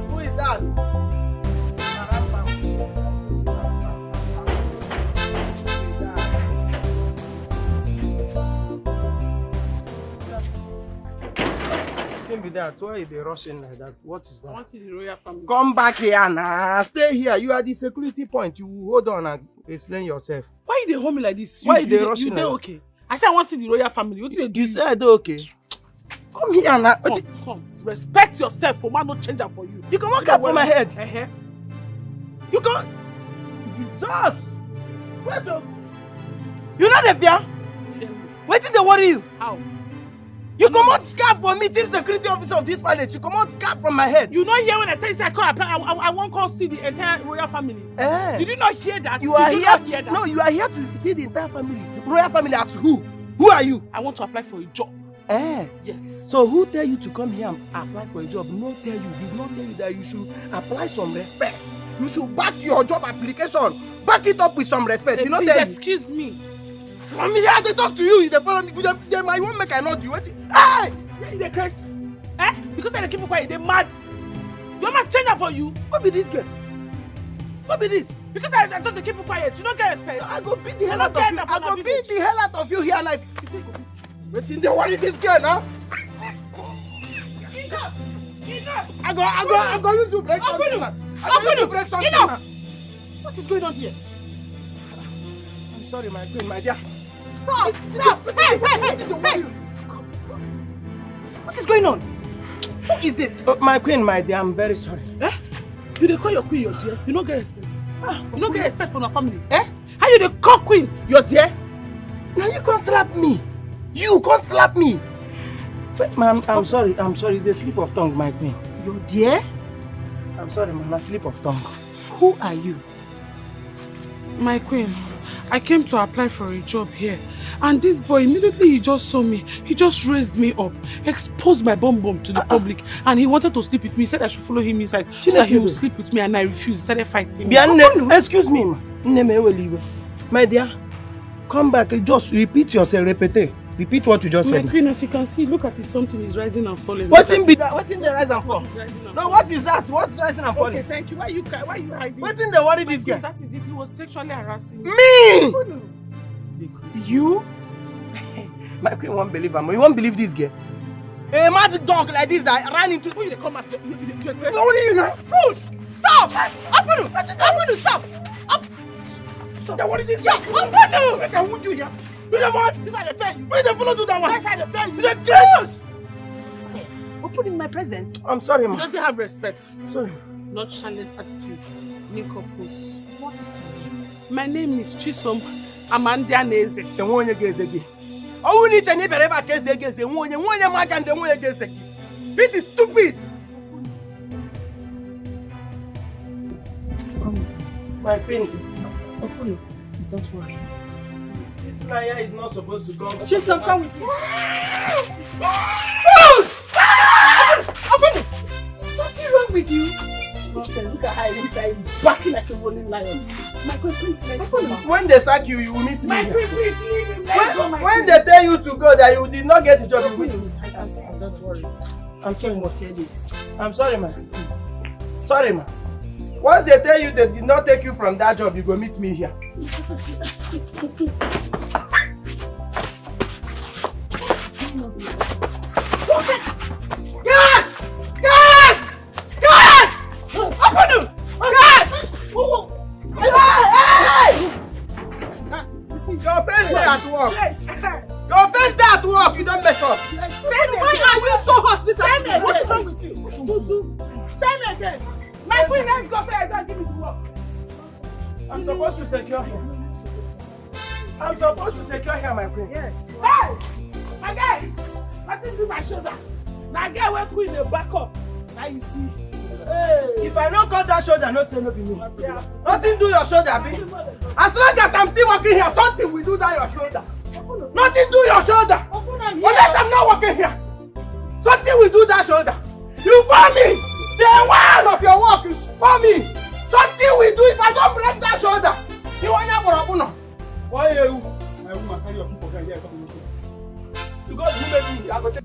Who is that? Be that. Why are they rushing like that? What is that? I want to see the royal family. Come back here now. Stay here. You are the security point. You hold on and explain yourself. Why you dey hold me like this? Why they rushing? You dey okay? I said I want to see the royal family. What did they do? You said okay. Come here now. Come. Respect yourself. For man, no change up for you. You can walk up from my head. You can. Jesus. Wait up. You know the fear? Wait till they worry you. How? You come out scarf for me, chief security officer of this palace. You come out scarf from my head. You not hear when I tell you I can't apply. I won't come see the entire royal family. Did you not hear that? You are here. No, you are here to see the entire family. Royal family as who? Who are you? I want to apply for a job. Yes. So who tell you to come here and apply for a job? Did not tell you that you should apply some respect. You should back your job application. Back it up with some respect. Hey, you know, please excuse me. From here, they talk to you. They follow me. They might want make I not do it. Hey! They curse. Because I keep quiet. They mad. You want to change that for you? What be this girl? What be this? Because I told you to keep quiet. You don't get respect. I go beat the hell out of you. I go beat the hell out of you here like. Wait till they worry this girl now. Enough! I go you to break something. I go you to break something. Enough! What is going on here? I'm sorry, my queen, my dear. Stop! Hey! What is going on? Who is this? My queen, my dear, I'm very sorry. You dey call your queen your dear? You don't get respect. You don't get respect from our family. How you dey call queen your dear? Now you can't slap me. You can't slap me. Ma'am, I'm sorry. It's a slip of tongue, my queen. Your dear? I'm sorry, ma'am. A slip of tongue. Who are you? My queen, I came to apply for a job here. And this boy, immediately he just saw me. He just raised me up, exposed my bum to the public. And he wanted to sleep with me. He said I should follow him inside so that he would sleep with me. And I refused. He started fighting me. Excuse me, ma. My dear, come back. Just repeat yourself. Repeat what you just said. My queen, as you can see, look at it. Something is rising and falling. What's in the rise and fall? No, what is that? What's rising and falling? Okay, thank you. Why are you hiding? What's in the worry this guy? That is it. He was sexually harassing me. You? My queen won't believe him. You won't believe this girl. A mad dog like this that ran into. Who you come after? Only you now. Fool! Stop! Apunu! Stop! Stop! What is this guy? Apunu! I can wound you here. You know what? This side the fair you. Where the follow do that one? That side the fair you. The girls! Open in my presence. I'm sorry, ma. Doesn't have respect. Sorry. Nonchalant attitude. Ninkopus. What is your name? My name is Chisom Amanda Neze. The one you get again. Oh, we need to never ever get against the one you and the one you get again. It is stupid. My queen. Open. Don't worry. This liar is not supposed to come. Chisom, come with me. Open it. Something wrong with you? Look at how he's backing like a rolling lion. My queen, please. When they sack you, you will meet me. My queen, please. When they tell you to go, that you did not get the job, you will meet me. Don't worry. I'm sorry, must hear this. I'm sorry, man. Sorry, man. Once they tell you they did not take you from that job, you go meet me here. Your face there at work. Your face there at work. You don't mess up. Why are you so hot this afternoon? What is wrong with you? Tell me again. My queen, let's go say I don't give me to work. I'm supposed to secure here. I'm supposed to secure here, my queen. Yes. Hey! My guy! Nothing do my shoulder. Now get where queen the back up. Now you see. Hey. If I don't cut that shoulder, no say no be me. Yeah. Nothing do your shoulder, be. As long as I'm still working here, something will do that your shoulder. Nothing do your shoulder. Unless I'm not working here, something will do that shoulder. You for me. The one of your work is for me. Something will do if I don't break that shoulder. You want your your food for here, yeah, come with it. Because you made me, I go take.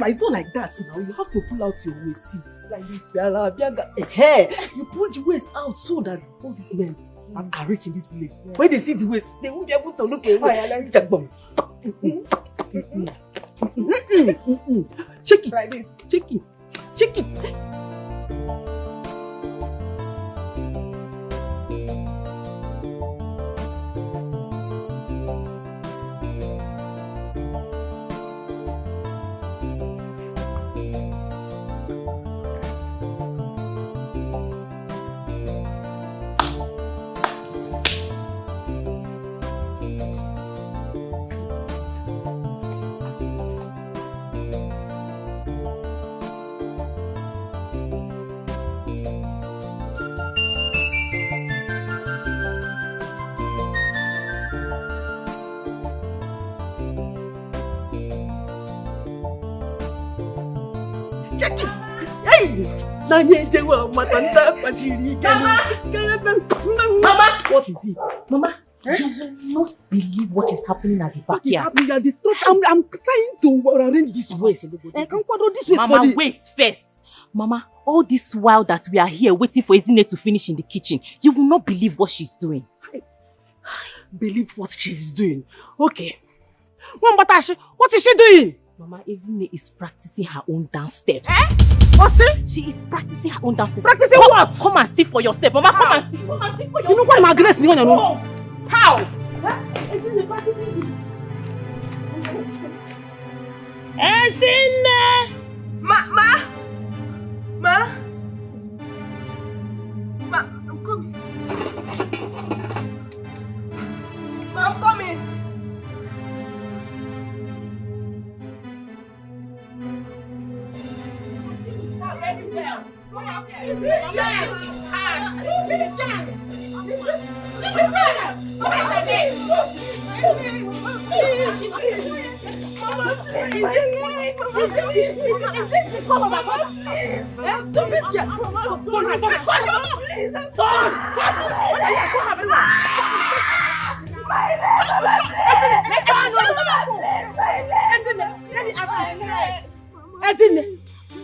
It's not like that now. You have to pull out your waist seat like this. Hey, you pull the waist out so that all these men that are rich in this village, when they see the waist, they won't be able to look away. Check it like this. Check it. Check it. Check it! Hey! Mama! What is it? Mama, you will not believe what is happening at the back here. I'm trying to arrange this waist. I can't follow this waist. Mama, wait first. Mama, all this while that we are here waiting for Ezine to finish in the kitchen, you will not believe what she's doing. Believe what she's doing? Okay. What is she doing? Mama, Ezine is practicing her own dance steps. What's it? She is practicing her own dance steps. Practicing what? Come and see for yourself. Mama, come and see. Come and see for yourself. You know what my goodness is going on? How? Ezine practicing. Ezine! Ma, I'm coming. Ma, I'm coming.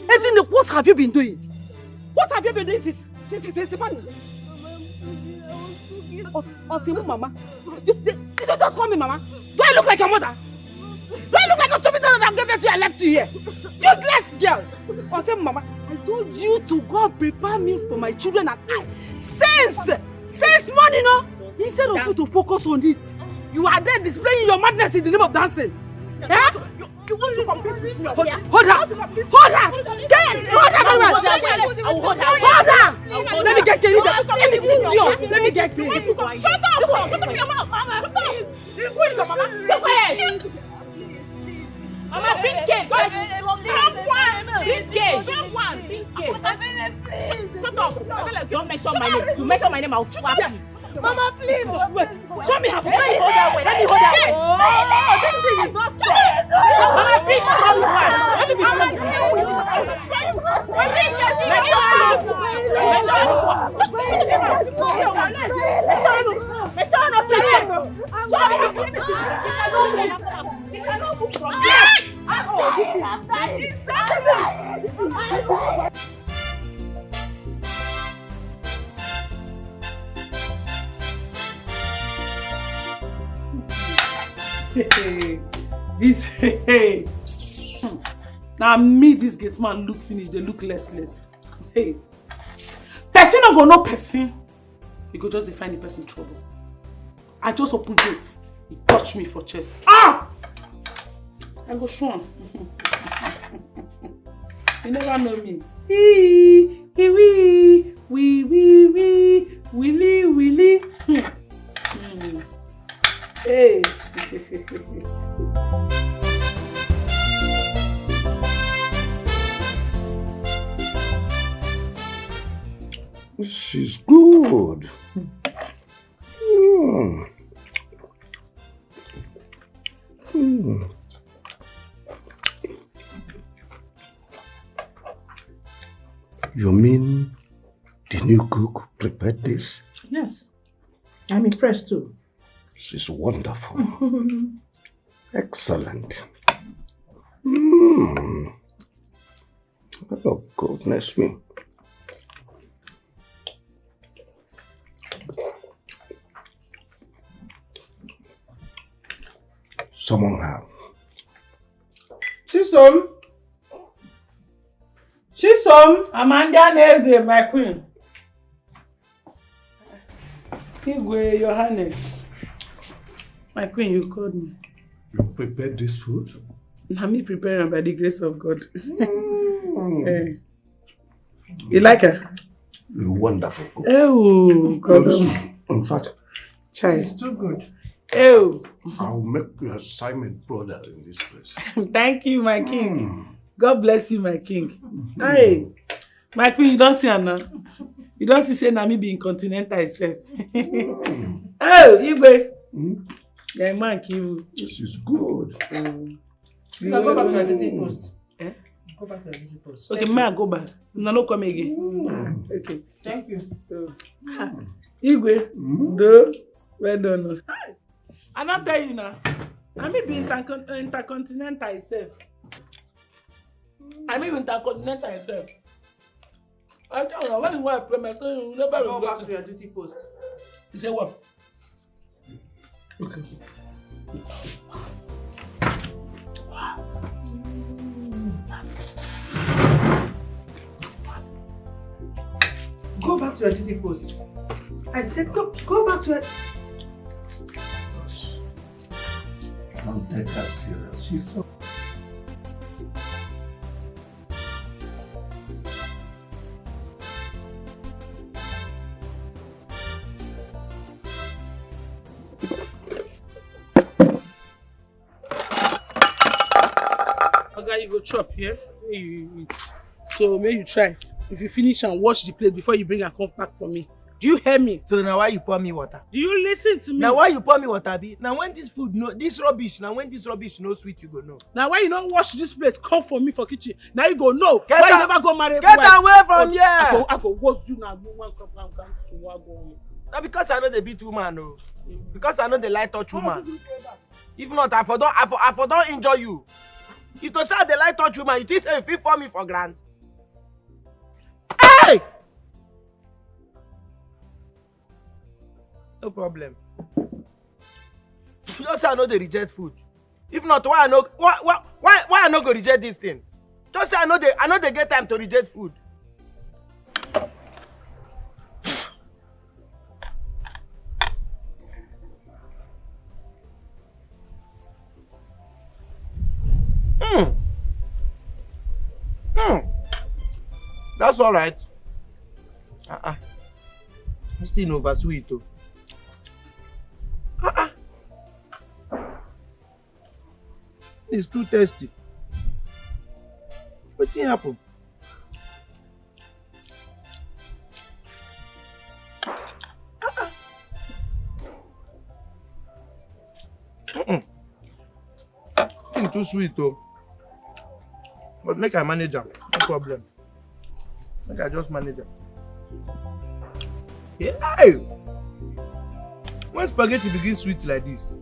Ezine, what have you been doing? What have you been doing since morning? Mama. Don't call me Mama. Do I look like your mother? Do I look like a stupid mother that gave birth to you and left you here? Useless girl. Mama, I told you to go and prepare me for my children and I. Since morning, no? Instead of you to focus on it, you are there displaying your madness in the name of dancing. Eh? You want to compete with me? Hold her! Hold her! Get! Hold her! Let me get clean. Let me get clean. Shut up! Shut up your mouth! Mama! Who is your mama? Be quiet! Mama, bring cake! Shut up! Don't mention my name. If you mention my name, I'll slap you. Mama, please! Wait! Show me how to let me hold that way! Let me hold that way! Oh, this thing is not strong! Mama, please stop! Let me be strong! She cannot move from here. This now me this gate man look finish, they look less. Hey, person no go no person. You go just find the person trouble. I just open gates. He touch me for chest. Ah! I go show him. You never know me. Willy. Hey. This is good. You mean the new cook prepared this? Yes. I'm impressed too. This is wonderful. Excellent. Oh, goodness me. Someone have. Chisom, Amanda Neze, my queen. Igwe, your highness. My queen, you called me. You prepared this food? Now me preparing by the grace of God. You like her? You're wonderful. Oh, God. In fact, it's too good. Oh. I'll make you a assignment brother in this place. Thank you, my king. God bless you, my king. Hey, my queen, you don't see her now. You don't see say na me being continental itself. Oh, Igwe. Yeah, man, you. This is good. You can go back to your duty post. Eh? Go back to your duty post. Okay, may I go back? No, come again. Okay. Thank you. Igwe, do well done. I don't tell you now. I may be intercontinental itself. I mean intercontinental itself. I tell you, when you want to pray, you never go back to your duty post. You say what? Okay. Go back to your duty post. I said go back to your... Don't take her serious. She's so... Okay, you go chop here. Yeah? You eat. So may you try. If you finish and wash the plate before you bring and come back for me. Do you hear me? So now why you pour me water? Do you listen to me? Now why you pour me water, be? Now when this food no, this rubbish no sweet, you go no. Now why you don't wash this plate? Come for me for kitchen. Now you go no. Get why out, you never go marry? Get away from here! I go wash you now. Now because I know the beat woman, no. Because I know the light touch woman. If not, I for don't enjoy you. If to say the light touch woman, you think say fit for me for grant. Hey! No problem. Just say I know they reject food. If not, why I know why I no go reject this thing? Just say I know they get time to reject food. That's all right. It's still over sweet though. It's too tasty. What's happened? It's too sweet though. But make I manage them, no problem. Make I just manage them. Yeah. When spaghetti begins sweet like this.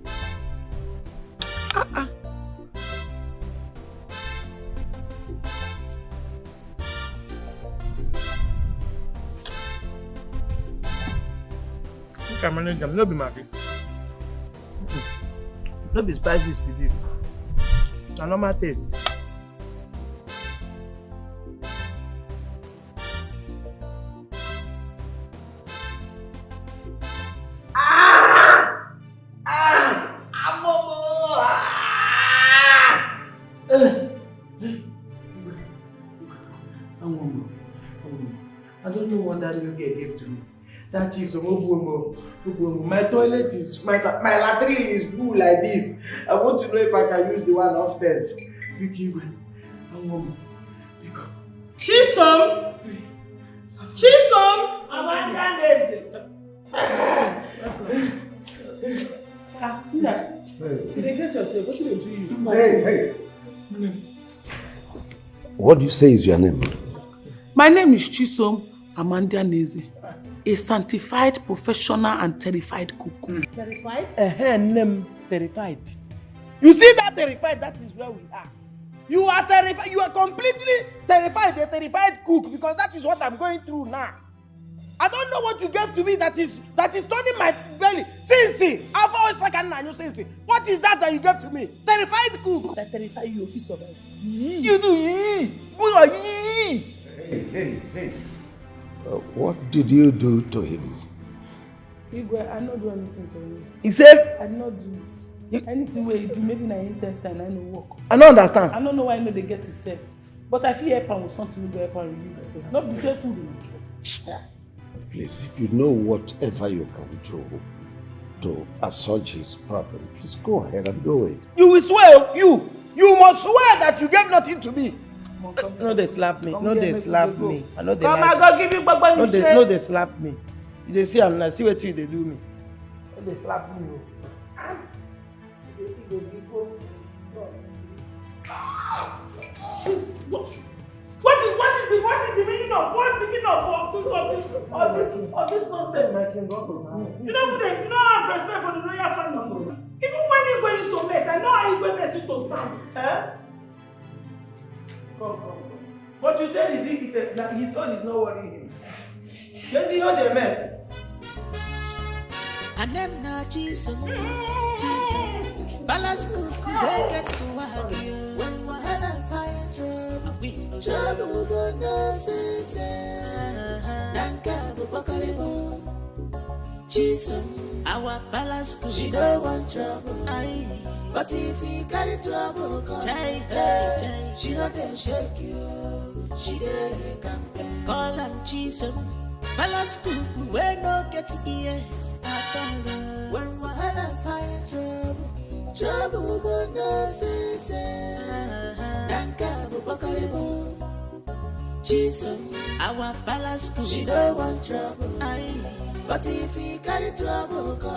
You can manage them, no be Maggi. No be spices with this. It's a normal taste. I don't know what that little girl gave to me. That is my toilet is my latrine is full like this. I want to know if I can use the one upstairs. Chisom! Hey. What do you say is your name? My name is Chisom Amandianese, a sanctified, professional and terrified cook. Terrified? Name terrified. You see that terrified? That is where we are. You are terrified. You are completely terrified. A terrified cook, because that is what I'm going through now. I don't know what you gave to me that is turning my belly. Sinsi, I've always like Sinsi. What is that you gave to me? Terrified cook. That terrify you, if you survive. You do yee. Good or yee. Hey. What did you do to him? Igwe, I not do anything to him. He said, I not do it. Anything where you do, maybe na intestine, I no work. I don't understand. I don't know why I know they get it safe. But I feel help am with something we go help am release itself. Not be safe food. Please, if you know whatever you can do to assuage his problem, please go ahead and do it. You will swear, you must swear that you gave nothing to me. No, they slap me. No, they slap me. I know they come, like I go give you Baba. No, they slap me. They see I'm not. See what they do me. No, they slap me. What is the meaning of this nonsense? You don't have respect for the royal family. Even when you go used to mess, I know how you go mess used to sound. Come. But you said he did it, that his own is not worrying him. Let's see how they mess. And them na Jesus, Balas kuku get swag. When wahala fire trouble, we trouble gonna say. Danka bubakalibo. Jesus, our Balas kuku, she don't want trouble. But if he carry trouble, come, she not dey shake you. She dey campaign. Call him Jesus. Balas kuku, we no get ears at all. When wahala fire trouble gonna say. Danka bubakalibo. Jesus, our Balas kuku, she don't want trouble. But if he carry trouble, come,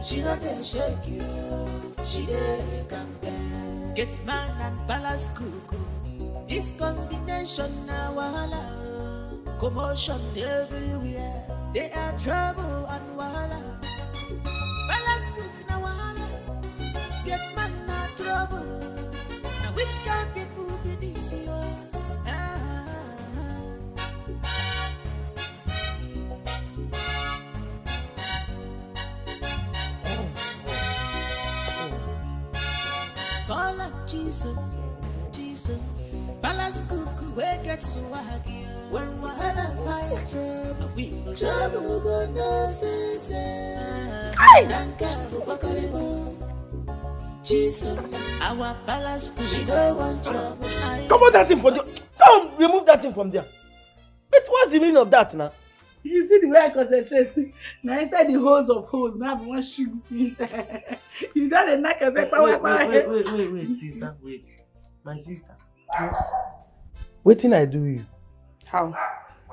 she not dey shake you. She dey campaign. Get man and Balas kuku. This combination na wahala. Commotion everywhere. They are trouble and wahala. Balas kuku na wahala. Get man na trouble. Now which kind people be this year? Call up Jesus. Balas kuku, we get swaggy. When wahala fire trouble gonna say. Danka bubakalibo. Jesus, our Balas kuku, she don't want trouble. Come on, that thing for the. Come, remove that thing from there. But what's the meaning of that now? You see the way I concentrate. Now inside the holes of holes, now I want to shoot inside. You done a knack and say, wait, sister, wait. My sister. What thing I do you? How?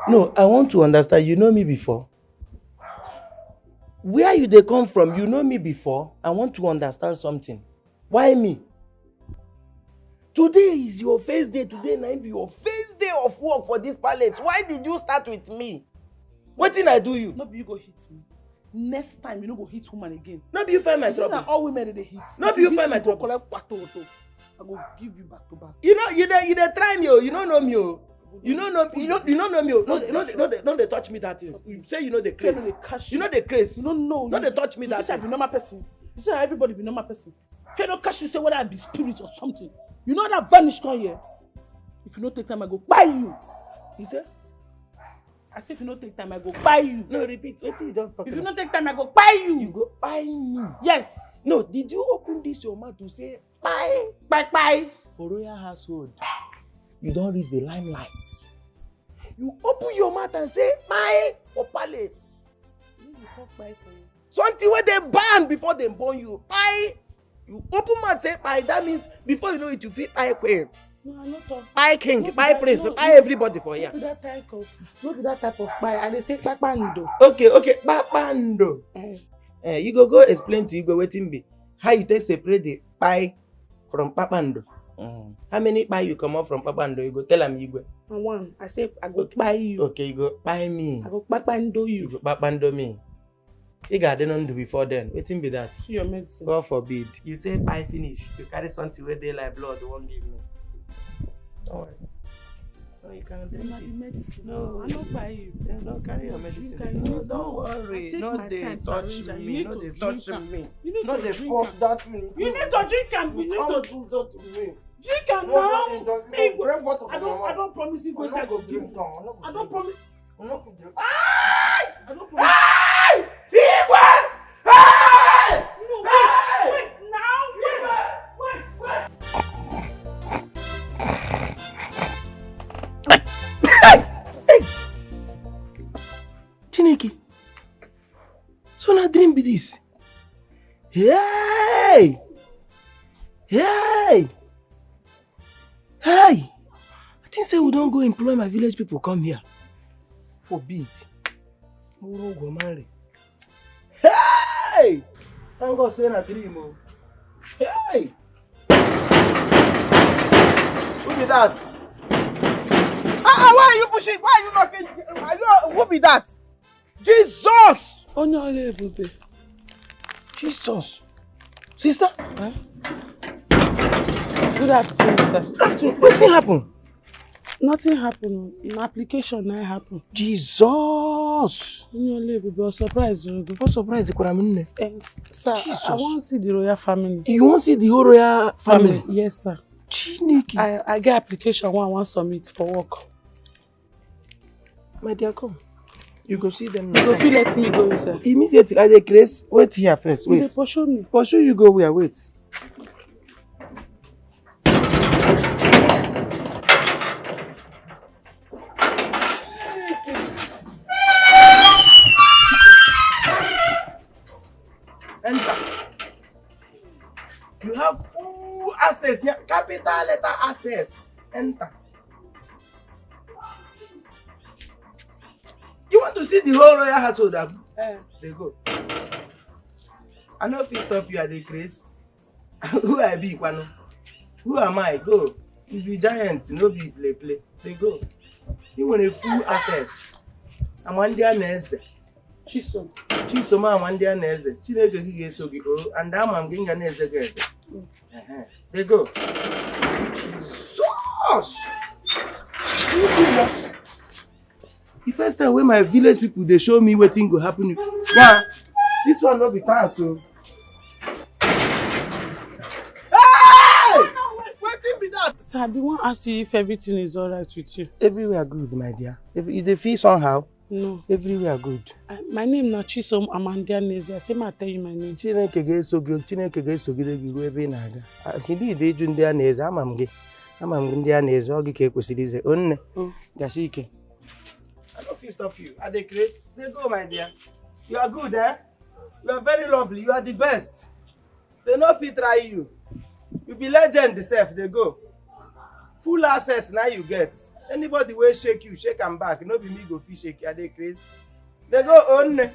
No, I want to understand. You know me before. Where you they come from? You know me before. I want to understand something. Why me? Today is your first day. Today might be your first day of work for this palace. Why did you start with me? What thing I do you? No, you go hit me. Next time you no go hit woman again. No be you find my trouble. This all women they hit. No be you find my trouble. Collect pato. I go give you back to back. You know, you dey try me, oh. You don't know me, oh. You don't know me, oh. No, they touch me that thing. You say you know the craze. You know the craze. You don't know. No, they touch me that thing. You thing. be normal person. You say everybody be normal person. If you don't catch you say whether I be spirit or something. You know that vanish come here. If you don't take time, I go buy you. You say? I say if you don't take time, I go buy you. No, repeat. Wait till you just talk. If you don't take time, I go buy you. You go buy me. Yes. No, did you open this your mouth to say buy? For royal household, you don't reach the limelight. You open your mouth and say buy for palace. You talk buy for you. Something where they ban before they born you. Buy. You open mouth say buy. That means before you know it, you feel buy queen. No, I'm not talking. Buy king, buy prince, buy everybody for here. No be that type of buy. I dey say papando. Okay, papando. You go explain to you go wetin be. How you take separate the buy from papando? How many buy you come out from papando? You go tell am Igwe. One. I say I go buy you. Okay, you go buy me. I go papando you. You go papando me. You got done do before then. Wetin be that? Your medicine. God forbid. You say buy finish. You carry something where they like blood. Won't give me. Don't worry. No, you can't take it. Medicine. No, I don't buy you. Don't carry your medicine. No, don't worry. No, they touch me. No, they touch me. You need to drink. They force that me. You need to drink and you need to do that to me. Drink and now. I don't promise you go say go give. I don't promise. I don't forget. I don't promise. No, wait now. Wait. Chineke. So na dream be this. Hey! I think say we don't go employ my village people come here. Forbid. We go marry. Hey! Thank God say na dream. Hey! Who be that? Why are you pushing? Why are you knocking? Who be that? Jesus! Oh no, ebube. Jesus. Sister? Huh? Good afternoon, sir. Afternoon. Nothing happened. Nothing happened. An application now happened. Jesus! No, ebube. Surprise, what surprise? Sir, Jesus. I want to see the royal family. You want to see the whole royal family? Yes, sir. Chineke. I get application one I want to submit for work. My dear, come. You go see them. You go feel let me go inside. Immediately, I decrease. Wait here first. Wait. They pursue me. Pursue you go where? Wait. Enter. You have full access. Capital letter access. Enter. You want to see the whole royal household? They go. I know if you stop you at the grace. Who I be, Kwano? Who am I? Go. You be giant, no be play. They go. You want a full access. I'm one day nurse. Chisom I'm one day nurse. Chineke gige sogi go, and I'm getting a nurse guys. They go. Jesus! The first time when my village people they show me what thing go happen. Yeah, this one not be trans so. Hey! What thing be that? Sir, I want to ask you if everything is alright with you. Everywhere good, my dear. If you feel somehow. No. Everywhere good. My name na Chisom Amandianese. I say I tell you my name. Chineke ge so gide giru ebe na aga. Hindi de ju ndi aneze amam gi ndi aneze ogi ke kwesiri ze onne. Gashike. I don't feel stop you. At the grace, they go, my dear. You are good, eh? You are very lovely. You are the best. They no fit try you. You be legend itself. They go. Full access now you get. Anybody will shake you, shake them back. No be me go fit shake you. At the grace, they go on.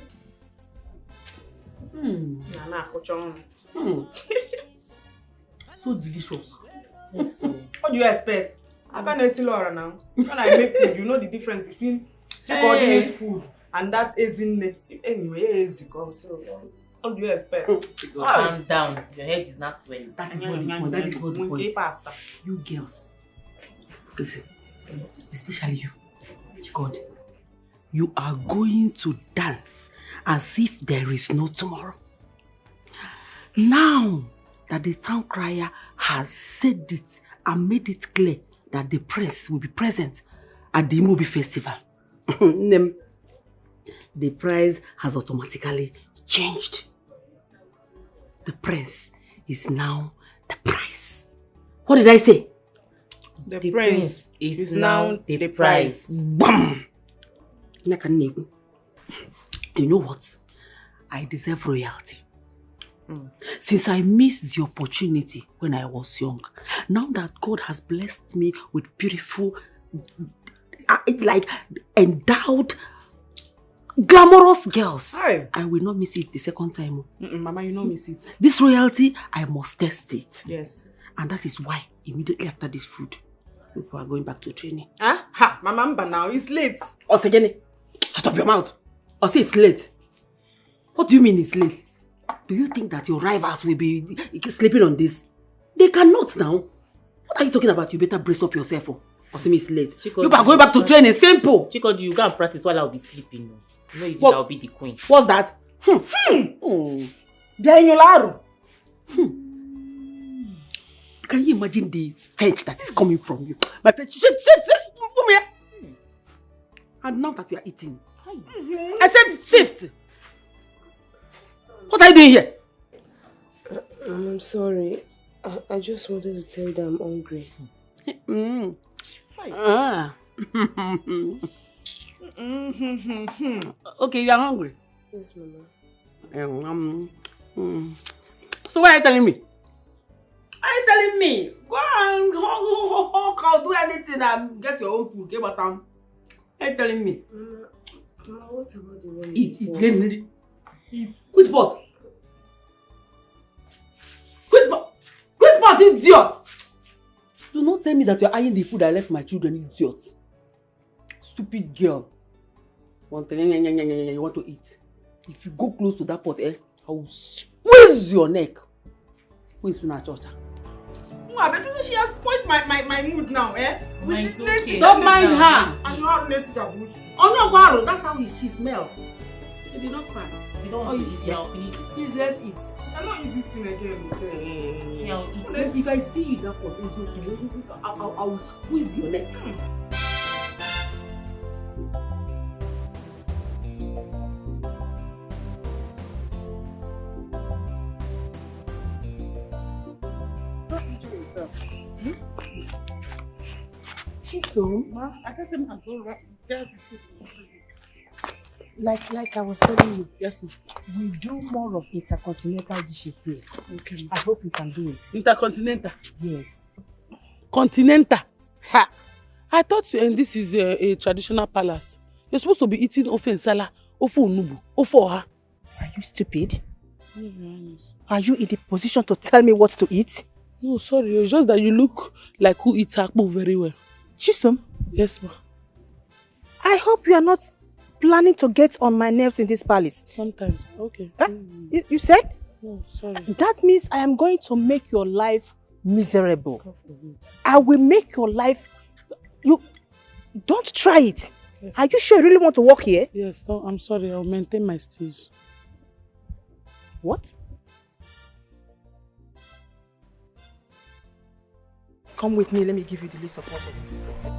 So delicious. Yes, so. What do you expect? I can't see Laura now. When I make food, you know the difference between coordinates food and that Ezinne. Anyway, Eziko. So, how do you expect? Calm down. Your head is not swelling. That is not the point. That is not the point. Pasta. You girls, listen, especially you, God, you are going to dance as if there is no tomorrow. Now that the town crier has said it and made it clear that the prince will be present at the movie festival, the price has automatically changed. The prince is now the price. What did I say? The prince is now the price. Bam! You know what? I deserve royalty. Since I missed the opportunity when I was young, now that God has blessed me with beautiful, like endowed, glamorous girls, Aye. I will not miss it the second time. Mama, you don't miss it. This royalty, I must test it. Yes. And that is why, immediately after this food, people are going back to training. Huh? Ha! Mama, now it's late. Osegene, shut up your mouth. Or say it's late. What do you mean it's late? Do you think that your rivals will be sleeping on this? They cannot now. What are you talking about? You better brace up yourself. Or say it's late. Chiko, you are going back to training. Simple. Chico, you go and practice while I'll be sleeping. You know, easy I'll be the queen. What's that? Can you imagine the stench that is coming from you? My friend, shift. Come here. And now that you are eating, I said shift. What are you doing here? I'm sorry. I just wanted to tell you that I'm hungry. Okay, you are hungry. Yes, Mama. So what are you telling me? Are you telling me? Go and I'll do anything and get your own food. Give us some. Are you telling me? Mama, what about the one? Eat. Eat. Which pot? Which pot, idiot? Do not tell me that you're eyeing the food I left my children, idiot. Stupid girl. You want to eat. If you go close to that pot, I will squeeze your neck. Who is Una Chocha? I bet she has spoiled my mood now, Okay. Don't mind her. And you have Nessie Gabush. Oh no, Guaro, that's how she smells. She did not fast. You don't want to eat now. Please, let's eat. I don't eat this thing again. Yeah, If I see you in that pot, I will squeeze your neck. Like I was telling you, yes, we do more of intercontinental dishes here. Okay. I hope you can do it. Intercontinental. Yes. Continental. Ha! I thought this is a traditional palace. You're supposed to be eating ofe nsala, ofe onubu, ofe oha. Are you stupid? Yes. Are you in the position to tell me what to eat? No, sorry. It's just that you look like who eats akpu very well. Chisom, Yes, ma. I hope you are not planning to get on my nerves in this palace. Sometimes. Okay. You said? No, sorry. That means I am going to make your life miserable. God forbid. I will make your life... You don't try it. Yes. Are you sure you really want to work here? Yes, no, I'm sorry. I'll maintain my steez. What? Come with me, let me give you the list of what to do.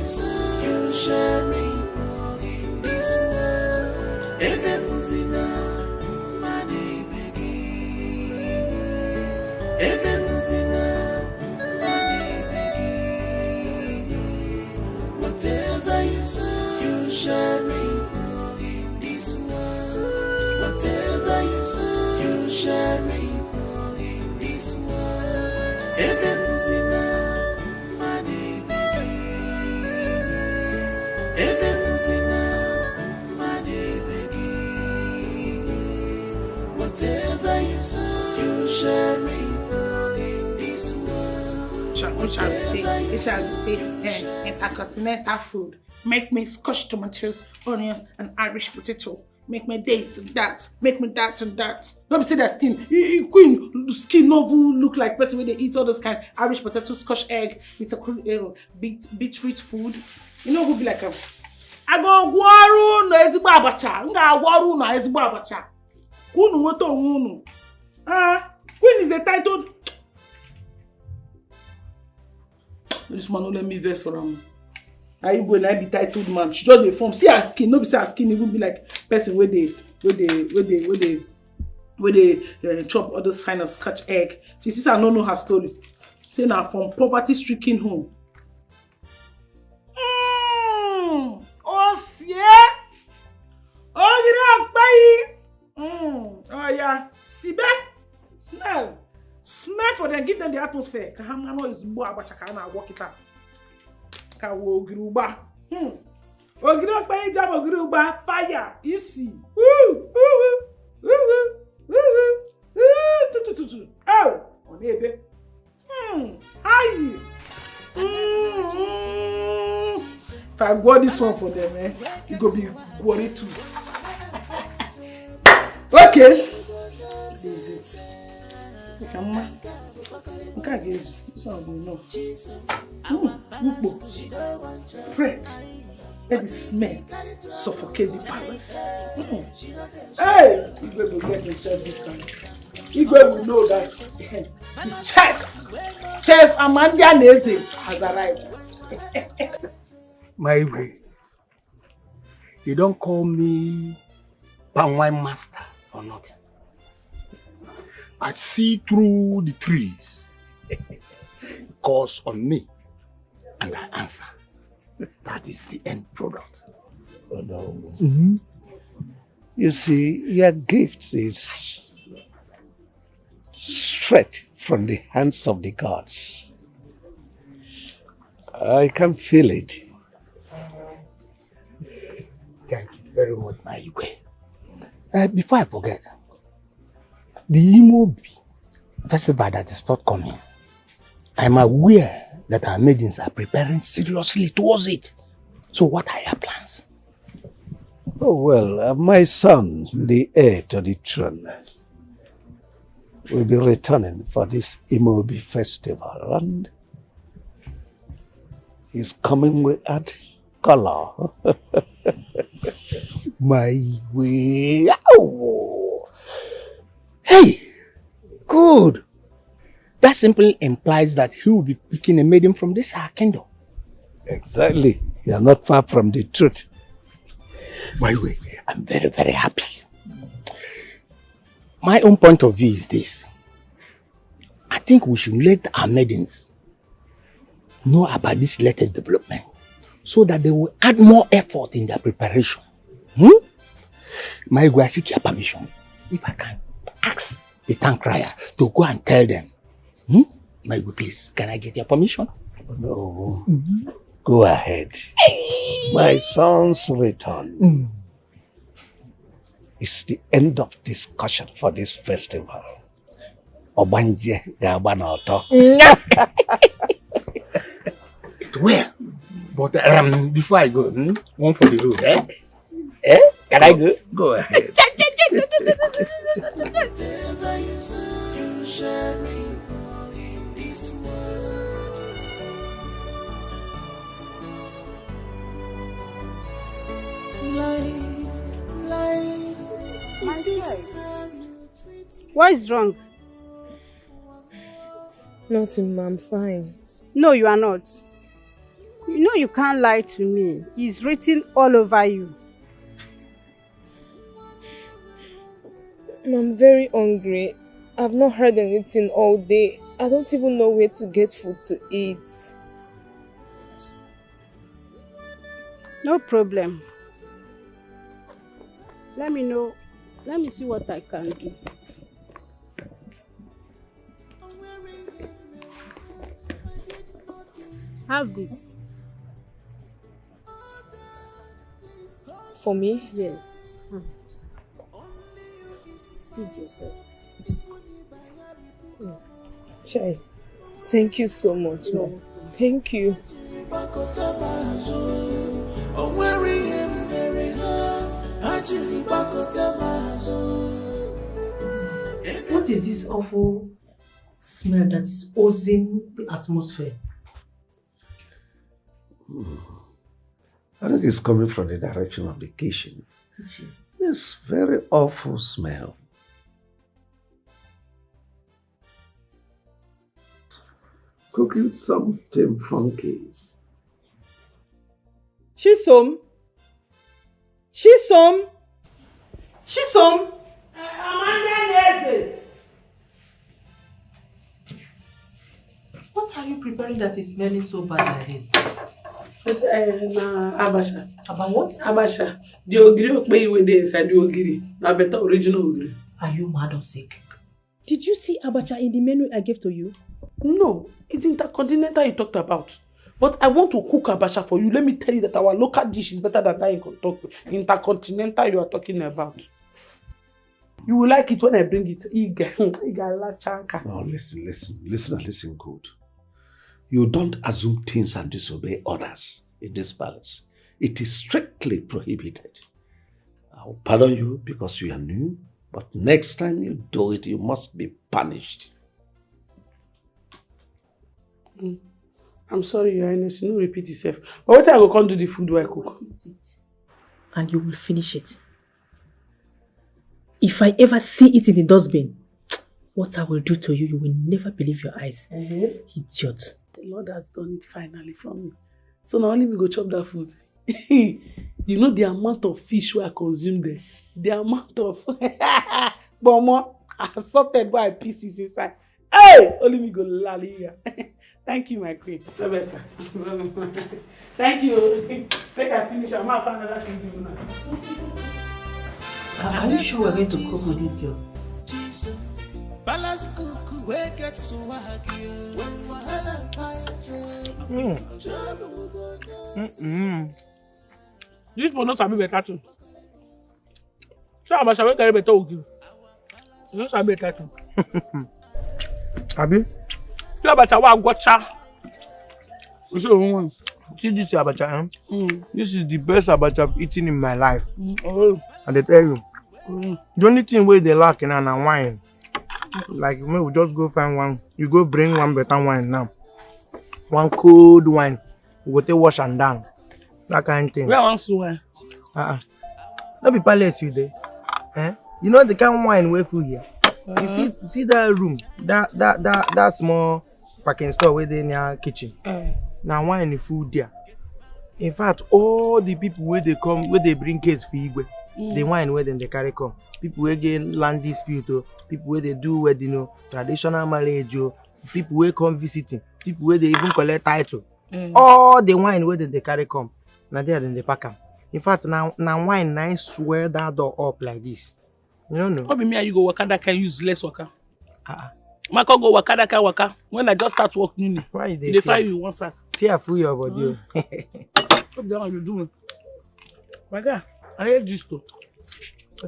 you sow, you shall reap in this world. Ebebuzina, money begin. Ebebuzina, money begin. Whatever you sow, you shall reap in this world. Whatever you sow, you shall reap in this world. Ebebuzina. Whatever you sow, you shall reap in this world. We shall see intercontinental food. Make me scotch tomatoes, onions, and Irish potato. Make me this and that. Make me that and that. Don't be say that skin. Queen skin no look like person when they eat all those kind of Irish potato, scotch egg with a beetroot food. You know who be like I go gwaru no ezigbo abacha. Nga gwaru no ezigbo abacha. Kunu woto wunu. Queen is a titled. This man don't let me verse for him. I go and I be titled man. She just the form. See her skin. No be see her skin. It will be like person where they chop all those kind of scotch egg. She says I don't know her story. Say now from poverty-stricken home. Oh yeah. Oh oh yeah. Sibe. Smell for them. Give them the atmosphere. Kahamano is more about Chakana. Walk it up. Kawogiruba. Ogiruba jab ogiruba fire. Easy. Woo. Oh, on ebe. Hi. If I go this one for them, it go be worried too. Okay. This is it. Come on. Okay, guys. So you know. Spread. Let the smell suffocate the palace. Hey! Igwe will get himself this time. Igwe will know that the Chef Amanda Neze has arrived. My way. You don't call me palm wine master for nothing. I see through the trees. Calls on me. And I answer. That is the end product. Oh no. You see, your gift is straight from the hands of the gods. I can feel it. Thank you very much, my Igwe. Before I forget, the Imo festival that is forthcoming, I'm aware that our maidens are preparing seriously towards it. So what are your plans? Oh well, my son, the heir to the throne, will be returning for this Imobi festival, and he's coming with that color. My way. Oh. Hey, good. That simply implies that he will be picking a maiden from this our kingdom. Exactly. You are not far from the truth. My way, I'm very, very happy. My own point of view is this. I think we should let our maidens know about this latest development so that they will add more effort in their preparation. My way, I seek your permission. If I can ask the town crier to go and tell them. My way, please, can I get your permission? No. Go ahead. My son's return is the end of discussion for this festival. Obanje Gabanoto. It will. But before I go, one for the road, eh? Can I go? Go ahead. Whatever you sow, you shall reap in this world. Life, is this how you treat me? What is wrong? Nothing, ma, I'm fine. No, you are not. You know you can't lie to me. It's written all over you. I'm very hungry. I've not heard anything all day. I don't even know where to get food to eat. No problem. Let me know. Let me see what I can do. Have this. For me? Yes. Feed yourself. Chai, thank you so much, ma'am. Thank you. What is this awful smell that is oozing the atmosphere? I think it's coming from the direction of the kitchen. This very awful smell. Cooking something funky. Chisom? Chisom? Chisom? What are you preparing that is smelling so bad like this? Abasha. About what? Abasha. The ogiri okpe you dey inside the ogiri. Na better original ogiri. Are you mad or sick? Did you see abacha in the menu I gave to you? No, it's intercontinental you talked about. But I want to cook abacha for you. Let me tell you that our local dish is better than that intercontinental you are talking about. You will like it when I bring it. No, listen good. You don't assume things and disobey orders in this palace. It is strictly prohibited. I'll pardon you because you are new, but next time you do it, you must be punished. I'm sorry, Your Highness, you no repeat yourself. But what I go come do the food where I cook? And you will finish it. If I ever see it in the dustbin, what I will do to you, you will never believe your eyes. Idiot. The Lord has done it finally for me. So now only me go chop that food. You know the amount of fish I consume there. The amount of bomo assorted by pieces inside. Hey! Only me go lali. Thank you, my queen. Thank you. Take I finish. I'm not find another thing to do now. Are you sure we're going to cook with this girl? This one not sabi better too. So Abasha will carry better ogi. You not sabi better too. Abi? So Abasha wa gotcha. So See this abacha, This is the best abacha I've eaten in my life. Oh. And they tell you, the only thing where they lack now na wine. Like we just go find one. You go bring one better wine now. One cold wine. We go take wash and down. That kind of thing. Where wants to wine? Not be palace you there. You know the kind of wine we full here. You see that room, that small packing store where they near kitchen. Now wine is food there. In fact, all the people where they come, where they bring kids for Igwe, the wine where then they carry come. People where get land dispute, people where they do wedding, traditional marriage, people where come visiting, people where they even collect title. All the wine where they carry come. Now there then they pack them. In fact, now wine I swear that door up like this. You don't know. What be me and you go waka that can use less waka? Mako go waka that can waka. When I just start working, why they fry you one sack. Fearful your body. What the hell you doing? My guy, I heard this too.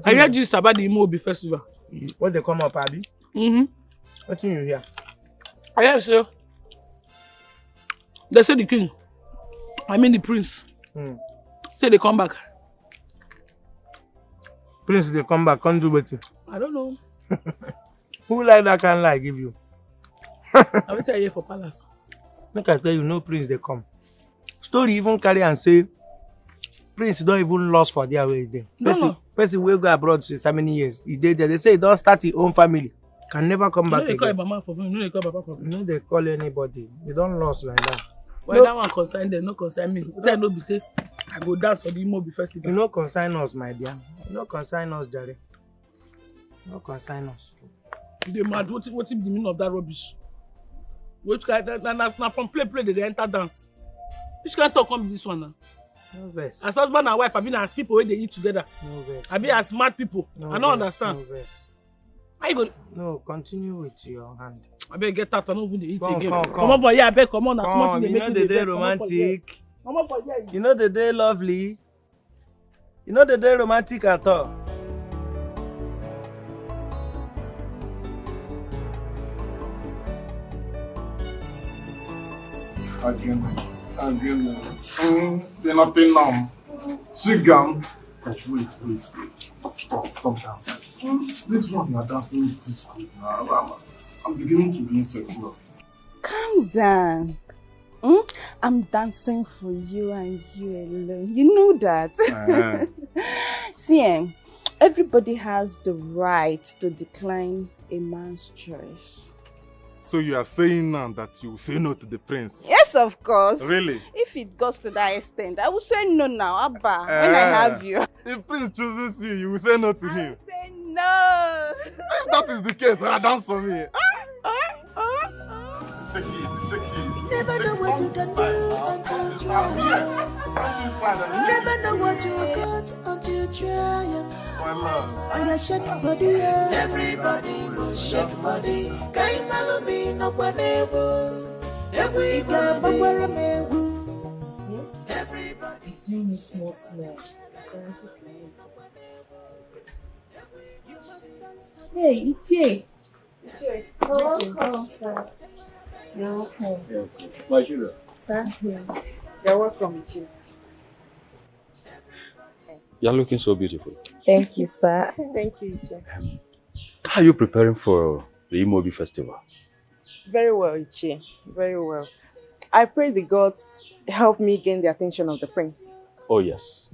I heard this about the Imobi festival. What they come up, Abby? What do you hear? I hear so. They say the king, I mean the prince, say they come back. Prince, they come back, can't do better. I don't know. Who like that can lie give you? I will tell you for palace. Make I tell you, no prince they come. Story even carry and say, prince don't even lost for their way there. Person will go abroad since how many years? He did there. They say he don't start his own family. Can never come back again. They call Mama for me. No, they call Papa for me. No, they call anybody. They don't lost like that. Well, that one concern them, no concern me. Tell no be say I go dance for the Imobi festival. You no consign us, my dear. You no consign us, Jerry. No consign us. They mad. What's the meaning of that rubbish? Which kind? Now from play they enter dance. Which kind talk come this one now? No verse. As husband and wife, I been as people where they eat together. No verse. I be as smart people. No I don't verse, understand. No verse. How you go? No, continue with your hand. I better get out and not even eat again. Come Come on for here, I beg. Come on, as much as they you make know me the dey day beg, romantic. Come on for here. You know the day lovely. You know the day romantic at all. Again. Say nothing now. Shigam. Wait. Stop dancing. This one you are dancing with this group now. I'm beginning to be insecure. Calm down. I'm dancing for you and you alone. You know that. See, everybody has the right to decline a man's choice. So you are saying now that you will say no to the prince? Yes, of course. Really? If it goes to that extent, I will say no now, Abba, when I have you. If prince chooses you, you will say no to him? I will say no. If that is the case, dance for me. Shake it. Never know what you can do until you try. Never know what you got until you try. On your shake body, everybody must shake body. Kain malumi no panebo. Everybody. Do me small. Hey, Ichie. Oh, you're welcome. Yes. My sugar. Sir. You're welcome, Ichie. You're looking so beautiful. Thank you, sir. Thank you, Ichie. How are you preparing for the Imobi festival? Very well, Ichie. Very well. I pray the gods help me gain the attention of the prince. Oh yes.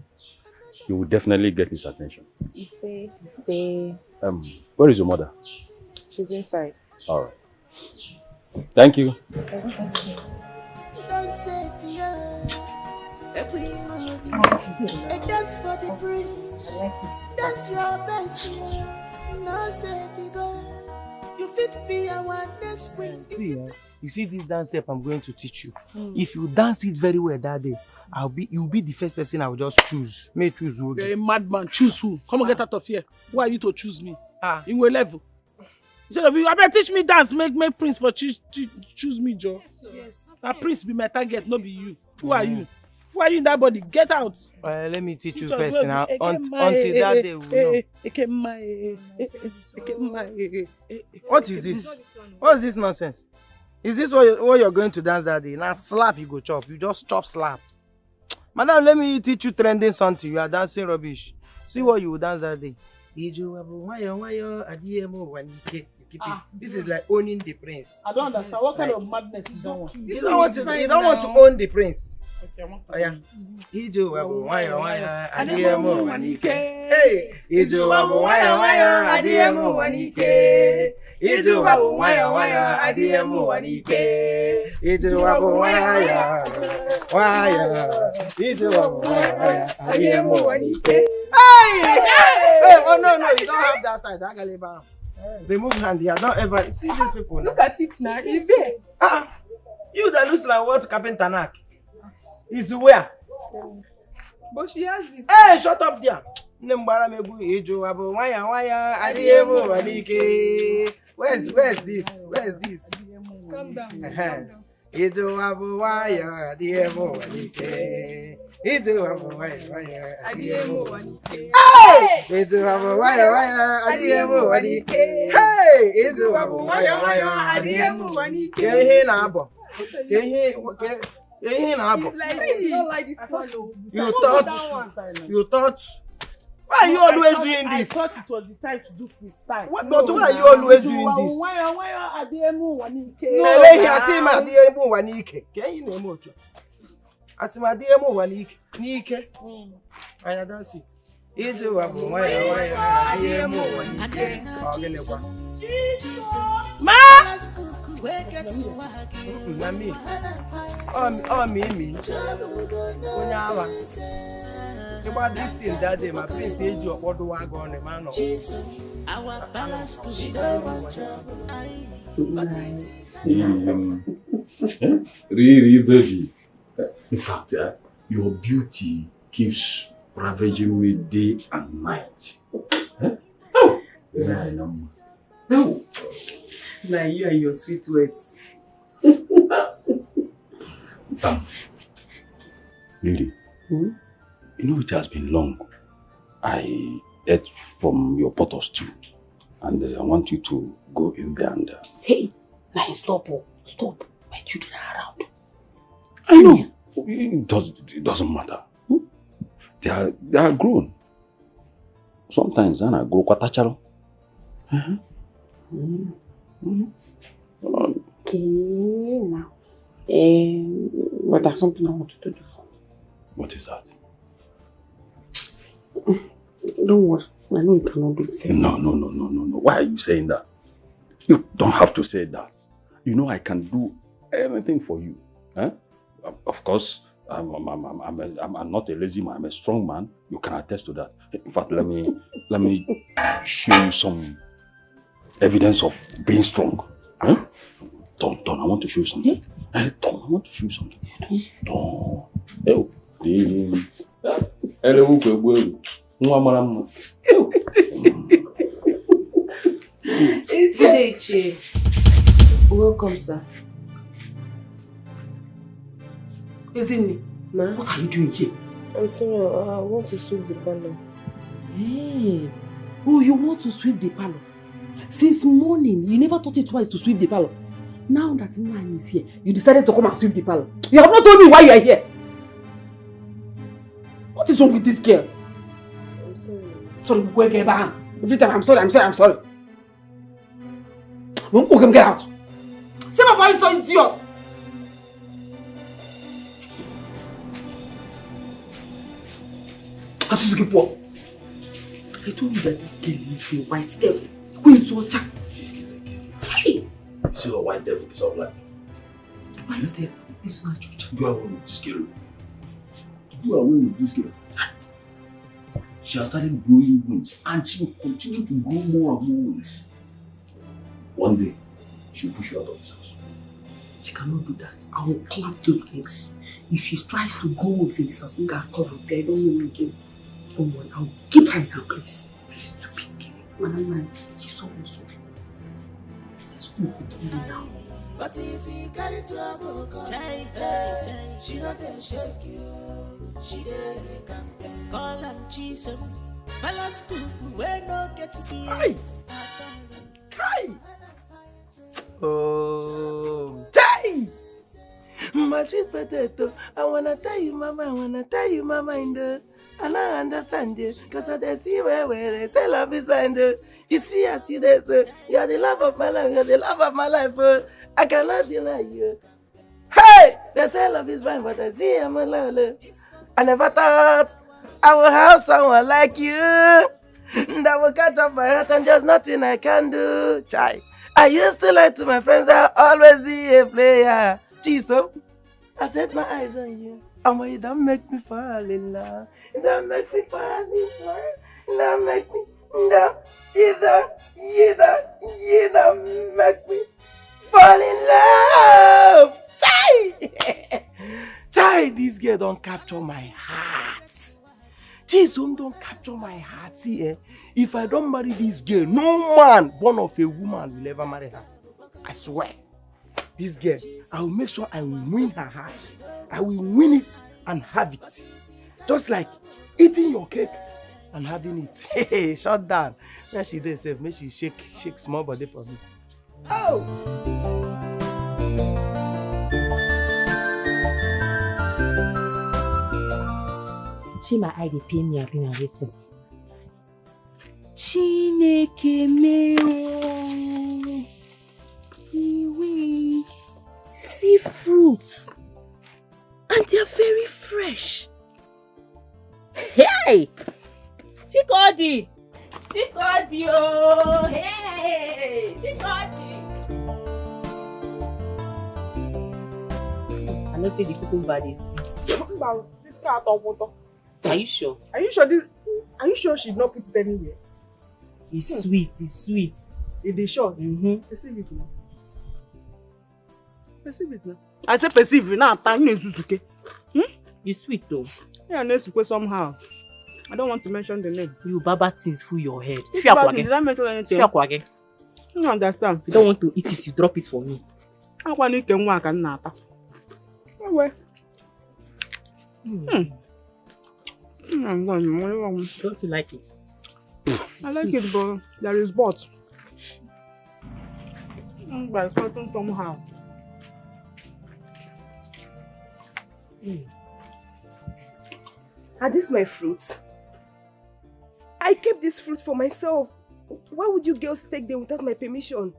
You will definitely get his attention. You say. Where is your mother? She's inside. All right. Thank you. Don't say to you. Dance for the prince. That's your best. No say to go. You fit be our next queen. See, you see this dance step I'm going to teach you. If you dance it very well that day, you'll be the first person I will just choose. May choose who. You're a madman. Choose who? Come on, get out of here. Why are you to choose me? In what level? Instead of you, I better teach me dance. Make Prince for choose me, Joe. Yes. Now Prince be my target, not be you. Who are you? Who are you in that body? Get out. Let me teach you first now. Until that day, we know. What is this? What is this nonsense? Is this what you're going to dance that day? Now slap you go chop. You just chop slap. Madam, let me teach you trending something. You are dancing rubbish. See what you will dance that day. This is like owning the prince. I don't understand. What kind of madness is that one? This one you don't want to own the prince. Okay, Ijo wabu waya adiemo wanike. Hey, Ijo wabu waya adiemo wanike. Ijo wabu waya adiemo wanike. Ijo wabu waya. Ijo wabu waya adiemo wanike. Hey! Oh no, you don't have that side. That galiba. Remove hand here. Don't ever see these people. Look at it now. It's there. You that looks like what carpenter knack. Is where? But she has it. Hey, shut up there. Where's this? Calm down. You thought. Why are you always doing this? I thought it was the time to do freestyle. But why are you always doing this? I dance it. Ma! Mami. Oh, me. Onyawa. About this thing that day, my prince said you what do I go on the man of Really, baby. In fact, your beauty keeps ravaging me day and night. Oh, yeah, I know. No. Now you and your sweet words. Lady, you know it has been long. I ate from your pot of stew, and I want you to go in there and... Hey, now stop. Stop. My children are around. I know. It doesn't matter. They are grown. Sometimes I grow kwatachalo. Okay, now. But there's something I want to do for you. What is that? Don't worry. I know you cannot do it. No. Why are you saying that? You don't have to say that. You know I can do anything for you. Of course, I'm not a lazy man. I'm a strong man. You can attest to that. In fact, let me show you some evidence of being strong. Don, I want to show you something. Don, I want to show you something. Don. Ichi. Welcome, sir. Isn't Ma? What are you doing here? I'm sorry, I want to sweep the parlor. Hey. Oh, you want to sweep the parlor? Since morning, you never thought it twice to sweep the parlor. Now that Nine is here, you decided to come and sweep the parlor. You have not told me why you are here. What is wrong with this girl? I'm sorry. Sorry, go get back. Every time I'm sorry. Won't get out. Say my voice, so idiot. I told you that this girl is a white devil. Who is so attack? This girl again. Hey! Is you a white devil? It's all black. White devil? It's not true. Do away with this girl. Do away with this girl. She has started growing wings and she will continue to grow more and more wings. One day, she will push you out of this house. She cannot do that. I will clamp those wings. If she tries to go wings in this house, I'm going to call her. I don't know me again. Don't worry, I will keep her in her place. Very stupid girl. Man, she's so awesome. It is who will kill you now. But if he carry trouble, chai, she not dey shake you. She dey campaign. Call him Chisom. Balance cuckoo, we no get fears. Try. Oh, Chai! My sweet potato, I wanna tell you, mama, in the... And I understand you, because I see where they say love is blind. You see, I see this. You're the love of my life, I cannot deny you. Hey! They say love is blind, but I see I'm alone. I never thought I would have someone like you that will catch up my heart and just nothing I can do. Chai. I used to lie to my friends that I'll always be a player. Chisom, I set my eyes on you. And when you don't make me fall in love, you don't make me fall in love, you don't make me, you don't make me fall in love. Chai, this girl don't capture my heart. Chisom don't capture my heart. See, if I don't marry this girl, no man born of a woman will ever marry her. I swear. This girl, I will make sure I will win her heart. I will win it and have it. Just like eating your cake and having it. Hey, shut down. When she does safe, make she shake small body for me. Oh! She my eye dey pain me, I've been waiting. Chineke meo. Iwe. See fruits. And they're very fresh. Hey! Chikodi! Chikodi, oh! Hey! Chikodi! know say the cucumber is sweet. This cat of water. Are you sure? Are you sure this? Are you sure she'd not put it anywhere? It's sweet. It's sweet. It is sure. Perceive it now. Perceive it now. I said perceive it now. Suzuki. It's sweet though. Yeah, let's go somehow. I don't want to mention the name. You baba things full your head. Did I mention anything? You don't understand. If you don't want to eat it, you drop it for me. I want to get one can napa. Don't you like it? I like it, but there is but. By something somehow. Are these my fruits? I kept this fruit for myself. Why would you girls take them without my permission?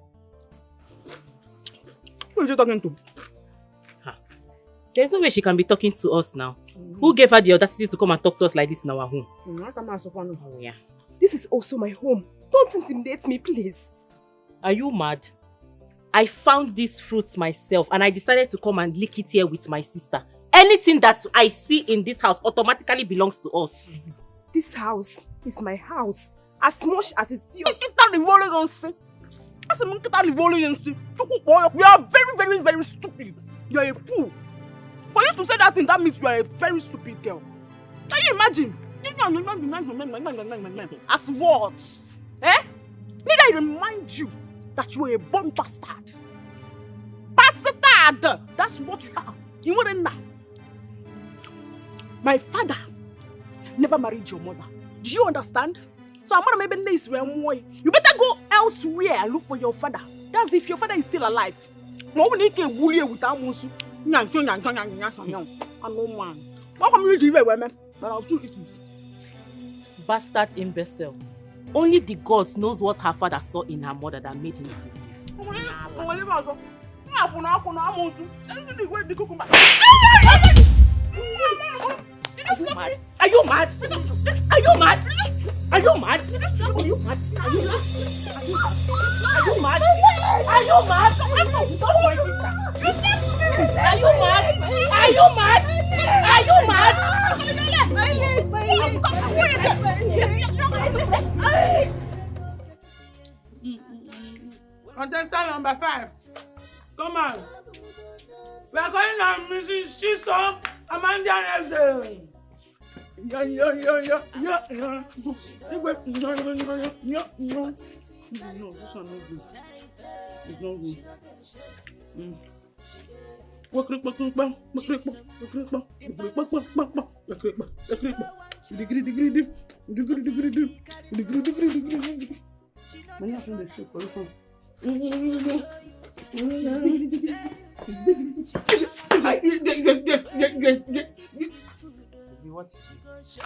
Who are you talking to? There's no way she can be talking to us now. Who gave her the audacity to come and talk to us like this in our home? Oh, yeah. This is also my home. Don't intimidate me, please. Are you mad? I found these fruits myself and I decided to come and lick it here with my sister. Anything that I see in this house automatically belongs to us. This house is my house. As much as it's yours. It's not revolution. You are very, very, very stupid. You are a fool. For you to say that thing, that means you are a very stupid girl. Can you imagine? As what? Eh? Need I remind you that you are a born bastard? Bastard! That's what you are. You wouldn't know. My father never married your mother. Do you understand? So I'm gonna maybe nice. You better go elsewhere and look for your father. That's if your father is still alive. No one can bully you without Musu. I know man. What come you do women? But I'll do it. Bastard imbecile. Only the gods knows what her father saw in her mother that made him to leave. Are you mad? Are you mad? Are you mad? Are you mad? Are you mad? Are you mad? Are you mad? Are you mad? Are you mad? Are you mad? Are you mad? Contestant number 5. Come on. We are calling on Mrs. Chisom Amanda Nelson. Yeah. No, this one not good. It's not good.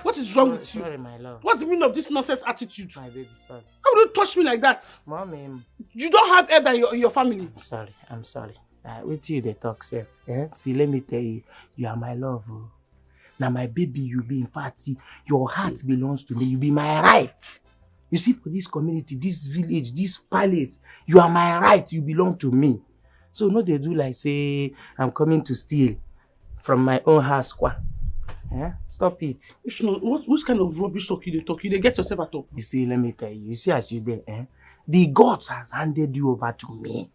What is wrong with you? Sorry, my love. What's the meaning of this nonsense attitude? My baby, sorry. How would you touch me like that? Mommy. You don't have elder in your family. I'm sorry. Wait till they talk, sir. Eh? See, let me tell you, you are my love. Oh. Now, my baby, you be in fact, see, your heart belongs to me. You be my right. You see, for this community, this village, this palace, you are my right. You belong to me. So, no, they do like say, I'm coming to steal from my own house. Eh? Stop it. What kind of rubbish talk you talk? You get yourself at all. You see, let me tell you. You see, as you there, eh? The gods has handed you over to me.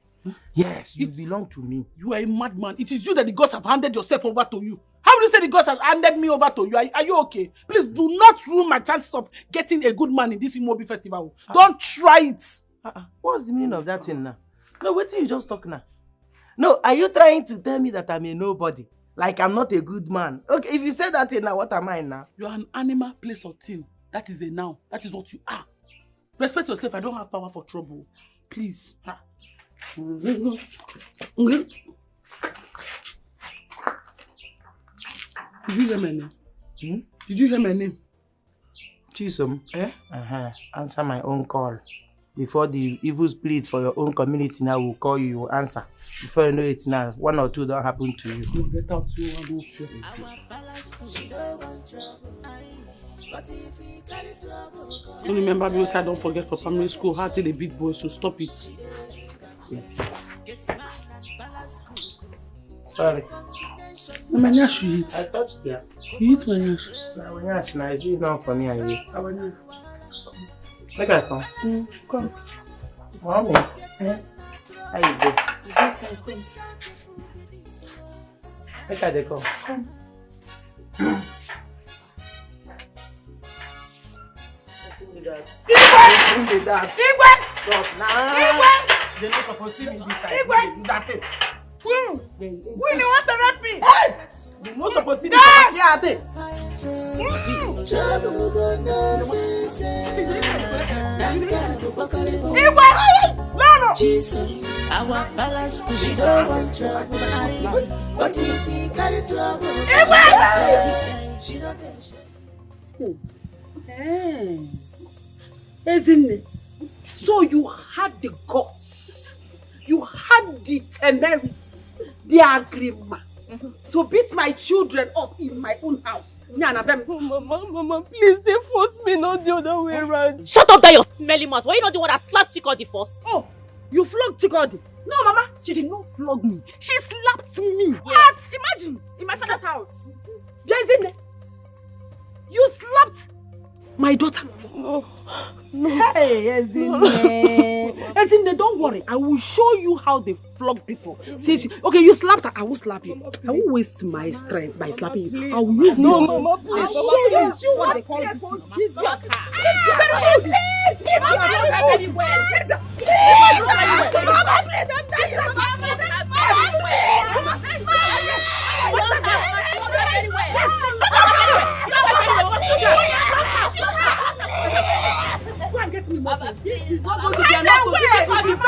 Yes, you belong to me. You are a madman. It is you that the gods have handed yourself over to you. How do you say the gods have handed me over to you? Are you okay? Please do not ruin my chances of getting a good man in this Imobi festival. Don't try it. What's the meaning of that thing now? No, wait till you just talk now. No, are you trying to tell me that I'm a nobody? Like I'm not a good man? Okay, if you say that thing now, what am I now? You are an animal, place, or thing. That is a noun. That is what you are. Respect yourself. I don't have power for trouble. Please. Did you hear my name? Did you hear my name? Chisom? Answer my own call. Before the evil spirit for your own community now will call you, you will answer. Before you know it now, 1 or 2 don't happen to you. You get out to I don't fear. Don't remember me, I don't forget for primary school how to the big boys, so stop it. Sorry. My nyash you eat. I touched there. You eat my nyash. My nyash now is not for me and you. How about you? Make I come. Come. Mommy. How you doing? Make I dey come. Come. They're not supposed to see me this side. That's it. When you want to rap me? They're not supposed to see me. Yeah, they. Our palace cause she don't want trouble. But if we carry trouble, she don't get shit. Isn't it? So you had the guts, you had the temerity, the agreement to beat my children up in my own house. Mama, please, they forced me, not the other way around. Shut up that your smelly mouth. Were you not the one that slapped Chikodi first? Oh, you flogged Chikodi? No, Mama, she did not flog me. She slapped me. What? Imagine, in my father's house. Isn't you slapped my daughter. No. Hey, Ezine, don't worry. I will show you how they flog people. Since okay, you slapped her, I will slap you. I will waste my strength by slapping you. I will use this. Mama, please. I'll show you what they call it. Go and get me more. This is not going to be enough to teach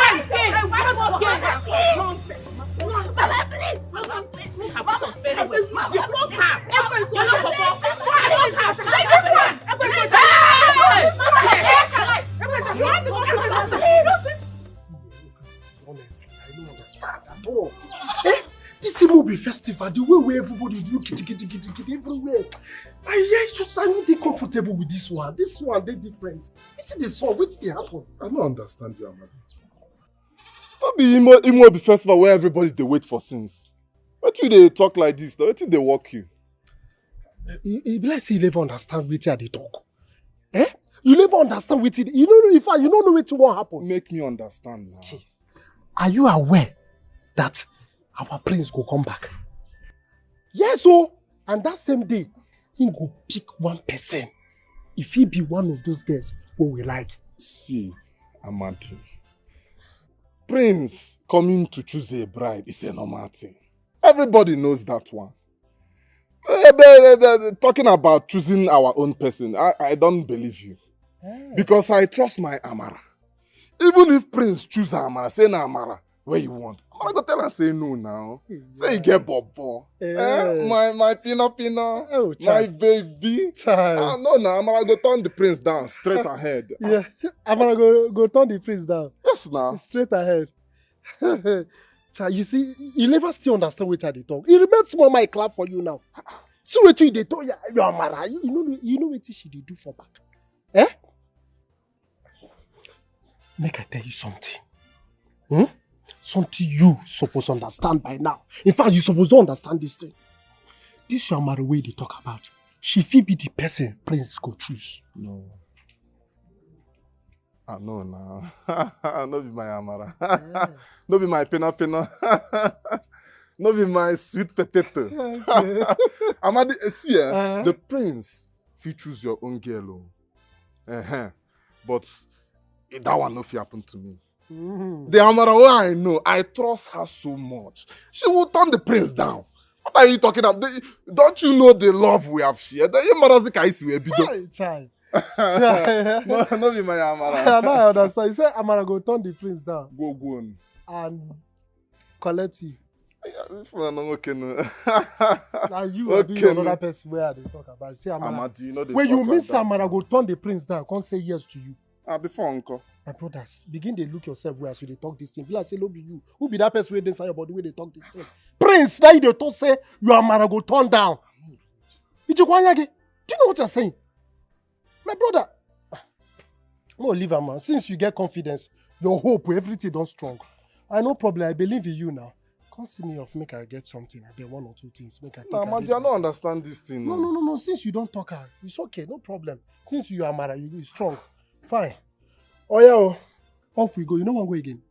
Honestly, I don't understand at all. This Imobi festival, the way everybody do kitty everywhere. I need to be comfortable with this one. This one, they different. What's the song? What's the happen? I don't understand you, Amadi. Don't be Imobi festival where everybody they wait for since. What you they talk like this? What you they walk you? You be like say you never understand what they talk. Eh? You never understand what it. You don't know if you don't know what will happen. Make me understand now. Okay. Are you aware that our prince go come back? Yes, so and that same day, he go pick one person. If he be one of those girls who we like. See, Amadi. Prince coming to choose a bride is a normal thing. Everybody knows that one. Talking about choosing our own person, I don't believe you. Because I trust my Amara. Even if Prince choose Amara, say na Amara, where you want. Amara go tell her say no now. Say you get bobo. My pino, oh, my baby. Child. No, Amara go turn the Prince down, straight ahead. Yeah, Amara go turn the Prince down. Yes, now. Straight ahead. Child, you see, you never still understand what they talk. It remains more my clap for you now. See what they talk, you Amara. You know what she do for back. Eh? Make I tell you something. Something you supposed to understand by now. In fact, you supposed to understand this thing. This your Amara way they talk about. She fit be the person Prince go choose. No. Ah, no, no. No be my Amara. No be my pena. No be my sweet potato. Okay. Amadi, see, the Prince fit choose your own girl. But that one no fit happen to me. The Amara way I know, I trust her so much. She will turn the Prince down. What are you talking about? Don't you know the love we have shared? Child. No be my Amara. Now I understand. You say Amara go turn the Prince down. Go on. And collect you. Now you will be another person where they talk about. Say Amara. Amadi, you know when you miss Amara go turn the Prince down, can't say yes to you. Before uncle. My brothers, begin to look yourself where so they talk this thing. Be like say, no be you. Who be that person where they inside your body where they talk this thing? Prince, now you talk say you Amara go turn down. Do you know what you're saying? My brother, I'm gonna leave her, man. Since you get confidence, your hope, everything done strong. I no problem. I believe in you now. Can't see me off, make I get something. I get 1 or 2 things. Make I take Nah, man, I don't understand this thing. No. Since you don't talk, it's okay, no problem. Since you are Mara, you strong. Fine. Oh yeah, off we go. You know one go again.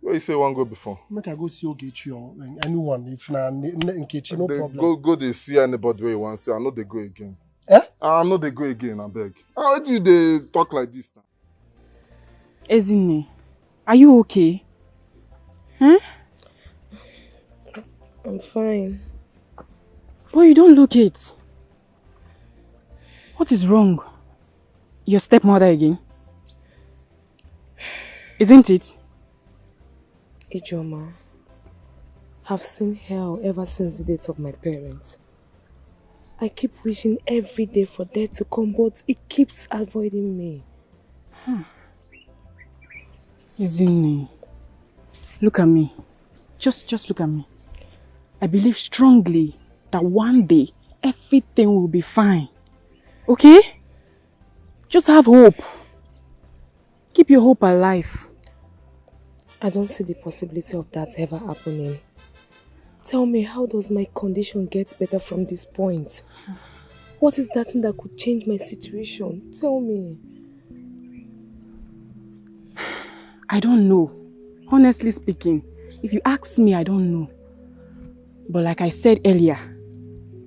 Where you say one go before? Make I go see Ogechi or anyone. If na Nkechi, no problem. Go they see anybody where you want to see. I know they go again. Eh? I know they go again, I beg. How do they talk like this now? Ezine, are you okay? Huh? I'm fine. But you don't look it. What is wrong? Your stepmother again? Isn't it? Ijoma, I've seen hell ever since the death of my parents. I keep wishing every day for death to come, but it keeps avoiding me. Ezine, look at me. Just look at me. I believe strongly that one day everything will be fine. Okay? Just have hope. Keep your hope alive. I don't see the possibility of that ever happening. Tell me, how does my condition get better from this point? What is that thing that could change my situation? Tell me. I don't know. Honestly speaking, if you ask me, I don't know. But like I said earlier,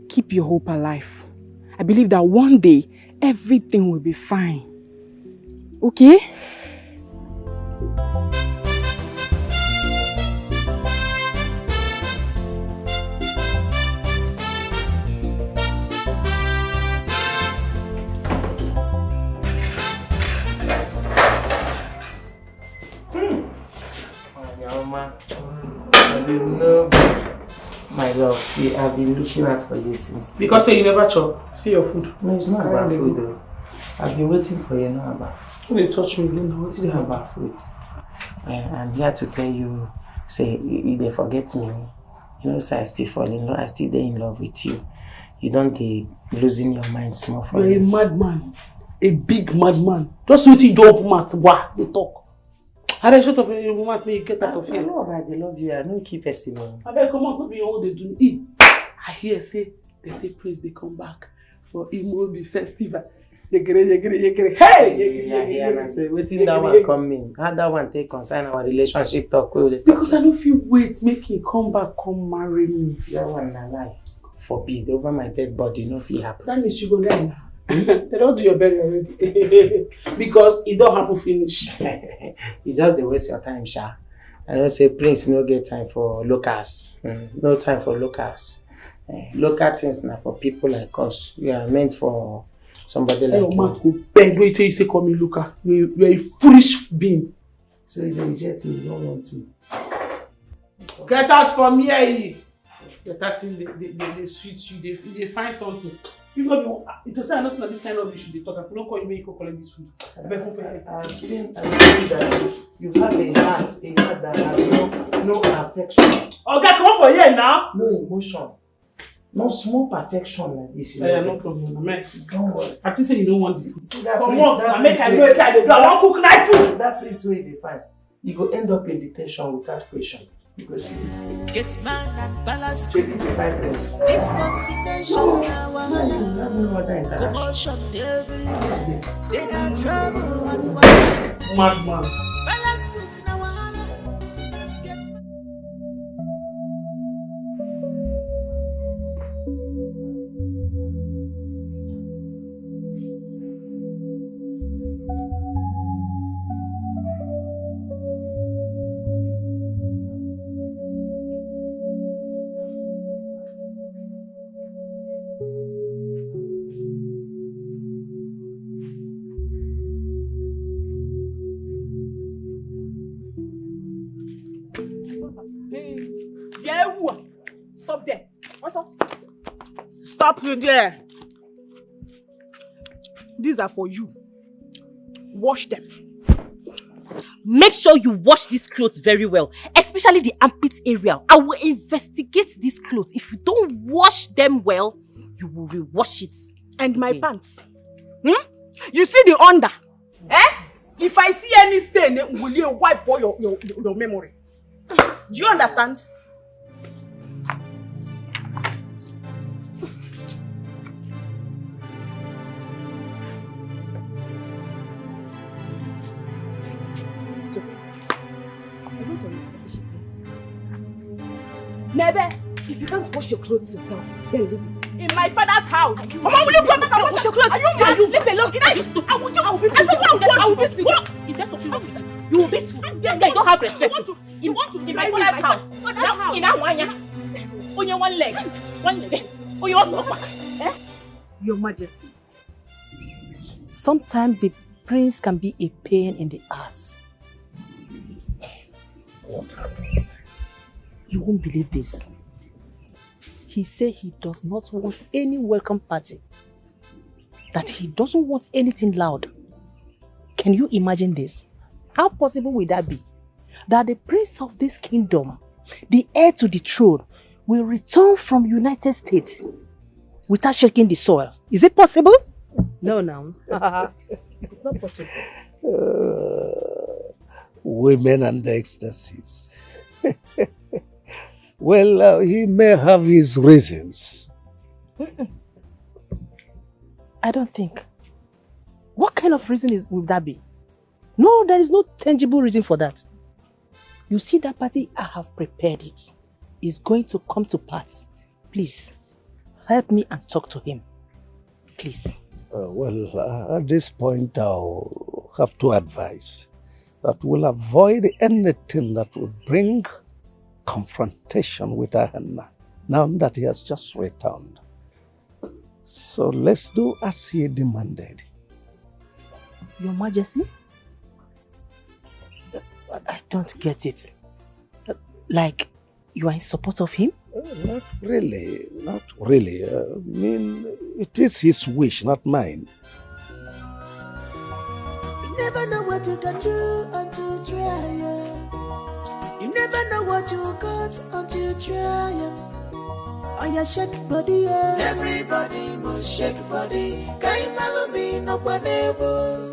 keep your hope alive. I believe that one day, everything will be fine. Okay? My love, see, I've been looking out for you since. Because you never chop. See your food. No, it's not about food though. I've been waiting for you, not about food. You touch me again. It's not about food. I'm here to tell you, say, they forget me. You know, so I still fall in love, I still there in love with you. You don't be losing your mind small for You're a madman. A big madman. Just wait till you don't open mouth. They talk. I don't shut up your mouth when you get out of here. I know, I love you. I don't keep person on. I better come out, not be all they do. I hear they say praise, they come back for Imobi festival. Yegere. Hey! Yeah, say, waiting that one come in. How that one take concern our relationship talk? Because I don't feel wait, make him come back, come marry me. That one na lie. Forbid, over my dead body, no fear happen. That means you go die now. They don't do your burial already. Because it don't happen finish. You just dey waste your time, Sha. I don't say Prince no get time for locals. No time for locals. Local things now for people like us. We are meant for somebody like you. Mark will beg wait till you say call me Luca. You're a foolish being. So if they reject me, you don't want me. Get out from here. Get out in they sweet you, they find something. You know, it was not this kind of issue they talk. I don't call you, make you collect this food. I've seen that you have a heart that has no affection. Okay, come on for here now. No emotion. No small perfection like this. Yeah, no problem. Amen. Don't worry. I think say you don't want this food. See that come place, on, that make I know inside the door. I want cook night food. That place where they find. You go end up in detention without question. Because get mad and balance. This competition now, commotion every day. They got trouble and madman. Balance now. Stop there. What's up? Stop there. These are for you. Wash them. Make sure you wash these clothes very well, especially the armpit area. I will investigate these clothes. If you don't wash them well, you will rewash it. And my pants. You see the under? If I see any stain, will you wipe all your memory? Do you understand? Maybe. If you can't wash your clothes yourself, then leave it. In my father's house. Mama, will you come back and wash your clothes? Are you mad? Leave me alone. I will beat you. Is there something wrong with you? You will beat me. Yeah, you don't have respect. You want to in my father's house. Now, in that one, only one leg. One leg. Oh, you want to offer? Eh? Your Majesty. Sometimes the prince can be a pain in the ass. What happened? You won't believe this. He said he does not want any welcome party. That he doesn't want anything loud. Can you imagine this? How possible will that be? That the prince of this kingdom, the heir to the throne, will return from United States without shaking the soil. Is it possible? No, no. It's not possible. Women and ecstasies. Well, he may have his reasons. I don't think. What kind of reason would that be? No, there is no tangible reason for that. You see that party, I have prepared it. It's going to come to pass. Please, help me and talk to him. Please. At this point, I'll have to advise that we'll avoid anything that would bring confrontation with Ahenna, now that he has just returned. So let's do as he demanded. Your Majesty? I don't get it. Like, you are in support of him? Not really, not really. I mean, it is his wish, not mine. You never know what you can do until you try. You never know what you got until you try. Oh, yeah, shake body, yeah. Everybody must shake body. Kai malumi no panebu.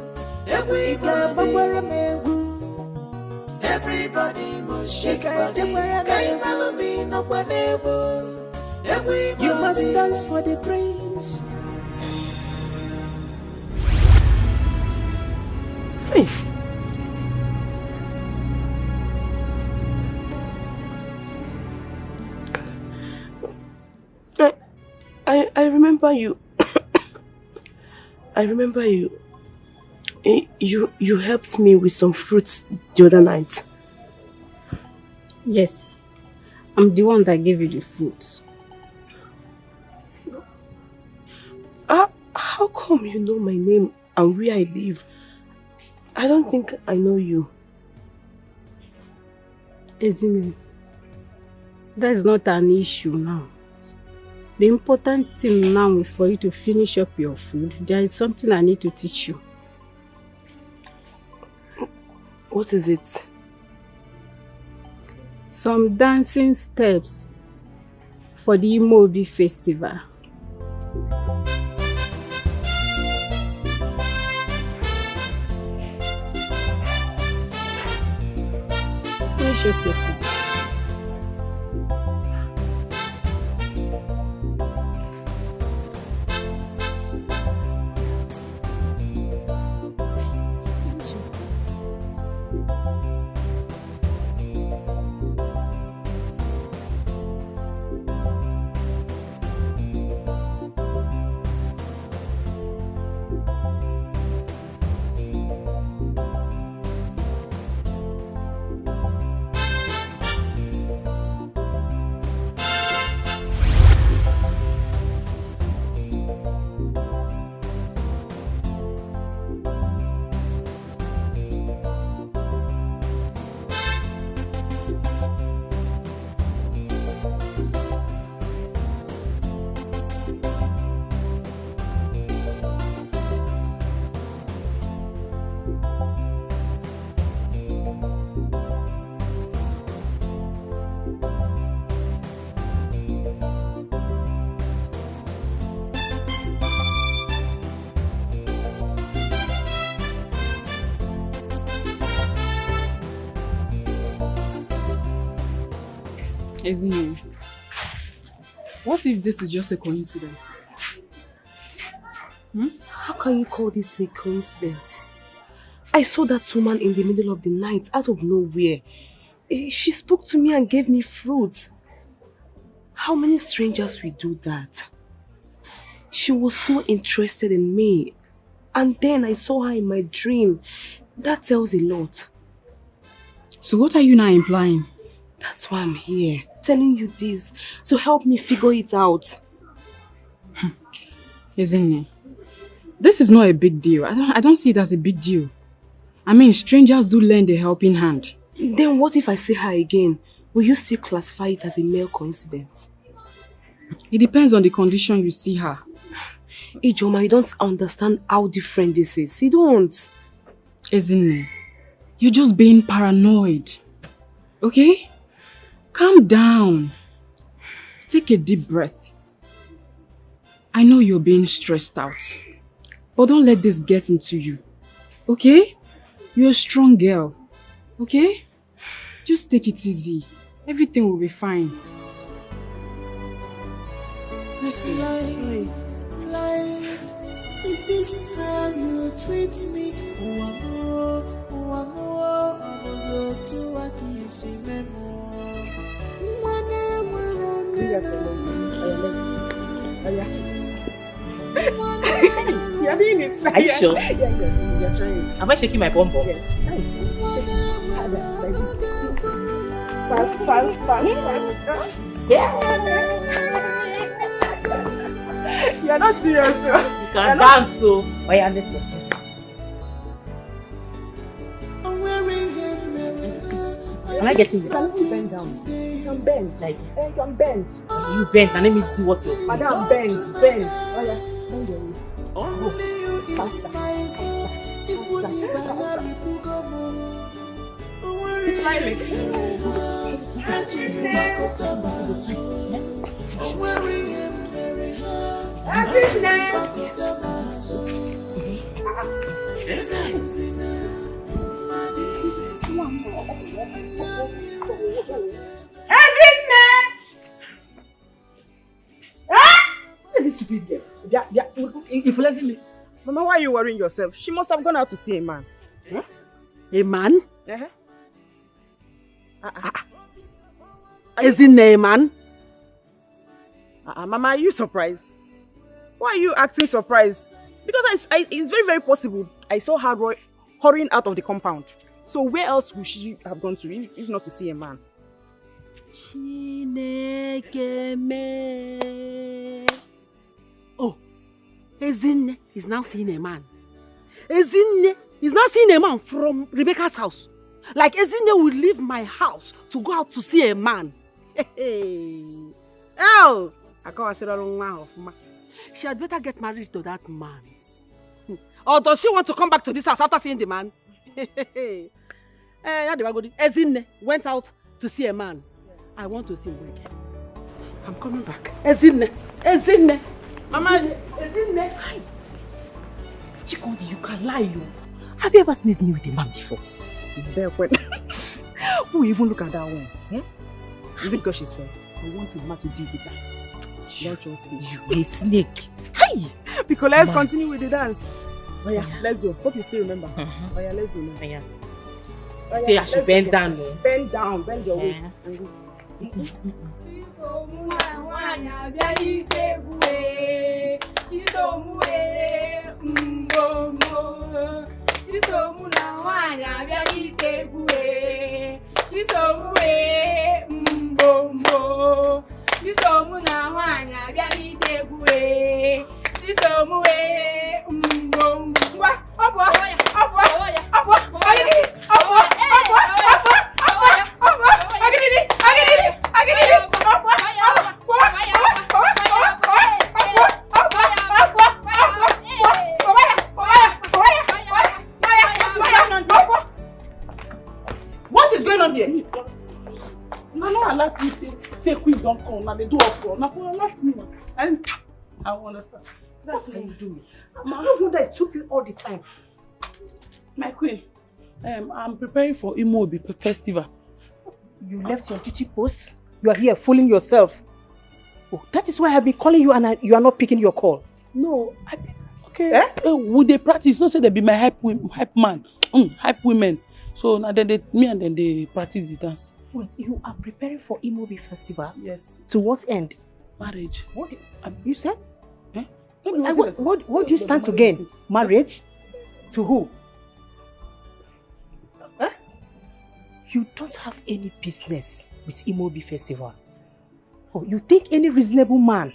Everybody must shake body. Kai malumi no panebu. You must dance for the prince. Hey. I remember you. I remember you. You helped me with some fruits the other night. Yes. I'm the one that gave you the fruits. How come you know my name and where I live? I don't think I know you. Ezine, that's not an issue now. The important thing now is for you to finish up your food. There is something I need to teach you. What is it? Some dancing steps for the Imobi festival. Finish up your food. Isn't it? What if this is just a coincidence? How can you call this a coincidence? I saw that woman in the middle of the night, out of nowhere. She spoke to me and gave me fruits. How many strangers will do that? She was so interested in me. And then I saw her in my dream. That tells a lot. So what are you now implying? That's why I'm here, telling you this. So help me figure it out. Isn't it? This is not a big deal. I don't see it as a big deal. I mean, strangers do lend a helping hand. Then what if I see her again? Will you still classify it as a mere coincidence? It depends on the condition you see her. Ijoma, you don't understand how different this is. You don't. Isn't it? You're just being paranoid. Okay? Calm down. Take a deep breath. I know you're being stressed out. But don't let this get into you. Okay? You're a strong girl. Okay? Just take it easy. Everything will be fine. Let's go. Life, is this how you treat me? You're doing it. Are you sure? You're trying. Am I shaking my bum bum? Yes. Fast. Yeah. You're not serious. You can dance, so. Oh yeah, let's go. Am I getting this? Can you bend down? You can bend. Like this. You can bend. You bend and let me do what you're doing. Madam, bend. Oh yeah, bend your waist. Faster. If Leslie, Mama, why are you worrying yourself? She must have gone out to see a man. Huh? A man? Isn't a man? Mama, are you surprised? Why are you acting surprised? Because it's very, very possible I saw her hurrying out of the compound. So where else would she have gone to if not to see a man? Oh, Ezinne is now seeing a man. Ezinne is now seeing a man from Rebecca's house. Like Ezinne will leave my house to go out to see a man. Oh, she had better get married to that man. Or does she want to come back to this house after seeing the man? Ezinne went out to see a man. Yes. I want to see him again. I'm coming back. Ezinne. Mama, Ezinne. Chikodi, you can lie, you. Have you ever seen Ezinne with a man before? Who even look at that one? Hmm? Is it because she's fair? I want him to deal with that. Don't trust me. You a snake. Hey! Because let's continue with the dance. Oh yeah, let's go. Hope you still remember. Oh yeah, let's go now. Yeah. Say I should bend down. Bend down, bend your waist. What is going on here? No, allow me say queen don't come. Now they do uproar. Now for alert me. And I won't understand. That's what you do. I don't know that it took you all the time. My queen, I'm preparing for Imobi festival. You left your duty post? You are here fooling yourself. Oh, that is why I've been calling you and you are not picking your call. No, okay. Would they practice? Not say they be my hype man, hype women. So now then me and then they practice the dance. Wait, you are preparing for Imobi festival? Yes. To what end? Marriage. What you said? Eh? What do you stand to gain? Marriage? To who? Huh? You don't have any business with Imobi festival. Oh, you think any reasonable man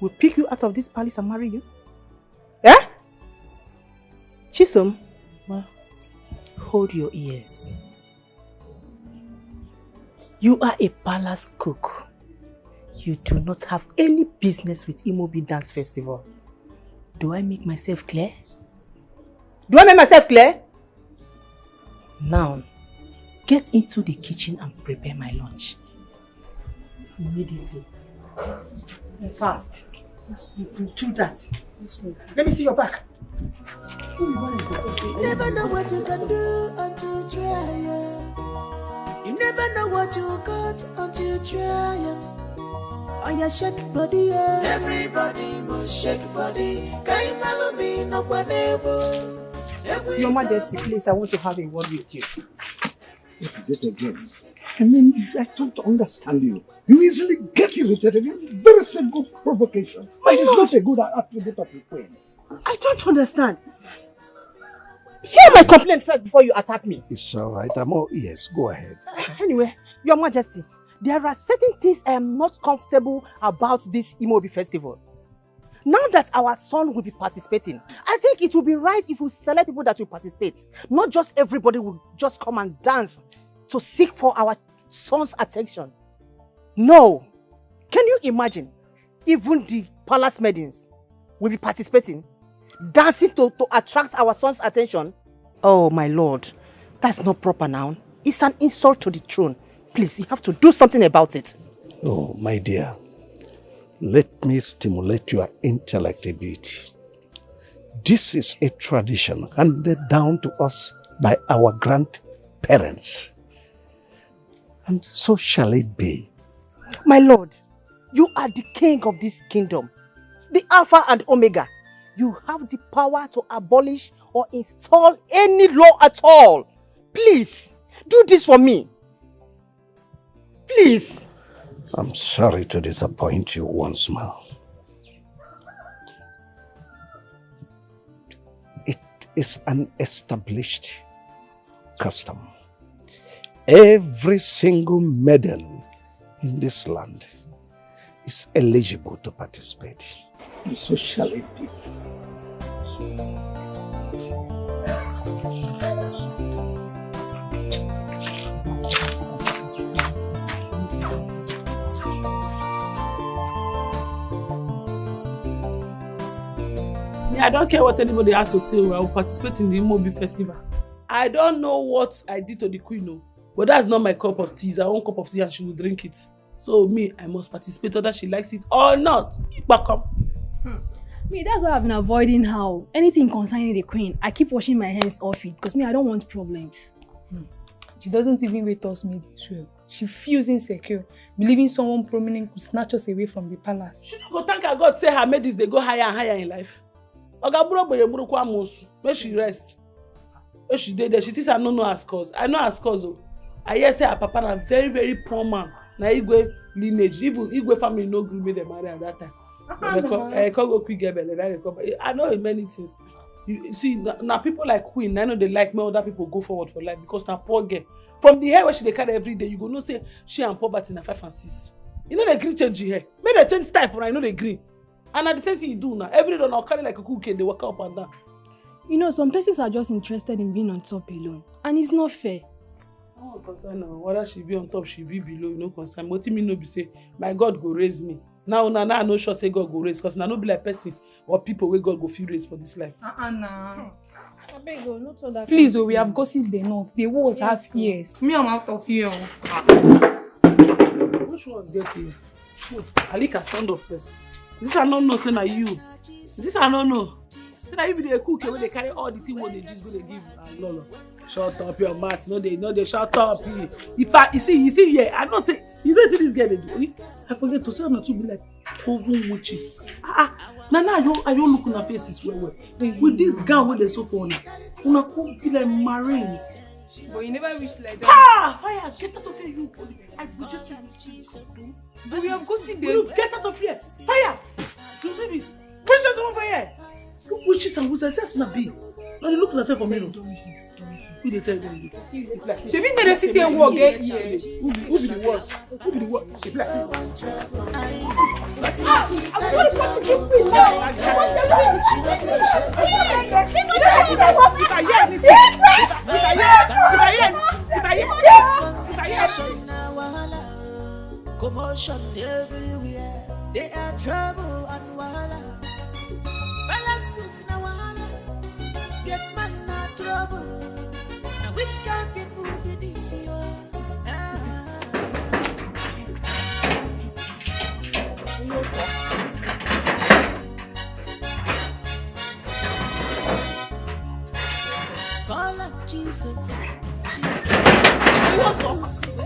will pick you out of this palace and marry you? Eh? Chisom, hold your ears. You are a palace cook. You do not have any business with Imobi Dance Festival. Do I make myself clear? Do I make myself clear? Now, get into the kitchen and prepare my lunch. Immediately. Fast. Do that. Let me see your back. Never know what you can do until you try. You never know what you got until you try. On your shake body, everybody must shake body. Your Majesty, please, I want to have a word with you. What is it again? I mean, I don't understand you. You easily get irritated. You're very simple provocation. It is not a good attribute of a queen. I don't understand. Hear my complaint first before you attack me. It's all right. I'm all ears. Go ahead. Anyway, Your Majesty, there are certain things I am not comfortable about this Imobi festival. Now that our son will be participating, I think it will be right if we select people that will participate. Not just everybody will just come and dance to seek for our son's attention. No. Can you imagine? Even the palace maidens will be participating, dancing to attract our son's attention. Oh my lord, that's not proper now. It's an insult to the throne. Please, you have to do something about it. Oh, my dear. Let me stimulate your intellect a bit. This is a tradition handed down to us by our grandparents. And so shall it be. My lord, you are the king of this kingdom, the Alpha and Omega. You have the power to abolish or install any law at all. Please, do this for me. Please. I'm sorry to disappoint you once more. It is an established custom. Every single maiden in this land is eligible to participate. So shall it be. I don't care what anybody has to say. I will participate in the Imobi festival. I don't know what I did to the queen, but that's not my cup of tea. It's her own cup of tea and she will drink it. So me, I must participate whether she likes it or not. Back up. Me, that's why I've been avoiding her. Anything concerning the queen, I keep washing my hands off it because me, I don't want problems. She doesn't even rate us this well. She feels insecure, believing someone prominent could snatch us away from the palace. She don't go thank her God say her maidens they go higher and higher in life. Where she rest. Where she did there, she thinks I don't know her scores. I know her scores. I hear say her papa na very, very poor man. Na Igwe lineage. Even Igwe family no agree with them marry at that time. I can't go quick get belly. I know many things. You see, now people like Queen, I know they like me, other people go forward for life because now poor girl. From the hair where she dey carry every day, you go know say she and poverty na 5 and 6. You know they agree change the hair. Make they change style for her, I know they agree. And at the same thing you do now, every day now carry like a cook and they walk up and down. You know, some persons are just interested in being on top alone. And it's not fair. Oh, concern now. Whether she be on top, she be below, you know, concern. But me no be say, my God go raise me. Now I no sure say God go raise, because now no be like person or people where God go feel raise for this life. Nah. Not so that. Please, we have gossiped enough. The walls have ears. Me, I'm out of here. Which one's getting? Ali can stand up first. This I don't know, say na you. This I don't know. Say na you be the cook when they carry all the thing what they just go they give. Lolo, shut up your mouth. No, they shut up. If you see here, I don't say. You don't see this girl they do. I forget to say I'm not to be like oven witches. Now I don't look on her faces well. With this gown where they so funny, una could be like Marines. But you never wish like that. Ah! Fire! Get out of here, you! I project you with. But we have gossip there. Get out of here! Fire! Close it! Where's your door fire? Look witches and wizards, that's not big. Now you look at yourself for me. Who they tell them? She been there to see and walk here. Who be the worst? Who be the worst? She black. I'm going to keep me commotion everywhere. They are trouble and wahala. Balance cook na wahala. Get man na trouble. Now which kind people be this year? Call up Jesus.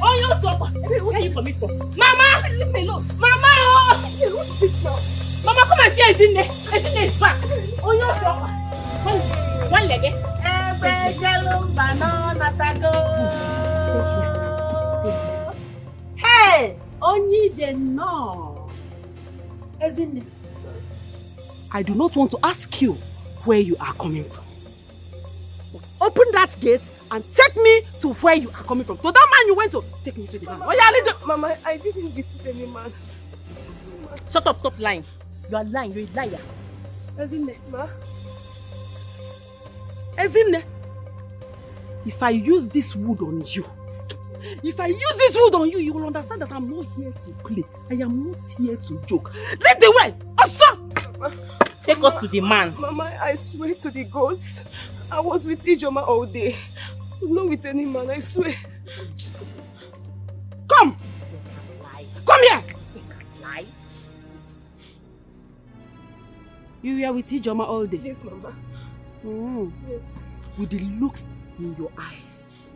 Oh, you're so where are you coming from? Mama! Leave me alone! Mama! Mama, come and see Ekene. Ekene is back. Oh, you're so one leg. Hey! Onye no. Ezine. I do not want to ask you where you are coming from. Open that gate and take me to where you are coming from. To that man you went to, take me to the man. Mama, I didn't visit any man. Shut up, stop lying. You are lying, you're a liar. Ezine, ma. Ezine, if I use this wood on you, you will understand that I'm not here to play. I am not here to joke. Lead the way! Asa! Take us to the man. Mama, I swear to the gods, I was with Ijoma all day. Not with any man, I swear. Come! Come here! Lie. You were with Ijoma all day? Yes, Mama. Yes. With the looks in your eyes,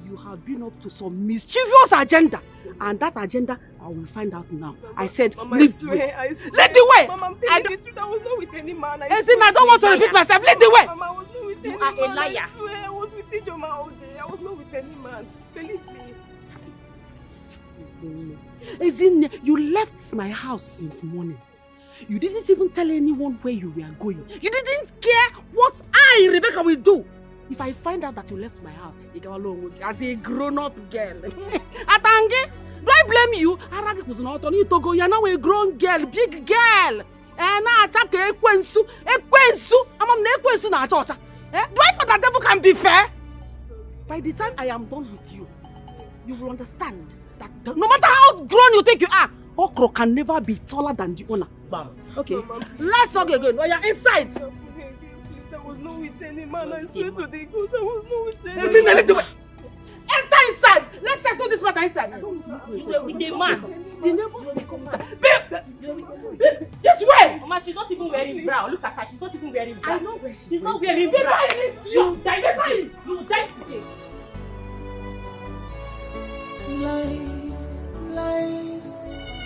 you have been up to some mischievous agenda. And that agenda, I will find out now. Mama, I said, Mama, lead I swear. Lead the way! Mama, I'm telling the truth. I was not with any man. I don't want to repeat myself. Lead the way! Mama, I was not with any You are man. a liar. I swear, I was with Ijoma all day. I was not with any man. Believe me. Ezine, you left my house since morning. You didn't even tell anyone where you were going. You didn't care what I, Rebecca, will do. If I find out that you left my house, you go along as a grown-up girl. Atange, do I blame you? Aragi was not on you to go. You're now a grown girl, big girl. And now attack Ekwensu. I'm on Ekwensu na chocha. Do I know that devil can be fair? By the time I am done with you, you will understand that no matter how grown you think you are, okro can never be taller than the owner. Bam. Okay. Mama. Let's not get going. Oh, you're inside. I was not with any man. I swear to the gods, I was not with any man. man. Enter inside. Let's settle this matter inside. You were with a man. The neighbors will come inside. Babe! This way! Mama, she's not even wearing brown. Look at her. She's not even wearing brown. I know where she's not wearing brown. You die. You die today. Life,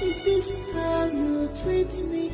is this how you treat me?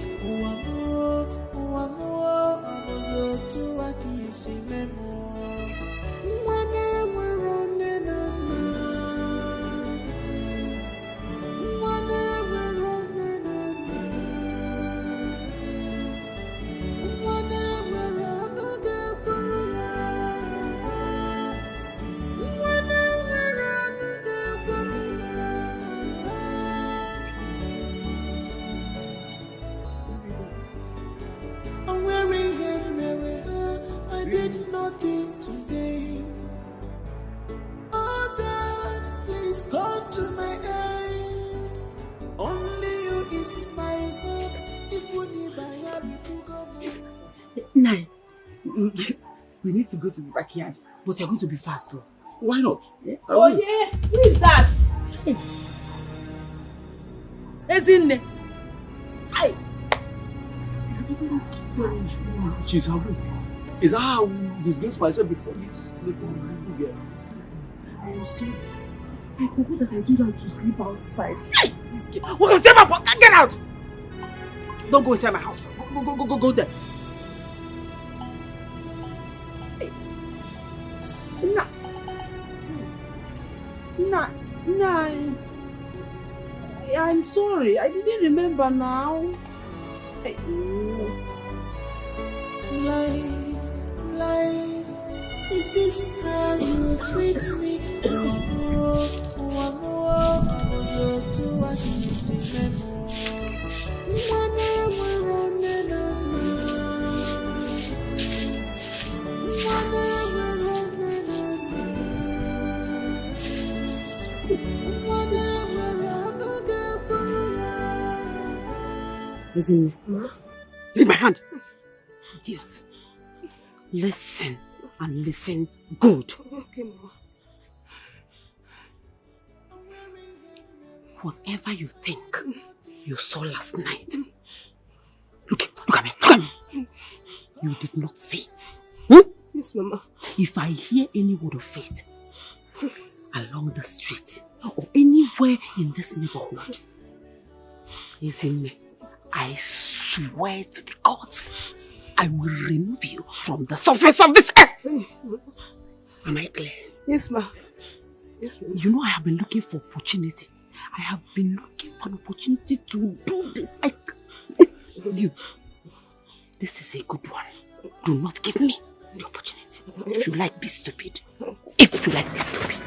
I did nothing today. Oh God, please come to my aid. Only you is my hope. Nine, we need to go to the backyard, but you're going to be fast though. Why not? Yeah? Oh yeah, who is that? Ezine. Hi. She's away. Is that how I disgrace myself before this little girl? I am sorry. I forgot that I do that to sleep outside. This girl. Welcome, say my pot. Get out! Don't go inside my house. Go there. Hey. I'm sorry. I didn't remember now. Life, is this how you treat me? Listen, leave my hand. Idiot. Listen and listen good. Okay, Mama. Whatever you think you saw last night, look at me. You did not see. Yes, Mama. If I hear any word of it along the street or anywhere in this neighborhood, listen, I swear to the gods, I will remove you from the surface of this earth. Am I clear? Yes, ma. Yes, ma'am. You know I have been looking for opportunity. I have been looking for an opportunity to do this. This is a good one. Do not give me the opportunity. If you like, be stupid. If you like, be stupid.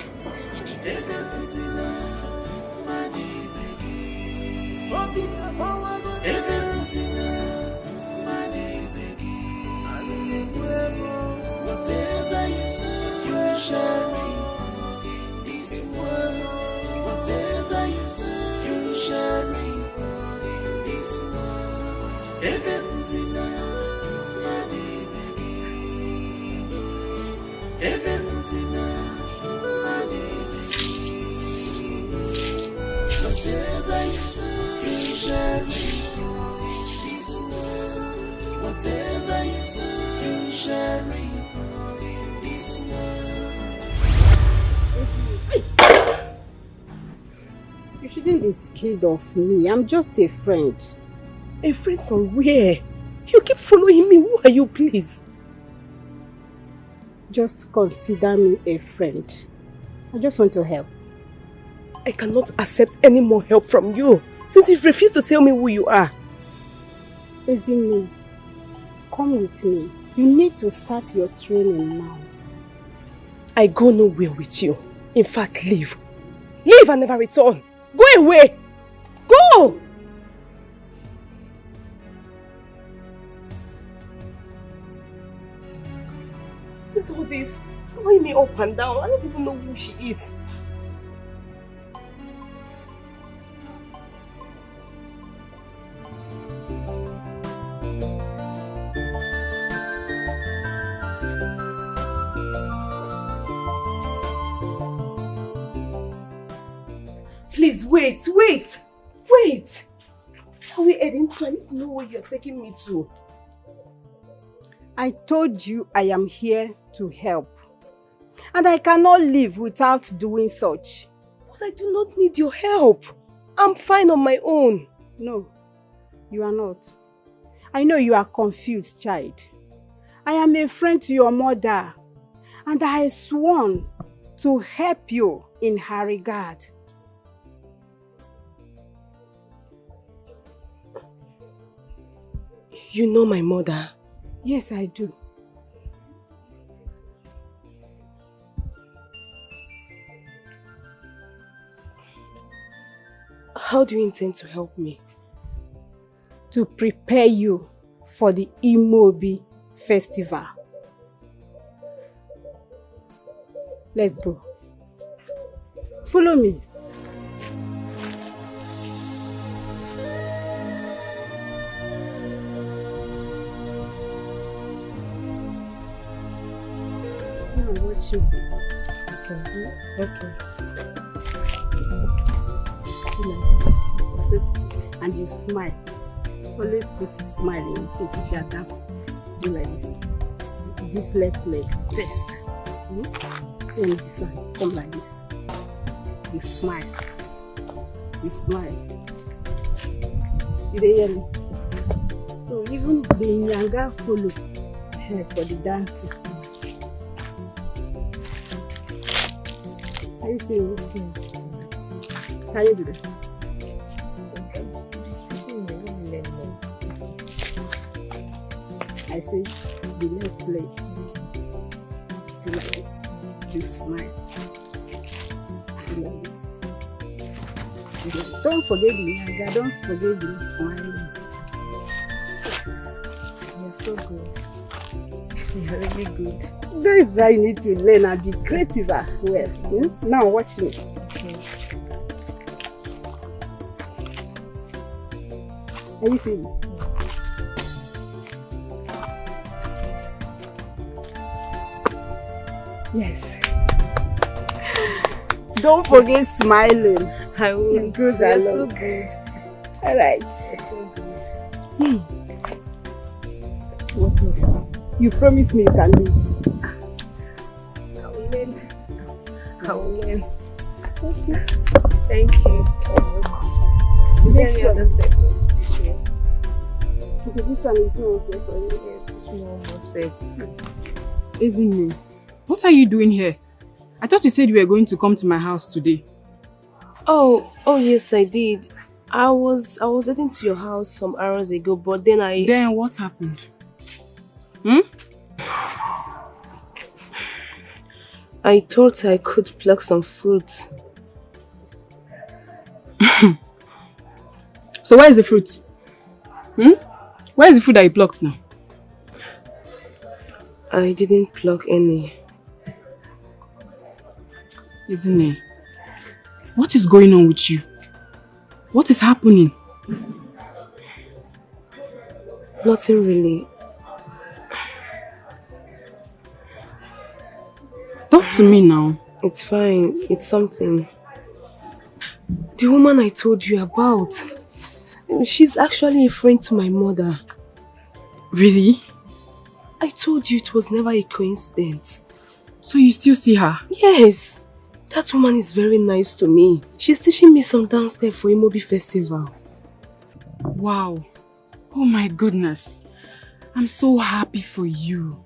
Whatever you say, you shall reap in this world. Whatever you say, you shall reap in this world. Ebebuzina, mani begi. Ebebuzina, mani begi. Whatever you say, you shall reap in this world. Whatever you say, you shall reap. You shouldn't be scared of me. I'm just a friend. A friend from where? You keep following me. Who are you, please? Just consider me a friend. I just want to help. I cannot accept any more help from you since you've refused to tell me who you are. Ezine, come with me. You need to start your training now. I go nowhere with you. In fact, leave. Leave and never return. Go away! Go! What is all this? Following me up and down. I don't even know who she is. Please wait. Are we heading to? I need to know where you're taking me to. I told you I am here to help. And I cannot live without doing such. But I do not need your help. I'm fine on my own. No, you are not. I know you are confused, child. I am a friend to your mother. And I have sworn to help you in her regard. You know my mother? Yes, I do. How do you intend to help me? To prepare you for the Imobi festival. Let's go. Follow me. Watch you. Okay. And you smile. Always put a smile in your face if you are dancing. Do like this. This left leg first. Then this one. Come like this. You smile. You smile. You hear me? So even the Nyanga follow for the dancing. you see me? Can you do this? I say the left leg. Do like this. You smile. Do like this. Don't forget the yaga. Don't forget the smiling. You're so good. You're really good. That is why you need to learn and be creative as well. Now watch me. Okay. Are you seeing me? Yes. Don't forget smiling. I will. Good, You're so good. All right. So good. What next? You promise me you can do it. I will learn. I will learn. Okay. Thank you. Is there any other step you want to teach me? Okay, this one is not okay for you. Yeah, teach me one more step. Isn't me? What are you doing here? I thought you said you were going to come to my house today. Oh yes, I did. I was heading to your house some hours ago, but then Then what happened? I thought I could pluck some fruits. So where is the fruit? Where is the fruit that you plucked now? I didn't pluck any. Isn't it? What is going on with you? What is happening? Nothing really. Talk to me now. It's fine. It's something. The woman I told you about, she's actually a friend to my mother. Really? I told you it was never a coincidence. So you still see her? Yes. That woman is very nice to me. She's teaching me some dance step for Imobi festival. Wow. Oh my goodness. I'm so happy for you.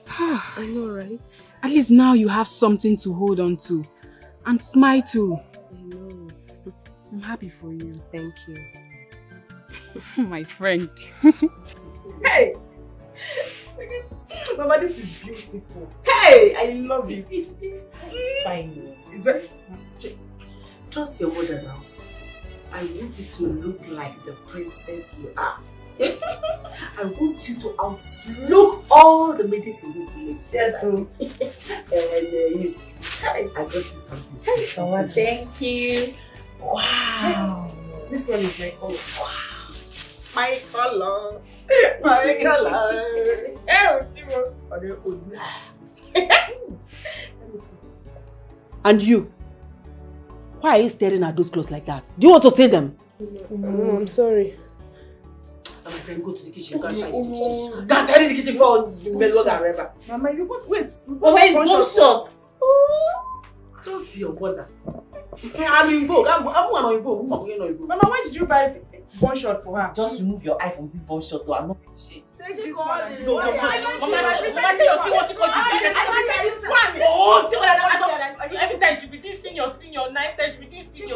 I know, right? At least now you have something to hold on to. And smile too. I know. I'm happy for you. Thank you. My friend. Hey! Mama, this is beautiful. Hey! I love it. It's fine. It's very... Trust your mother now. I want you to look like the princess you are. I want you to outlook all the ladies in this village. Yes, so. And you, I got you something. Oh, thank you. Wow. This one is my color. Wow. My color. My color. And you? Why are you staring at those clothes like that? Do you want to steal them? No, I'm sorry. My friend, go to the kitchen. Go and tidy the kitchen. Go and tidy the kitchen before Melody and Reba. Mama, you want wait. Mama, it's one shot. Just your mother. I'm in vogue. I'm not in vogue. Mama, why did you buy one shot for her? Just remove your eye from this one shot though. I'm not shit. Mama, say you see what you call this. Oh, every time you should be doing senior, now every time you should be doing senior.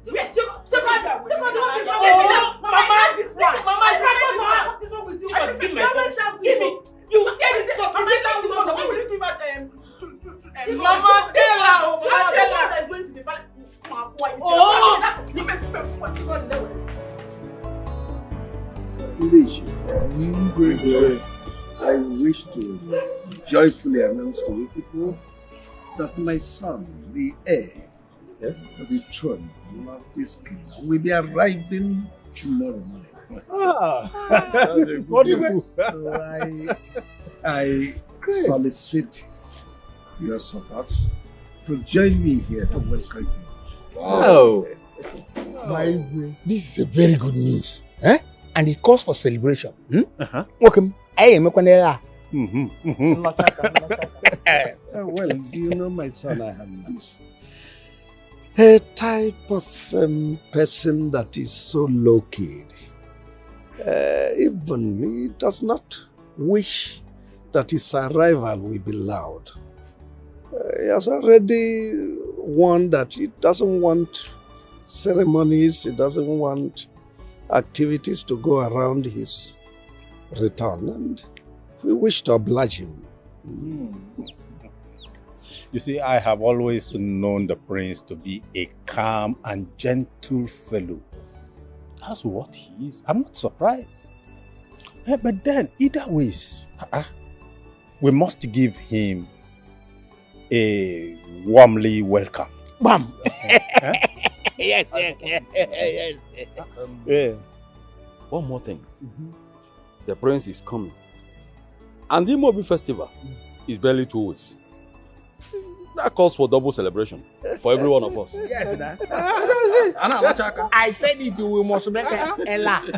Wait, take on the Mama, this one. Mama, what is wrong with you? Give me. You tell this one. Mama, why will you give her them? Mama, tell her. I wish to joyfully announce to you people that my son, the heir of the throne of this kingdom, will be arriving tomorrow morning. This is wonderful. So I solicit your support to join me here to welcome you. Wow. My way, this is a very good news. And it calls for celebration. Welcome. Well, do you know, my son, I am this a type of person that is so low-key. Even he does not wish that his arrival will be loud. He has already warned that he doesn't want ceremonies, he doesn't want activities to go around his return, and we wish to oblige him. You see, I have always known the prince to be a calm and gentle fellow. That's what he is. I'm not surprised. But then, either ways, we must give him a warmly welcome. Bam! Yes. Yeah. One more thing. The prince is coming. And the Imobi festival is barely 2 weeks. That calls for double celebration for every one of us. Yes, I said it, we must make a laugh.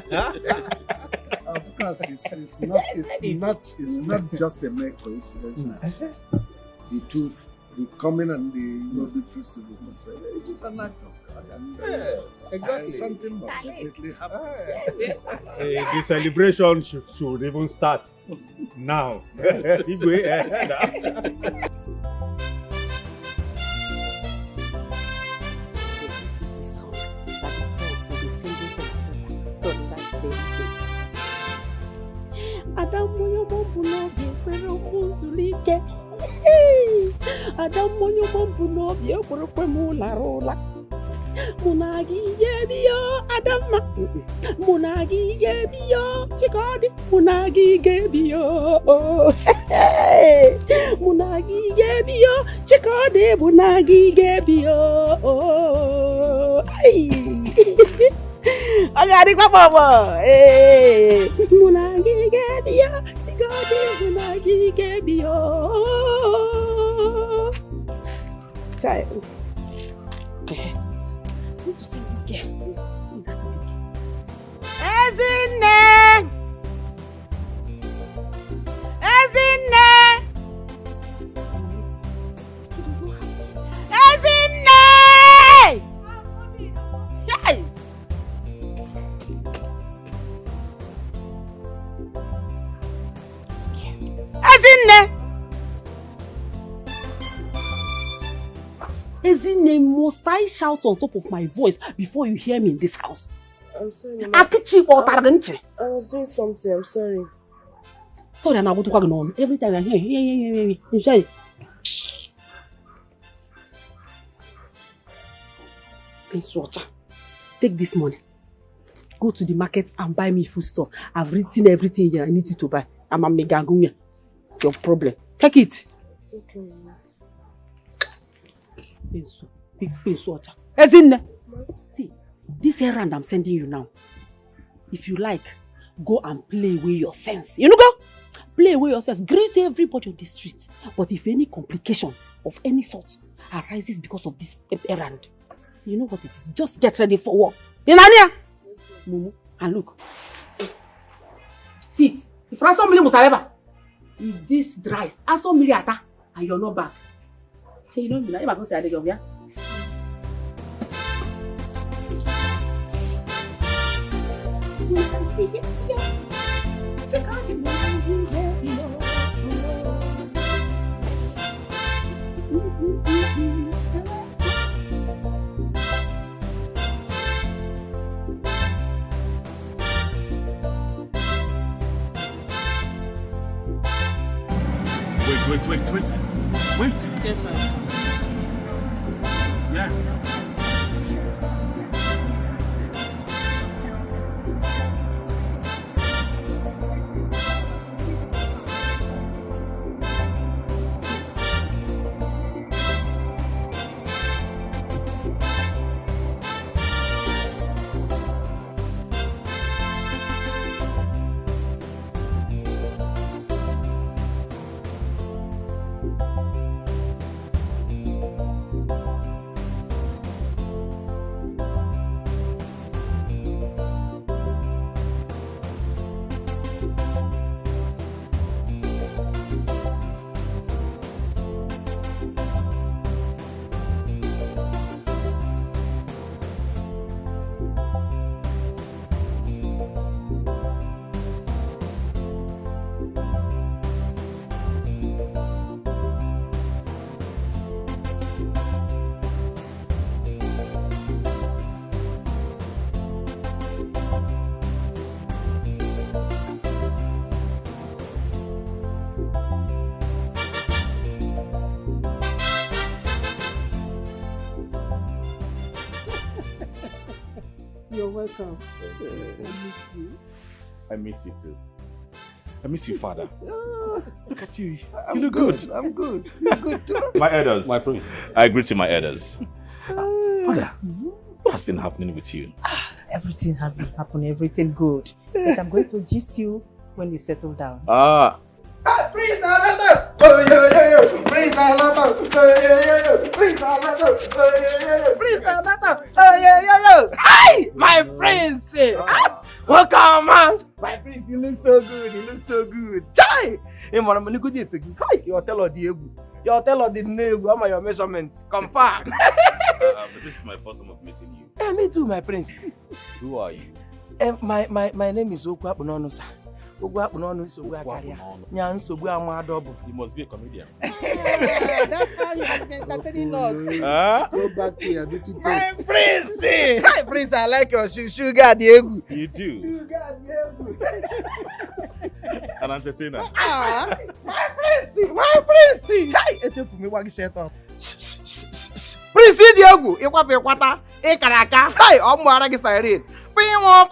Of course, it's not just a mere coincidence. The coming and the Imobi festival, it is an act of God. And, exactly. Something must definitely happen. The celebration should even start now. Adamonyo mambuno biefero muzulike. Adamonyo mambuno biefero kwemula rola. Munagi gebio Adama. Munagi gebio chikodi. Munagi gebio. Munagi gebio chikodi. Munagi gebio. Agari kwa baba. Munagi gebio chikodi. Munagi gebio. Child. Need to sing this girl. Ezine! Ezine! Ezine! Hey! Ezine! Ezine, must I shout on top of my voice before you hear me in this house? I'm sorry, I was doing something, I'm sorry. Sorry, I'm not going on. Every time I hear, you say, take this money. Go to the market and buy me food stuff. I've written everything here I need you to buy. I'm a mega gunya. It's your problem. Take it. Okay. See, this errand I'm sending you now. If you like, go and play away your sense. You know, go play away your sense. Greet everybody on the street. But if any complication of any sort arises because of this errand, you know what it is. Just get ready for work. You know, Ania? Mumu, and look. Sit. If this dries, and you're not back. You don't be like, I'm going to say, yeah? Wait. Yes, sir. Yeah. You're welcome. I miss you too. I miss you, father. Look at you. You look good. I'm good. You're good too. My elders. My prince. I greet you, my elders. Father, what has been happening with you? Everything has been happening, everything good. But I'm going to gist you when you settle down. Please, please, hi, my prince. Welcome, man. My prince, you look so good. You look so good. Chai. Hey, man, I'm good. Hi, you tell of the egu. You tell of the name. How your measurement? Confirm. But this is my first time of meeting you. Hey, me too, my prince. Who are you? My name is Okwapunono, sir. You must be a comedian. That's how he has been entertaining us. Go back to your duty post. My prince! Hi, prince, I like your sugar, Diego. You do? Sugar, Diego. An entertainer. My prince! My prince! Hi, it's a me set up. Prince Diego, Equapata, Ekaraka. Hi, I'm Maraki Siren. My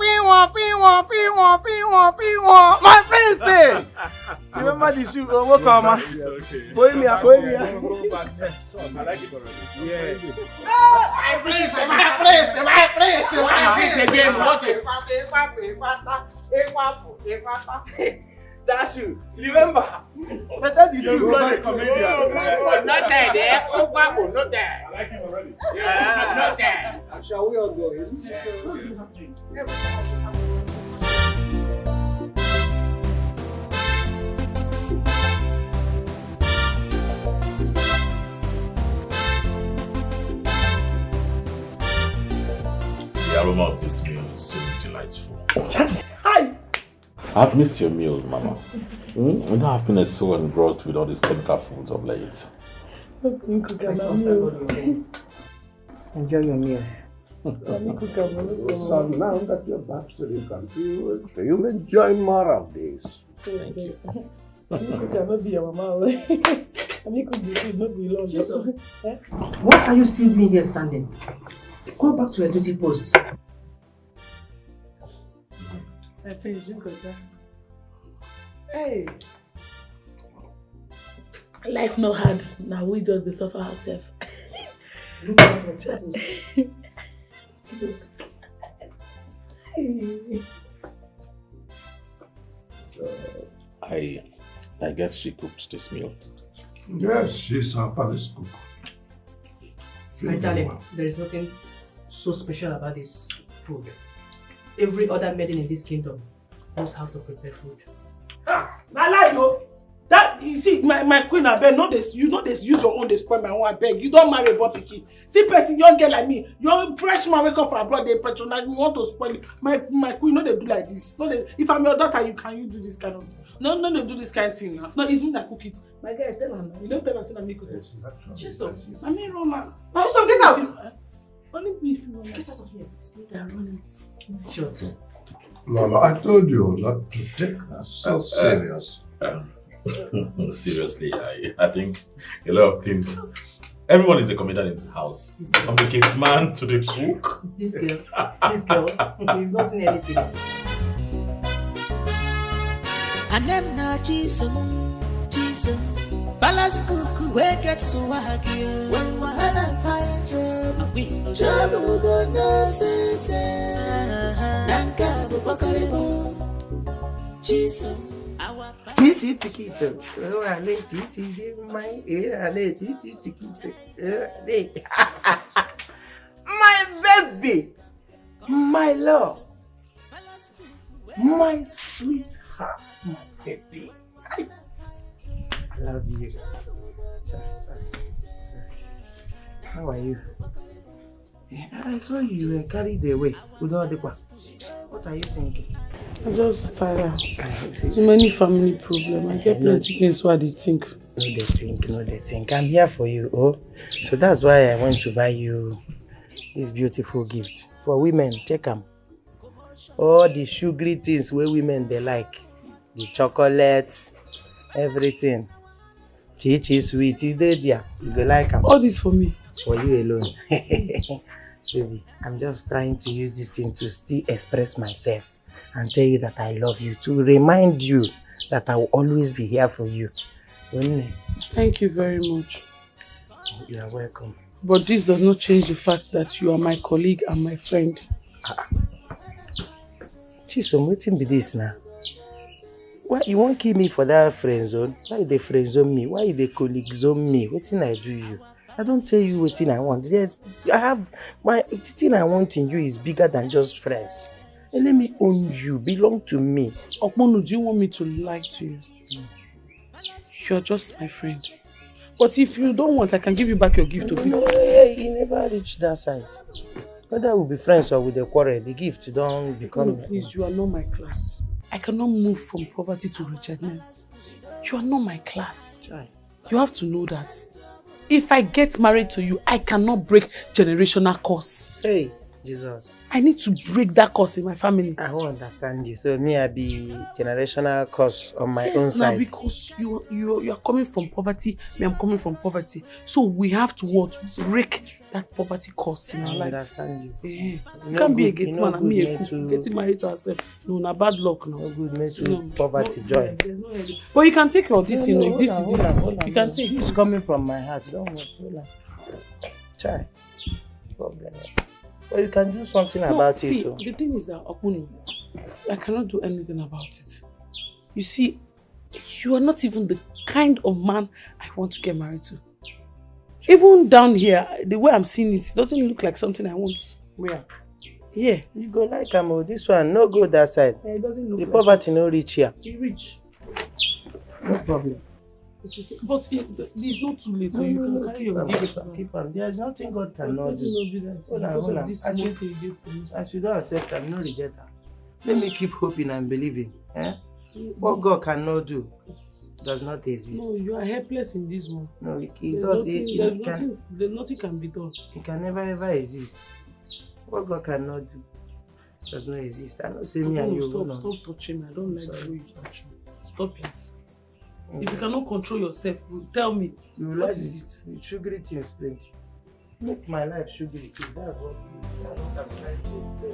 prince! Remember the shoe? Welcome, man. Boy me. I like it already. Yeah. My prince again. That shoe. Remember? Better the shoe. Not there, there. Not there. I like it already. Yeah, not there. Shall we all go? The aroma of this meal is so delightful. Hi! I've missed your meals, Mama. You don't have been so engrossed with all these chemical foods of late. Enjoy your meal. So now that you're back to the country, so you'll enjoy more of this. Thank you. What are you still doing here standing? Go back to your duty post. Hey, life no hard. Now we just suffer ourselves. I guess she cooked this meal. Yes, she's our palace cook. My darling, there is nothing so special about this food. Every other maiden in this kingdom knows how to prepare food. I lie, yo. That you see, my queen, I beg, you know this use your own, they spoil my own, I beg. You don't marry a boy picky. See, person, young girl like me, young freshman wake up from abroad, they patronize me, want to spoil it. My queen, no, they do like this. No, if I'm your daughter, you do this kind of thing. No, they do this kind of thing now. No, it's me that cook it. My guy, tell her now. You don't tell her, say that me cook it. She's up. I mean, Roma. She's up, get out. Only me if you want. Get out of here. Speak and run it. Sure. Lolo, I told you not to take us so serious. Seriously, I think a lot of things. Everyone is a comedian in this house. From the kids man to the cook. This girl, you've not seen anything. Anem na Jesus, Balas kuku we get so waggy. When wahala fire trouble, we trouble gonna say. Nanka bubakaribo, Jesus. My baby, my love, my sweetheart, my baby. I love you. Sorry. How are you? I saw you were carried away with all the past. What are you thinking? I'm just tired. Too many family problems. I get plenty things what they think. No, they think. I'm here for you, oh. So that's why I want to buy you this beautiful gift. For women, take them. All the sugary things where women they like. The chocolates, everything. Chichi, sweetie, they there. You go like them. All this for me? For you alone. Baby, I'm just trying to use this thing to still express myself and tell you that I love you, to remind you that I will always be here for you. Thank you very much. You are welcome. But this does not change the fact that you are my colleague and my friend. Chisom, wetin be this now? Why you won't kill me for that friend zone? Why they friend zone me? Why they colleague zone me? Wetin I do you? I don't tell you wetin I want. Yes, I have the thing I want in you is bigger than just friends. And let me own you, belong to me. Okmono, do you want me to lie to you? You're just my friend. But if you don't want, I can give you back your gift to people. You never reach that side. Whether we'll be friends or with a quarrel, the gift don't become... No, please, you are not my class. I cannot move from poverty to richness. You are not my class. You have to know that. If I get married to you, I cannot break generational curse. Hey, Jesus. I need to break that curse in my family. I won't understand you. So me, I be generational curse on my own side. Now because you are coming from poverty, me I'm coming from poverty. So we have to what? Break that poverty curse in our life. I understand you. Yeah. You can't be a gate man and me a cook. Getting married to ourselves. No, na bad luck now. No good made to poverty joy. But you can take all this, you know, if this is it. You can take it. It's coming from my heart. Don't worry. Try. Problem. But you can do something about it. Too. The thing is that, Okmono, I cannot do anything about it. You see, you are not even the kind of man I want to get married to. Even down here, the way I'm seeing it doesn't look like something I want. Where? Yeah. You go like this one, no go that side. Yeah, it doesn't look the like poverty no reach here. It reach. No problem. But it's not too late, so you can carry your gift. Keep on. There's nothing God cannot do. Hold on. As you don't accept, I'm not reject her. Let me keep hoping and believing. What God cannot do does not exist. No, you are helpless in this one. No, it does. Nothing can be done. It can never ever exist. What God cannot do does not exist. I don't say me and you. Stop touching me. I don't like the way you touch me. Stop it. If you cannot control yourself, tell me. What is it? Sugary things, plenty. Make my life sugary too. That's what I'm trying to do.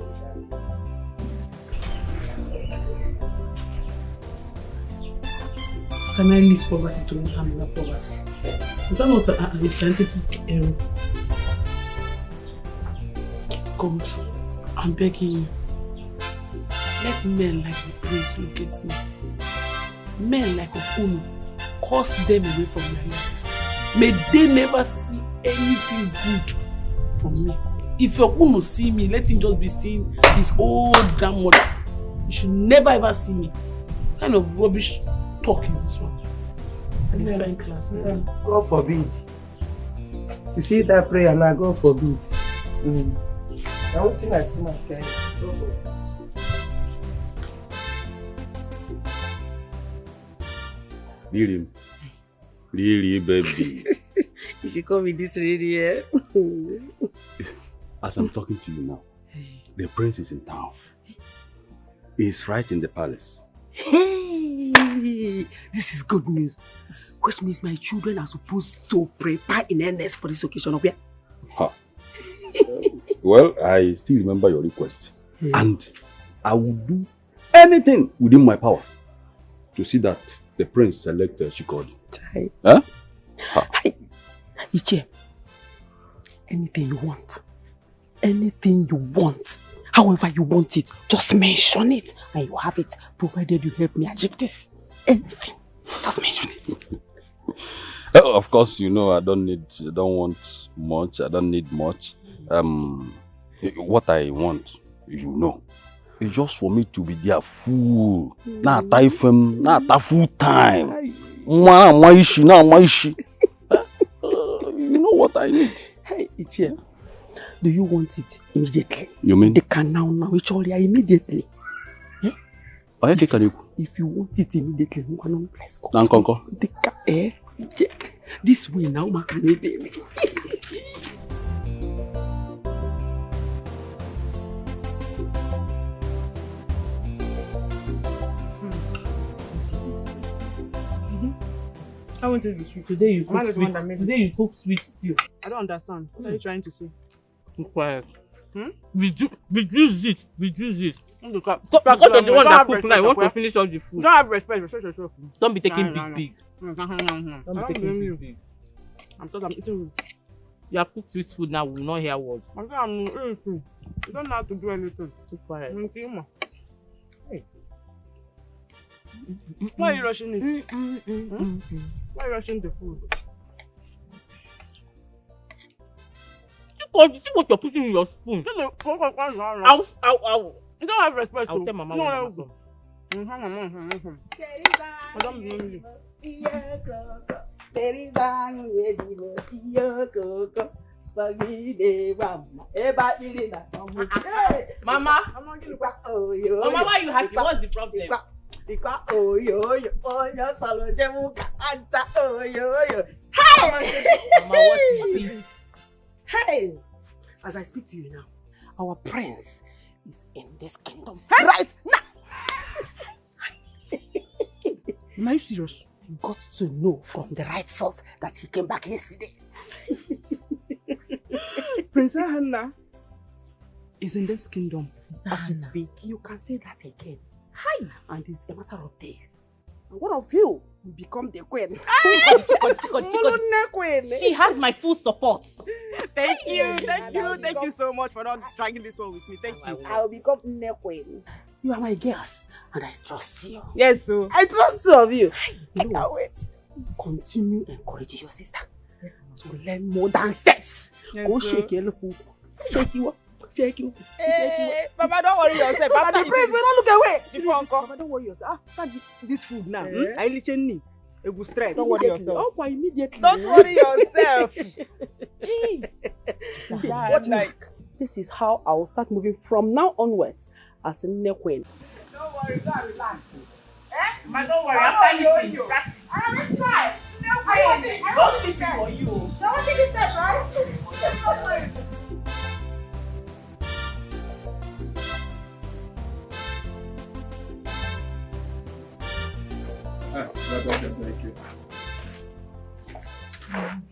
Can I leave poverty to handle poverty? Is that not a scientific error? God, I'm begging you. Let men like the prince look at me. Men like Okmono, curse them away from my life. May they never see anything good from me. If Okmono see me, let him just be seeing his old grandmother. He should never ever see me. What kind of rubbish talk is this one? I'm in fine class. God forbid. You see that prayer now, God forbid. I don't think I see my friend. God forbid. Really, baby. If you call me this really, As I'm talking to you now, the prince is in town. He's right in the palace. Hey, this is good news. Which means my children are supposed to prepare in earnest for this occasion. Okay? Huh. Well, I still remember your request. And I will do anything within my powers to see that the prince selected Chikodi. Huh? Iche, anything you want. Anything you want. However you want it, just mention it and you have it, provided you help me achieve this. Anything, just mention it. Of course, you know I don't want much. I don't need much. What I want, you know, is just for me to be there full. Not full time. You know what I need. Hey, Ichie. Do you want it immediately? You mean? They can now, immediately. Yeah? If you want it immediately, let's go. This way now, Makani, baby. I want to be sweet. Today you cook sweet. Today you cook sweet stew. I don't understand. What are you trying to say? Keep quiet. Reduce it. Because the one that cook now, I want to finish all the food. Don't have respect for yourself. Don't be taking big. Don't be taking big. I'm eating. You have cooked sweet food now, we will not hear words. I'm eating. You don't know how to do anything. Keep quiet. Hey. Why are you rushing it? Why are you rushing the food? You see what you're putting in your spoon? Ow. You don't have respect. I'll tell Mama. No. I don't believe you. Mama, why are you happy? What's the problem? Hey! Mama, what is this? Hey! As I speak to you now, our prince is in this kingdom right now. Am I serious? You got to know from the right source that he came back yesterday. Princess Hannah is in this kingdom as we speak. You can say that again. Hi! And it's a matter of days. And one of you will become the queen. She has my full support. Thank you so much for not dragging this one with me. Thank you. I will become the queen. You are my girls, and I trust you. Yes, so I trust two of you. I can't wait. Continue encouraging your sister to learn more dance steps. Yes, go shake your food. Shake you. Hey, Papa, don't worry yourself. Papa, the prince will not look away. Papa, don't worry yourself. After this food now, I listen me. It will straight. Don't worry yourself. Oh, immediately. Don't worry yourself. What like? This is how I will start moving from now onwards as a new queen. Don't worry, go and relax. Ma, don't worry. After you practice. I am inside. Don't speak for you. Don't take this step, right? Don't worry.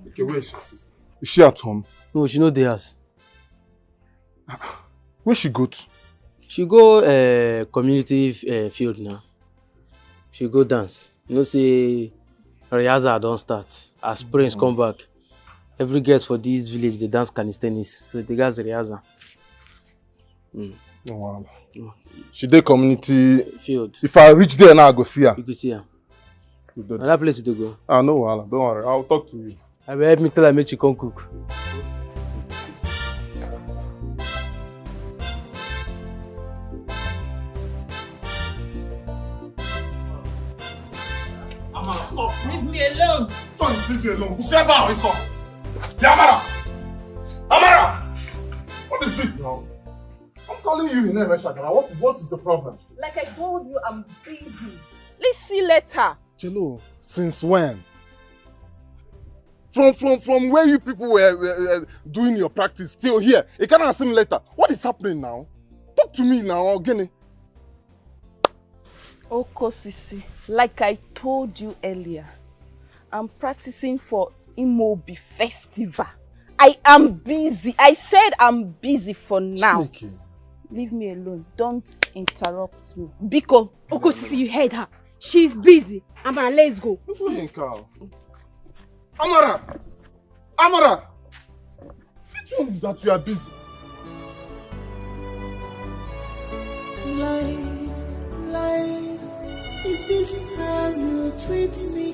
Okay, where is your sister? Is she at home? No, she not there. Where she go to? She go community field now. She go dance. You know, say Riaza don't start. As Prince come back, every guest for this village they dance calisthenics. So the guys Riaza. Oh, wow. She dey community field. If I reach there now, I go see her. You could see her. Another place to go. Ah, no, don't worry. I'll talk to you. I will help me tell her make she come cook. Amara, stop. Leave me alone. Son, leave me alone. Who's that boy, son? Amara! What is it now? I'm calling you in name, Shagara. What is the problem? Like I told you, I'm busy. Let's see later. Chelo, since when? From where you people were doing your practice till here. You cannot see me later. What is happening now? Talk to me now, Ogene. Oko Sisi, like I told you earlier, I'm practicing for Imobi Festival. I am busy. I said I'm busy for now. Chineke. Leave me alone. Don't interrupt me. Biko. Oko Sisi, you heard her. She's busy. Amara, let's go. Amara! Which one is that you are busy? Life, is this how you treat me?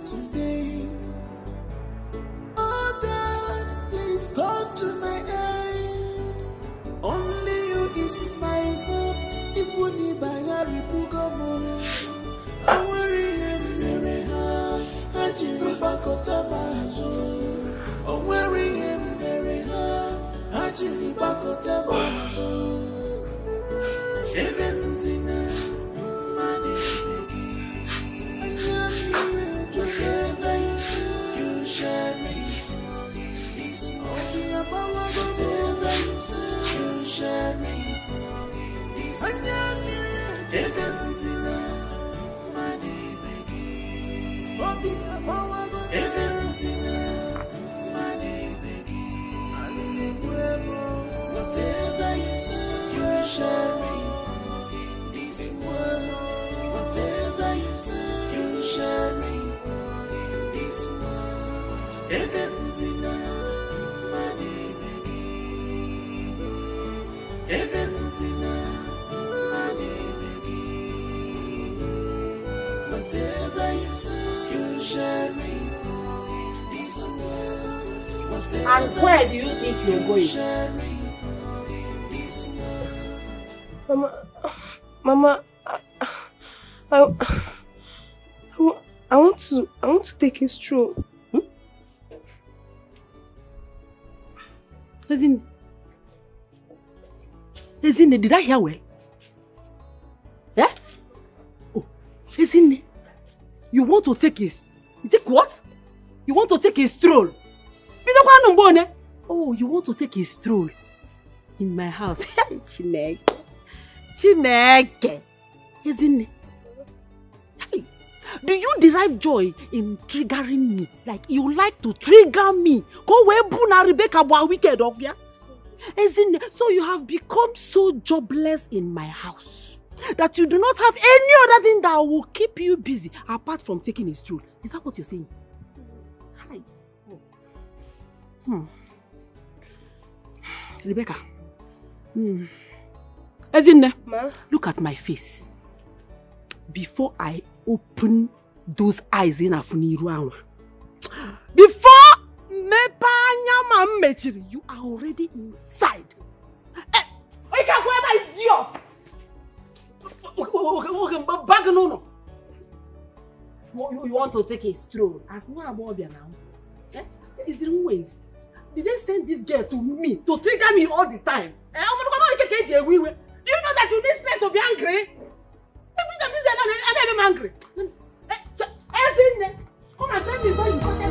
Today, oh God, please come to my aid. Only you is my hope. Ibuni bayari pugamo. Awari emere ha, hajiru bakota mazo. And where do you think you're going? Mama, I want to take a stroll. Listen, did I hear well? Yeah? Oh, listen, you want to take a... You take what? You want to take a stroll? Oh, you want to take a stroll in my house? Chineke. Listen, hey, do you derive joy in triggering me? Like you like to trigger me? Go where Buna Rebecca boy wicked up, yeah? So you have become so jobless in my house that you do not have any other thing that will keep you busy apart from taking a stroll. Is that what you're saying? Hi. Rebecca. Look at my face. Before I open those eyes in Afuniruawa. Before you are already inside. I can't wear my idiot. Okay, no. You want to take a stroll? As well about now. Is it ways? Did they send this girl to me to trigger me all the time? Do you know that you need strength to be angry? Every time this I am angry. Come and tell me why you fucking.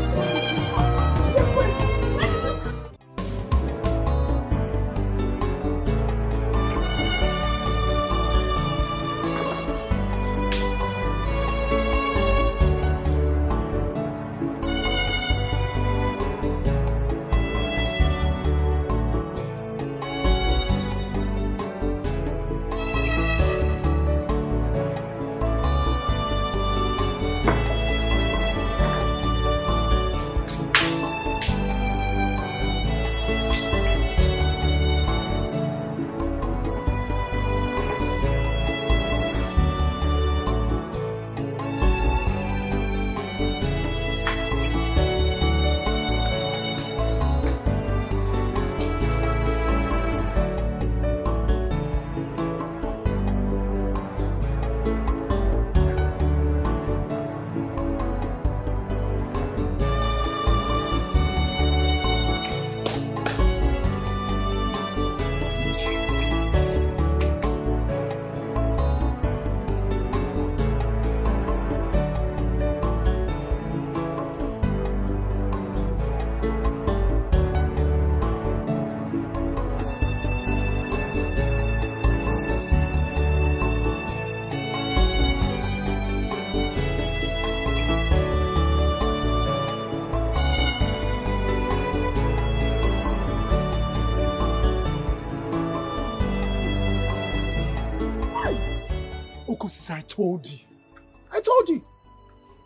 I told you.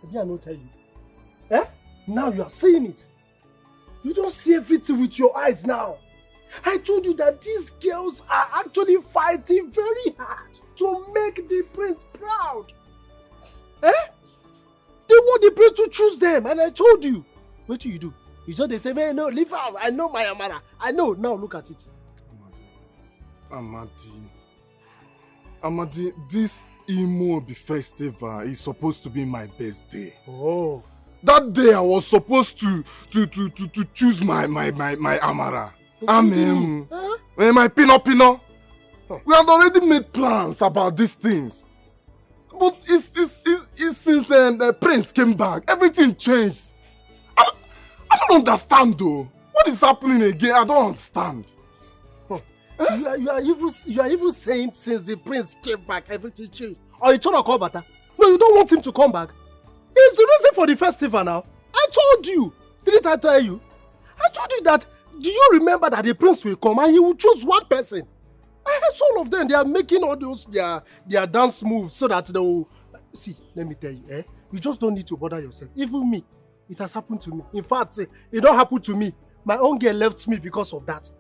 Maybe I not tell you. Eh? Now you are seeing it. You don't see everything with your eyes now. I told you that these girls are actually fighting very hard to make the prince proud. Eh? They want the prince to choose them, and I told you. What do you do? You just they say, man, no, leave out. I know my Amara. I know. Now look at it. Amadi, this Imobi festival is supposed to be my best day. Oh. That day I was supposed to choose my Amara. Amen. My Pino. We had already made plans about these things. But it's since the prince came back, everything changed. I don't understand though. What is happening again? I don't understand. You are even saying since the prince came back, everything changed. Or you trying to call Bata? No, you don't want him to come back. He's the reason for the festival now. I told you. Didn't I tell you? I told you that. Do you remember that the prince will come and he will choose one person? I heard all of them. They are making all those their dance moves so that they will... See, let me tell you, you just don't need to bother yourself. Even me, it has happened to me. In fact, it don't happen to me. My own girl left me because of that.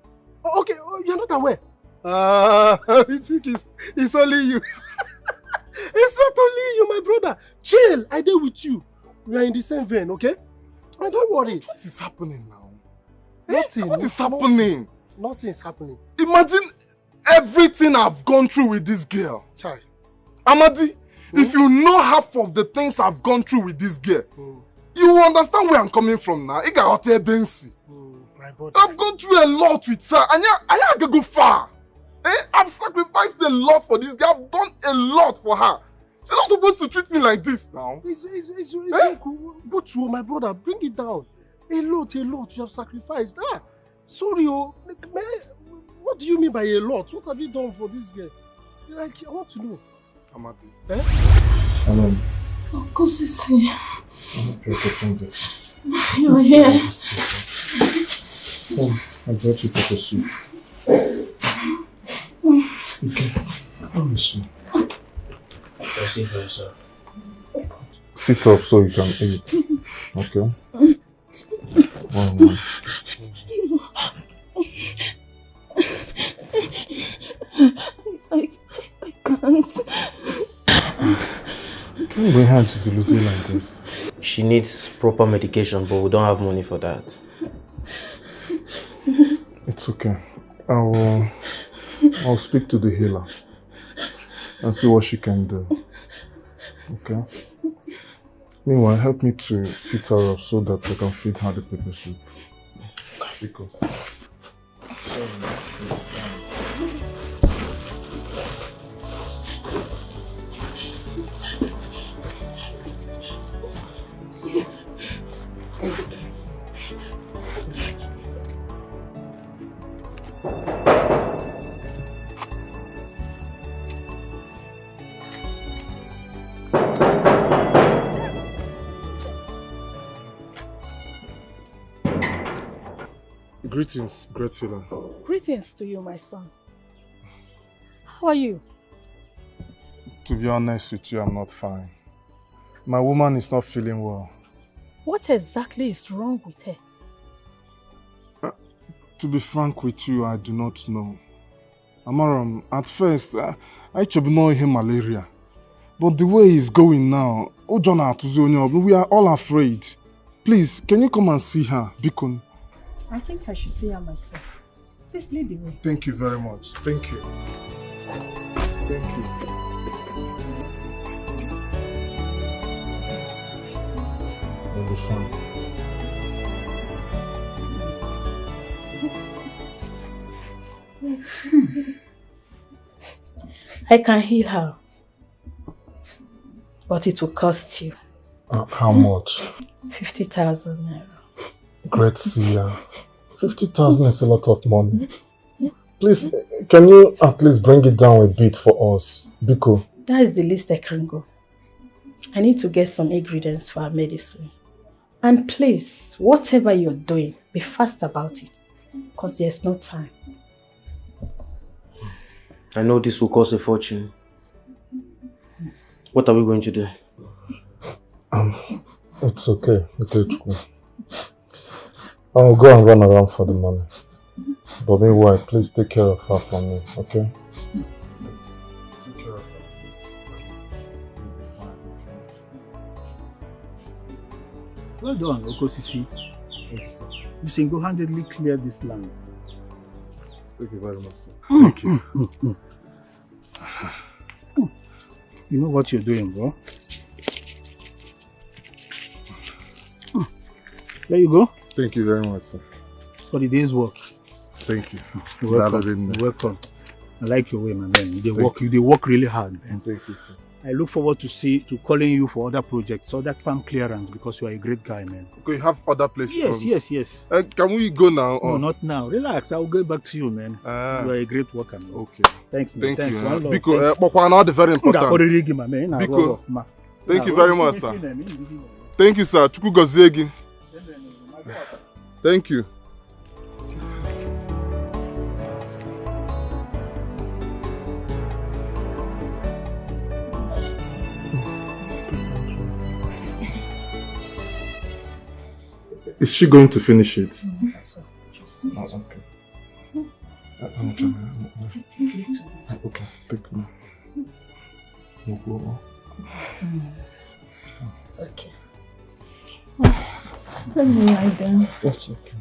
Okay, you're not aware. You think it's only you. It's not only you, my brother. Chill, I deal with you. We are in the same vein, okay? And don't worry. What is happening now? Nothing. What is happening? Nothing is happening. Imagine everything I've gone through with this girl. Chai. Amadi, if you know half of the things I've gone through with this girl, you will understand where I'm coming from now. My brother. I've gone through a lot with her, and I can go far. I've sacrificed a lot for this girl. I've done a lot for her. She's not supposed to treat me like this now. It's but my brother, bring it down. A lot you have sacrificed. Sorry, what do you mean by a lot? What have you done for this girl? Like, I want to know. Amadi. Uncle Sisi. I'm not protecting this. You're here. I brought you pepper soup. Okay. How is she? See for yourself. Sit up so you can eat. Okay? One. I can't. Can you bring her to losing like this? She needs proper medication, but we don't have money for that. It's okay. I'll speak to the healer and see what she can do. Okay? Meanwhile, help me to sit her up so that I can feed her the pepper soup. Because... Greetings, great healer. Greetings to you, my son. How are you? To be honest with you, I'm not fine. My woman is not feeling well. What exactly is wrong with her? To be frank with you, I do not know. Amaram, at first, I should know him malaria. But the way he's going now, we are all afraid. Please, can you come and see her, Bikun? I think I should see her myself. Please lead the way. Thank you very much. Thank you. Thank you. You'll be fine. I can heal her. But it will cost you. How much? 50,000 naira. Great seer. 50,000 is a lot of money. Please, can you at least bring it down a bit for us? Biko. That is the least I can go. I need to get some ingredients for our medicine. And please, whatever you're doing, be fast about it. Because there's no time. I know this will cost a fortune. What are we going to do? It's okay. I'll go and run around for the money. But meanwhile, please take care of her for me, okay? Please, take care of her. Well done, Okosisi. You single-handedly cleared this land. Thank you very much, sir. Thank you. You know what you're doing, bro? There you go. Thank you very much, sir. For the day's work. Thank you. You're welcome. You're welcome. I like your way, my man. They work really hard, man. Thank you, sir. I look forward to calling you for other projects, other farm clearance, because you are a great guy, man. Okay, you have other places? Yes. Can we go now? No, not now. Relax. I'll get back to you, man. You are a great worker, man. Okay. Thanks, man. Thank you. One love. Because very important. Because, thank you very much, sir. Thank you, sir. Chukwu gozie. Thank you. Is she going to finish it? That's okay. Okay, take me. It's okay. Let me lie down. That's okay.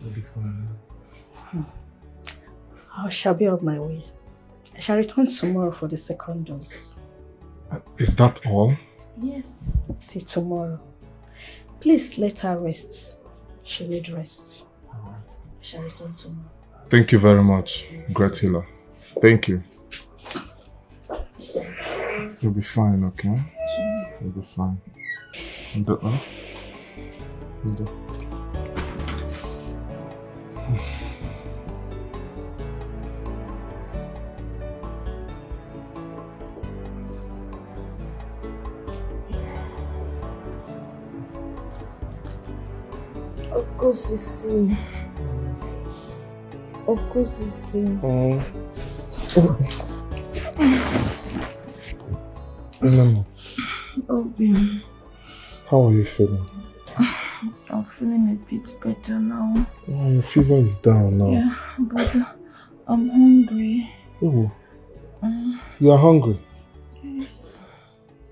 You'll be fine. I shall be on my way. I shall return tomorrow for the second dose. Is that all? Yes, till tomorrow. Please let her rest. She need rest. I shall return tomorrow. Thank you very much, great healer. Thank you. You'll be fine, okay? You'll be fine. Okosisi. Obi. How are you feeling? I'm feeling a bit better now. Oh, your fever is down now. Yeah, but I'm hungry. Oh, you are hungry? Yes.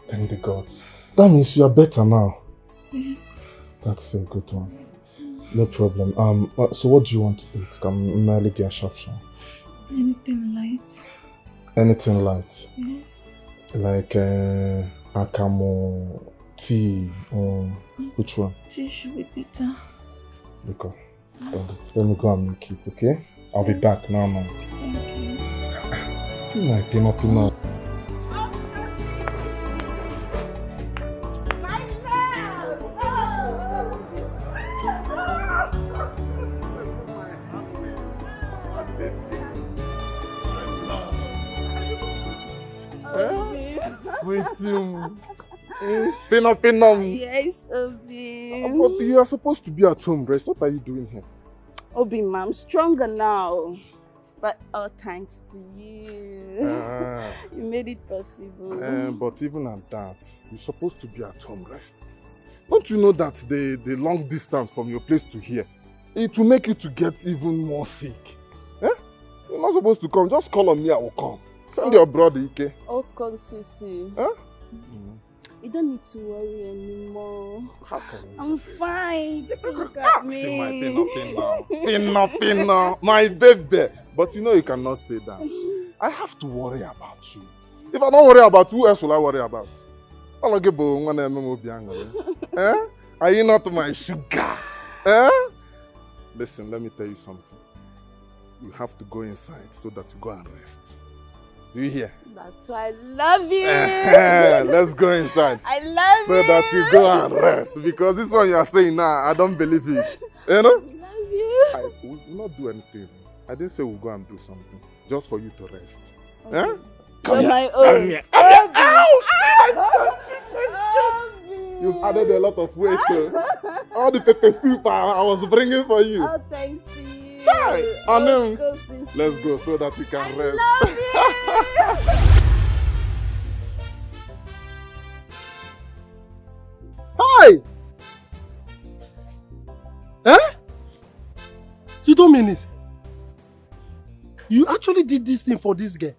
Thank the gods. That means you are better now. Yes. That's a good one. No problem. So what do you want to eat? Can merely get sharp. Anything light. Anything light? Yes. Like akamo, tea, which one? Tea should be bitter. Okay. Let me go and make it, okay? I'll be back now, man. Thank you. See my peanut. Pinam. Yes, Obi. But you are supposed to be at home, Grace. What are you doing here? Obi, I'm stronger now. But all thanks to you. You made it possible. But even at that, you're supposed to be at home, rest. Don't you know that the long distance from your place to here, it will make you to get even more sick? You're not supposed to come. Just call on me, I will come. Send your brother, Ike. Oh, come, Sisi. You don't need to worry anymore. How can you? I'm fine. Take a look at me. See my Pino, my baby. But you know you cannot say that. I have to worry about you. If I don't worry about you, who else will I worry about? Are you not my sugar? Listen, let me tell you something. You have to go inside so that you go and rest. Do you hear? That's why I love you. Let's go inside. I love so you. So that you go and rest. Because this one you are saying now, I don't believe it. You know? I love you. We will not do anything. I didn't say we'll go and do something. Just for you to rest. Okay. Come You're here. my own. You've added a lot of weight. All the pepper soup I was bringing for you. Oh, thanks to you. Let's go so that we can rest. Hi! You don't mean it? You actually did this thing for this girl?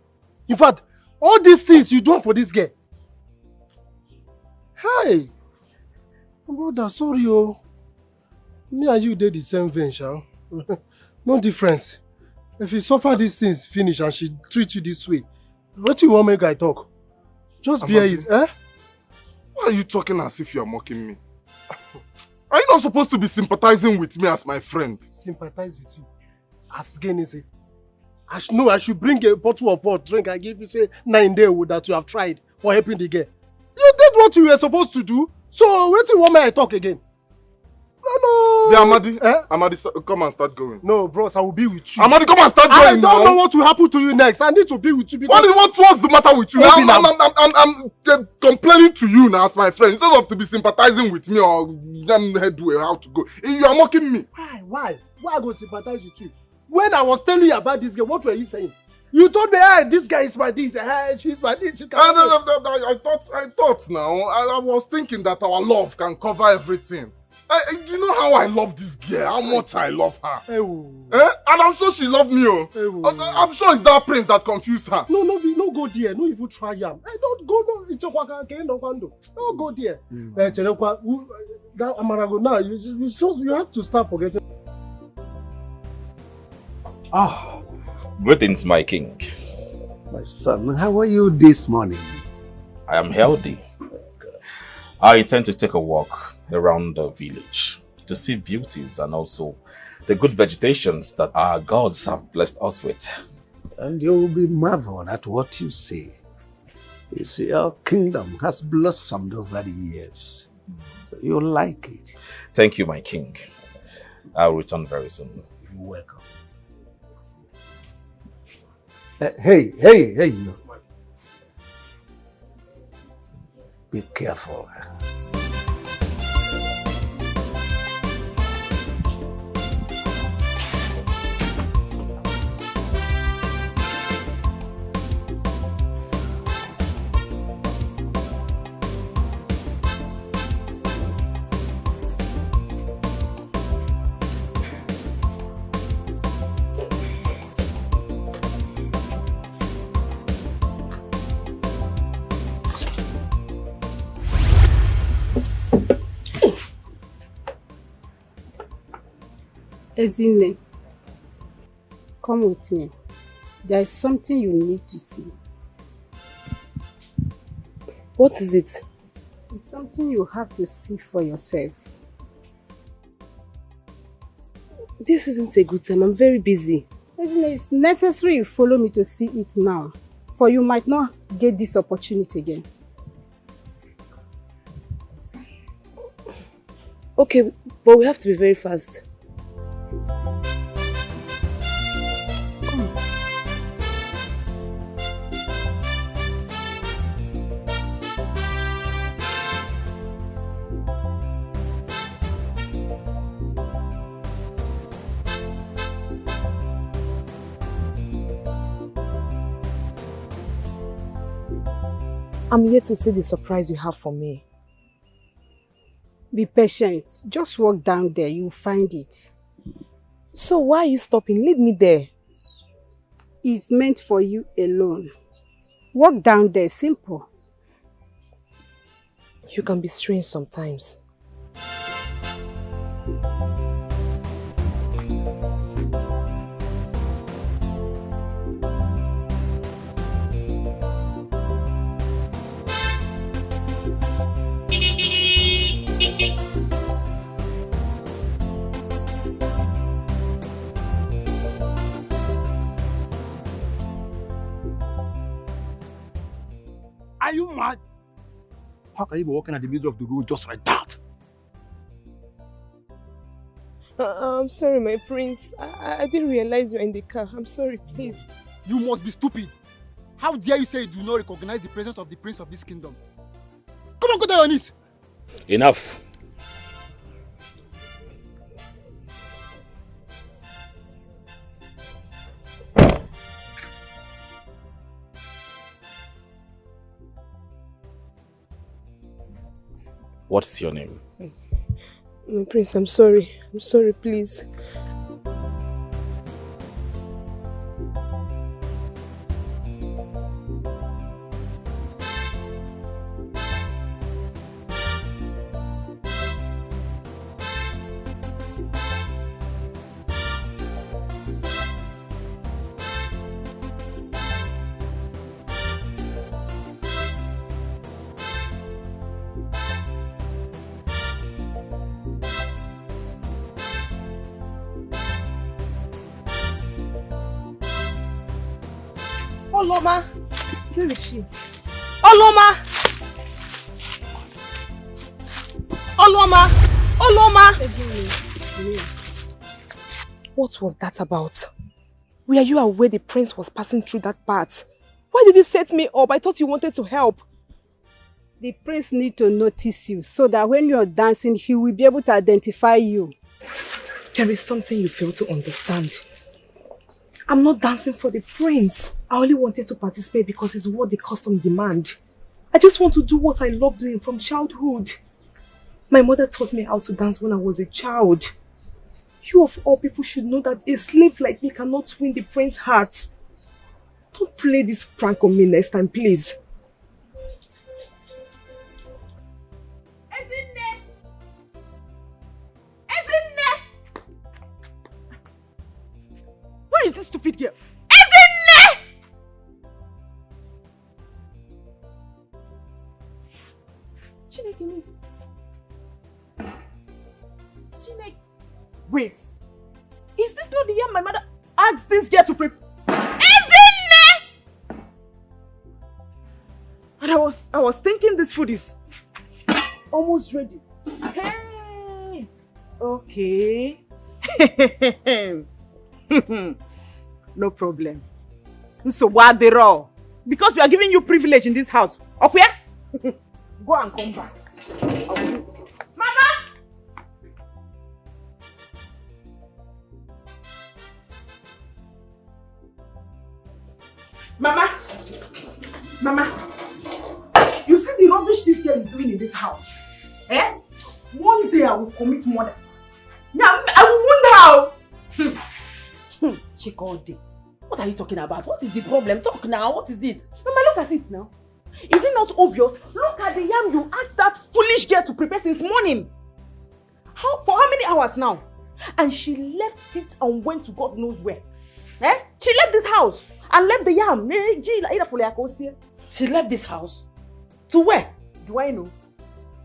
In fact, all these things you do for this girl? Hey! Brother, sorry, me and you did the same thing, shall? No difference. If you suffer these things, finish, and she treats you this way, what do you want make I talk? Just bear it, Why are you talking as if you are mocking me? Are you not supposed to be sympathizing with me as my friend? Sympathize with you. As Gene say, I should bring a bottle of hot drink and give you say 9 days that you have tried for helping the girl. You did what you were supposed to do. So wait till one minute I talk again. No. Yeah, Amadi, Amadi, come and start going. No, bros, I will be with you. Amadi, come and start going. I don't know what will happen to you next. I need to be with you because... What's the matter with you? I'm complaining to you now as my friend. Instead of to be sympathizing with me or headway how to go. You are mocking me. Why? Why I go sympathize with you? When I was telling you about this girl, what were you saying? You told me, hey, this guy is my this, hey, she's my this. I thought now, I was thinking that our love can cover everything. You know how I love this girl, how much I love her. And I'm sure she loved me. I'm sure it's that prince that confused her. No go there. No even try him. Don't go. Don't go there. That Amarago now, you have to start forgetting. Greetings, my king. My son, how are you this morning? I am healthy. I intend to take a walk around the village to see beauties and also the good vegetations that our gods have blessed us with. And you will be marveled at what you see. You see, our kingdom has blossomed over the years. So you'll like it. Thank you, my king. I'll return very soon. You're welcome. Hey, you. Be careful. Ezine, come with me. There is something you need to see. What is it? It's something you have to see for yourself. This isn't a good time. I'm very busy. Ezine, it's necessary you follow me to see it now, for you might not get this opportunity again. Okay, but we have to be very fast. I'm here to see the surprise you have for me. Be patient. Just walk down there. You'll find it. So why are you stopping? Lead me there. It's meant for you alone. Walk down there. Simple. You can be strange sometimes. Are you mad? How can you be walking at the middle of the road just like that? I'm sorry, my prince. I didn't realize you're in the car. I'm sorry, please. You must be stupid. How dare you say you do not recognize the presence of the prince of this kingdom? Come on, go down on it. Enough. What's your name? My prince, I'm sorry. I'm sorry, please. Oloma! Where is she? Oloma! Oloma! Oloma! What was that about? Were you aware the prince was passing through that part? Why did you set me up? I thought you wanted to help. The prince needs to notice you so that when you're dancing, he will be able to identify you. There is something you fail to understand. I'm not dancing for the prince. I only wanted to participate because it's what the custom demand. I just want to do what I love doing from childhood. My mother taught me how to dance when I was a child. You of all people should know that a slave like me cannot win the prince's heart. Don't play this prank on me next time, please. Where is this stupid girl? Chineke. Wait. Is this not the year my mother asked this girl to prepare? And I was thinking this food is almost ready. Hey! Okay. No problem. So what they raw? Because we are giving you privilege in this house. Up here? Go and come back. Mama! Mama! Mama! You see the rubbish this girl is doing in this house? Eh? One day I will commit murder. Yeah, I will wound her. Chikodi, what are you talking about? What is the problem? Talk now. What is it? Mama, look at it now. Is it not obvious? Look at the yam you asked that foolish girl to prepare since morning. For how many hours now? And she left it and went to God knows where. Eh? She left this house and left the yam. She left this house? To where? Do I know?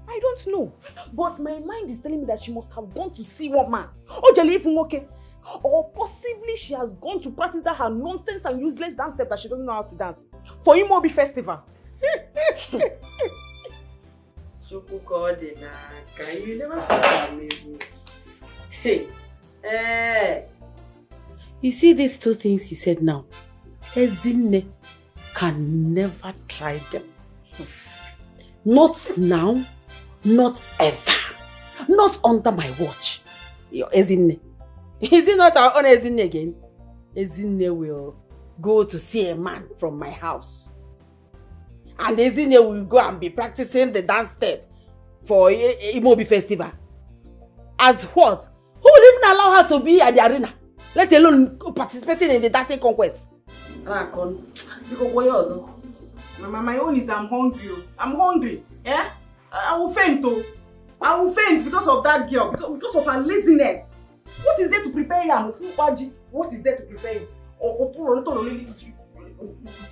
I don't know. But my mind is telling me that she must have gone to see one man. Or possibly she has gone to practice that her nonsense and useless dance step that she doesn't know how to dance. For Imobi festival. Can you never say something amazing? Hey. You see these two things he said now? Ezine can never try them. Not now, not ever. Not under my watch. Ezine. Is it not our own Ezine again? Ezine will go to see a man from my house. And Ezine will go and be practicing the dance step for Imobi festival. As what? Who would even allow her to be at the arena? Let alone participating in the dancing conquest. Mama, my own is I'm hungry. I'm hungry. Yeah? I will faint though. I will faint because of that girl. Because of her laziness. What is there to prepare yam? What is there to prepare it?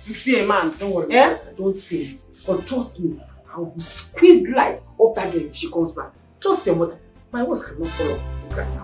You see a man. Don't worry. Yeah? Don't faint. But trust me, I will squeeze the life of that girl if she comes back. Trust your mother. My words cannot fall off the ground now.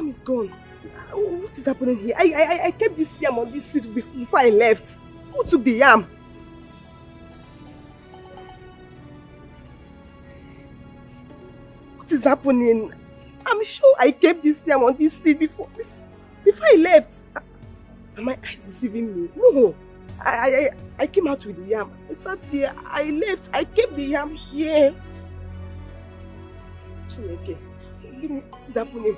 yam is gone. What is happening here? I kept this yam on this seat before I left. Who took the yam? What is happening? I'm sure I kept this yam on this seat before I left. Are my eyes deceiving me? No. I came out with the yam. I sat here. I left. I kept the yam here. Okay. What is happening?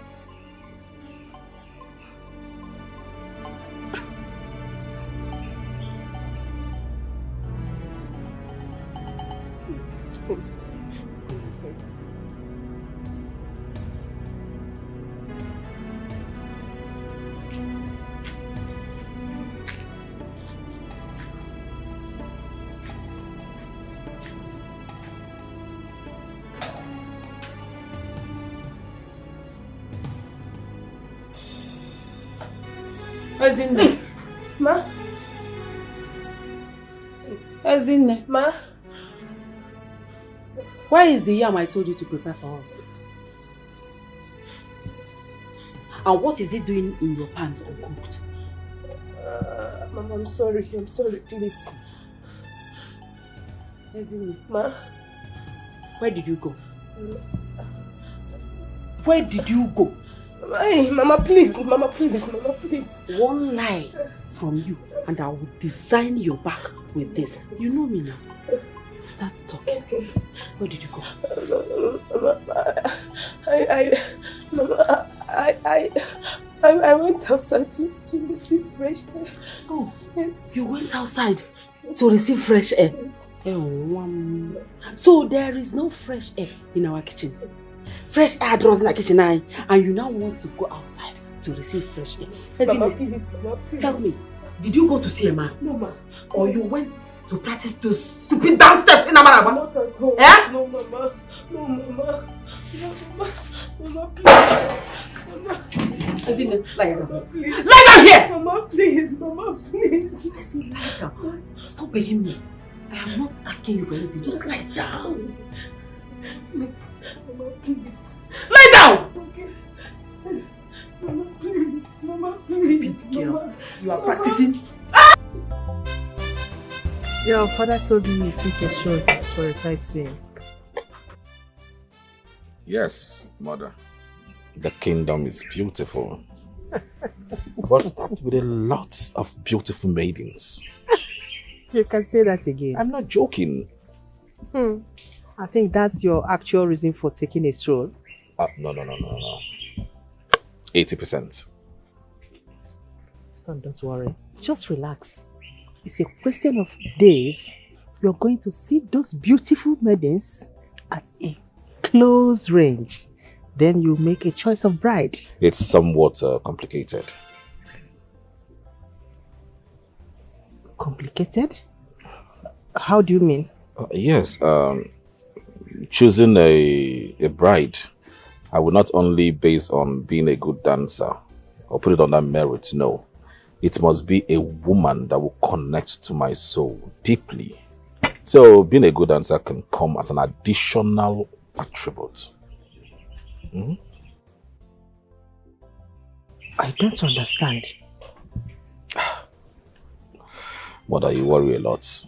Ezinne. Ma? Ezinne. Ma? Where is the yam I told you to prepare for us? And what is it doing in your pans uncooked? Mama, I'm sorry, please. Ezinne. Ma? Where did you go? Where did you go? Hey, Mama, please. One lie from you and I will design your back with this. You know me now. Start talking. Okay. Where did you go? I went outside to receive fresh air. Oh, yes. You went outside to receive fresh air? Yes. So there is no fresh air in our kitchen. Fresh air draws in the kitchen, and you now want to go outside to receive fresh air. Mama, please. Tell me, did you go to see a man? No, ma. Or you went to practice those stupid dance steps in Amaraba? Not at all. Eh? No, Mama. Mama, please. Mama. Ezinne, lie down. Please. Lie down here! Mama, please. I say lie down. Stop begging me. I am not asking you for anything. Just lie down. Mama, please. Lie down! Okay. Mama, please. Stupid girl. You are practicing. Your father told me you took a shot for a sightseeing. Yes, mother. The kingdom is beautiful. But stacked with a lot of beautiful maidens. You can say that again. I'm not joking. I think that's your actual reason for taking a stroll. No. 80%. Son, don't worry. Just relax. It's a question of days. You're going to see those beautiful maidens at a close range. Then you make a choice of bride. It's somewhat complicated. Complicated? How do you mean? Yes. Choosing a bride, I will not only base on being a good dancer or put it on that merit. No. It must be a woman that will connect to my soul deeply. So being a good dancer can come as an additional attribute. I don't understand. Mother, you worry a lot.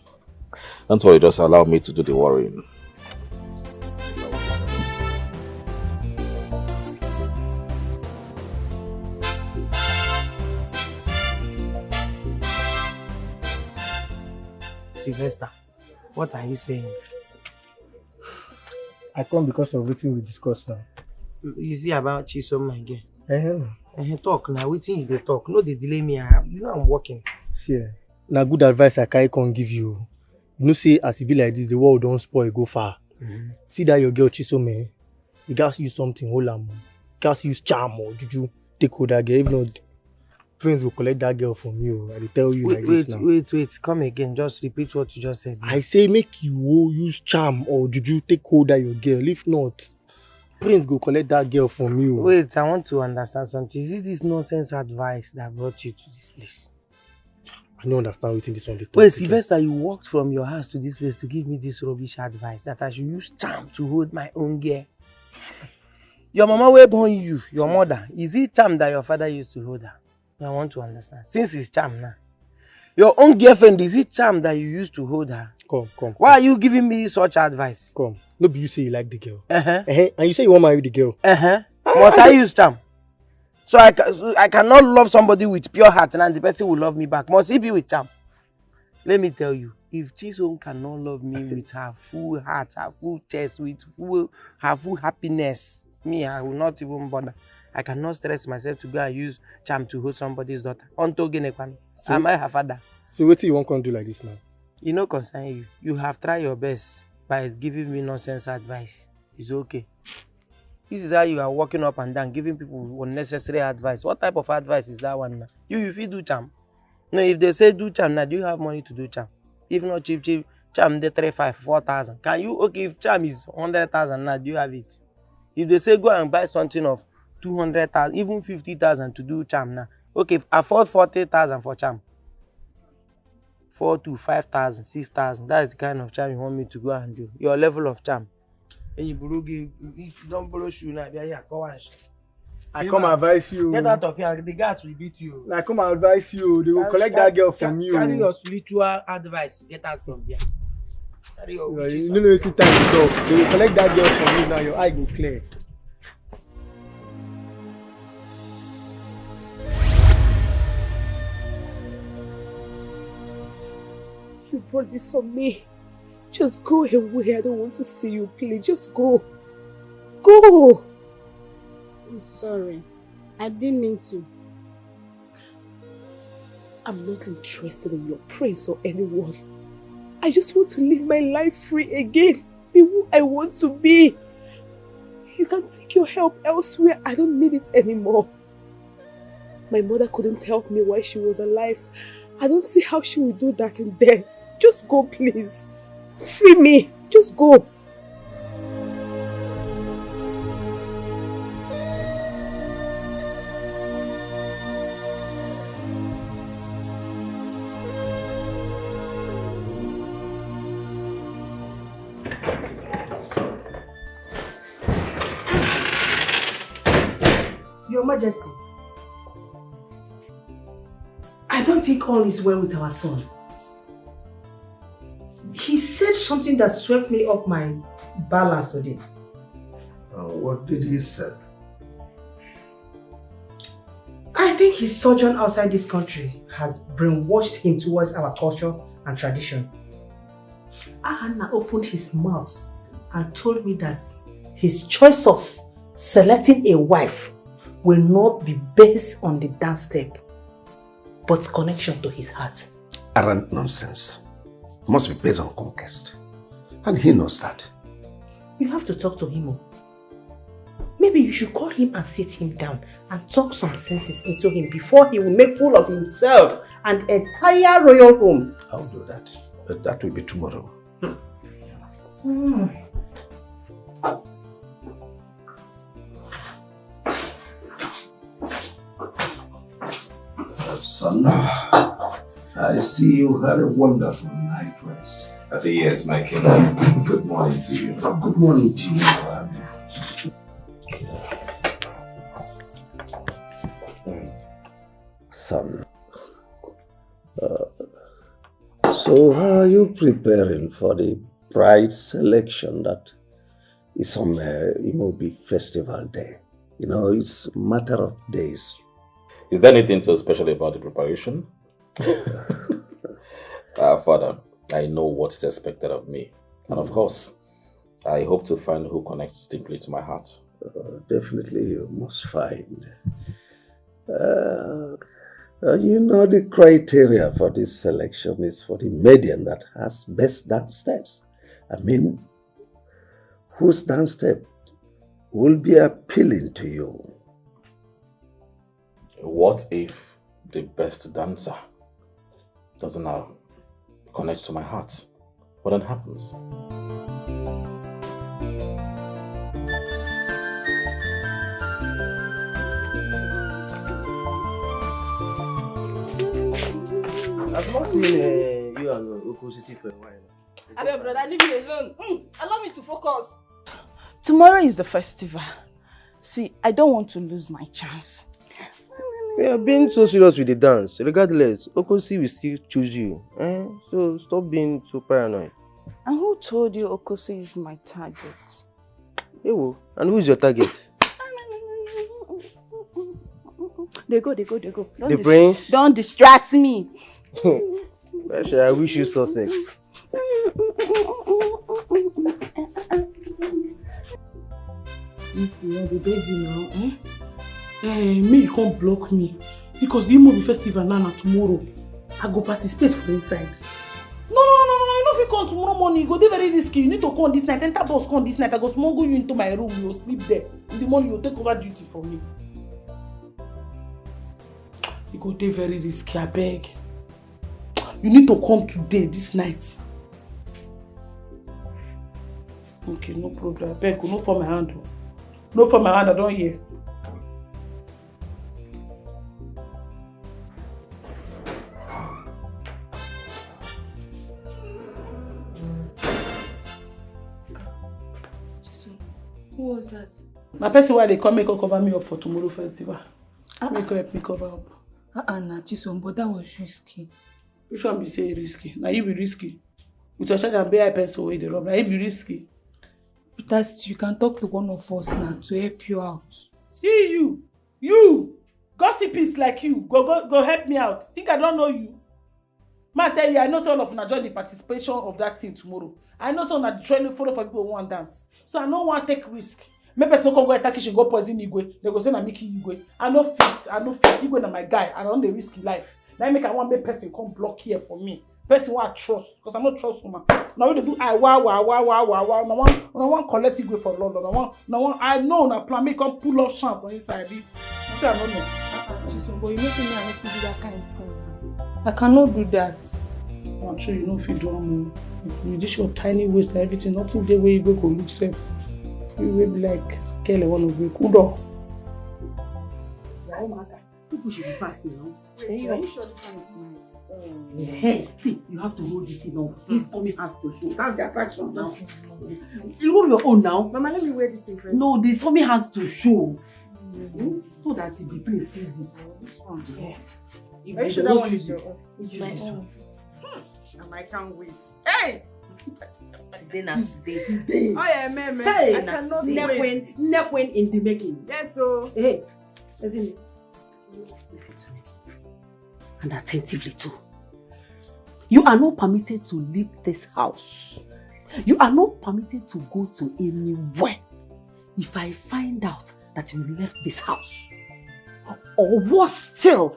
Don't worry, just allow me to do the worrying. Sylvester, what are you saying? I come because of everything we discussed now. You see about Chisom, my girl. Talk now, waiting you talk. No, they delay me. You know I'm working. See, now good advice I can't give you. You know, say as it be like this, the world don't spoil, go far. See that your girl Chisom, you guys use something, hold on. You guys use charm or did you take hold that girl? If not, friends will collect that girl from you. I tell you like this now. Wait, come again. Just repeat what you just said. I say make you use charm or did you take hold of your girl? If not, Prince go collect that girl from you. Wait, I want to understand something. Is it this nonsense advice that brought you to this place? I don't understand within this one. Wait, Sylvester, you walked from your house to this place to give me this rubbish advice that I should use charm to hold my own girl. Your mama will born you, your mother. Is it charm that your father used to hold her? I want to understand. Since it's charm now. Your own girlfriend, is it charm that you used to hold her? Come. Why are you giving me such advice? Come. No, but you say you like the girl. And you say you want to marry the girl. Must I use charm? So I cannot love somebody with pure heart and the person will love me back. Must he be with charm? Let me tell you, if Chisom cannot love me with her full heart, her full chest, with her full happiness, me, I will not even bother. I cannot stress myself to go and use charm to hold somebody's daughter. Am I her father? So what do you want to do like this now? You know, concern you. You have tried your best by giving me nonsense advice. It's okay. This is how you are walking up and down, giving people unnecessary advice. What type of advice is that one now? You if you do charm. No, if they say do charm now, do you have money to do charm? If not cheap, charm they 3,500, 4,000. Can you, okay, if charm is 100,000 now, do you have it? If they say go and buy something of 200,000, even 50,000 to do charm now, okay, afford 40,000 for charm. 4,000 to 5,000, 6,000. That is the kind of charm you want me to go and do. Your level of charm. And if you don't borrow shoe now, I come advise you. Get out of here. The guards will beat you. I come advise you. They will collect that girl from you. Carry your spiritual advice. Get out from here. Carry your witches. You know if you time to talk. They will collect that girl from you now. Your eye go clear. You brought this on me. Just go away. I don't want to see you, please. Just go. Go! I'm sorry. I didn't mean to. I'm not interested in your praise or anyone. I just want to live my life free again. Be who I want to be. You can take your help elsewhere. I don't need it anymore. My mother couldn't help me while she was alive. I don't see how she will do that in death. Just go, please. Free me. Just go. Your Majesty, I don't think all is well with our son. He said something that swept me off my balance today. What did he say? I think his sojourn outside this country has brainwashed him towards our culture and tradition. Ahana opened his mouth and told me that his choice of selecting a wife will not be based on the dance step, but connection to his heart. Arrant nonsense. It must be based on conquest. And he knows that. You have to talk to him. Maybe you should call him and sit him down and talk some senses into him before he will make fool of himself and entire royal home. I'll do that. But that will be tomorrow. Son, I see you had a wonderful night rest. Yes, my king. Good morning to you. Good morning to you. Son, so how are you preparing for the bride selection that is on Imobi Festival Day? You know, it's a matter of days. Is there anything so special about the preparation? Father, I know what is expected of me. And of course, I hope to find who connects deeply to my heart. Definitely you must find. You know, the criteria for this selection is for the median that has best dance steps. I mean, whose dance step will be appealing to you? What if the best dancer doesn't connect to my heart? What then happens? I've not seen you and Okosisi for a while. I mean, brother, leave me alone. Allow me to focus. Tomorrow is the festival. See, I don't want to lose my chance. We are being so serious with the dance. Regardless, Okosi will still choose you. So stop being so paranoid. And who told you Okosi is my target? Ewo, and who is your target? They go. The prince? Don't distract me. I wish you success. If you are the baby now, me you can't block me. Because the movie festival now tomorrow, I go participate for inside. No, you know if you come tomorrow morning, you go dey very risky. You need to come this night, enter bus come this night. I go smuggle you into my room, you will sleep there. In the morning, you take over duty for me. You go dey very risky, I beg. You need to come today, this night. Okay, no problem. I beg, no for my hand. No for my hand, I don't hear. Who was that? My person why they come make her cover me up for tomorrow festival. Make her help me cover up. Nah, Chisom, but that was risky. Which one be say risky? Now you be risky. With your charge and BI pencil away the rob. Now you be risky. But you can talk to one of us now to help you out. See you gossipists like you. Go help me out. Think I don't know you? Man, tell you, I know some of you join the participation of that thing tomorrow. I know some of you follow for people who want dance. So I don't want to take risk. My person no come go attack you, go poison Igwe. They go say na Miki Igwe. I no fit. Igwe na my guy. I don't dey risky life. Now make I want make person come block here for me. Person who I trust, because I no trust woman. Now we dey do wow. No one collect Igwe for London. No one. I know na plan me come pull off champ for inside. I say I don't know. But you know me, I don't do that kind of thing. I cannot do that. I'm sure you know if you do with this your tiny waist and everything, nothing there where you go look safe. You will be like scale one of you. Kudo. People should be fast now. Are you sure this one is mine? Hey, see, you have to hold this thing on. This tummy has to show. That's the attraction now. You hold your own now. Mama, let me wear this thing first. No, the tummy has to show. So that the prince sees it. This one. Yes. Are you sure that one is your own? It's my own. And I can't wait. Hey! Today. Oh yeah, man. Hey, I cannot wait. Never in the making. Yes, so. Hey, listen to me. And attentively too. You are not permitted to leave this house. You are not permitted to go to anywhere. If I find out that you left this house, or worse still,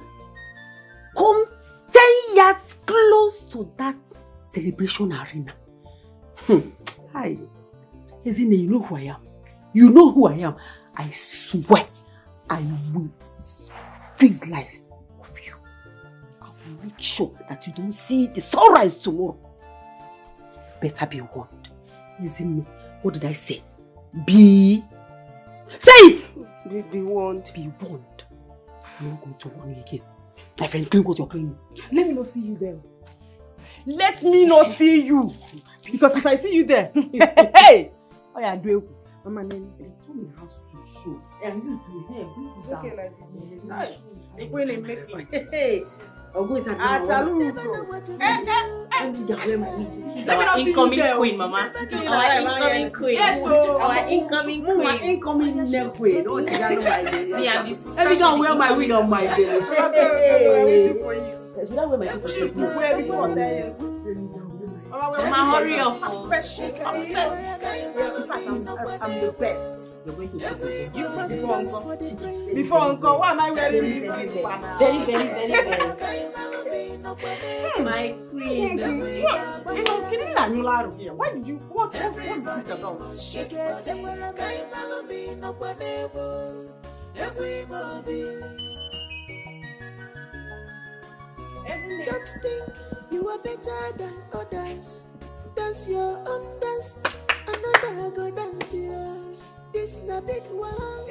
come 10 yards close to that celebration arena. Hi. Isn't it, you know who I am? You know who I am. I swear I will squeeze lies of you. I will make sure that you don't see the sunrise tomorrow. Better be warned. Isn't it? What did I say? Say it! Be warned. Be warned. I'm not going to warn you again. My friend, clean what you're cleaning. Let me not see you there. Let me not see you. Because if I see you there, hey! Oh yeah, do it. Mama, then tell me how to show. And you to here, bring down. Okay, like this. You're going to make it. Hey! I'll go inside. This is our incoming queen, Mama. Our incoming queen. Yes, so. Our incoming queen. My incoming queen. Don't you know my baby? Let me go and wear my wig on my belly. Should I wear my wig? Wear it for 10 years. Mama, hurry up. I'm the best. You're going to see you must go before Uncle. Why am I wearing this? Very. My queen. Why did you? What is this about? Don't think you are better than others. Dance your own dance. Another go dance here. This na big one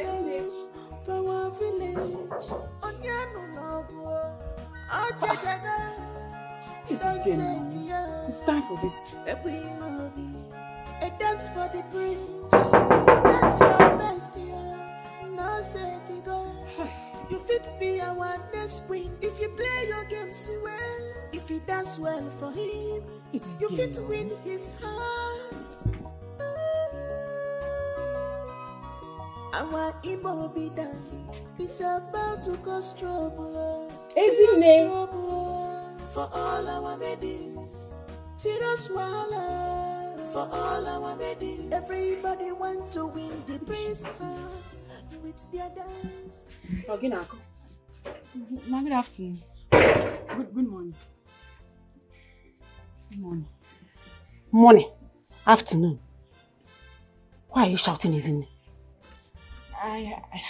for our village. Onyanu no go. This is game. It's time for this. A dance for the prince. Dance your best here. no say to go. You fit be our next queen if you play your games well. If you dance well for him, you fit win his heart. Our Imobi dance is about to cause trouble. Serious trouble for all our maidens. Serious wahala for all our maidens. Everybody want to win the prince's heart with their dance. Good afternoon. Good morning. Good morning. Morning. Afternoon. Why are you shouting, Ezinne?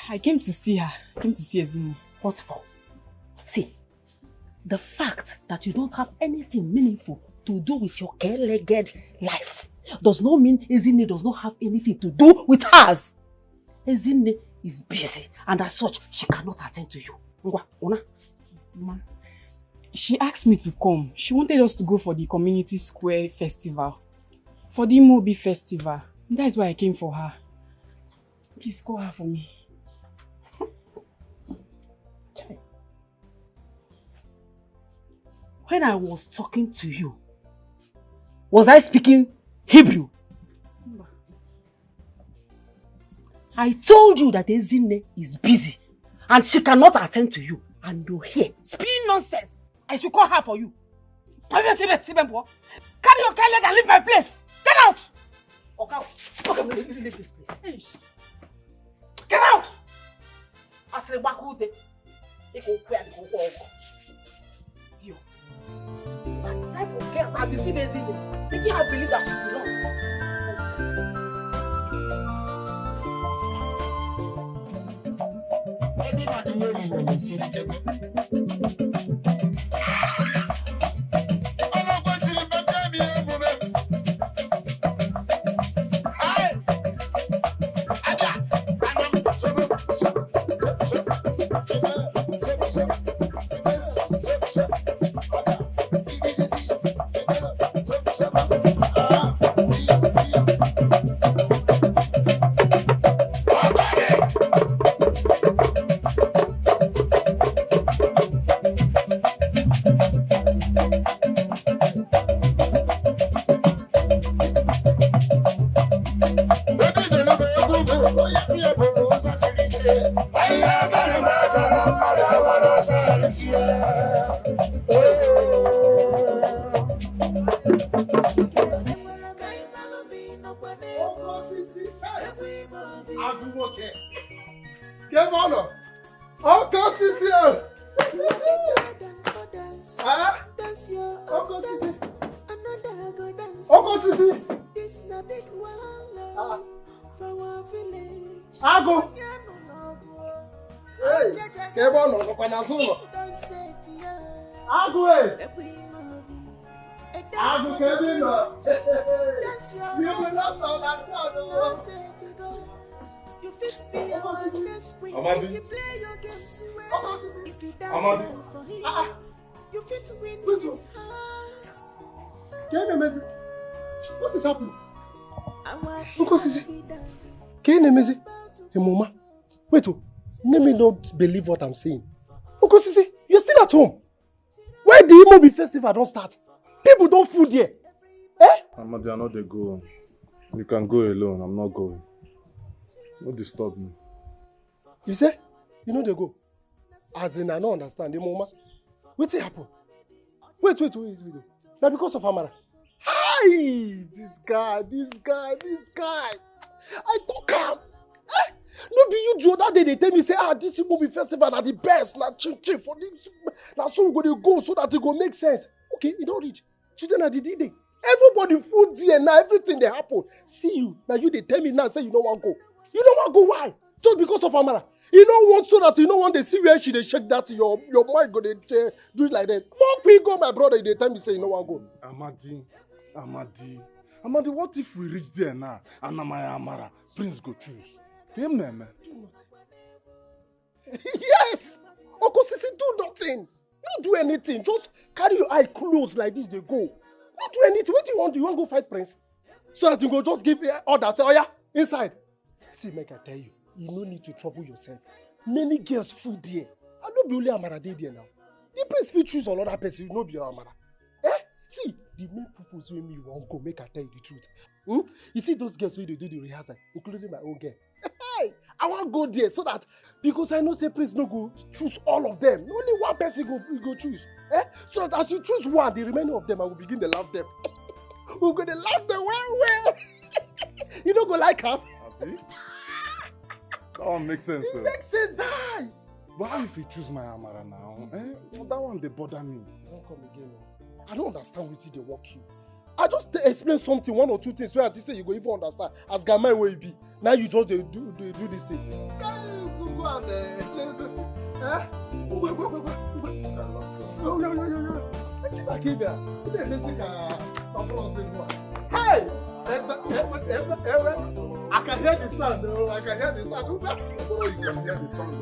I came to see her. I came to see Ezinne. What for? See, the fact that you don't have anything meaningful to do with your care-legged life does not mean Ezinne does not have anything to do with hers. Ezinne is busy, and as such, she cannot attend to you. Ma, she asked me to come. She wanted us to go for the community square festival. For the Imobi festival. That is why I came for her. Please call her for me. When I was talking to you, was I speaking Hebrew? I told you that Ezinne is busy and she cannot attend to you. And you're here spewing nonsense. I should call her for you. Carry your leg and leave my place. Get out! Okay, leave this place. Get out! Idiot. That type of girls are deceiving Ezinne, making her believe that she belongs. What is happening? Uncle Sisi, Ekene Umenwa, hey mama, wait, let me not believe what I'm saying. Uncle Sisi, you're still at home. Where the Imobi festival don't start? People don't food here. Eh? Amadi, I know they go. You can go alone. I'm not going. Don't disturb me. You say? You know they go. As in, I don't understand. The mama. What's happen? Wait. Now because of Amara. Hi! This guy. I talk him. Eh? No be you the other day they tell me say this Imobi festival are the best. Now chin for this. Now so we go so that it go make sense. Okay, you don't reach. Children are the D-Day. Everybody food there now, everything they happen. See you. Now you they tell me now say you don't want to go. You don't want to go why? Just because of Amara. You don't want so that you don't want to see where she they shake that your mind go they do it like that. More we go, my brother, they tell me say you don't want to go. Amadi, what if we reach there now and my Amara, Prince go choose? Man. Yes! Uncle Sisi, do nothing. Don't do anything. Just carry your eye closed like this, they go. Don't do anything. What do you want? You want to go fight Prince? So that you go just give order. Say, oh yeah, inside. See, make I tell you. you no need to trouble yourself. Many girls full there. I no be only Amara dey there now. The prince fit choose another person, no be Amara. See, the main purpose wey me wan go make I tell you the truth. You see those girls wey dey do the rehearsal, including my own girl. Hey, I wan go there so that because I know say prince no go choose all of them. Only one person go choose. So that as you choose one, the remaining of them I will begin to laugh them. We're gonna laugh them well. You don't go like her. That one makes sense. It makes sense, die. But how if you choose my Amara now? That one they bother me. Don't come again. I don't understand what they work you. I just explain something, one or two things where I say you go even understand. As Gamma will be. Now you just do this thing. Go on there. Hey! I can hear the sound, though. I can hear the sound. You can hear the sound.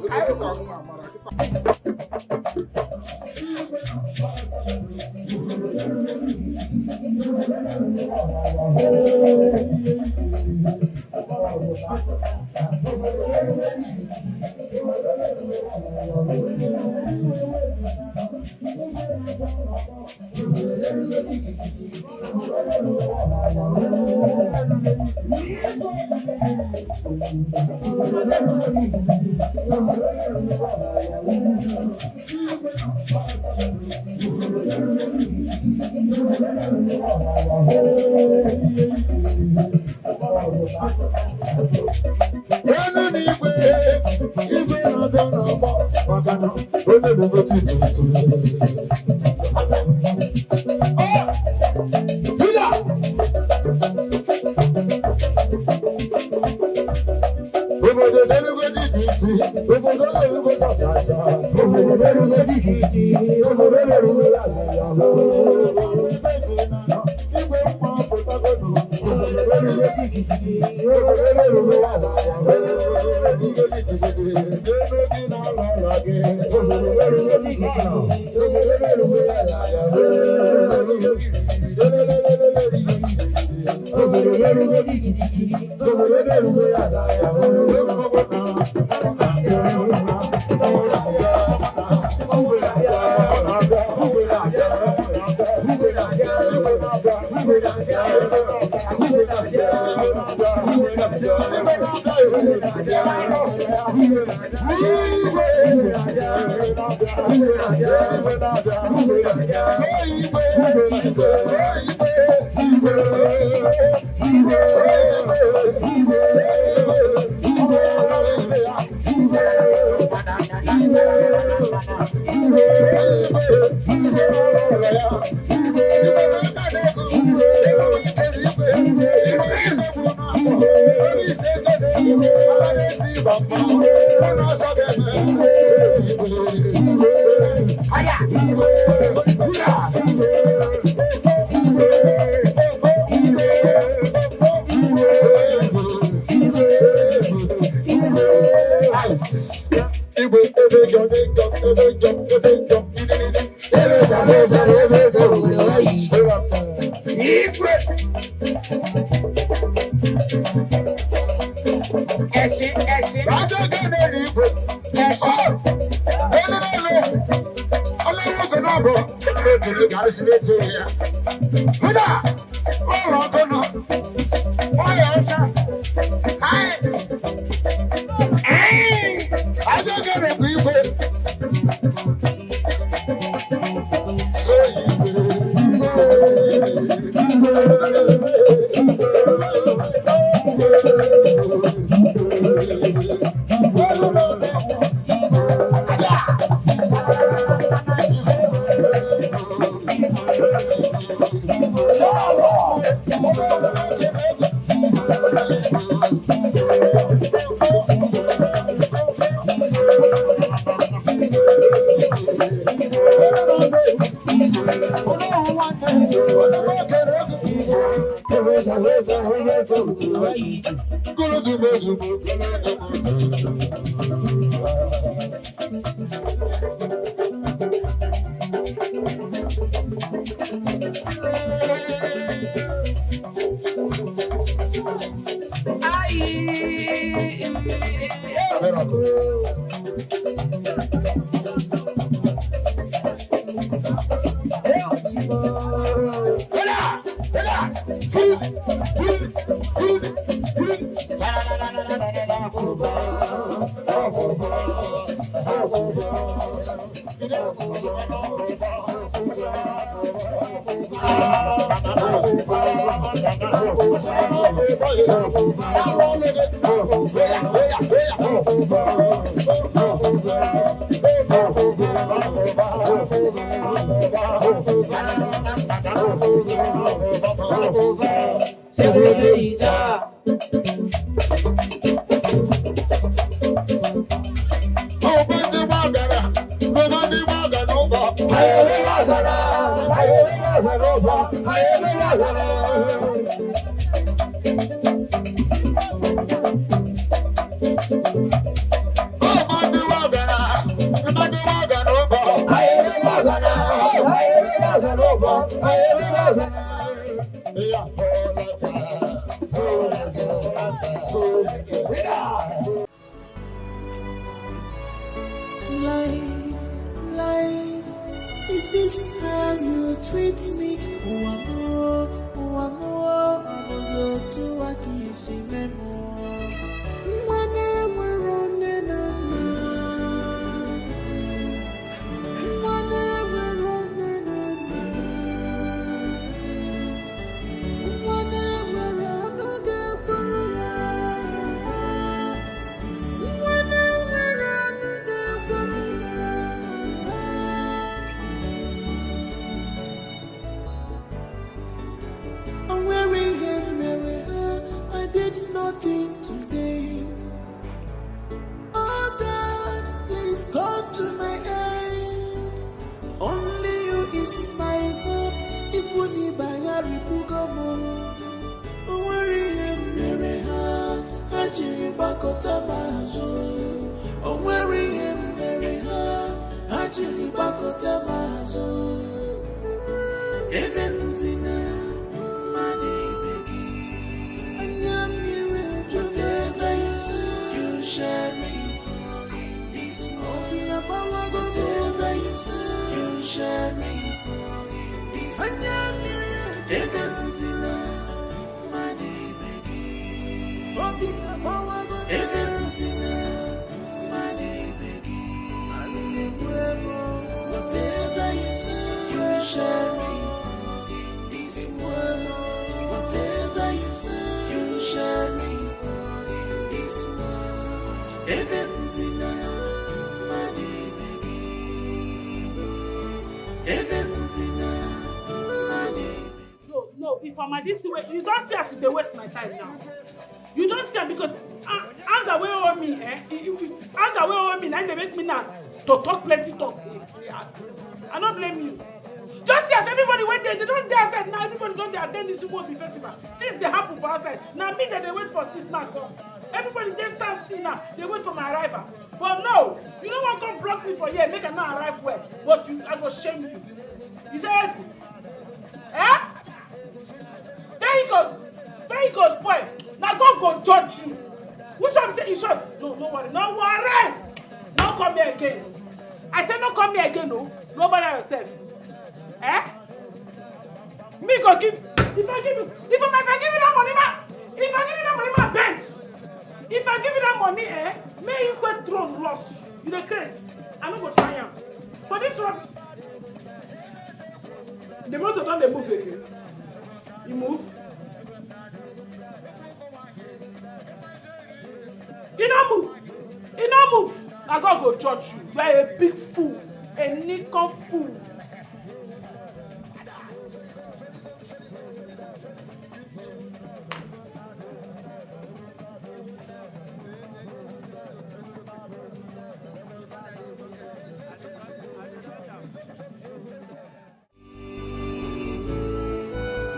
Life, is this how you treat me? Nothing today. Oh God, please come to my aid. Only you is my hope. Ibuni bayari pugamo. Oweri emereha, hajiri bakota mazo. Oweri emereha, hajiri bakota mazo. Ebemuzina, mani. Whatever you say, you shall reap this morning. Whatever you say, you shall reap this morning. Ebenzina, mani begi. Ebenzina, mani begi. Whatever you say, you shall reap this morning. Whatever you say, you shall reap. No, if I'm at this way, you don't see as they waste my time now. You don't see because anger will on me, anger will on me, and they make me now to talk plenty talk. I don't blame you. Just as everybody went there, they don't dare say now everybody don't dare attend this movie festival. Things they happen for outside. Now me that they wait for 6 months. Everybody just stand still now. They wait for my arrival. But no, you don't want to come block me for here, make I not arrive well. But you, I go shame you. You say it? Eh? Vehicles spoil. Now God go judge you. Which one say you shot? No, no worry. No worry. Don't come here again. I said don't come here again, no. No bother yourself. Eh? Me go give. If I give you that money, bench. If I give you that money, may you go throne loss. You the case. I no go try. For this one, the motor don't they move again. You move. You don't move. You don't move. I gotta go judge you. You are a big fool. A Nikon fool.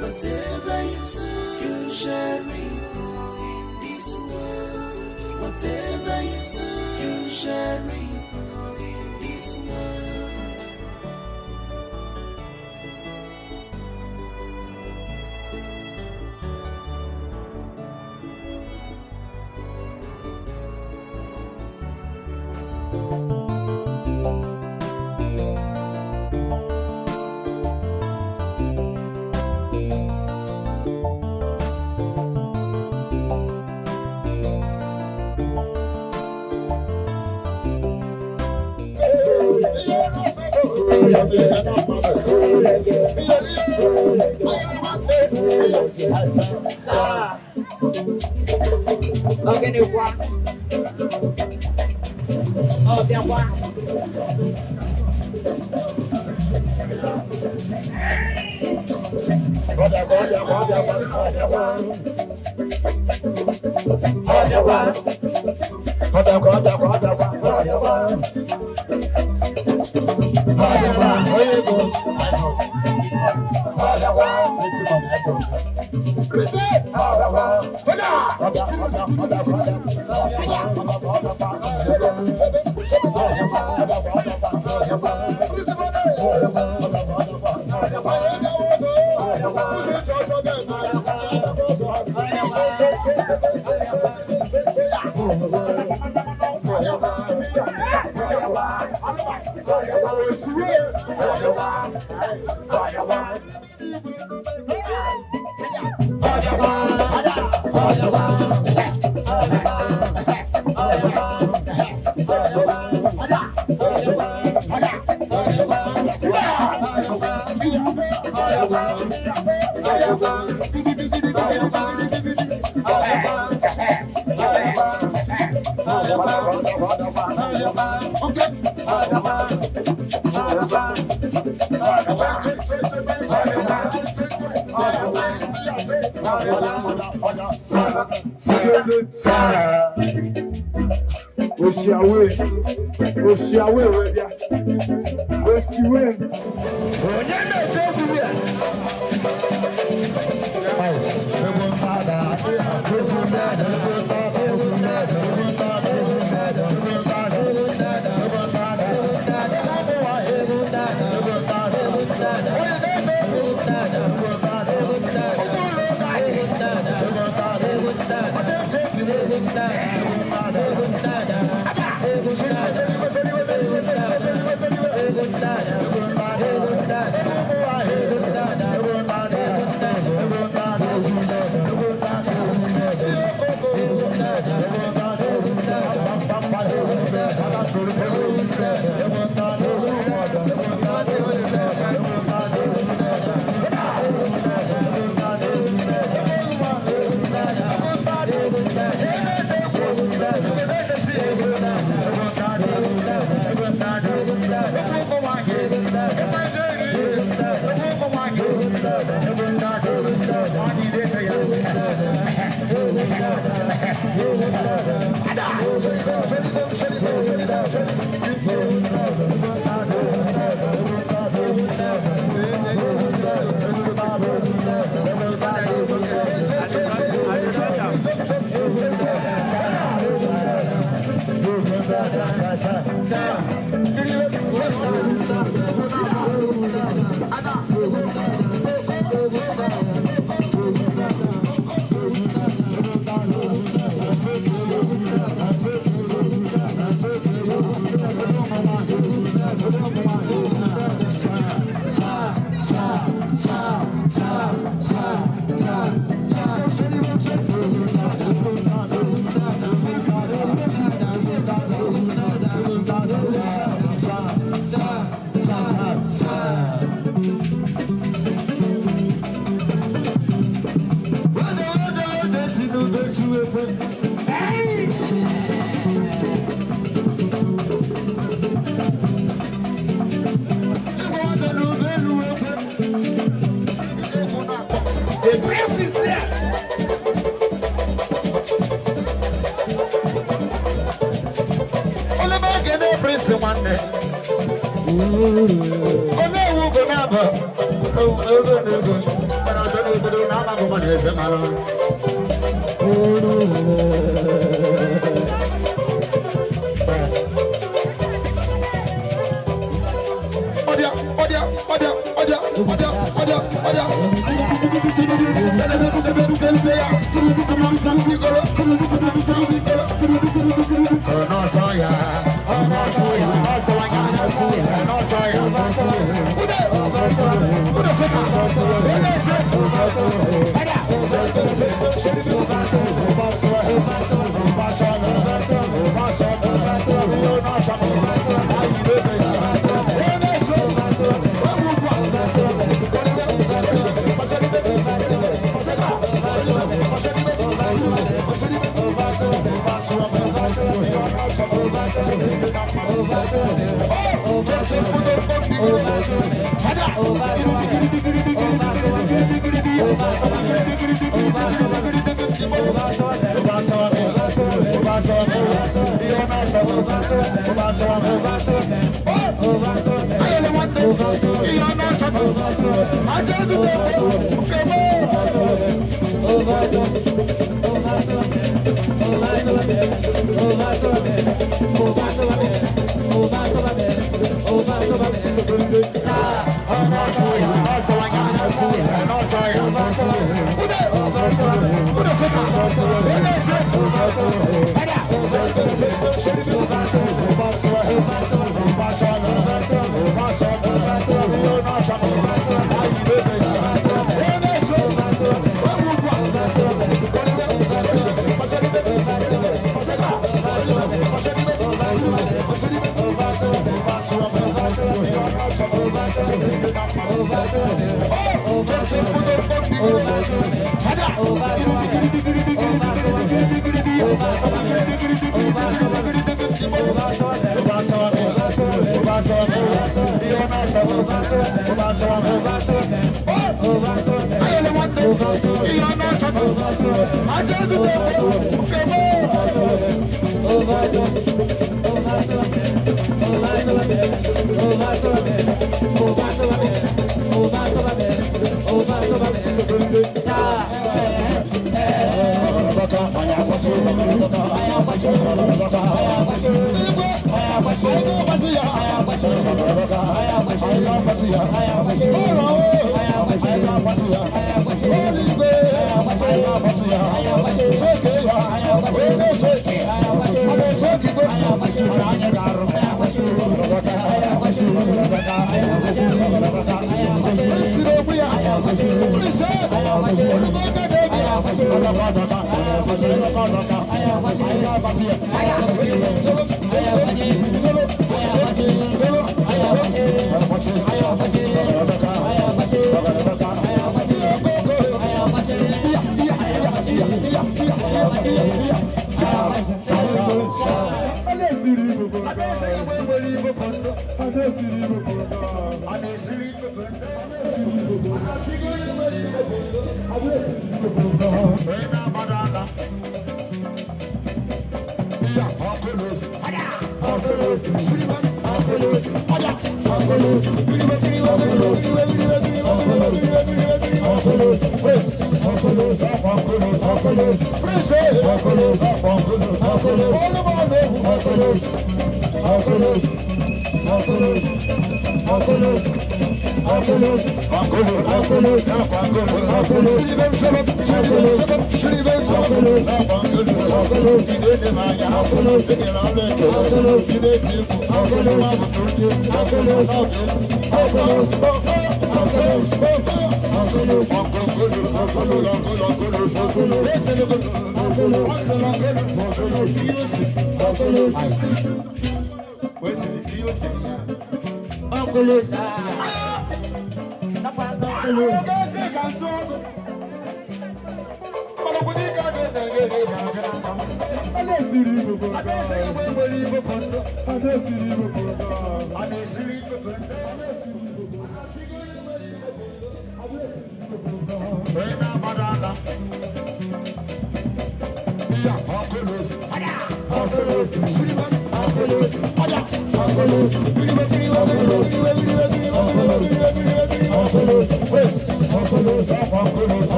Whatever you say, you shall reap this world. Whatever you say, you shall reap this world. Bellevue. Thank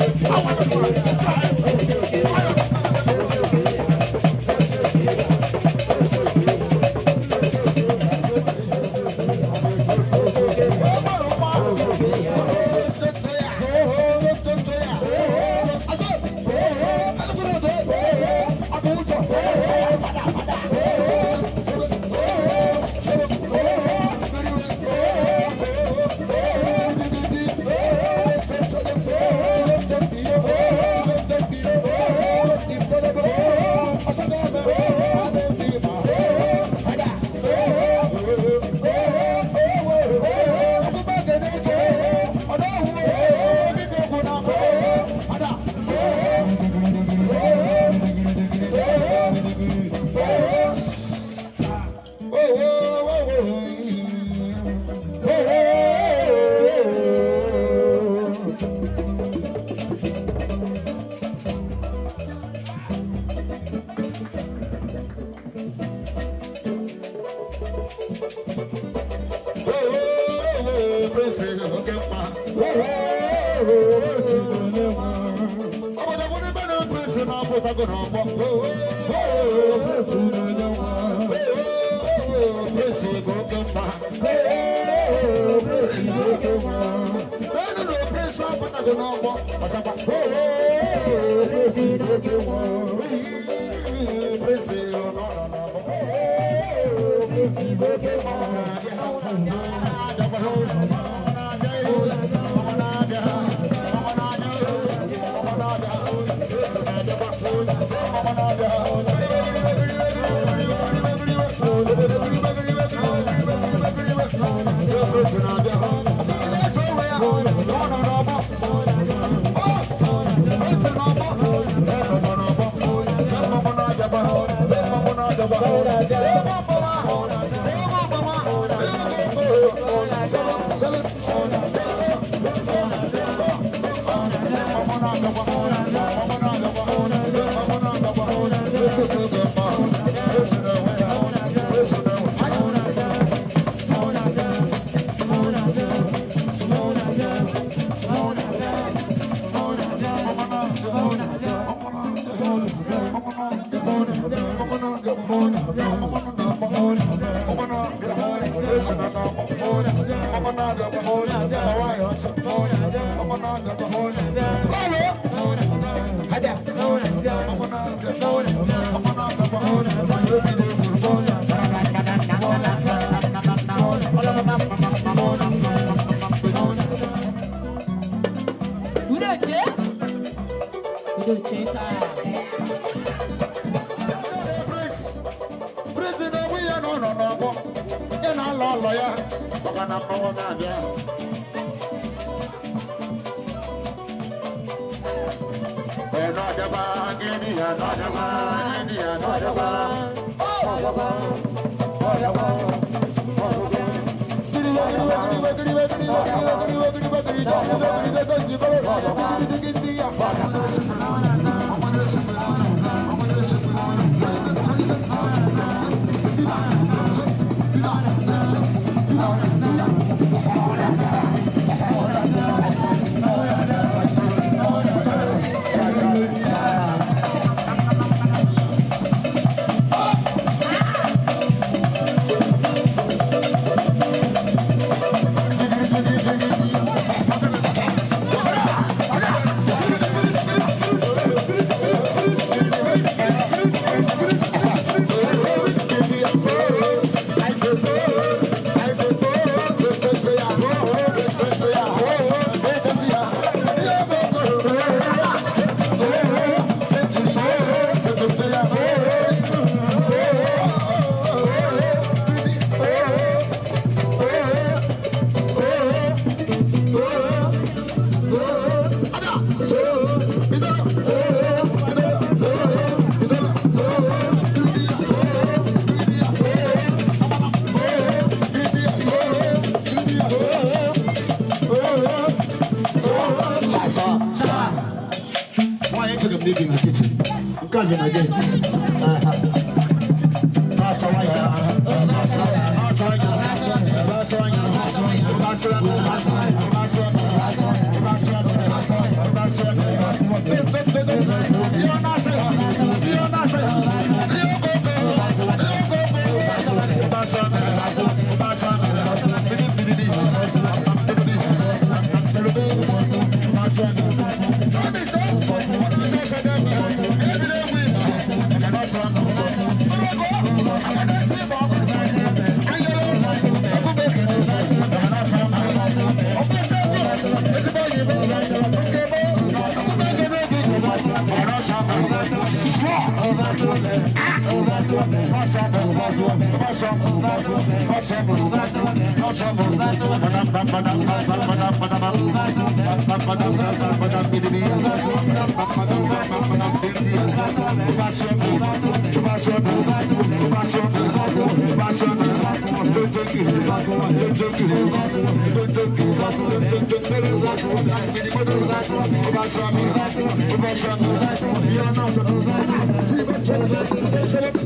you.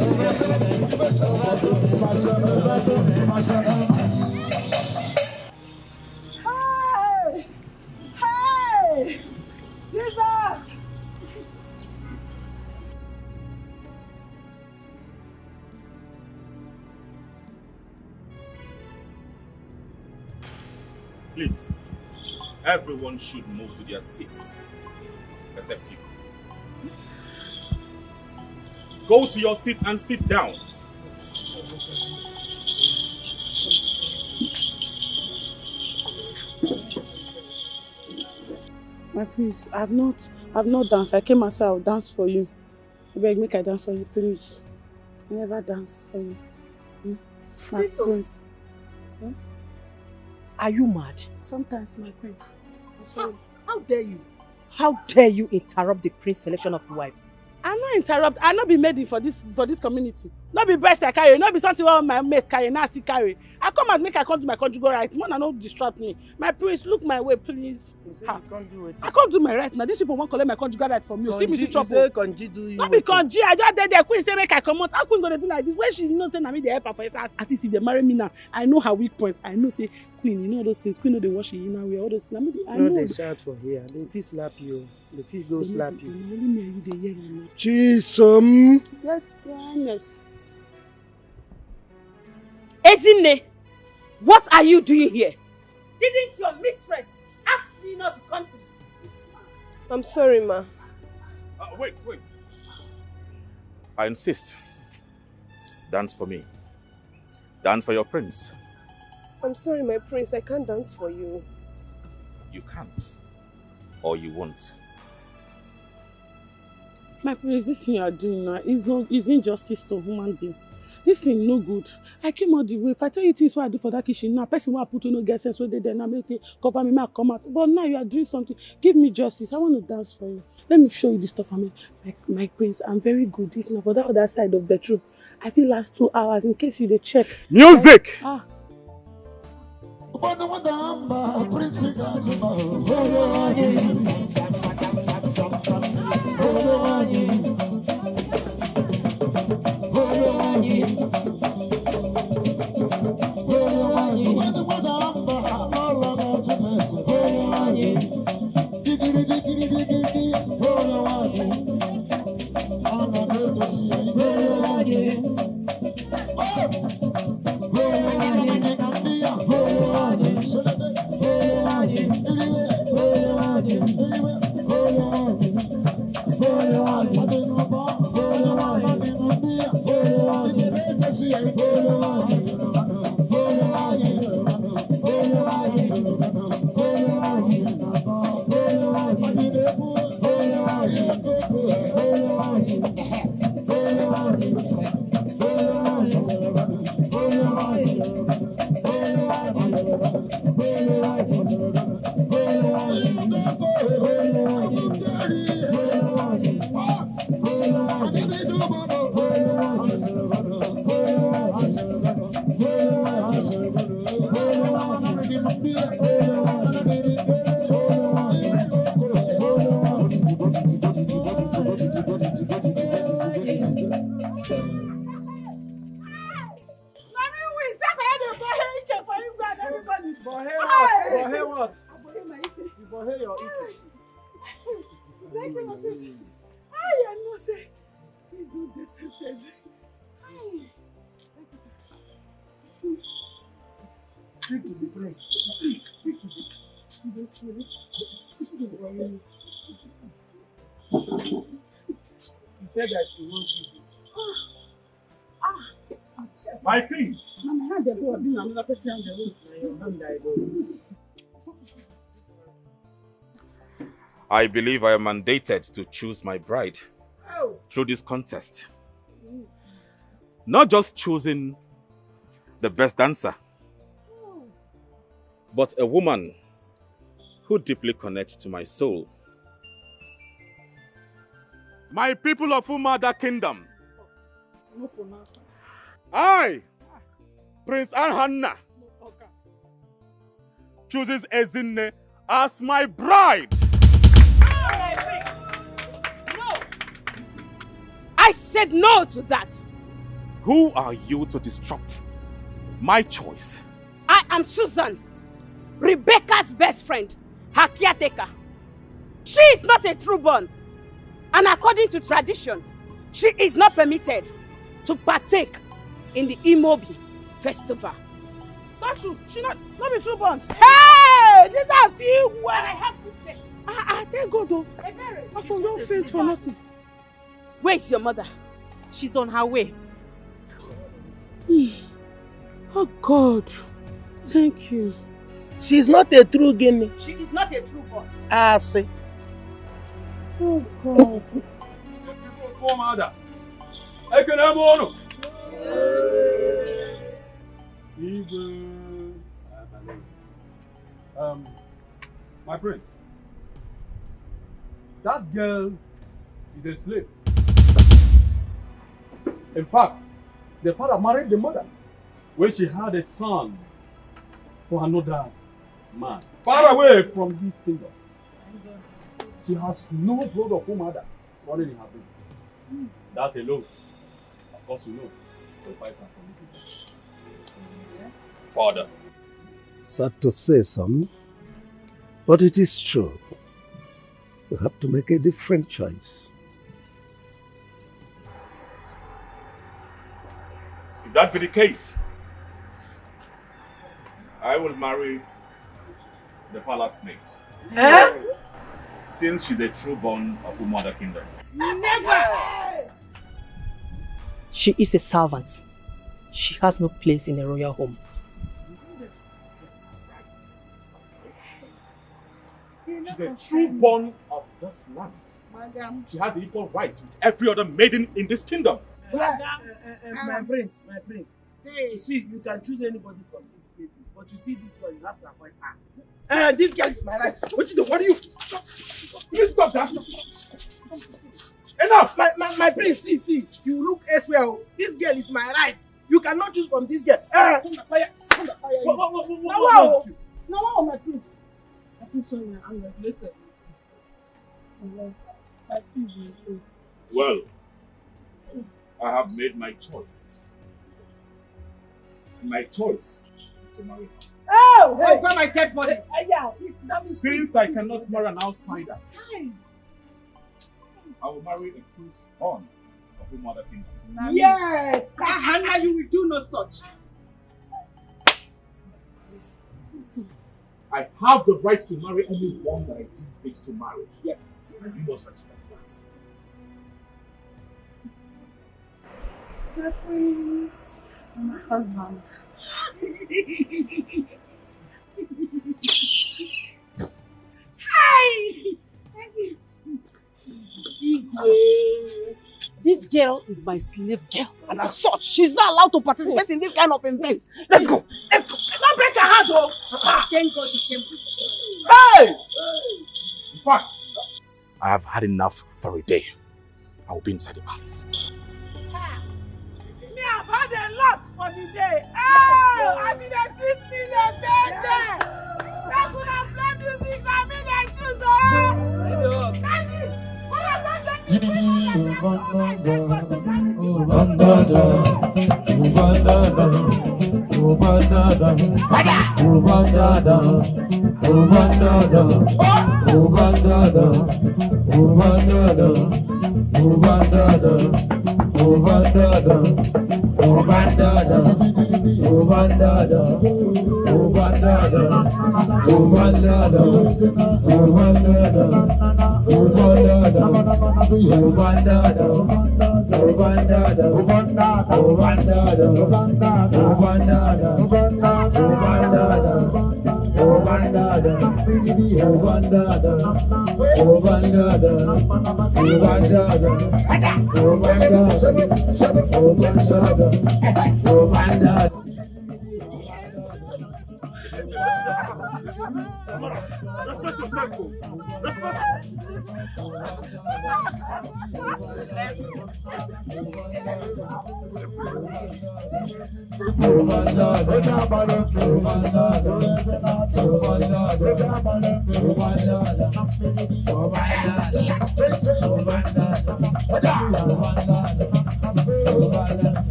Over Hey! Hey! Jesus! Please, everyone should move to their seats, except you. Go to your seat and sit down. My prince, I've not danced. I came outside, I'll dance for you. I beg, make I dance for you, please. I never dance for you. My prince. Yeah? Are you mad? Sometimes, my prince. I'm sorry. How dare you? How dare you interrupt the prince selection of your wife? I not interrupt. I not be made for this community. Not be breast I carry. Not be something where my mate carry. Now I still carry. I come and make I come to my conjugal right. Man, I don't distract me. My prince, look my way, please. You can't do it. I can't do my right now. These people won't collect my conjugal right from you. See me see trouble. You say Konji do you. Not be Konji. I just did there. Queen say make I come out. How queen gonna do like this? When she say na me the help her for his ass. At least if they marry me now, I know her weak points. I know say queen, you know all those things. Queen know they wash you now. We all those things. I know. No, they shout for here. They feel slap you. They feel go slap you. Only me and you they hear me. Chisom. Yes, your highness. Ezine, what are you doing here? Didn't your mistress ask you not to come to me? I'm sorry, ma. Wait. I insist. Dance for me. Dance for your prince. I'm sorry, my prince. I can't dance for you. You can't. Or you won't. My prince, this thing you are doing now is injustice to human being. This thing no good. I came out the way. If I tell you things what I do for that kitchen now, person who I put no get sense so they now make it cover me, I come out. But now you are doing something. Give me justice. I want to dance for you. Let me show you this stuff. I mean, my prince, I'm very good. This now for that other side of the bedroom. I feel last 2 hours in case you dey check. Music! He said that she wants you. My king! Another person on the room. I believe I am mandated to choose my bride through this contest. Not just choosing the best dancer, but a woman who deeply connects to my soul. My people of Umada Kingdom, I, Prince Anhanna, chooses Ezine as my bride. No! I said no to that. Who are you to disrupt my choice? I am Susan, Rebecca's best friend, her caretaker. She is not a true-born, and according to tradition, she is not permitted to partake in the Imobi festival. Not true. She not be true-born. Hey, this is you. And I have to say. Thank God though. After don't faint for nothing. Where is your mother? She's on her way. Oh God, thank you. She's not a true Guinea. She is not a true-born. I see. Oh God. Ekene Umenwa. My prince, that girl is a slave. In fact, the father married the mother when she had a son for another man, far away from this kingdom. She has no blood of her mother running in her veins. That alone, of course, you know, qualifies her for this. Father. Sad to say some, but it is true. You have to make a different choice. If that be the case, I will marry the palace maid. Since she's a true-born of her mother kingdom. Never! She is a servant. She has no place in a royal home. She's a true-born of this land. She has the equal right with every other maiden in this kingdom. My prince. You see, you can choose anybody from these ladies, but you see this one, you have to avoid her. This girl is my right. What do you? You stop that! Enough! My prince, see, you look elsewhere. This girl is my right. You cannot choose from this girl. No, my prince. I think so. I'm regulated. I still is my truth. Well, I have made my choice. My choice is to marry her. Oh! Hey, where's my dead body? Since I cannot marry an outsider, I will marry a true son of her mother kingdom. Yes! Hannah, you will do no such. I have the right to marry anyone that I deem fit to marry. Yes. And you must respect that. My prince, my husband. Hi! This girl is my slave girl, and as such, she's not allowed to participate in this kind of event. Let's go! Don't break her hand, though! Thank God you came. Hey! In fact, I have had enough for a day. I will be inside the palace. Me have had a lot for the day. Oh! I see they sweet me, they bend there. They could have played music and me they choose, oh! Thank you! Respect yourself.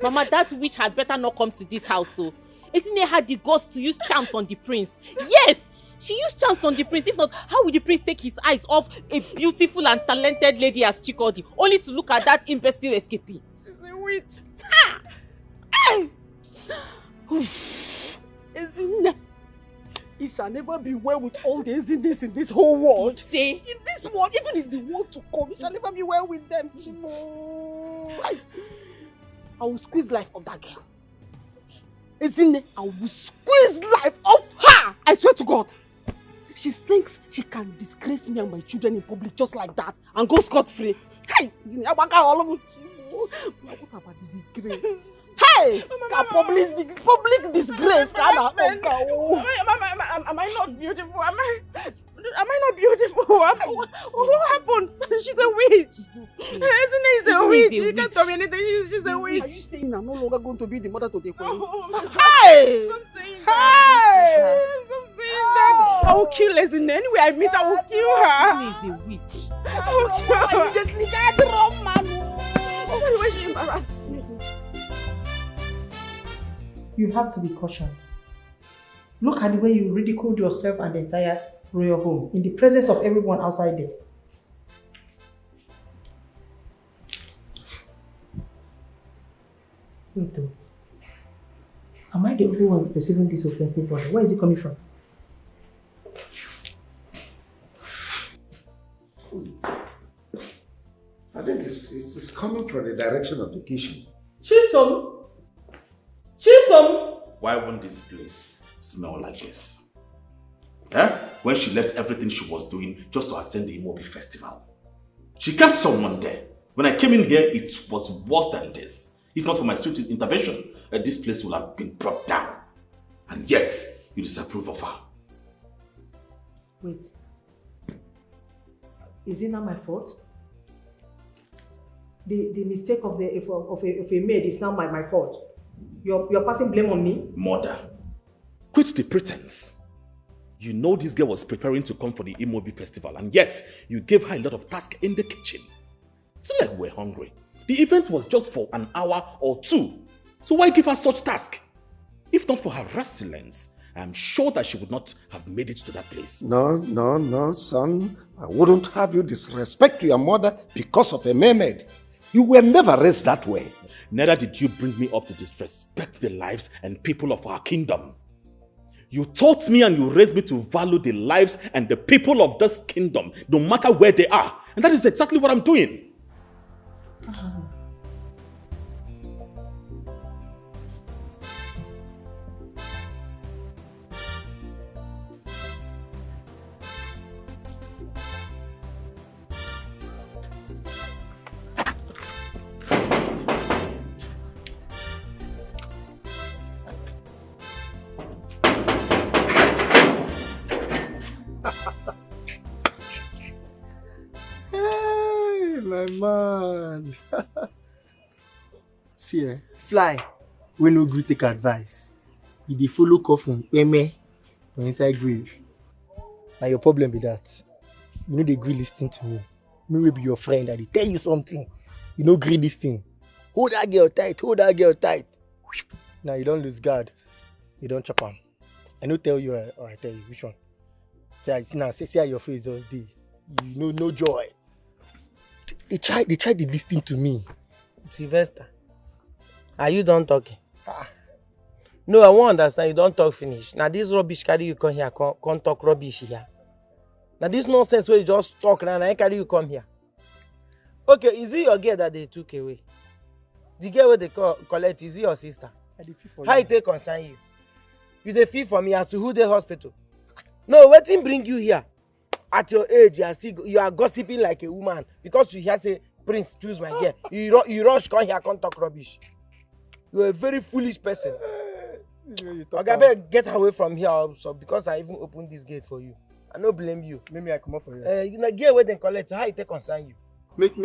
Mama, that witch had better not come to this house, so. Ekene had the ghost to use charms on the prince. Yes! She used charms on the prince. If not, how would the prince take his eyes off a beautiful and talented lady as Chikodi, only to look at that imbecile escapee? She's a witch. Ha! Hey! Ezina, it shall never be well with all the Ezinas in this whole world. In this world, even in the world to come, it shall never be well with them, Chimo. I will squeeze life of that girl. Ezine, I will squeeze life off her! I swear to God. She thinks she can disgrace me and my children in public just like that and go scot-free. Hey! Ezine, I want all of you. What about the disgrace? Hey! Public disgrace. Am I not beautiful? Am I not beautiful? What happened? She's a witch. Ezine is a witch. You can't tell me anything. She's a witch. Are you saying I'm no longer going to be the mother to the queen? Hey! Hey! I will kill Ezine. Anyway, I meet, I will kill her. Ezine is a witch. I will kill her. You just need to run, man. Why she embarrassed me? You have to be cautioned. Look at the way you ridiculed yourself and the entire royal home in the presence of everyone outside there. Wait though. Am I the only one receiving this offensive order? Where is it coming from? I think it's coming from the direction of the kitchen. Chisom! Why won't this place smell like this? Eh? When she left everything she was doing just to attend the Imobi festival. She kept someone there. When I came in here, it was worse than this. If not for my swift intervention, this place would have been brought down. And yet, you disapprove of her. Wait. Is it not my fault? The mistake of a maid is now my fault. You're passing blame on me? Mother, quit the pretense. You know this girl was preparing to come for the Imobi festival, and yet you gave her a lot of tasks in the kitchen. It's not like we're hungry. The event was just for an hour or two. So why give her such task? If not for her resilience, I'm sure that she would not have made it to that place. No, son. I wouldn't have you disrespect your mother because of a mermaid. You were never raised that way. Neither did you bring me up to disrespect the lives and people of our kingdom. You taught me and you raised me to value the lives and the people of this kingdom, no matter where they are. And that is exactly what I'm doing. Hey, my man. See, fly. We no gree take advice. If they follow coffin, me for inside grave. Now your problem be that. You know they gree listening to me. Me will be your friend and they tell you something. You know gree listening. Hold that girl tight, hold that girl tight. Now you don't lose guard. You don't chop am. I no tell you or I tell you which one. See how your face just dey. You know no joy. They tried to listen to me. Sylvester, are you done talking? No, I won't understand. You don't talk finish. Now this rubbish carry you come here, can't talk rubbish here. Now this nonsense where you just talk now, I carry you come here. Okay, is it your girl that they took away? The girl where they collect, is it your sister? How it take concern you? You dey feel for me as to who the hospital? No, wetin bring you here? At your age, you are gossiping like a woman because you hear say Prince choose my girl. You rush come here, come talk rubbish. You are a very foolish person. Okay, I better get away from here also because I even opened this gate for you. I no blame you. Maybe I come up for you. You know, girl where they collect, how it take concern you?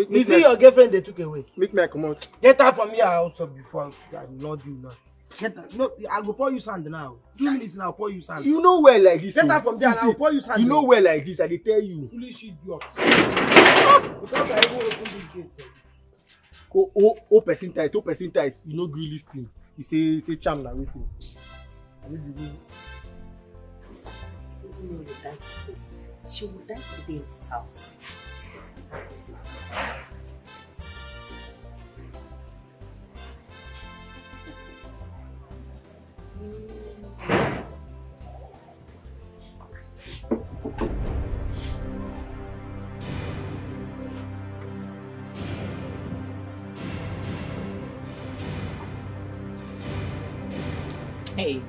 Is it your girlfriend they took away? Make me come out. Get out from here also before I will not do now. Get out. No, I go pour you sand now. 2 minutes now, pour you sand. You know where like this. Get out from there and I will pour you sand. You know where like this, I dey tell you. Foolish idiot. Because I even open this gate. Oh, person tight, You know gree listing. You say charm na waiting. I need to She will die today in this house. Hey.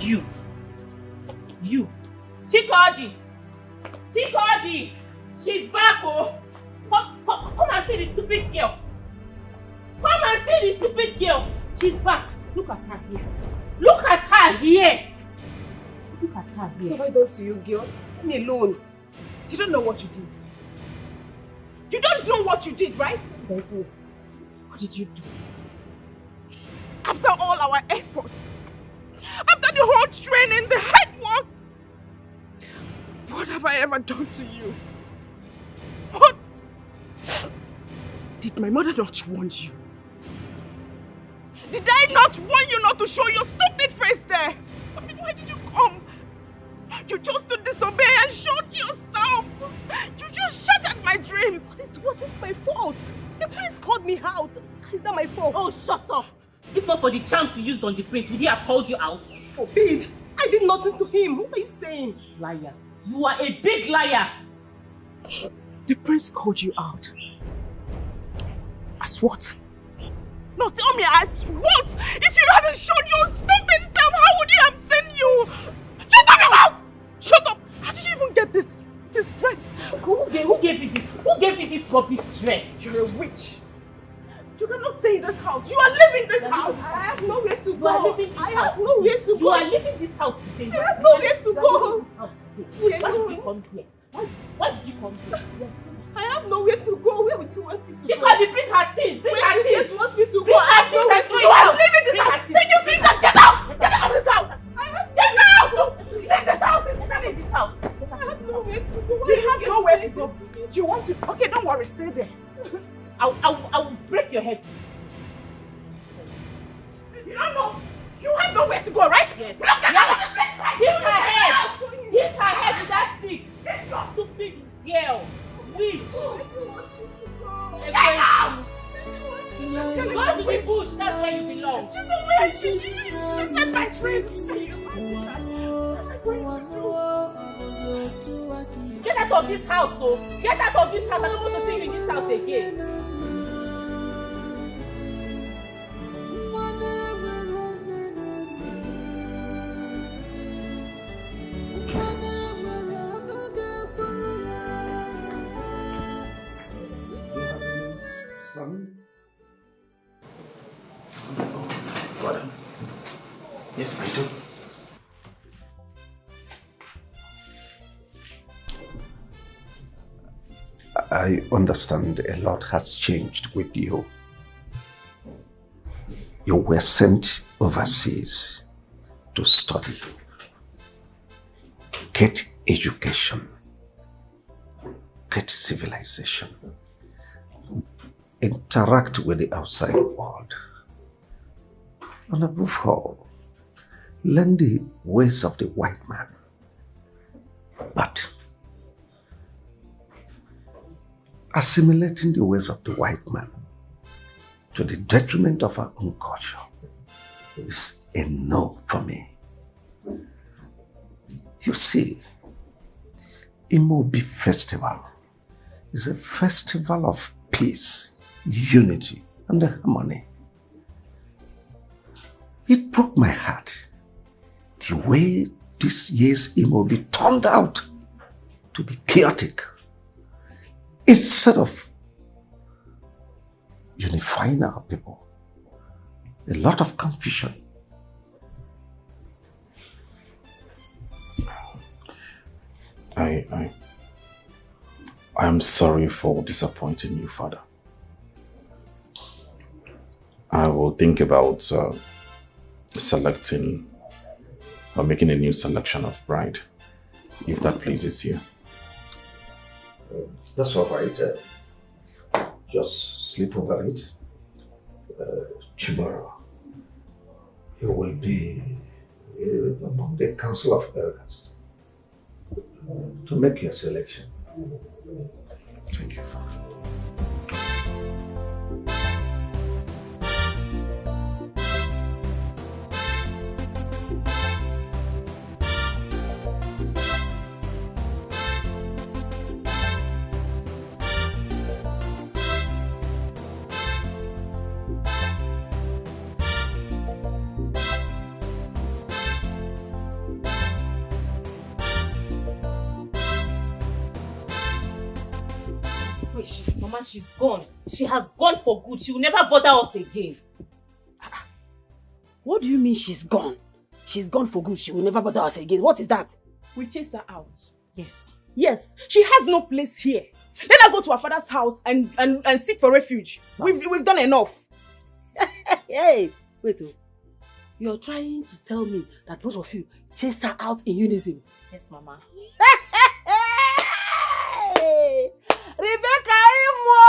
You. Chikodi! She's back, oh! Come and see the stupid girl. She's back. Look at her here. Look at her here. So why don't you girls? Leave me alone. You don't know what you did. You don't know what you did, right? What did you do? After all our efforts, after the whole training, the hard work, what have I ever done to you? What? Did my mother not warn you? Did I not warn you not to show your stupid face there? I mean, why did you come? You chose to disobey and showed yourself. You just shattered my dreams. This wasn't my fault. The prince called me out. It's not my fault. Oh, shut up. If not for the chance you used on the prince, would he have called you out? Forbid. I did nothing to him. What are you saying? Liar. You are a big liar. The prince called you out. As what? No, tell me, as what? If you hadn't showed your stupid self, how would he have seen you? Shut up your mouth! Shut up! How did you even get this dress? Who gave you this? Who gave you this rubbish dress? You're a witch. You cannot stay in this house. You are leaving this house. I have nowhere to go. I have nowhere to go. You are leaving this house today. I have nowhere to go. Why did you come here? Why did you come here? I have nowhere to go. Where would you want me to go? Chikodi, bring her things. Bring her things. Where do you guys want me to go? I have nowhere to go. I'm leaving this house. Take your things and get out. Get out of this house. Get out. Leave this house. Leave this house. I have nowhere to go. You have nowhere to go. Do you want to? Okay, don't worry. Stay there. I will break your head. You don't know. You have nowhere to go, right? Yes. Look at her. Give her head. Hit her head with that stick. You stupid girl. Witch. Get out! Go to the bush, that's where you belong. She's not my friend. Get out of this house, though. Get out of this house. I don't want to see you in this house again. Father, yes, I do. I understand a lot has changed with you. You were sent overseas to study, get education, get civilization, interact with the outside world, and above all, learn the ways of the white man. But assimilating the ways of the white man to the detriment of our own culture is a no for me. You see, Imobi Festival is a festival of peace, unity, and harmony. It broke my heart the way this year's Imobi turned out to be chaotic. Instead of unifying our people, a lot of confusion. I am sorry for disappointing you, Father. I will think about selecting or making a new selection of bride, if that pleases you. That's all right. Just sleep over it. Tomorrow, you will be among the Council of Elders to make your selection. Thank you, Father. Mama, she's gone. She has gone for good. She will never bother us again. What do you mean she's gone? She's gone for good. She will never bother us again. What is that? We chased her out. Yes. Yes. She has no place here. Let her go to her father's house and seek for refuge. Wow. We've done enough. Hey, wait. You're trying to tell me that both of you chased her out in unison? Yes, Mama. Hey, Rebecca Imo!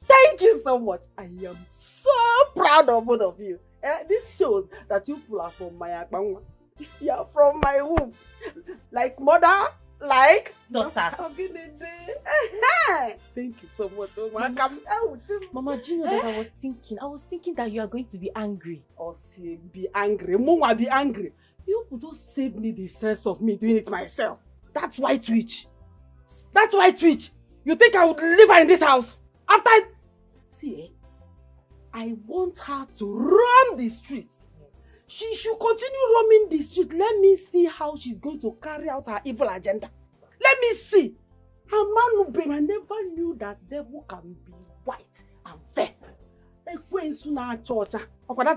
Thank you so much. I am so proud of both of you. This shows that you pull out from my akbangwa. You're from my womb. Like mother, like daughter. Thank you so much. Mama, do you know that I was thinking that you are going to be angry. Or say be angry. Mama, be angry. You just save me the stress of me doing it myself. That's white witch. That's white witch. You think I would leave her in this house? After See, I want her to roam the streets. She should continue roaming the street. Let me see how she's going to carry out her evil agenda. Let me see. Her man, I never knew that devil can be white and fair. That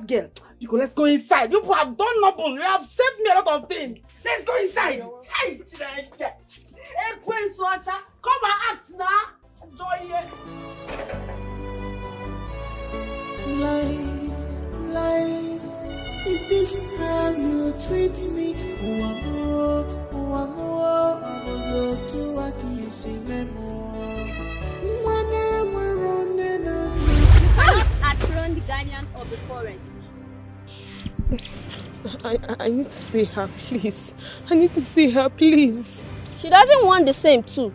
girl, because let's go inside. You have done noble. You have saved me a lot of things. Let's go inside. Hey, come and act now. Enjoy it. Life, is this how you treat me? At run the guardian of the forest. I need to see her, please. I need to see her, please. She doesn't want the same too.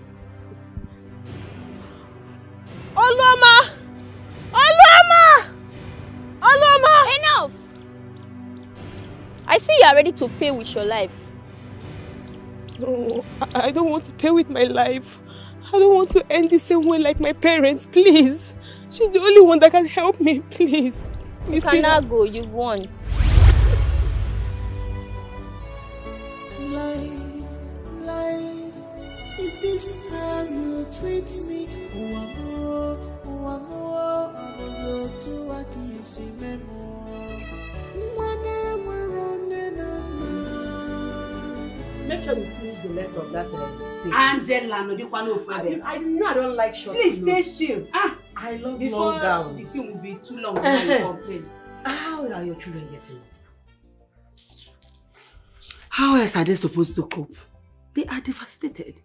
Oloma! Oloma! Oloma! Enough! I see you are ready to pay with your life. No, I don't want to pay with my life. I don't want to end the same way like my parents, please. She's the only one that can help me, please. You cannot go, you've won. Life, is this how you treat me? Make sure you finish the length of that thing. Angela, no, I know I don't like short. Please stay still. I love Before long gown. the thing will be too long when you complain. How are your children getting? How else are they supposed to cope? They are devastated.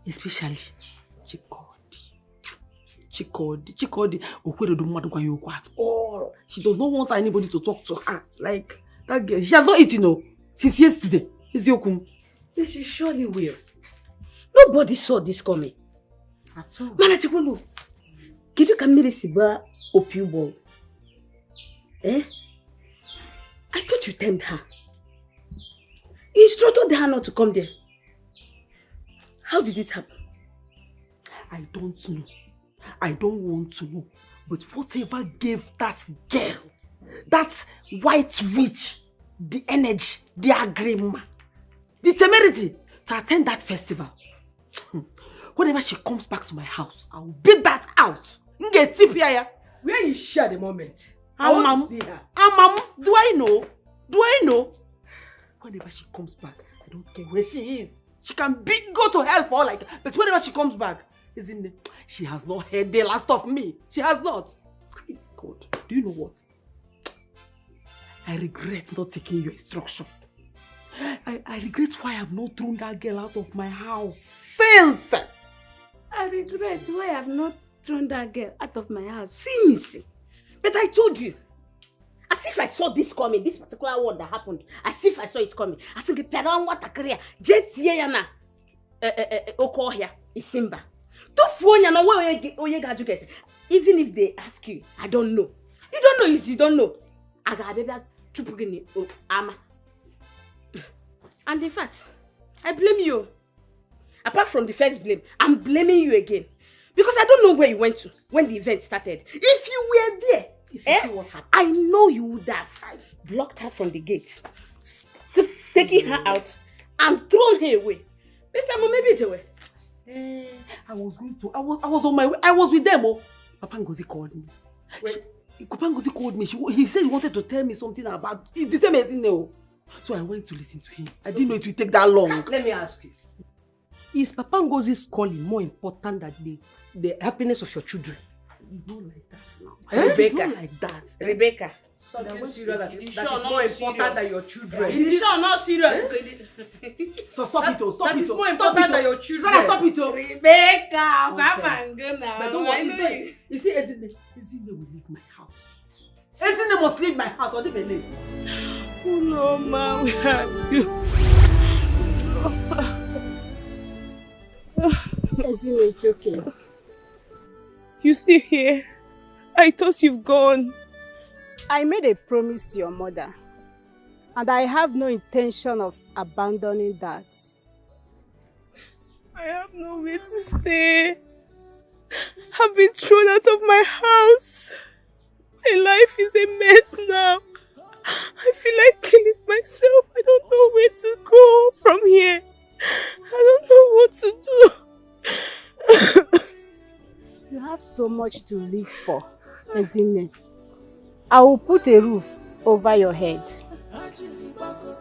Especially Chikodi. At all. She does not want anybody to talk to her. Like that girl. She has not eaten since yesterday. She surely will. Nobody saw this coming. At all. Manachikulu. Kidu kamiri siba obio. I thought you tamed her. You instructed her not to come there. How did it happen? I don't know. I don't want to know. But whatever gave that girl, that white witch, the energy, the agreement, the temerity to attend that festival. Whenever she comes back to my house, I'll beat that out. Where is she at the moment? I want to see her. Do I know? Whenever she comes back, I don't care where she is. She can go to hell for all like. But whenever she comes back, isn't it? She has not heard the last of me. She has not. God, do you know what? I regret not taking your instruction. I regret why I have not thrown that girl out of my house since. I regret why I have not thrown that girl out of my house since. But I told you. As if I saw this coming, this particular one that happened. As if I saw it coming. I think what career. Jet yana. Okohia Isimba. Even if they ask you, I don't know. You don't know is you don't know. And in fact, I blame you. Apart from the first blame, I'm blaming you again. Because I don't know where you went to when the event started. If you were there, see what happened, I know you would have blocked her from the gates, taking her out, and thrown her away. But maybe it's away. I was on my way. I was with them. Papa Ngozi called me. Papa Ngozi called me. He said he wanted to tell me something about the same as in there. So I went to listen to him. I didn't know it would take that long. Let me ask you. Is Papa Ngozi's calling more important than the happiness of your children? It's not like that now. Rebecca. It's not like that. Rebecca. Something serious that is more important than your children. It is sure not serious. So stop it. Stop that it. That is more important than your children. Stop it. Rebecca, come and go now. But don't worry. You see, Ezine will leave my house. Ezine must leave my house or they may leave. Oh no, ma, we have you. Ezine, it's okay. You still here? I thought you've gone. I made a promise to your mother, and I have no intention of abandoning that. I have nowhere to stay. I've been thrown out of my house. My life is a mess now. I feel like killing myself. I don't know where to go from here. I don't know what to do. You have so much to live for, Ezine. I will put a roof over your head.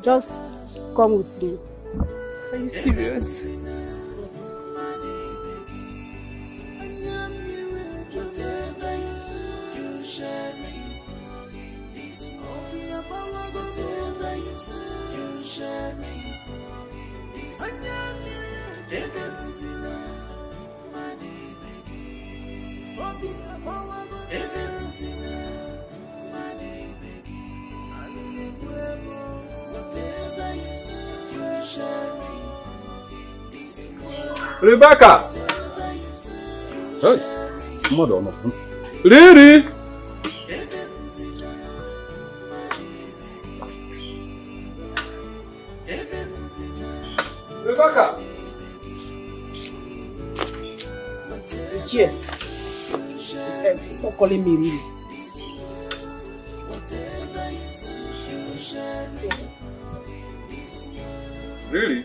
Just come with me. Are you serious? Rebecca! Hey, mother on the phone. Riri! Rebecca! Here. Stop calling me Riri. Really?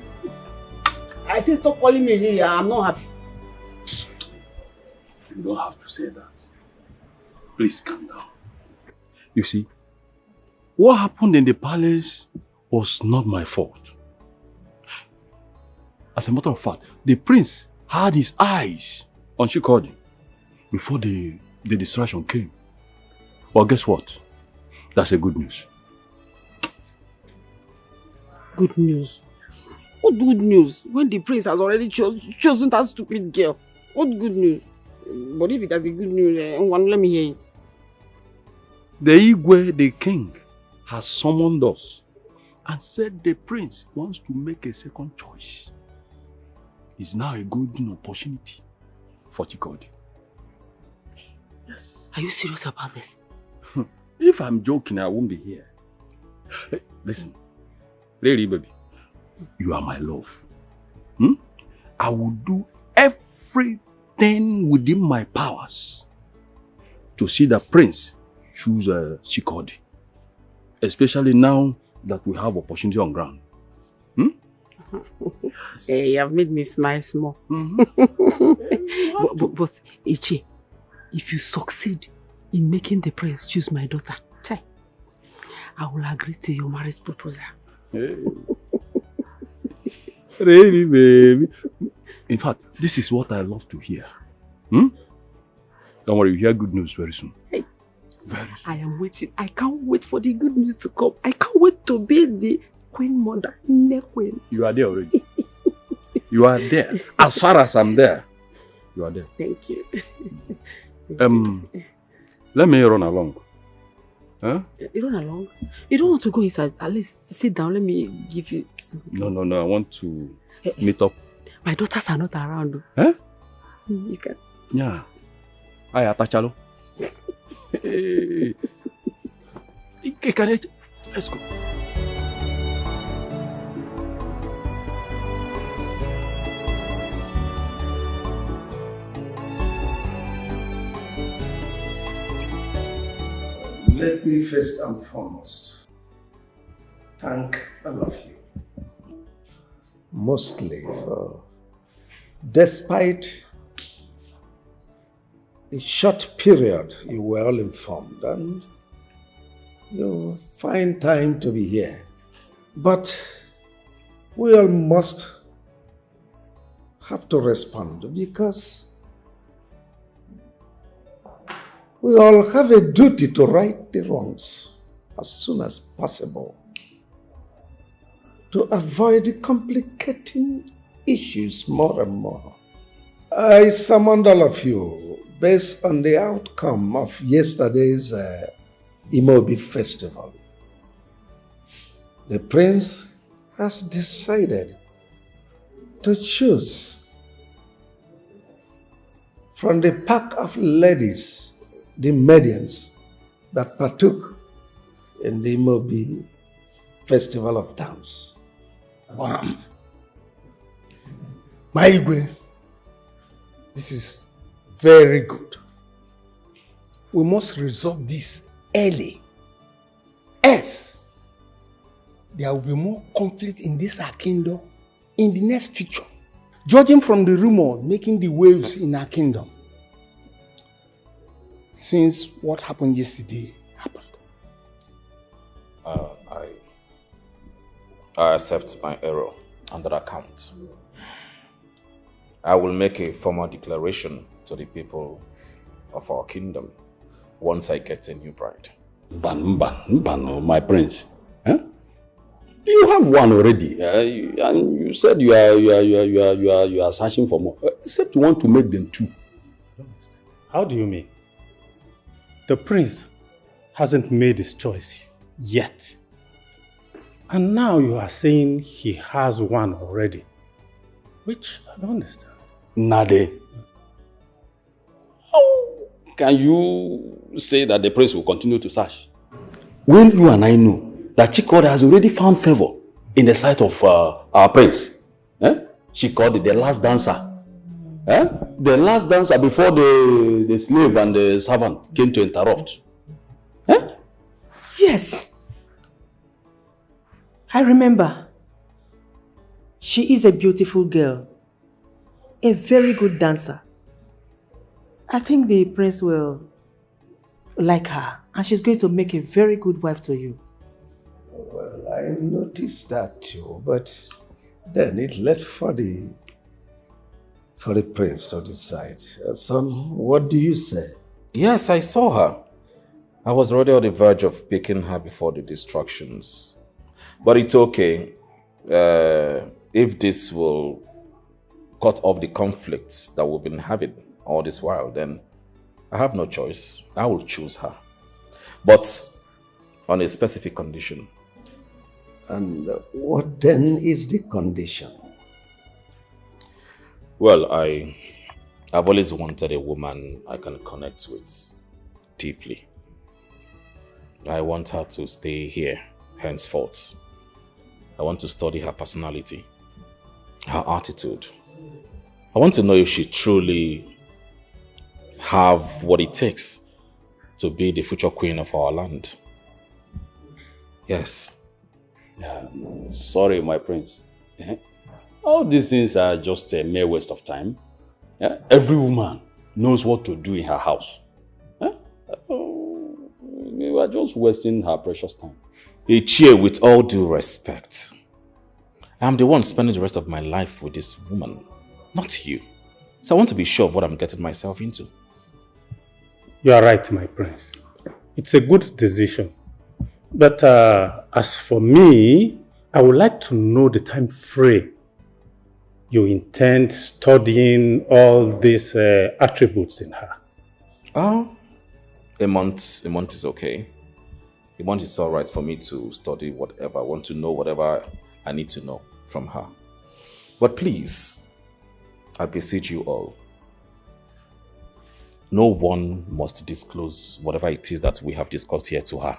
I said stop calling me Riri. I'm not happy. You don't have to say that. Please calm down. You see, what happened in the palace was not my fault. As a matter of fact, the prince had his eyes on Shikodi before the distraction came. But guess what? That's a good news. Good news? What good news? When the prince has already chosen that stupid girl. What good news? But if it has a good news, let me hear it. The Igwe, the king, has summoned us and said the prince wants to make a second choice. It's now a golden opportunity for Chikodi. Yes. Are you serious about this? If I'm joking, I won't be here. Hey, listen, lady baby, you are my love. I will do everything within my powers to see the prince choose Chikodi. Especially now that we have opportunity on ground. Hey, you have made me smile small. But Iche, if you succeed in making the prince choose my daughter, Chai, I will agree to your marriage proposal. Hey. Really, baby. In fact, this is what I love to hear. Don't worry, you hear good news very soon. Hey. Very soon. I am waiting. I can't wait for the good news to come. I can't wait to be the Queen Mother, Queen. You are there already. You are there. As far as I'm there, you are there. Thank you. Let me run along. Huh? You run along? You don't want to go inside? At least sit down. Let me give you some. No. I want to meet up. My daughters are not around. Huh? You can. Yeah. I atachalo. Hey. Let's go. Let me first and foremost thank all of you. Mostly for, despite the short period you were all informed and you find time to be here. But we all must have to respond because we all have a duty to right the wrongs as soon as possible to avoid complicating issues more and more. I summoned all of you based on the outcome of yesterday's Imobi festival. The prince has decided to choose from the pack of ladies the maidens that partook in the Imobi Festival of Dance. My Igwe, this is very good. We must resolve this early. Else, there will be more conflict in this our kingdom in the next future. Judging from the rumor making the waves in our kingdom, since what happened yesterday happened. I accept my error on that account. I will make a formal declaration to the people of our kingdom once I get a new bride. Ban, my prince. Huh? You have one already, and you said you are searching for more. Except you want to make them two. How do you mean? The prince hasn't made his choice yet. And now you are saying he has one already, which I don't understand. Nade, how can you say that the prince will continue to search? When you and I know that Chikode has already found favor in the sight of our prince. Chikode, the last dancer. The last dancer before the slave and the servant came to interrupt. Yes. I remember. She is a beautiful girl. A very good dancer. I think the prince will like her. And she's going to make a very good wife to you. Well, I noticed that too. But then it left for the prince to decide. Son, what do you say? Yes, I saw her. I was already on the verge of picking her before the distractions. But it's okay. If this will cut off the conflicts that we've been having all this while, then I have no choice. I will choose her. But on a specific condition. And what then is the condition? Well, I've always wanted a woman I can connect with deeply. I want her to stay here henceforth. I want to study her personality, her attitude. I want to know if she truly have what it takes to be the future queen of our land. Yes. Sorry, my prince. All these things are just a mere waste of time. Every woman knows what to do in her house. We are just wasting her precious time. Ichie, with all due respect, I'm the one spending the rest of my life with this woman, not you. So I want to be sure of what I'm getting myself into. You are right, my prince. It's a good decision. But as for me, I would like to know the time frame you intend studying all these attributes in her. Oh, a month is okay. A month is all right for me to study whatever. I want to know whatever I need to know from her. But please, I beseech you all, no one must disclose whatever it is that we have discussed here to her.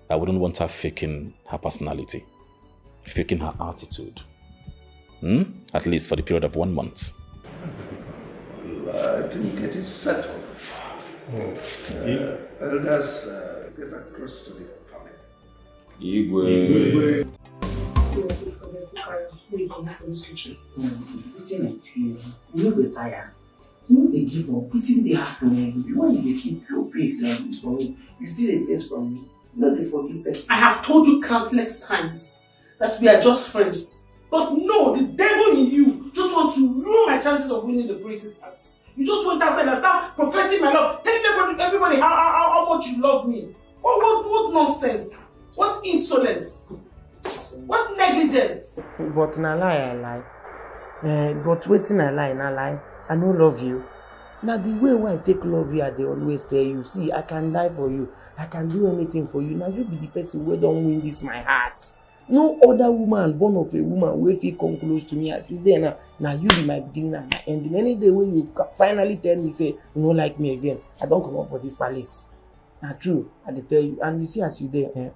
I wouldn't want her faking her personality, faking her attitude. At least for the period of 1 month. I think it is settled. Elders, get across to the family. Igwe. You come from this kitchen. You know the tire. You know they give up. It's in the happen. You want to keep your pace like this for me. You steal a place from me. You know they forgive person. I have told you countless times that we are just friends. But no, the devil in you just wants to ruin my chances of winning the prince's heart. You just went outside and start professing my love, telling everybody how much you love me. What nonsense? What insolence? What negligence? But na lie I lie. But waiting I lie. I don't love you. Now the way I take love you, I they always tell you, see, I can die for you. I can do anything for you. Now you be the person who don't win this my heart. No other woman born of a woman will feel come close to me as you there now. Now you be my beginning and my ending. Any day when you finally tell me, say, you don't like me again, I don't come up for this palace. Now true, I tell you, and you see as you there,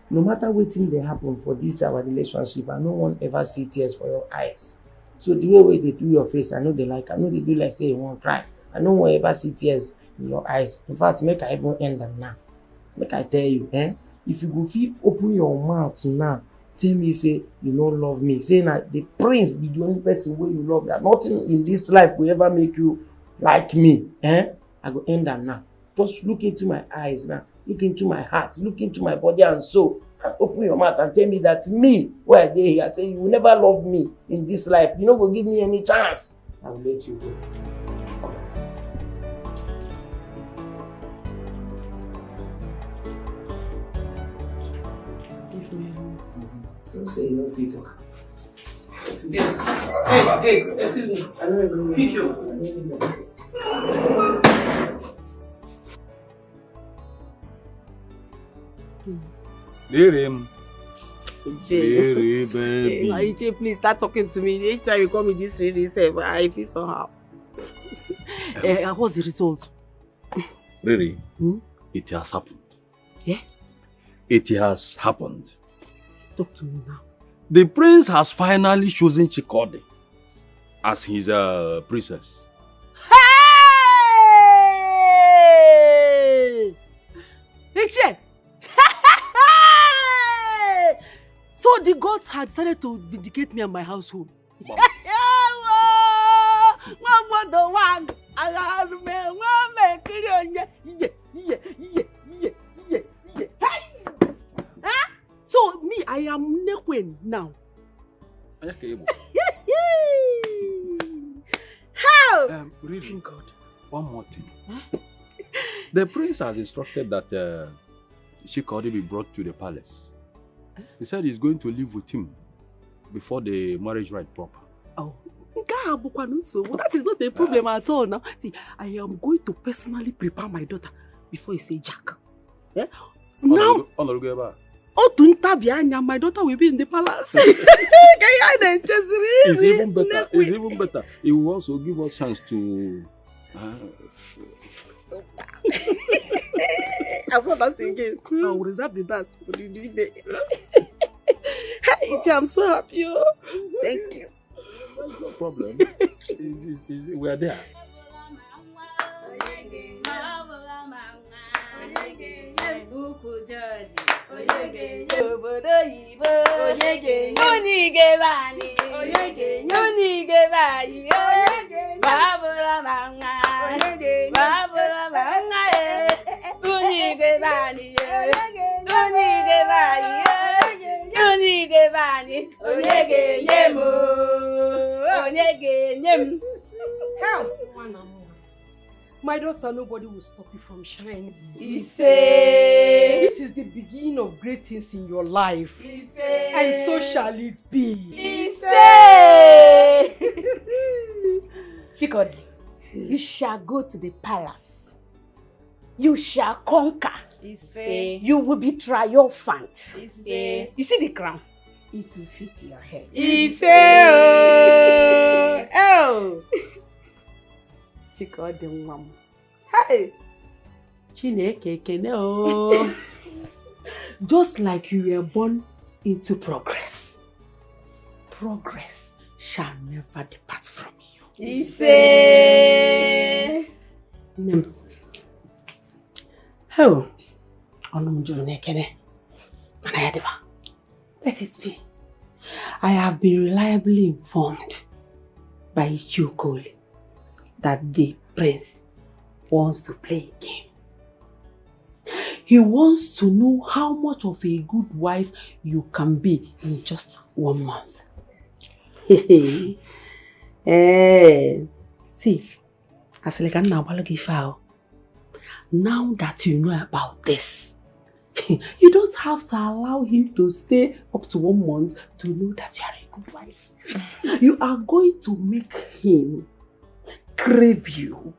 no matter what thing they happen for this our relationship, I no one ever see tears for your eyes. So the way they do your face, I know they like, I know they do like say you won't cry. I no one ever see tears in your eyes. In fact, make I even end them now. Make I tell you, if you go feel open your mouth now, tell me say you don't love me. Say that the prince be the only person where you love. That nothing in this life will ever make you like me. I go end them now. Just look into my eyes now. Look into my heart. Look into my body and soul. And open your mouth and tell me that me, where I dey here, say you will never love me in this life. You no go give me any chance. I will let you go. Don't say you don't fit talk. Yes. Hey, excuse me. I don't even pick you. Leave him. Riri, baby. Iche, please start talking to me. Each time you call me this Riri, I feel somehow. What's the result? Riri, it has happened. Yeah? It has happened. Talk to me now. The prince has finally chosen Chikodi as his princess. Hey! Iche! So the gods had decided to vindicate me and my household. So me, I am Nekwen now. How? Really? One more thing. The prince has instructed that Chikodi be brought to the palace. He said he's going to live with him before the marriage rite proper. Oh, that is not a problem at all now. See, I am going to personally prepare my daughter before you say Jack. Yeah? Now, my daughter will be in the palace. It's even better. It's even better. It will also give us chance to. I'm not singing. I will reserve the dance for the day. Hey, I'm so happy. Thank you. No problem. We are there. My daughter, nobody will stop you from shining. Ise. This is the beginning of great things in your life. Ise. And so shall it be. Ise. Chikodi, you shall go to the palace. You shall conquer. Ise. You will be triumphant. Ise. You see the crown? It will fit your head. Ise. Oh. Chikodi mama. Hey. Chineke Ekene oh. Just like you were born into progress, progress shall never depart from you. Ise. Oh. Let it be. I have been reliably informed by Chukoli that the prince wants to play a game. He wants to know how much of a good wife you can be in just 1 month. See, as like now that you know about this, you don't have to allow him to stay up to 1 month to know that you are a good wife. You are going to make him crave you,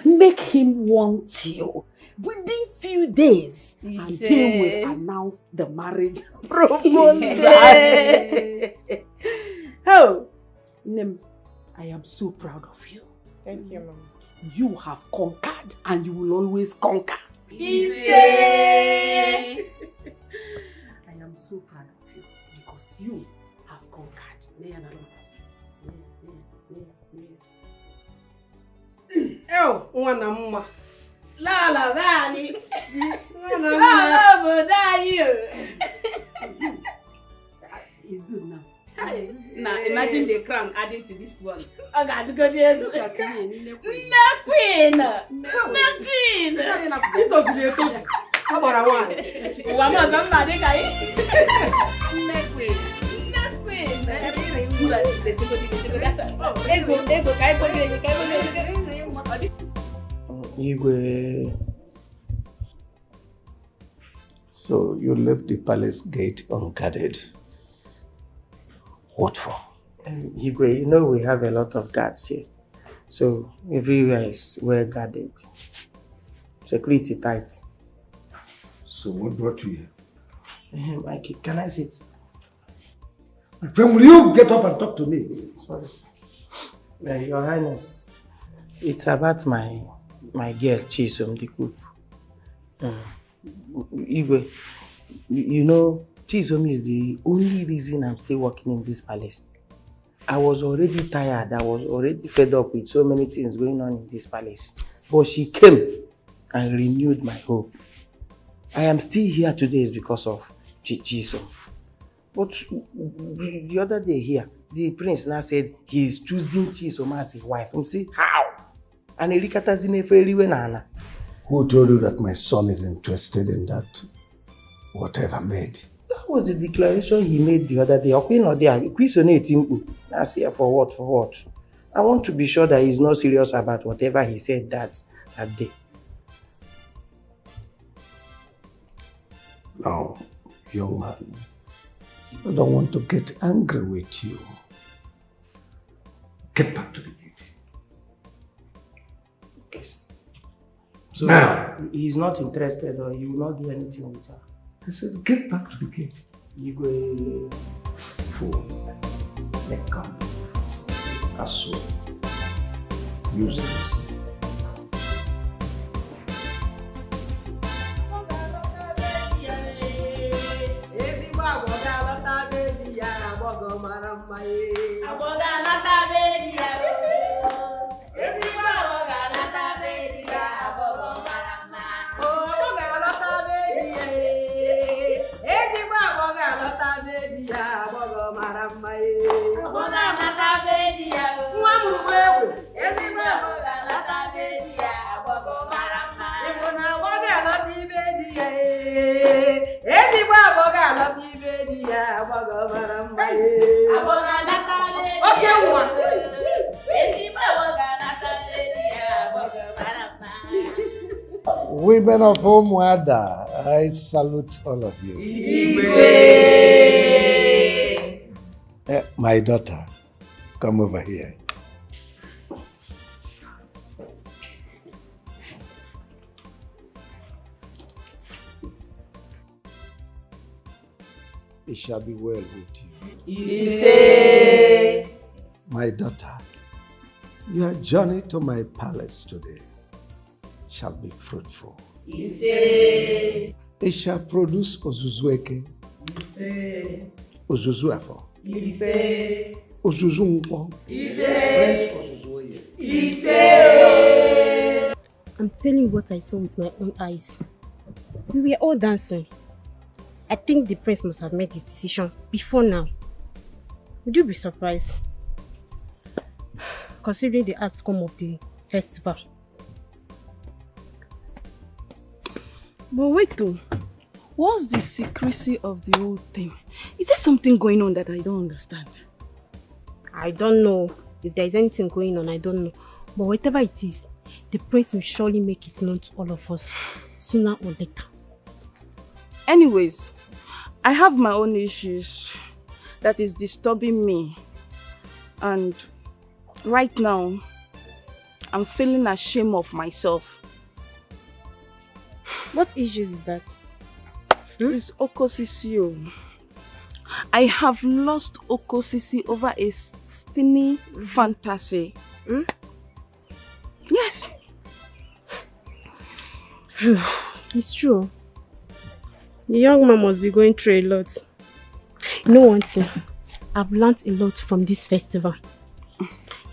make him want you within few days, and he will announce the marriage proposal. Oh, Nem, I am so proud of you. Thank you, Mama. You have conquered and you will always conquer. Ise. I am so proud of you because you have conquered. Oh, one mama. Lala Vani. Lala Bodayu. It's good now. Now imagine the crown adding to this one. I got to go there. Look at me. Queen. It does it. How about a one? One more somebody guy. So you left the palace gate unguarded. What for? Igwe, you know we have a lot of guards here. So everywhere is well guarded. Security tight. So what brought you here? Can I sit? My friend, will you get up and talk to me? Sorry, sir. Your Highness, it's about my girl, Chisom, the cook. Igwe, you know, Chisom is the only reason I'm still working in this palace. I was already tired. I was already fed up with so many things going on in this palace. But she came and renewed my hope. I am still here today is because of Chisom. But the other day here, the prince now said he is choosing Chisom as his wife. You see, how? And who told you that my son is interested in that whatever made? That was the declaration he made the other day. I say, for what? I want to be sure that he's not serious about whatever he said that day. No, young man. I don't want to get angry with you. Get back to the gate. Okay. So now, he's not interested or he will not do anything with her. I said, get back to the gate. You go fool. Let come. Aso. Useless. Women of Omwada, I salute all of you. My daughter, come over here. It shall be well with you. My daughter, your journey to my palace today shall be fruitful. It shall produce Ozuzueke, Ozuzuafo, Ozuzunpo, Prince Ozuzuoye. I'm telling you what I saw with my own eyes. We were all dancing. I think the prince must have made his decision before now. Would you be surprised? Considering the outcome of the festival. But wait though, what's the secrecy of the whole thing? Is there something going on that I don't understand? I don't know. If there is anything going on, I don't know. But whatever it is, the prince will surely make it known to all of us, sooner or later. Anyways, I have my own issues that is disturbing me. And right now, I'm feeling ashamed of myself. What issues is that? It's Okosisi. I have lost Okosisi over a stingy fantasy. Yes. It's true. The young man must be going through a lot. You know one thing? I've learned a lot from this festival.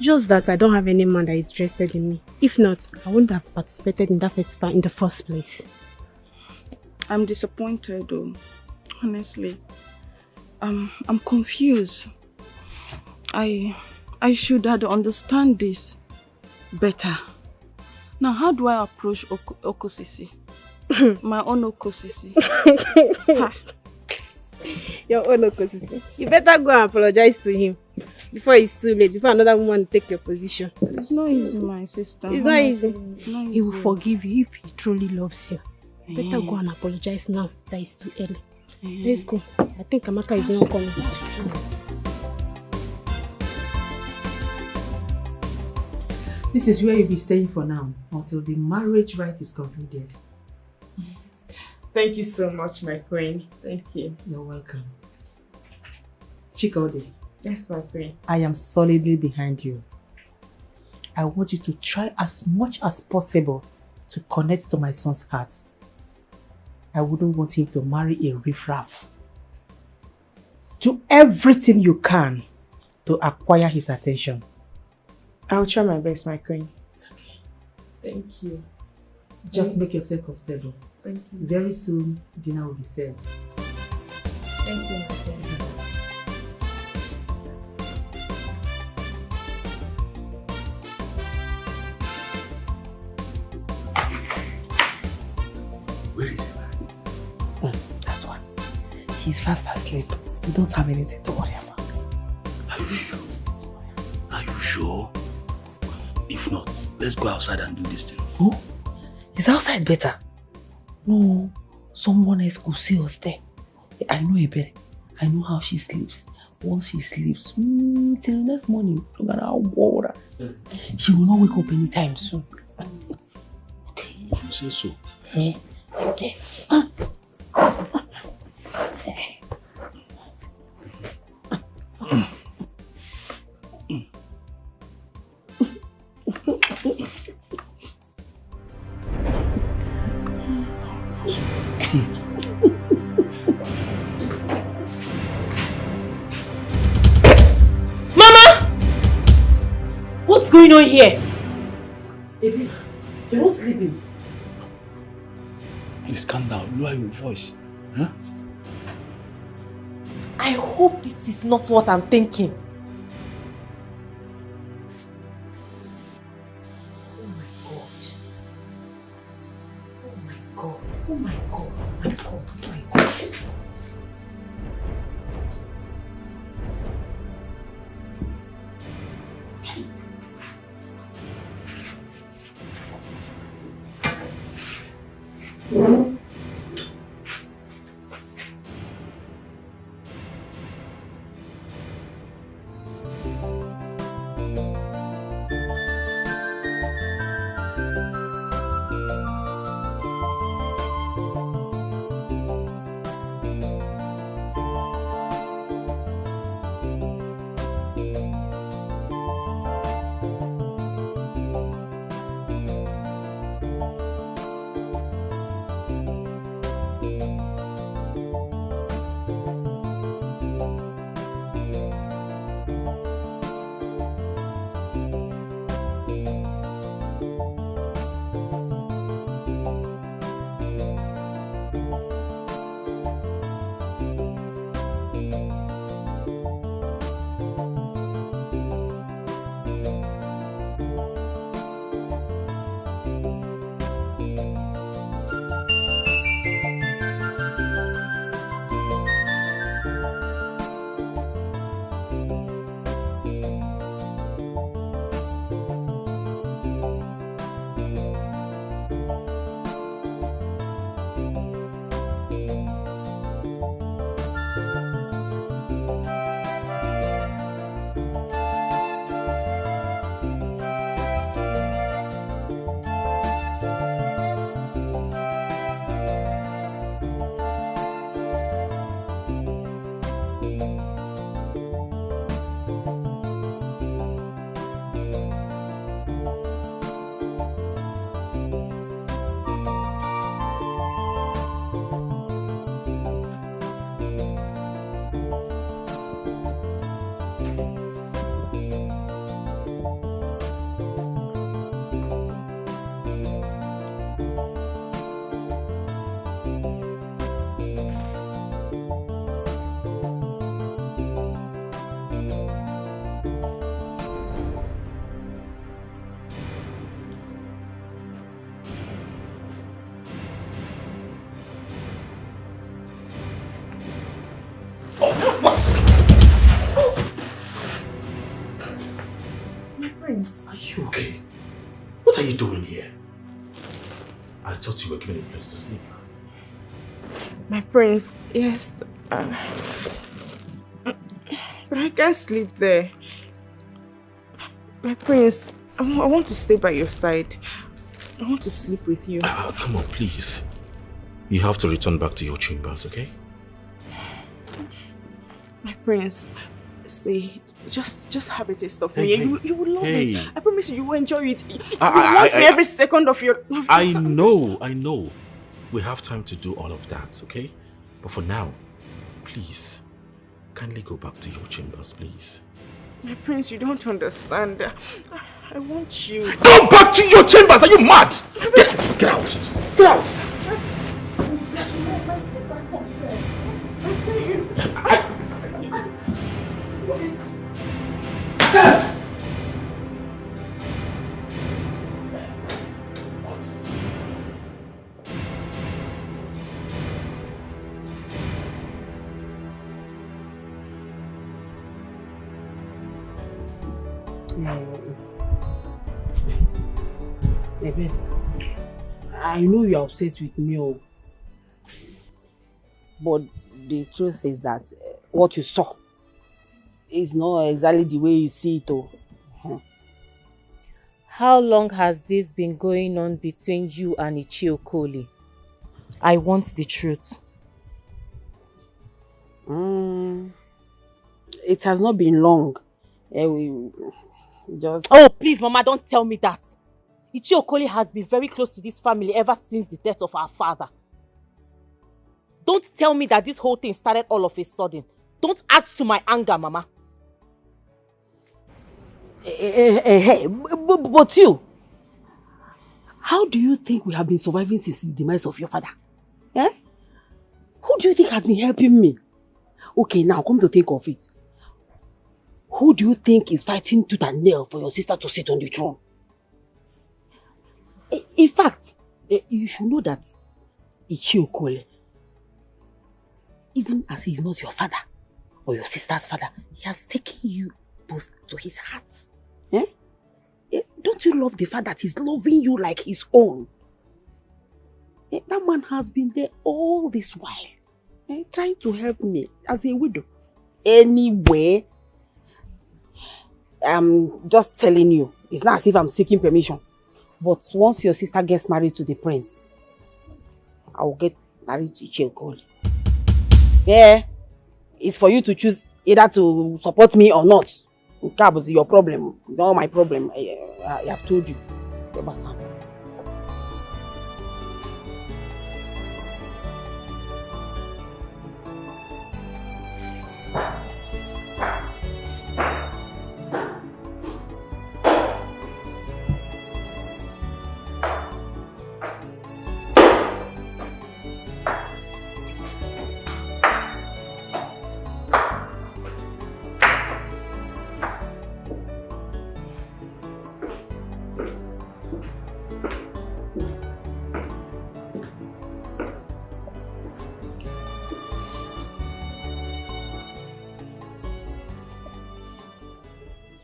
Just that I don't have any man that is interested in me. If not, I wouldn't have participated in that festival in the first place. I'm disappointed though. Honestly. I'm confused. I should have understand this better. Now how do I approach Okosisi? My own Okosisi. Your own Okosisi. You better go and apologize to him before it's too late, before another woman take your position. It's not easy, my sister. It's not easy. He will forgive you if he truly loves you. Better go and apologize now that it's too early. Let's go. I think Amaka is not coming. That's true. This is where you'll be staying for now, until the marriage rite is concluded. Thank you so much, my queen. Thank you. You're welcome. Chikodi. Yes, my prince. I am solidly behind you. I want you to try as much as possible to connect to my son's heart. I wouldn't want him to marry a riffraff. Do everything you can to acquire his attention. I'll try my best, my queen. Thank you. Just make yourself comfortable. Thank you. Very soon, dinner will be served. Thank you, my queen. Where is he? That's why. He's fast asleep. You don't have anything to worry about. Are you sure? Are you sure? If not, let's go outside and do this thing. Who? Is outside better? No, someone else could see us there. I know Ebere. I know how she sleeps. Once she sleeps, till next morning, she will not wake up anytime soon. Okay, if you say so. Yeah. Okay. Mama! What's going on here? Baby, you're not sleeping. Please calm down, lower your voice. Huh? I hope this is not what I'm thinking. Oh my God. Prince. Are you okay? What are you doing here? I thought you were given a place to sleep. My prince, yes. But I can't sleep there. My prince, I want to stay by your side. I want to sleep with you. Come on, please. You have to return back to your chambers, okay? My prince, see, just have a taste of me. You will love it. I promise you will enjoy it. You want me every second of your I time. know. We have time to do all of that, okay? But for now, please, kindly go back to your chambers, please. My prince, you don't understand. I want you. Go back to your chambers! Are you mad? Get out! Get out! Baby, I know you're upset with me, but the truth is that what you saw is not exactly the way you see it. How long has this been going on between you and Ichiokoli? I want the truth. It has not been long. We just... Oh, please, Mama, don't tell me that. Ichiokoli has been very close to this family ever since the death of our father. Don't tell me that this whole thing started all of a sudden. Don't add to my anger, Mama. Hey, but you, how do you think we have been surviving since the demise of your father? Eh? Who do you think has been helping me? Okay, now come to think of it. Who do you think is fighting tooth and nail for your sister to sit on the throne? In fact, you should know that Ichiokole, even as he is not your father or your sister's father, he has taken you both to his heart. Eh? Don't you love the fact that he's loving you like his own? That man has been there all this while, trying to help me as a widow. Anyway, I'm just telling you, it's not as if I'm seeking permission. But once your sister gets married to the prince, I will get married to Ichiokoli. Yeah, it's for you to choose either to support me or not. That was your problem. It's not my problem. I have told you.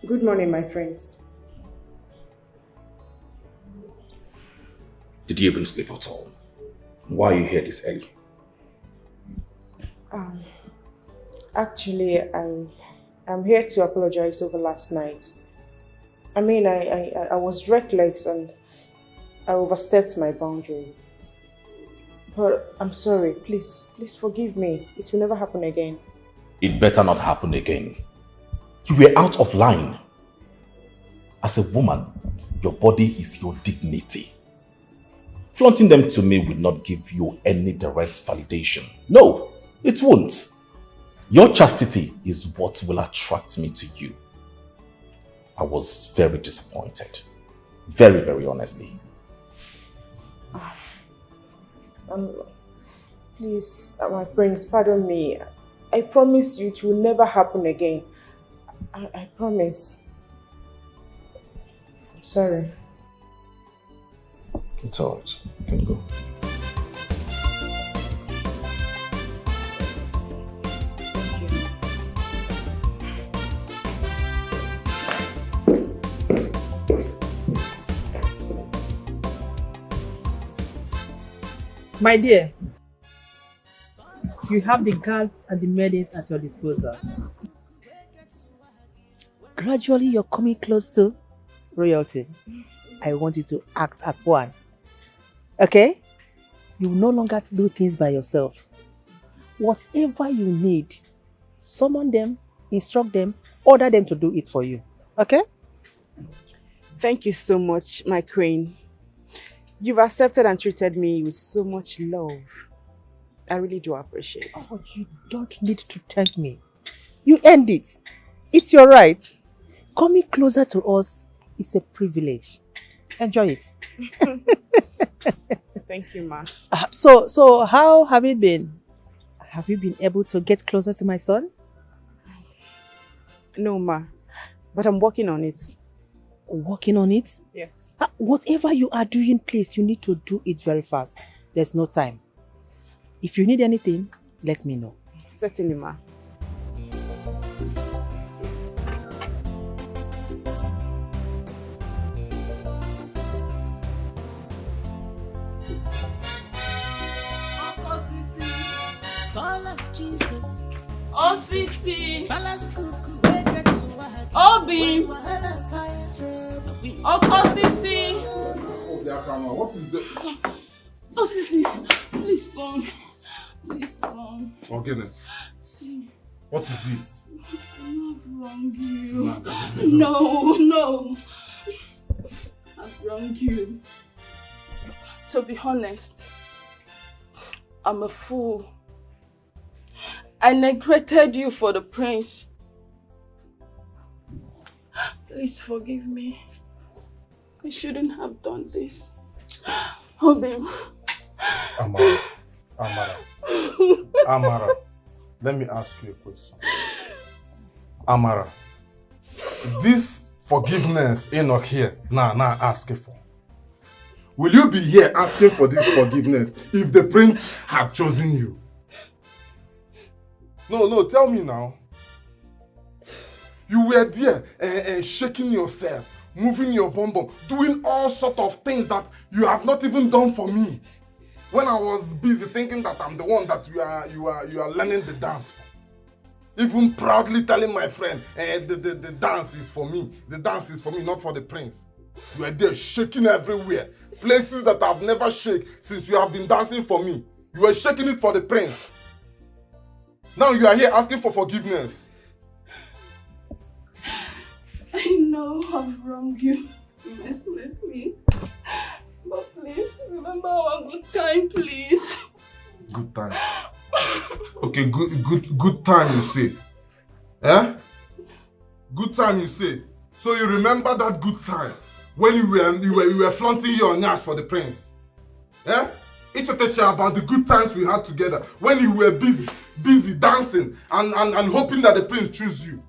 Good morning, my friends. Did you even sleep at all? Why are you here this early? Actually, I'm here to apologize over last night. I mean, I was reckless and I overstepped my boundaries. But I'm sorry. Please forgive me. It will never happen again. It better not happen again. You were out of line. As a woman, your body is your dignity. Flaunting them to me will not give you any direct validation. No, it won't. Your chastity is what will attract me to you. I was very disappointed. Very, very honestly. Please, my prince, pardon me. I promise you it will never happen again. I promise. I'm sorry. It's all right. You can go. My dear, you have the guards and the maidens at your disposal. Gradually, you're coming close to royalty. I want you to act as one. Okay? You will no longer do things by yourself. Whatever you need, summon them, instruct them, order them to do it for you. Okay? Thank you so much, my queen. You've accepted and treated me with so much love. I really do appreciate it. Oh, you don't need to thank me. You earned it. It's your right. Coming closer to us is a privilege. Enjoy it. Thank you, ma. So how have it been? Have you been able to get closer to my son? No, ma. But I'm working on it. Working on it? Yes. Whatever you are doing, please, you need to do it very fast. There's no time. If you need anything, let me know. Certainly, ma. Osisi. Obi. Okosisi. What is this? Osisi, please come. Please come. Ekene. See. What is it? I've wronged you. No. I've wronged you. To be honest, I'm a fool. I neglected you for the prince. Please forgive me. I shouldn't have done this. Obi. Amara, let me ask you a question. Amara, this forgiveness Enoch here now asking for. Will you be here asking for this forgiveness if the prince had chosen you? No, tell me now. You were there shaking yourself, moving your bum bum, doing all sorts of things that you have not even done for me. When I was busy thinking that I'm the one that you are learning the dance for. Even proudly telling my friend, the dance is for me. The dance is for me, not for the prince. You are there shaking everywhere. Places that I've never shaken since you have been dancing for me. You were shaking it for the prince. Now you are here asking for forgiveness. I know I've wronged you mercilessly. But please, remember our good time, please. Good time. Okay, good time you say. Eh? Good time you say. So you remember that good time when you were flaunting your nyash for the prince. Eh? It's a teacher about the good times we had together when you were busy dancing and hoping that the prince choose you.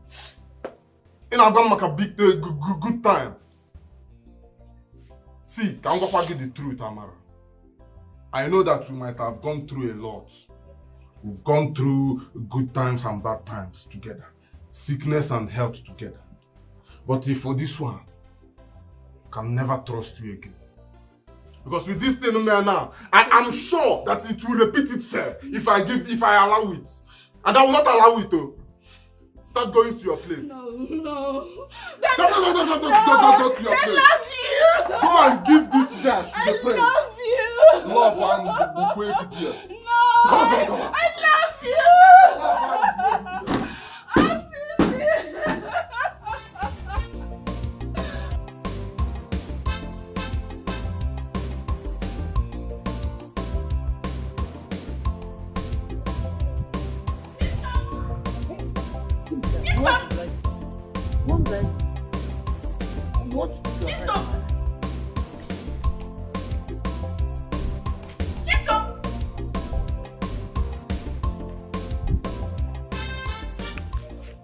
And I'm gonna make a big good time. See, I'm gonna give the truth, Amara. I know that we might have gone through a lot. We've gone through good times and bad times together. Sickness and health together. But if for this one, I can never trust you again. Because with this thing now, I am sure that it will repeat itself if I allow it. And I will not allow it to. Start going to your place. No. Go to your place. I love you. Go and give this dash to the prince. I love you. Love and Bukwe here. No. Come on. I love you.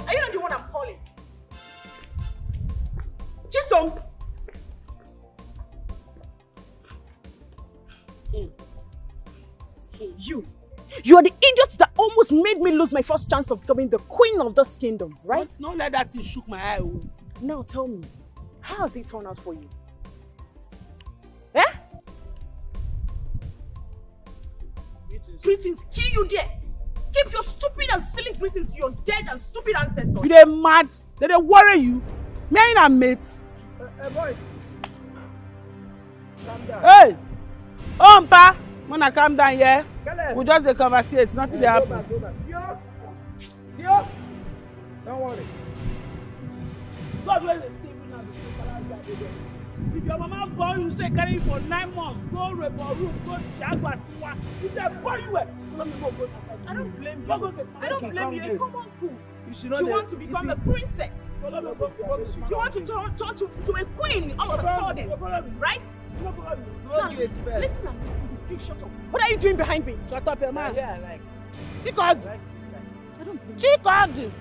Are you not the one I'm calling? Chisom! You are the idiot that almost made me lose my first chance of becoming the queen of this kingdom, right? Don't let that thing shook my eye. Now tell me, how has it turned out for you? Eh? Greetings, kill you there! Keep your stupid and silly greetings to your dead and stupid ancestors. You dey mad? They worry you? Me and our mates. Boy. Calm down. Hey! Ompa! When I calm down here, we just dey conversate. Nothing dey happen. Dio! Don't worry. God will save you now because if your mama born you say carry you for 9 months, go rape or room, go Chagwa Siwa. If they born you, let me go. I don't blame you. Go. I don't blame you. Come on, cool. You want to become a princess. You want to turn to a queen all of a sudden, right? Listen and listen. Shut up. What are you doing behind me? Shut up, your man. Yeah, like. Chicago. I don't blame Chicago.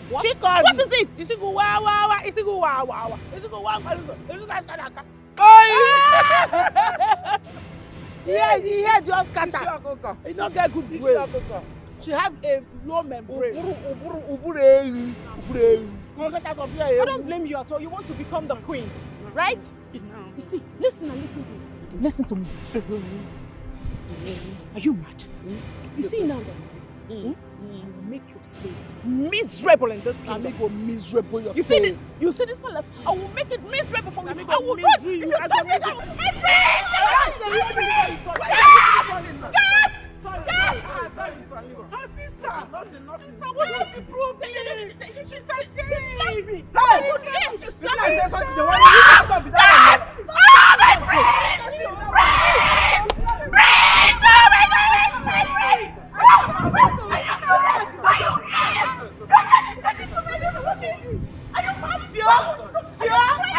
What? Chicago. What is it? Is it go wow? Is it go wow? Is it go wow? Is it go yeah, just scatter. It don't get good brain. She have a low membrane. I don't blame you at all. You want to become the queen, right? You see, listen and listen to me. Listen to me. Are you mad? You see now that I will make you stay miserable in this kingdom. I make miserable yourself. You see this? You see this palace? I will make it miserable for you. I will do it. If you touch me down, Sister, what is the problem? She said, baby.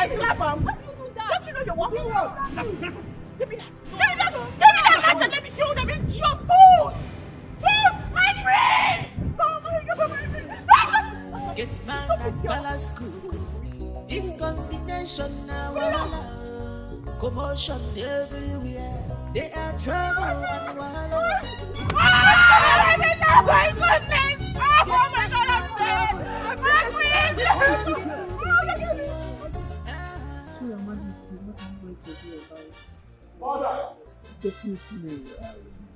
I slap him. Don't you know you're walking around? Give me that. Give me that match and let me kill them. It's your food. My brains. It's man and palace cook. This combination now, commotion everywhere. They are trouble and wahala. Oh my goodness! Oh my God, I'm dead! My brains! Your Majesty, what are you going to do about it? Father! Definitely.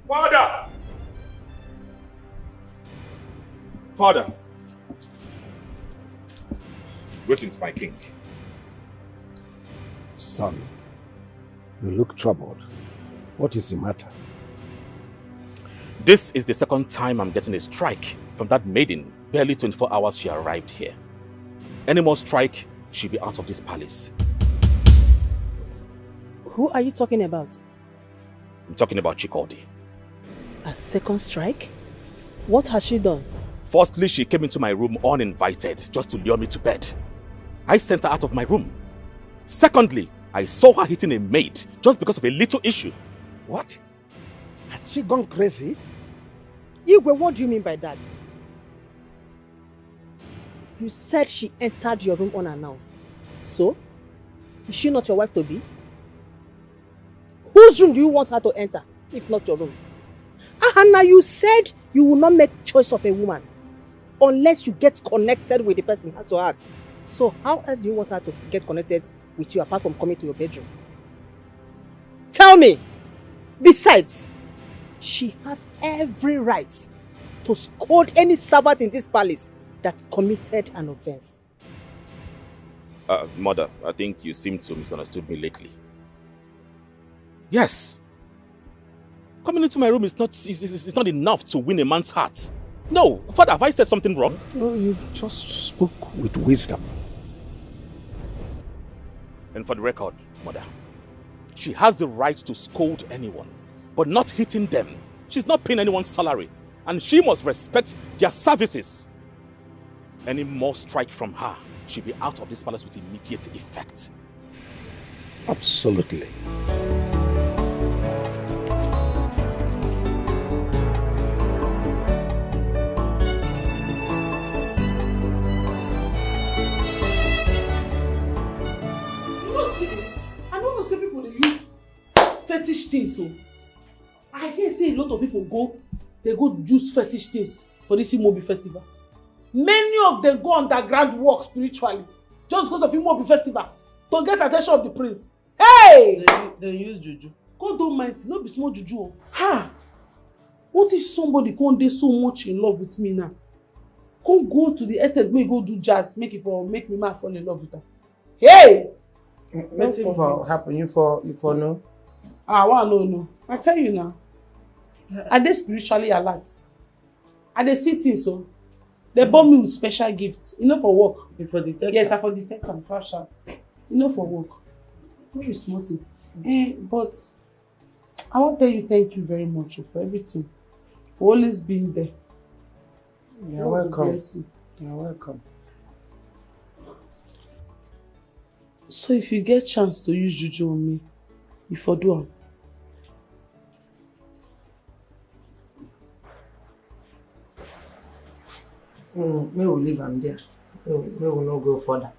Father! Father! Greetings, my king. Son, you look troubled. What is the matter? This is the second time I'm getting a strike from that maiden. Barely 24 hours she arrived here. Any more strike, she'll be out of this palace. Who are you talking about? I'm talking about Chikodi. A second strike? What has she done? Firstly, she came into my room uninvited just to lure me to bed. I sent her out of my room. Secondly, I saw her hitting a maid just because of a little issue. What? Has she gone crazy? Igwe, what do you mean by that? You said she entered your room unannounced. So, is she not your wife to be? Whose room do you want her to enter, if not your room? Now you said you will not make choice of a woman unless you get connected with the person heart to heart. So how else do you want her to get connected with you apart from coming to your bedroom? Tell me! Besides, she has every right to scold any servant in this palace that committed an offense. Mother, I think you seem to misunderstood me lately. Yes. Coming into my room is not enough to win a man's heart. No, Father, have I said something wrong? No, you've just spoke with wisdom. And for the record, Mother, she has the right to scold anyone, but not hitting them. She's not paying anyone's salary, and she must respect their services. Any more strike from her, she'll be out of this palace with immediate effect. Absolutely. Fetish things, so I hear say a lot of people go use fetish things for this Imobi festival. Many of them go underground work spiritually just because of Imobi festival to get attention of the prince. Hey! They use juju. God don't mind, not be small juju. Ha! What if somebody can't be so much in love with me now? Can't go to the extent where go do jazz, make me man fall in love with her. Hey! Nothing for happen. You for no. No. I tell you now. Are they spiritually alert? Are they see things so? They bought me with special gifts. You know, for work. For detector? Yes, I for detect and crash out. You know, for work. Very smart. But I want to tell you thank you very much for everything. For always being there. You're welcome. You're welcome. So if you get chance to use juju on me, you for do am. May we leave am there. May we not go further.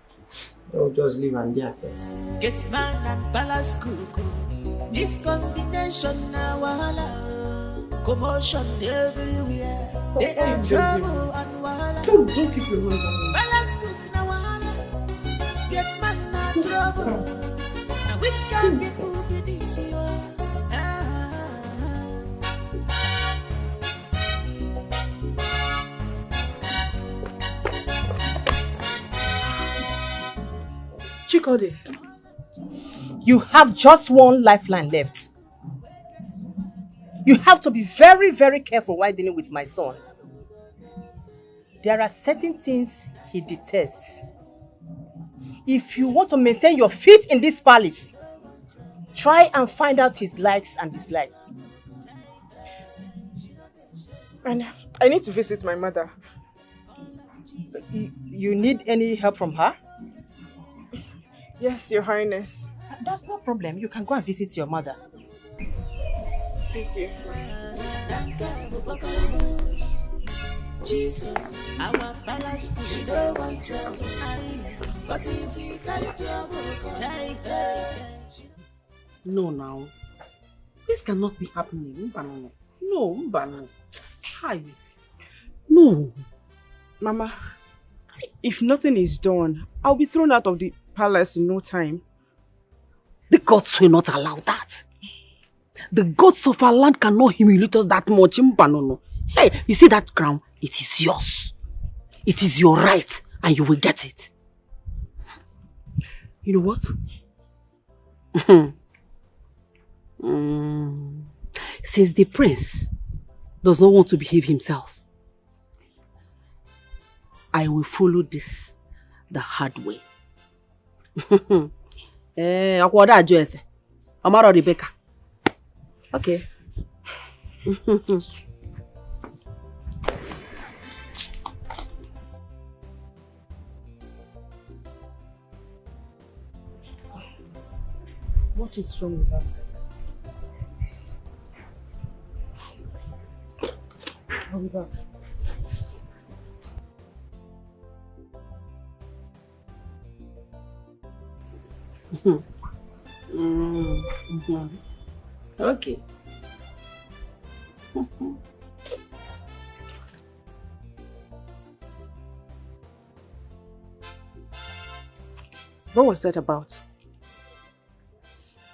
May we just leave am there first. Get man and balance kuku. This combination na wahala. Commotion everywhere. They are trouble and wahala. Don't keep your hands on me. Balance kuku na wahala. Get man na trouble. Now which kind people be this year? Chikode, you have just one lifeline left. You have to be very, very careful while dealing with my son. There are certain things he detests. If you want to maintain your feet in this palace, try and find out his likes and dislikes. And I need to visit my mother. You need any help from her? Yes, Your Highness. That's no problem. You can go and visit your mother. Thank you. Jesus, our palace could no one trouble. But if we carry trouble, No, now. This cannot be happening. No, Mbano. Hi. No. Mama, if nothing is done, I'll be thrown out of the palace in no time. The gods will not allow that. The gods of our land cannot humiliate us that much. Mbano. Hey, you see that crown? It is yours. It is your right, and you will get it. You know what? Since the prince does not want to behave himself, I will follow this the hard way. Amaro Rebecca. Okay. What is wrong with her? I'll be back. Okay. What was that about?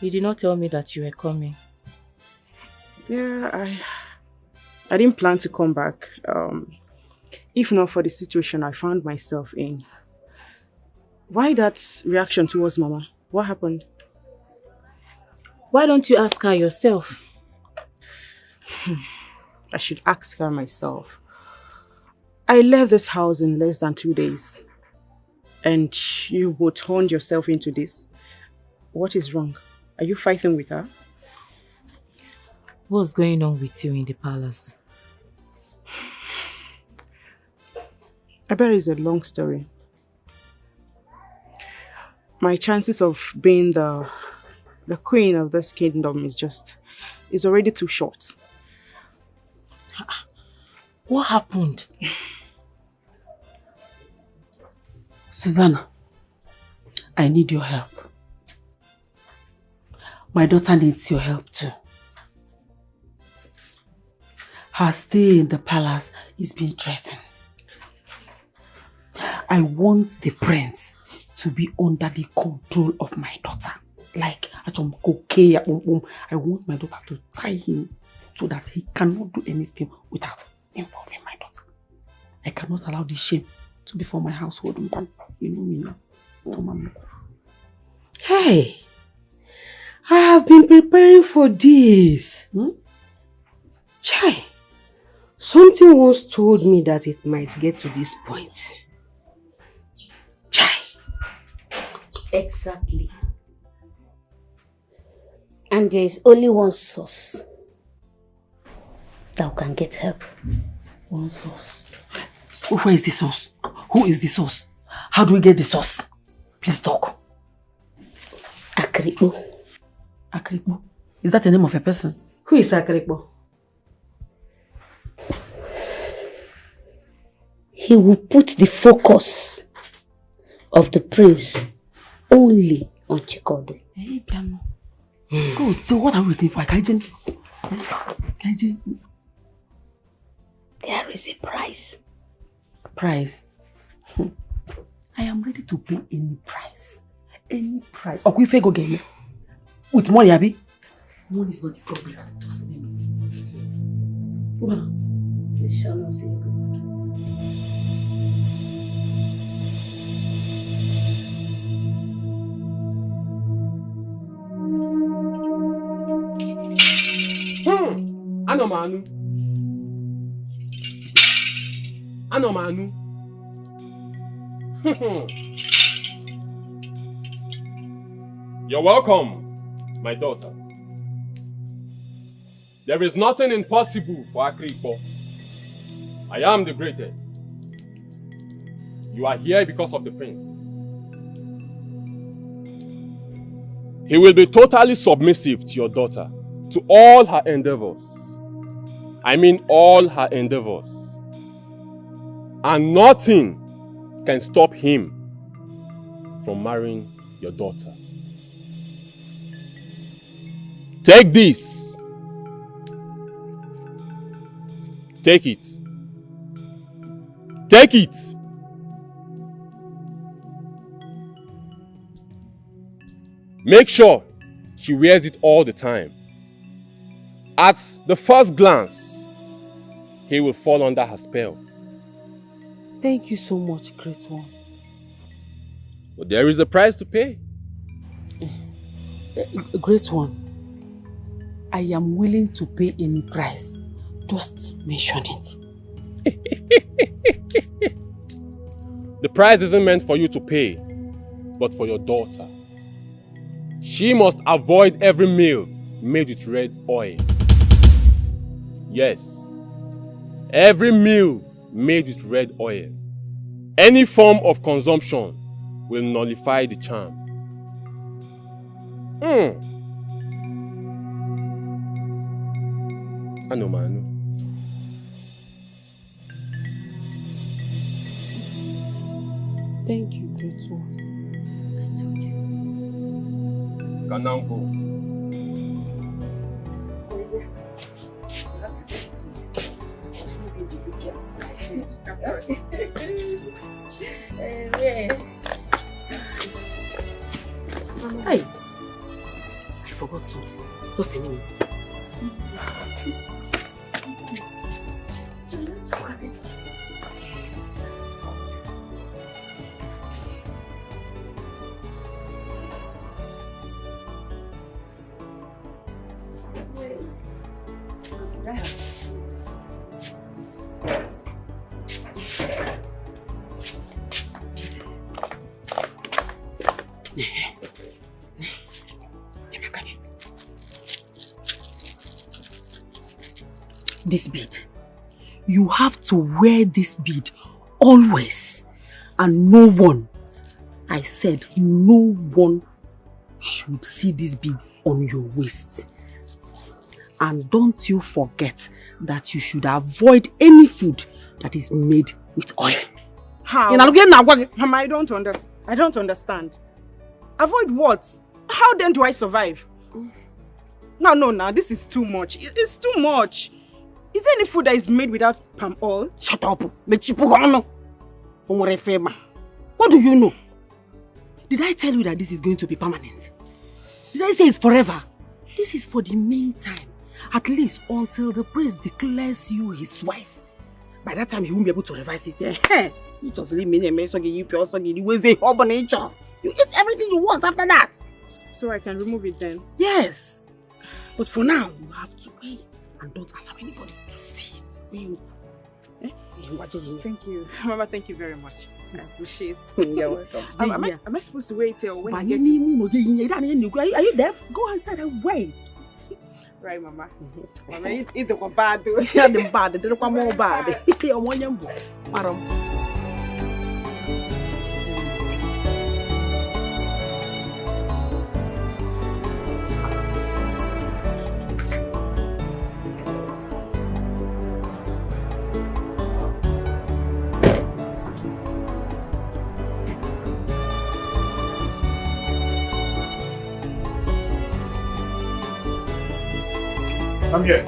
You did not tell me that you were coming. Yeah, I didn't plan to come back. If not for the situation I found myself in. Why that reaction towards Mama? What happened? Why don't you ask her yourself? I should ask her myself. I left this house in less than 2 days. And you would turn yourself into this. What is wrong? Are you fighting with her? What's going on with you in the palace? I bet it's a long story. My chances of being the queen of this kingdom is already too short. What happened? Susanna, I need your help. My daughter needs your help too. Her stay in the palace is being threatened. I want the prince to be under the control of my daughter. Like, I want my daughter to tie him so that he cannot do anything without involving my daughter. I cannot allow this shame to be for my household. You know me now. No, Mama. Hey, I have been preparing for this. Chai, Something once told me that it might get to this point. Chai! Exactly. And there is only one source that can get help. One source. Where is the source? Who is the source? How do we get the source? Please talk. Akripo. Akripo? Is that the name of a person? Who is Akripo? He will put the focus of the prince only on Chikode. Hey, piano. Good. So what are we waiting for? Kaijin? There is a price. Price? I am ready to pay any price. Any price. Or if I go get me with money, Abi? Money is not the problem. Just name it. Well, This shall not say good. Anomanu. You're welcome, my daughter. There is nothing impossible for Akripo. I am the greatest. You are here because of the prince. He will be totally submissive to your daughter, to all her endeavors. I mean all her endeavors. And nothing can stop him from marrying your daughter. Take this. Take it. Take it. Make sure she wears it all the time. At the first glance, he will fall under her spell. thank you so much, great one. But there is a price to pay. Great one. I am willing to pay any price. Just mention it. The price isn't meant for you to pay, but for your daughter. She must avoid every meal made with red oil. Yes, every meal made with red oil. Any form of consumption will nullify the charm. Anomanu. Thank you, great one. I told you. You can now go. Hey, I forgot something. Just a minute. This bead. You have to wear this bead always. And no one, I said no one should see this bead on your waist. And don't you forget that you should avoid any food that is made with oil. How? Mama, I don't understand. Avoid what? How then do I survive? No, this is too much. It's too much. Is there any food that is made without palm oil? Shut up. What do you know? Did I tell you that this is going to be permanent? Did I say it's forever? This is for the meantime. At least until the prince declares you his wife. By that time, he won't be able to revise it. You just leave me and you eat everything you want after that. So I can remove it then? Yes. But for now, you have to wait. And don't allow anybody to see it. Thank you. Mama, thank you very much. I appreciate it. You're welcome. Am I supposed to wait till when I get to... Are you deaf? Go outside and wait. Right, Mama. Mama, eat the bad. You're the bad. They don't come more bad. You're one young boy. Madam. I'm here.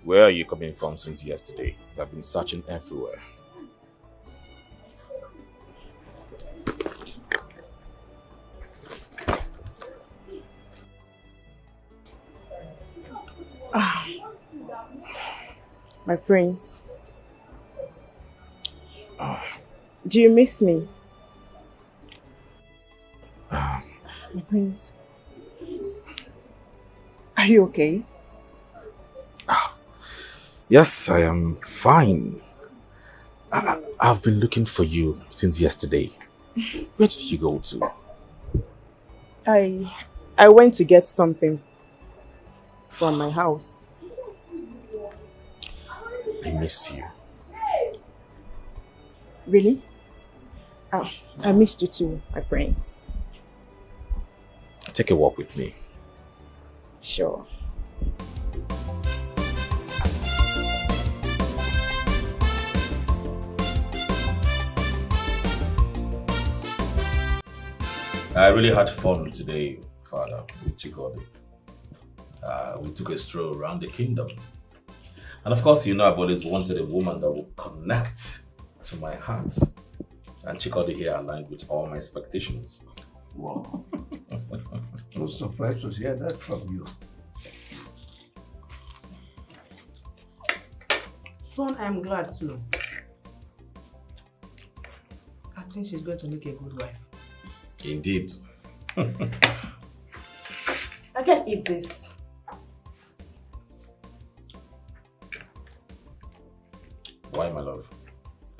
Where are you coming from since yesterday? I've been searching everywhere. My prince. Do you miss me? My prince. Are you okay? Yes, I am fine. I've been looking for you since yesterday. Where did you go to? I went to get something from my house. I miss you. Really? I missed you too, my prince. Take a walk with me. Sure. I really had fun today, Father, with Chikodi. We took a stroll around the kingdom. And of course, you know I've always wanted a woman that will connect to my heart. And Chikodi here aligned with all my expectations. Wow. I was surprised to hear that from you. Son, I'm glad too. I think she's going to make a good wife. Indeed. I can't eat this. Why, my love?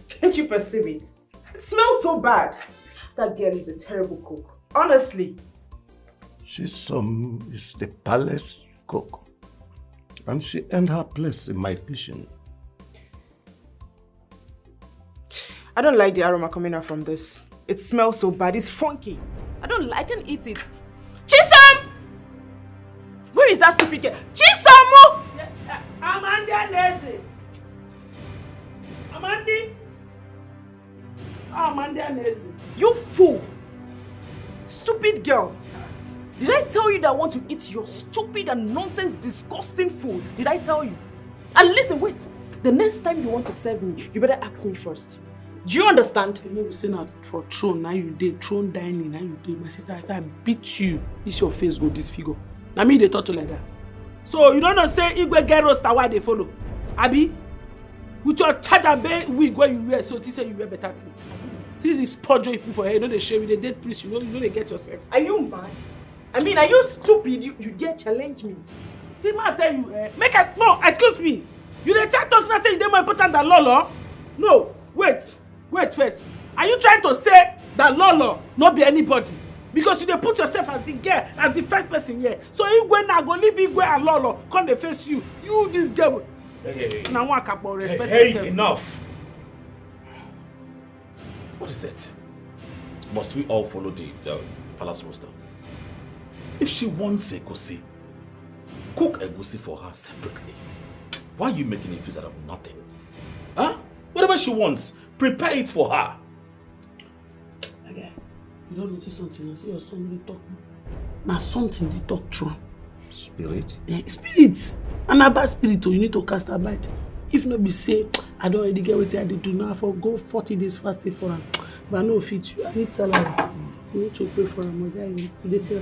Can't you perceive it? It smells so bad. That girl is a terrible cook. Honestly. She's is the palace cook. And she earned her place in my kitchen. I don't like the aroma coming out from this. It smells so bad. It's funky. I can't eat it. Chisam! Where is that stupid girl? Chisamu! Amanda Lazy. Amanda Lazy. You fool! Stupid girl. Did I tell you that I want to eat your stupid and nonsense, disgusting food? Did I tell you? And listen, wait. The next time you want to serve me, you better ask me first. Do you understand? You know, we say now for throne, now you did throne dining, now you did. My sister, if I beat you, this your face go disfigure. Now me they talk to like that. So you don't know say Igwe get roaster why they follow. Abi, with your charger bay wig where you wear, so you say you wear better thing. Since it's podjo if you for hair, you know they share with the dead priest, you know they get yourself. Are you mad? I mean, are you stupid? You dare challenge me? See, ma tell you, no, excuse me. You the chat talk not say they're more important than Lolo? No, wait first. Are you trying to say that Lolo not be anybody? Because you dey put yourself as the girl, as the first person here. So Igwe now go leave Igwe and Lolo, come they face you. You this girl. Hey. Now one couple respect yourself. Enough. What is it? Must we all follow the palace roster? If she wants egusi, cook egusi for her separately. Why are you making a fuss out of nothing? Huh? Whatever she wants, prepare it for her. Okay. You don't notice something? I say your son they talk. Now something they talk true. Spirit? Yeah, spirit. And a bad spirit, you need to cast a bite. If not be say, I don't already get what I do now for go 40 days fasting for him. But I know fit you. I need salary. You need to pray for him. You say,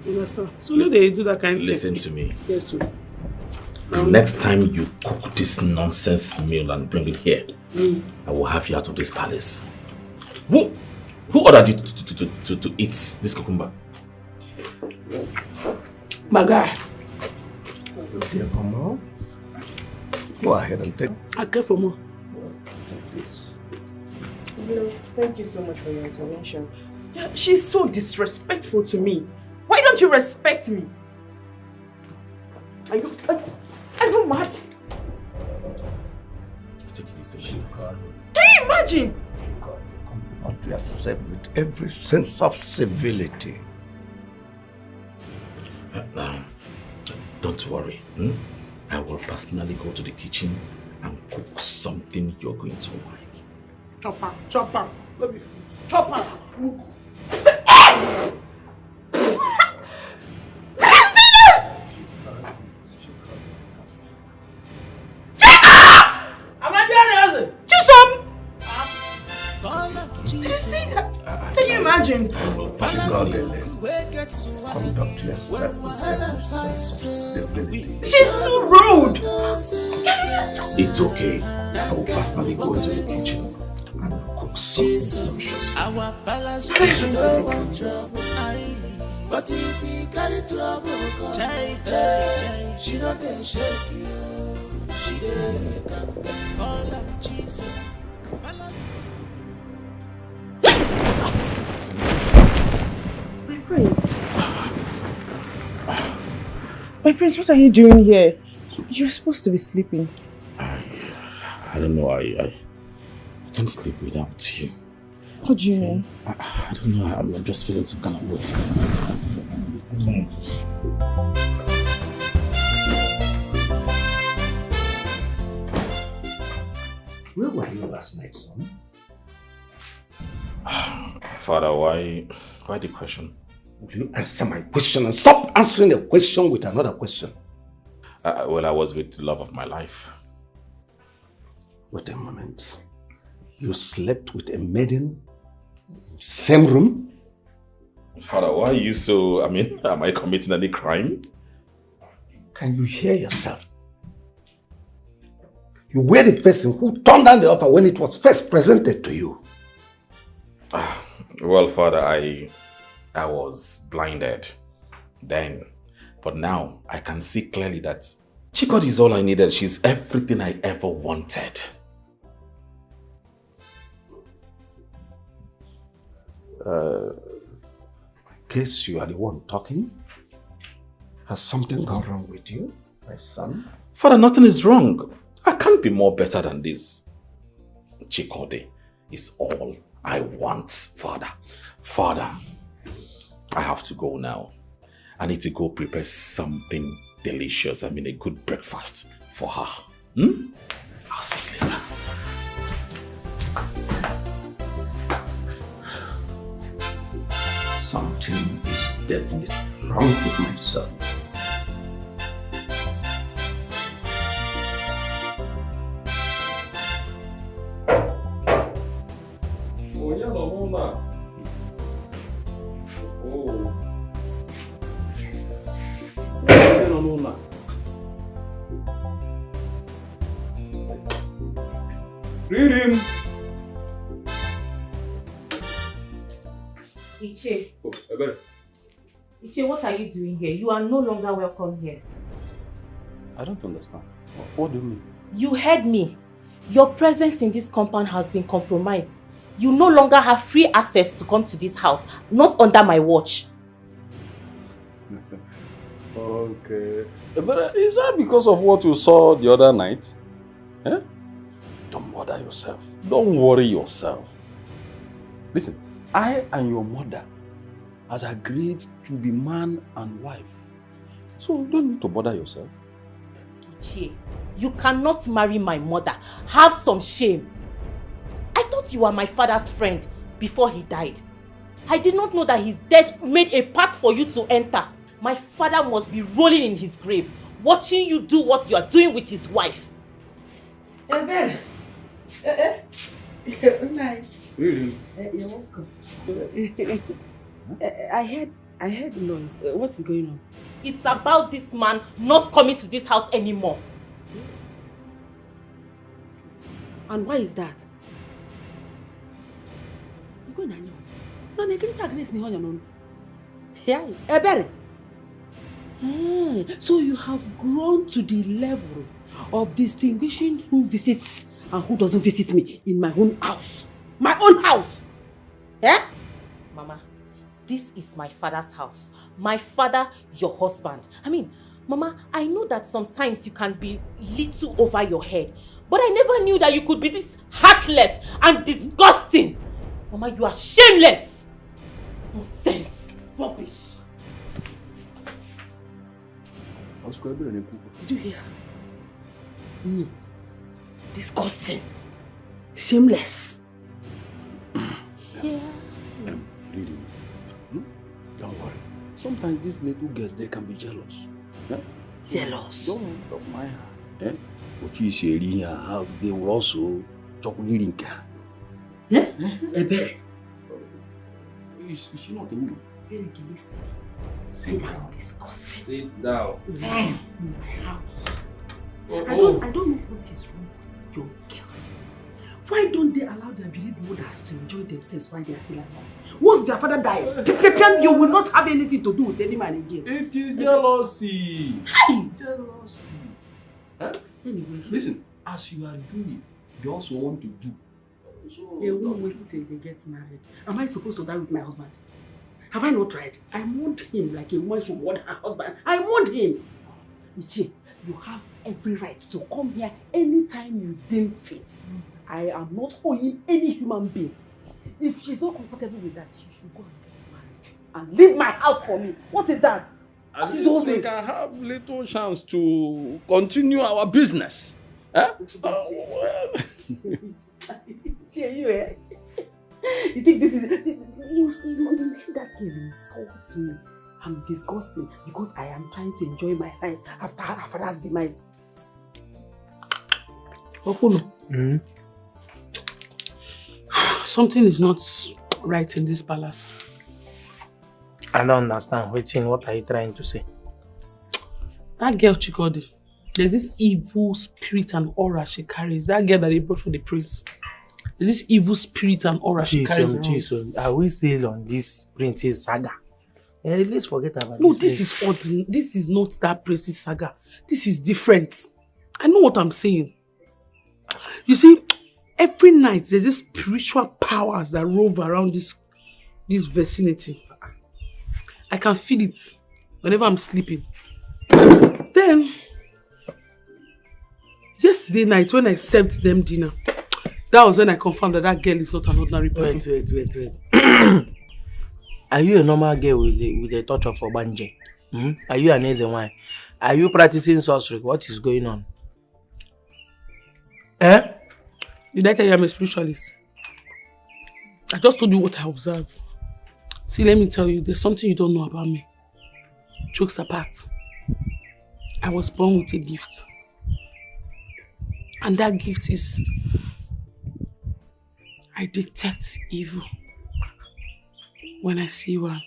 you understand? So let they do that kind of thing. Listen to me. Yes, sir. The next time you cook this nonsense meal and bring it here, I will have you out of this palace. Who ordered you to eat this cucumber? My guy. Dear for more. Go ahead and take. I care for more. No, thank you so much for your intervention. She's so disrespectful to me. Why don't you respect me? Are you mad? Take it easy. Can you imagine? Not to yourself with every sense of civility. Don't worry. I will personally go to the kitchen and cook something you're going to like. Chopper. Let me. Chopper. Did you see that? Can you imagine? Conduct yourself with every sense of civility. She's so rude. It's okay. I will personally go into the kitchen and cook something sumptuous. Our palace is no one trouble. But if we carry trouble, she not gonna shake you. She dey call up Jesus. My prince, what are you doing here? You're supposed to be sleeping. I don't know. I can't sleep without you. What do you mean? I don't know. I'm just feeling some kind of way. Where were you last night, son? Father, why the question? Will you answer my question and stop answering a question with another question? Well, I was with the love of my life. Wait a moment. You slept with a maiden in the same room? Father, why are you so... am I committing any crime? Can you hear yourself? You were the person who turned down the offer when it was first presented to you. Well, Father, I was blinded then. But now I can see clearly that Chikodi is all I needed. She's everything I ever wanted. I guess you are the one talking. Has something gone wrong with you, my son? Father, nothing is wrong. I can't be more better than this. Chikodi is all I want, Father. Father, I have to go now. I need to go prepare something delicious. a good breakfast for her. I'll see you later. Something is definitely wrong with my son. Read him. Iche. Oh, I got it. Iche, what are you doing here? You are no longer welcome here. I don't understand. What do you mean? You heard me. Your presence in this compound has been compromised. You no longer have free access to come to this house, not under my watch. Okay. But is that because of what you saw the other night? Eh? Don't bother yourself. Don't worry yourself. Listen, I and your mother has agreed to be man and wife. So you don't need to bother yourself. Ichie, you cannot marry my mother. Have some shame. I thought you were my father's friend before he died. I did not know that his death made a path for you to enter. My father must be rolling in his grave, watching you do what you are doing with his wife. Ben. Really? You're welcome. I heard I heard noise. What is going on? It's about this man not coming to this house anymore. And why is that? So you have grown to the level of distinguishing who visits and who doesn't visit me in my own house. My own house! Eh? Mama, this is my father's house. My father, your husband. I mean, Mama, I know that sometimes you can be little over your head, but I never knew that you could be this heartless and disgusting. Mama, you are shameless. Nonsense. Rubbish. Did you hear? Me. Disgusting. Shameless. Yeah. Really? Don't worry. Sometimes these little girls, they can be jealous. Yeah? Jealous? Don't mind her. Eh? But you see, how they will also talk with you. Yeah? Ebere. Is she not a woman? Very gillistic. Sit down, disgusting. Sit down. In my house. I don't know what is wrong with your girls. Why don't they allow their beloved mothers to enjoy themselves while they are still alive? Once their father dies, you will not have anything to do with any man again. It is jealousy. Hi! Jealousy. Huh? Anyway. Listen, as you are doing, they also want to do. So, they won't wait till they get married. Am I supposed to die with my husband? Have I not tried? I want him like a woman should want her husband. I want him. Ichie, you have every right to come here anytime you deem fit. I am not owing any human being. If she's not comfortable with that, she should go and get married. And leave my house for me. What is that? What is all this? We can have little chance to continue our business. Huh? You think this is... You made that girl insult me. I'm disgusting because I am trying to enjoy my life after her father's demise. Okuno. Something is not right in this palace. I don't understand. What are you trying to say? That girl Chikodi, there's this evil spirit and aura she carries. That girl that they brought for the priest. There's this evil spirit and aura she carries around. Jesus, are we still on this princess saga? Let's forget about No, this is ordinary. This is not that princess saga. This is different. I know what I'm saying. You see, every night there's this spiritual powers that rove around this vicinity. I can feel it whenever I'm sleeping. Then, yesterday night when I served them dinner, that was when I confirmed that that girl is not an ordinary person. Wait. Are you a normal girl with a touch of Obanje? Are you an easy one? Are you practicing sorcery? What is going on? Eh? Did I tell you I'm a spiritualist? I just told you what I observed. See, let me tell you, there's something you don't know about me. Jokes apart. I was born with a gift. And that gift is... I detect evil when I see one.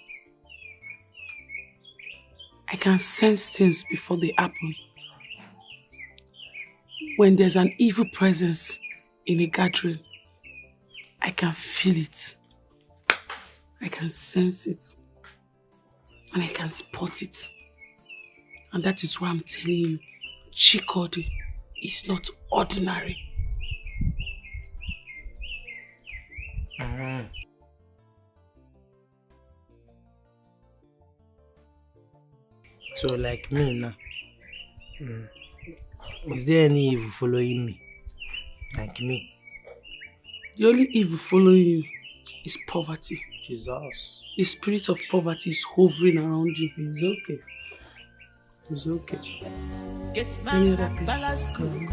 I can sense things before they happen. When there's an evil presence in a gathering, I can feel it. I can sense it. And I can spot it. And that is why I'm telling you, Chikodi is not ordinary. So like me now, is there any evil following me? Like me? The only evil following you is poverty. Jesus. The spirit of poverty is hovering around you. It's okay. It's okay. Get my balance cool.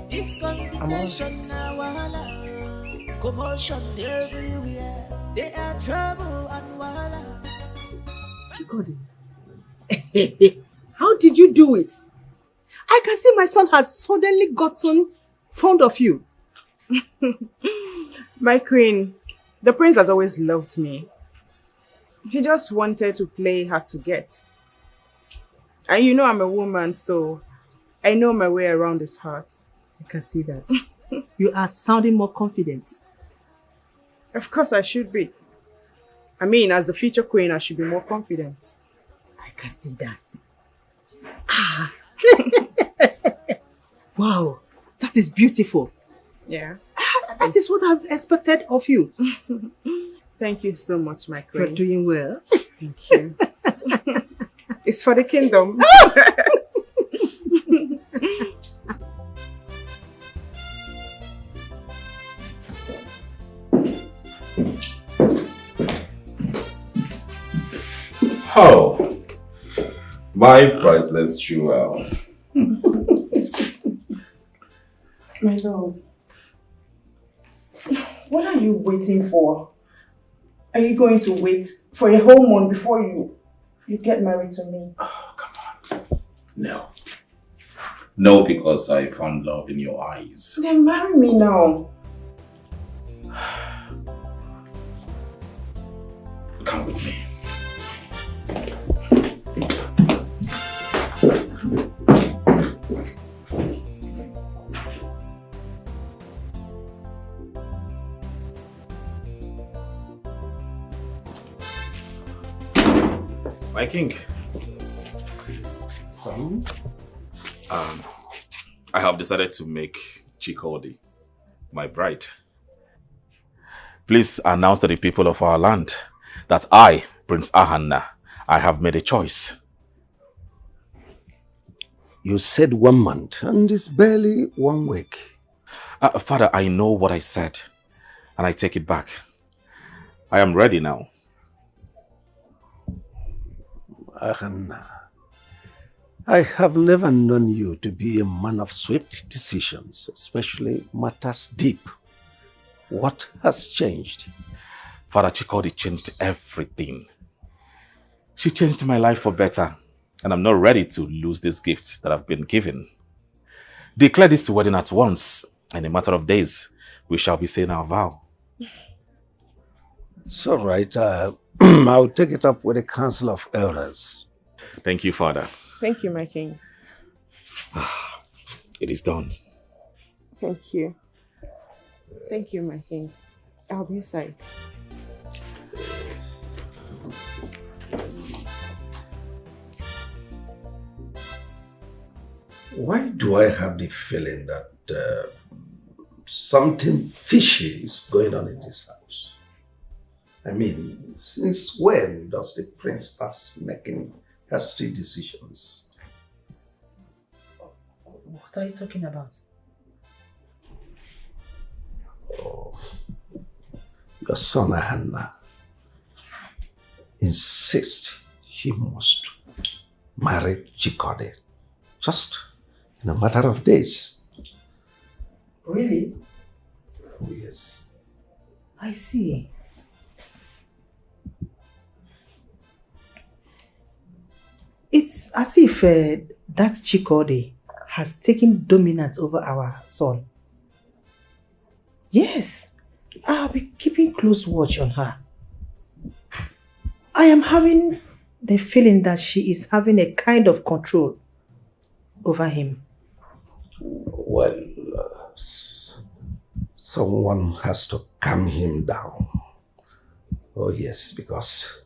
This combination now, commotion everywhere. They are trouble and wahala. Chikodi, how did you do it? I can see my son has suddenly gotten fond of you. My queen, the prince has always loved me. He just wanted to play hard to get. And you know I'm a woman, so I know my way around his heart. I can see that. You are sounding more confident. Of course I should be. I mean, as the future queen, I should be more confident. I can see that. Ah. Wow, that is beautiful. Yeah. That is what I've expected of you. Thank you so much, my queen. You're doing well. Thank you. It's for the kingdom. Oh, my priceless jewel. My lord, what are you waiting for? Are you going to wait for a whole month before you get married to me? Oh, come on. No. No, because I found love in your eyes. Then marry me now. Come with me. My king. Son? I have decided to make Chikodi my bride. Please announce to the people of our land that I, Prince Ahanna, I have made a choice. You said 1 month and it's barely 1 week. Father, I know what I said and I take it back. I am ready now. Ahanna, I have never known you to be a man of swift decisions, especially matters deep. What has changed? Father, Chikodi changed everything. She changed my life for better, and I'm not ready to lose these gifts that I've been given. Declare this wedding at once, and in a matter of days, we shall be saying our vow. It's all right. I'll take it up with the Council of Elders. Thank you, Father. Thank you, my king. It is done. Thank you. Thank you, my king. I'll be aside. Why do I have the feeling that something fishy is going on in this house? I mean, since when does the prince start making hasty decisions? What are you talking about? Oh, your son Ahanna insists he must marry Chikodi just in a matter of days. Really? Oh, yes. I see. It's as if that Chikodi has taken dominance over our son. Yes, I'll be keeping close watch on her. I am having the feeling that she is having a kind of control over him. Well, someone has to calm him down. Oh yes, because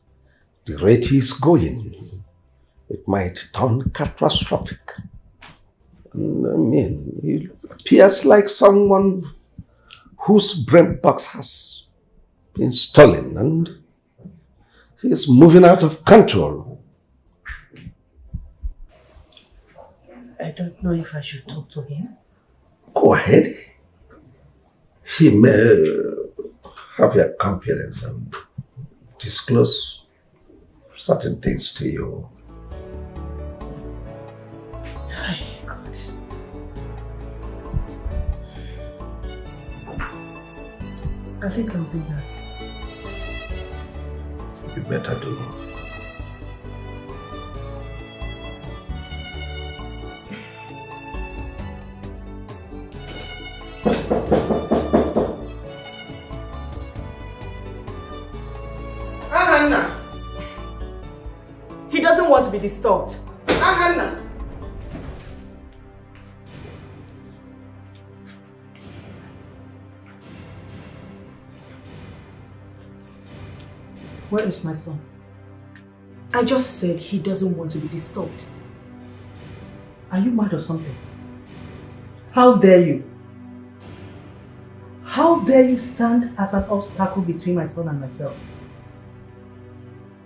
the rate he's going, it might turn catastrophic. I mean, he appears like someone whose brain box has been stolen and he is moving out of control. I don't know if I should talk to him. Go ahead. He may have your confidence and disclose certain things to you. I think I'll do that. You better do. Ahanna! want to be disturbed. Hannah. Where is my son? I just said he doesn't want to be disturbed. Are you mad or something? How dare you? How dare you stand as an obstacle between my son and myself?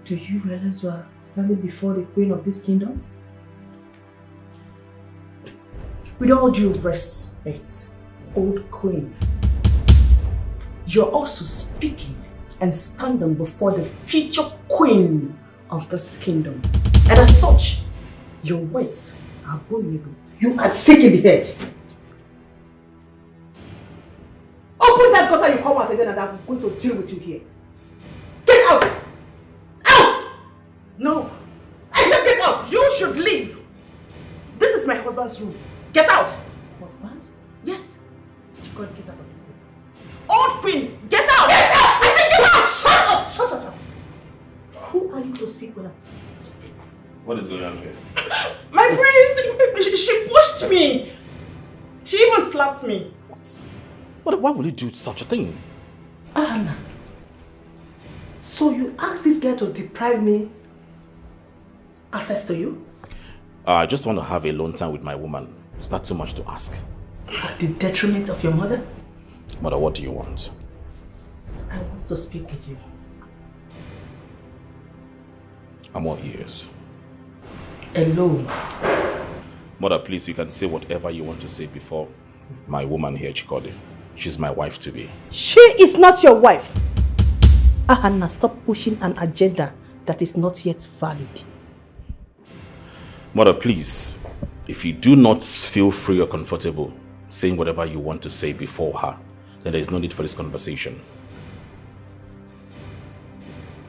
Do you realize you are standing before the queen of this kingdom? With all due respect, old queen, you're also speaking and standing before the future queen of this kingdom. And as such, your words are abominable. You are sick in the head. Open that gutter, you come out again, and I'm going to deal with you here. Get out! Out! No. I said get out! You should leave. This is my husband's room. Get out! Husband? Yes. You gotta get out of this place. Old queen, get out! Get out! I said get out! Shut up! Shut up! Who are you to speak with? What is going on here? My prince, she pushed me. She even slapped me. What? Why would you do such a thing? Anna, so you asked this girl to deprive me access to you? I just want to have a alone time with my woman. Is that too much to ask? At the detriment of your mother? Mother, what do you want? I want to speak with you. I'm all ears. Alone. Mother, please, you can say whatever you want to say before my woman here, Chikode. She's my wife to be. She is not your wife. Ahana, stop pushing an agenda that is not yet valid. Mother, please, if you do not feel free or comfortable saying whatever you want to say before her, then there is no need for this conversation.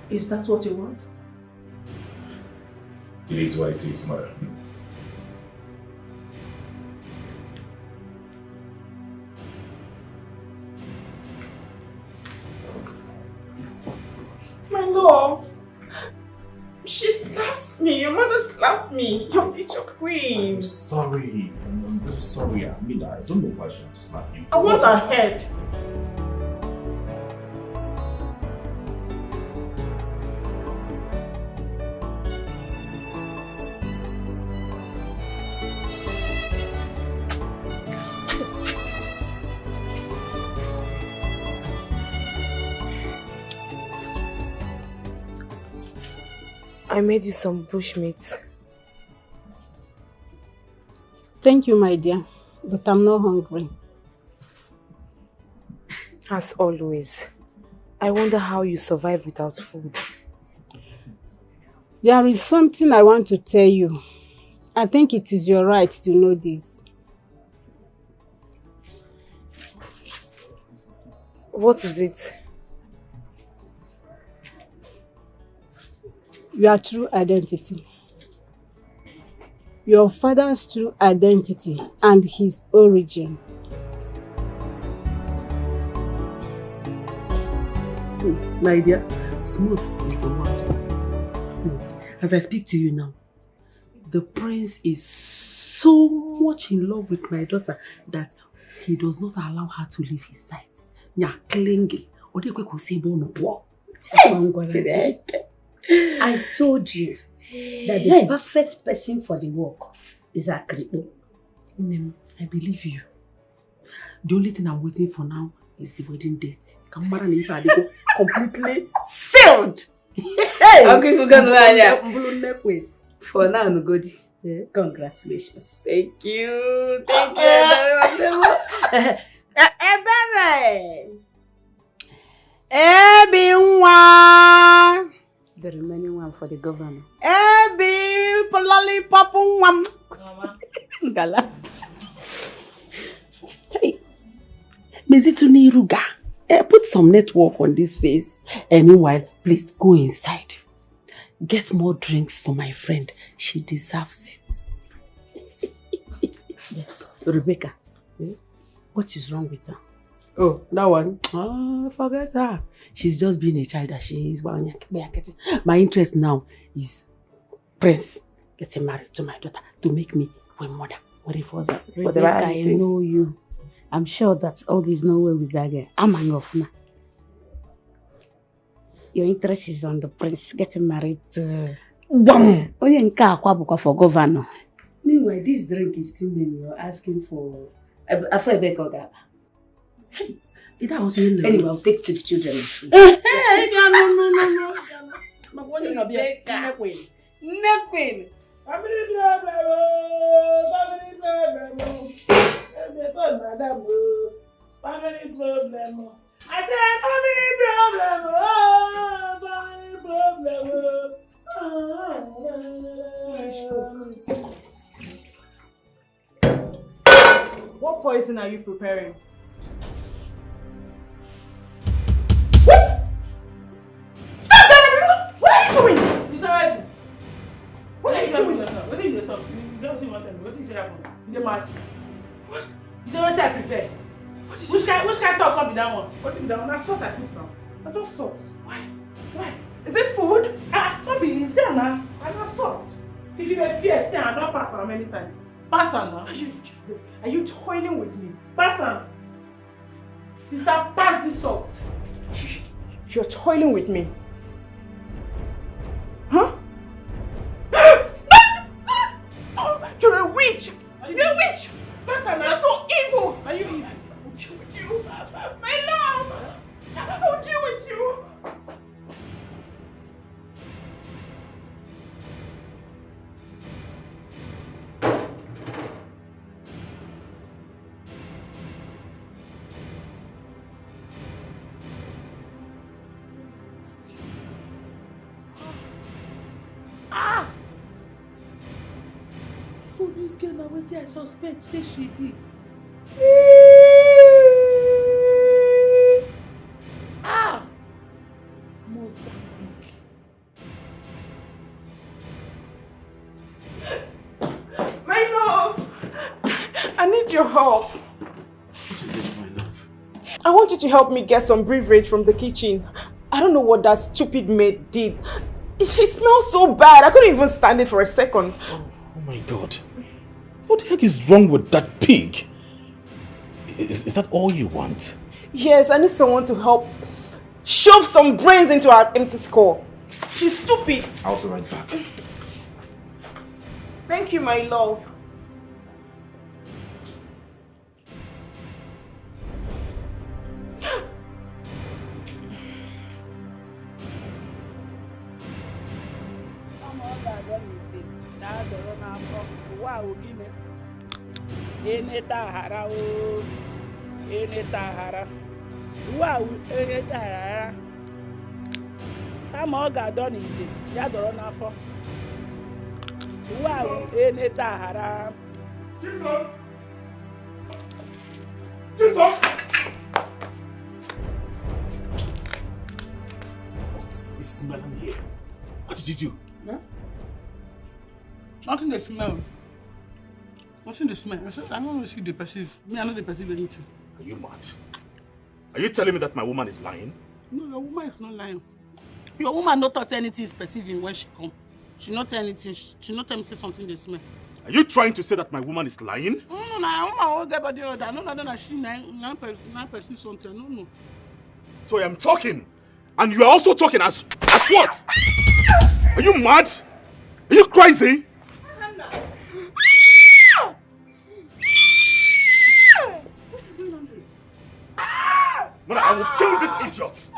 Is that what you want? It is what it is, Mother. My love, she slapped me. Your mother slapped me. Your future queen. I'm sorry. I'm very sorry. I mean, I don't know why she had to slap you. I want her head. I made you some bushmeat. Thank you, my dear, but I'm not hungry. As always. I wonder how you survive without food. There is something I want to tell you. I think it is your right to know this. What is it? Your true identity. Your father's true identity and his origin. My dear, smooth is the word. As I speak to you now, the prince is so much in love with my daughter that he does not allow her to leave his side. I told you that the perfect person for the work is Akripo. I believe you. The only thing I'm waiting for now is the wedding date. Completely sealed. For now, Nugodi. Congratulations. Thank you. Thank you. Ebinwa. The remaining one for the governor. Ebi polali papu wam. Gala. Hey, Mezituni Ruga. Put some network on this face. Meanwhile, please go inside. Get more drinks for my friend. She deserves it. Yes. Rebecca, what is wrong with her? Oh, that one? Forget her. She's just being a child that she is. My interest now is prince getting married to my daughter to make me my mother. What if was that? Whatever I know you. I'm sure that all this no way with that girl. I'm enough now. Your interest is on the prince getting married to... Bam! For governor. Meanwhile, this drink is still many. You're asking for... Hey, anyway, I'll take to the children. Hey, nothing. Family problem. I said family problem. What poison are you preparing? Stop that! What are you doing? You alright? What are you doing? What did you talk? You don't see what what did you say happen? You get mad? What? You say what I prepare? Which kind talk come be that one? What be that one? I salt I put now. I don't salt. Why? Why? Is it food? Not be you say now. I don't salt. If you were fear, say I don't pass on many times. Pass on now. Are you toiling with me? Pass on. Sister, pass this salt. You're toiling with me. Huh? You're a witch! You're a witch! Pass on now. You're so evil! Are you evil? I'll deal with you. My love! I'll deal with you! So this girl now what I suspect say she be. Mozambique. My love! I need your help. What is it, my love? I want you to help me get some beverage from the kitchen. I don't know what that stupid maid did. It smells so bad. I couldn't even stand it for a second. Oh my God. What the heck is wrong with that pig? Is that all you want? Yes, I need someone to help shove some brains into her empty skull. She's stupid. I'll be right back. Thank you, my love. Enetahara o, enetahara. Wow, enetahara. Kama ọ ga-adọ n'ite, ya dọrọ n'afọ. Wow, enetahara. Jesus! Jesus! What is smelling here? What did you do? Yeah? Nothing they smell. Nothing they smell. I don't see they perceive. Me, I know they perceive anything. Are you mad? Are you telling me that my woman is lying? No, your woman is not lying. Your woman not tell anything is perceiving when she come. She not tell anything. She not tell me say something they smell. Are you trying to say that my woman is lying? No, my woman won't get body order. No, that she not perceive something. No. So I am talking, and you are also talking as what? Are you mad? Are you crazy? Mother, I will kill this idiot.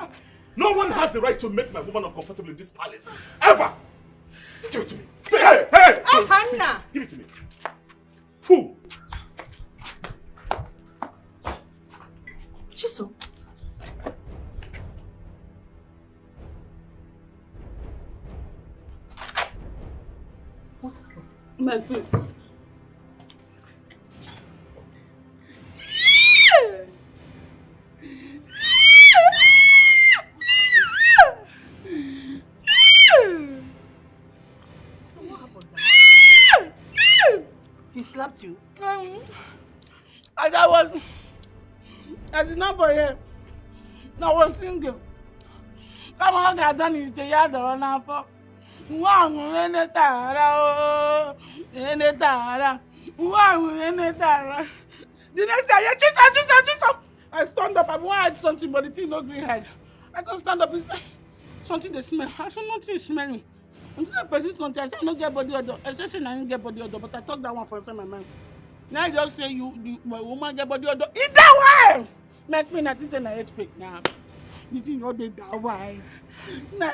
No one has the right to make my woman uncomfortable in this palace. Ever! Give it to me. Hey! Hannah! Give it to me. Fool! Chiso. What's happened? My food. He slapped you? As an number here, I was singing. Come on, I done it. You had the run up. The next day, I stand up. I want to hide something, but the thing no green hide. I can stand up and say, something they smell. I said, nothing is smelling. Until I persist something, I said, I don't get body odor. I said, I don't get body odor, but I talk that one for inside my mind. Now I just say, my woman get body odor. Eat that way! Make me not say, I earthquake now. You think you did that way? Now,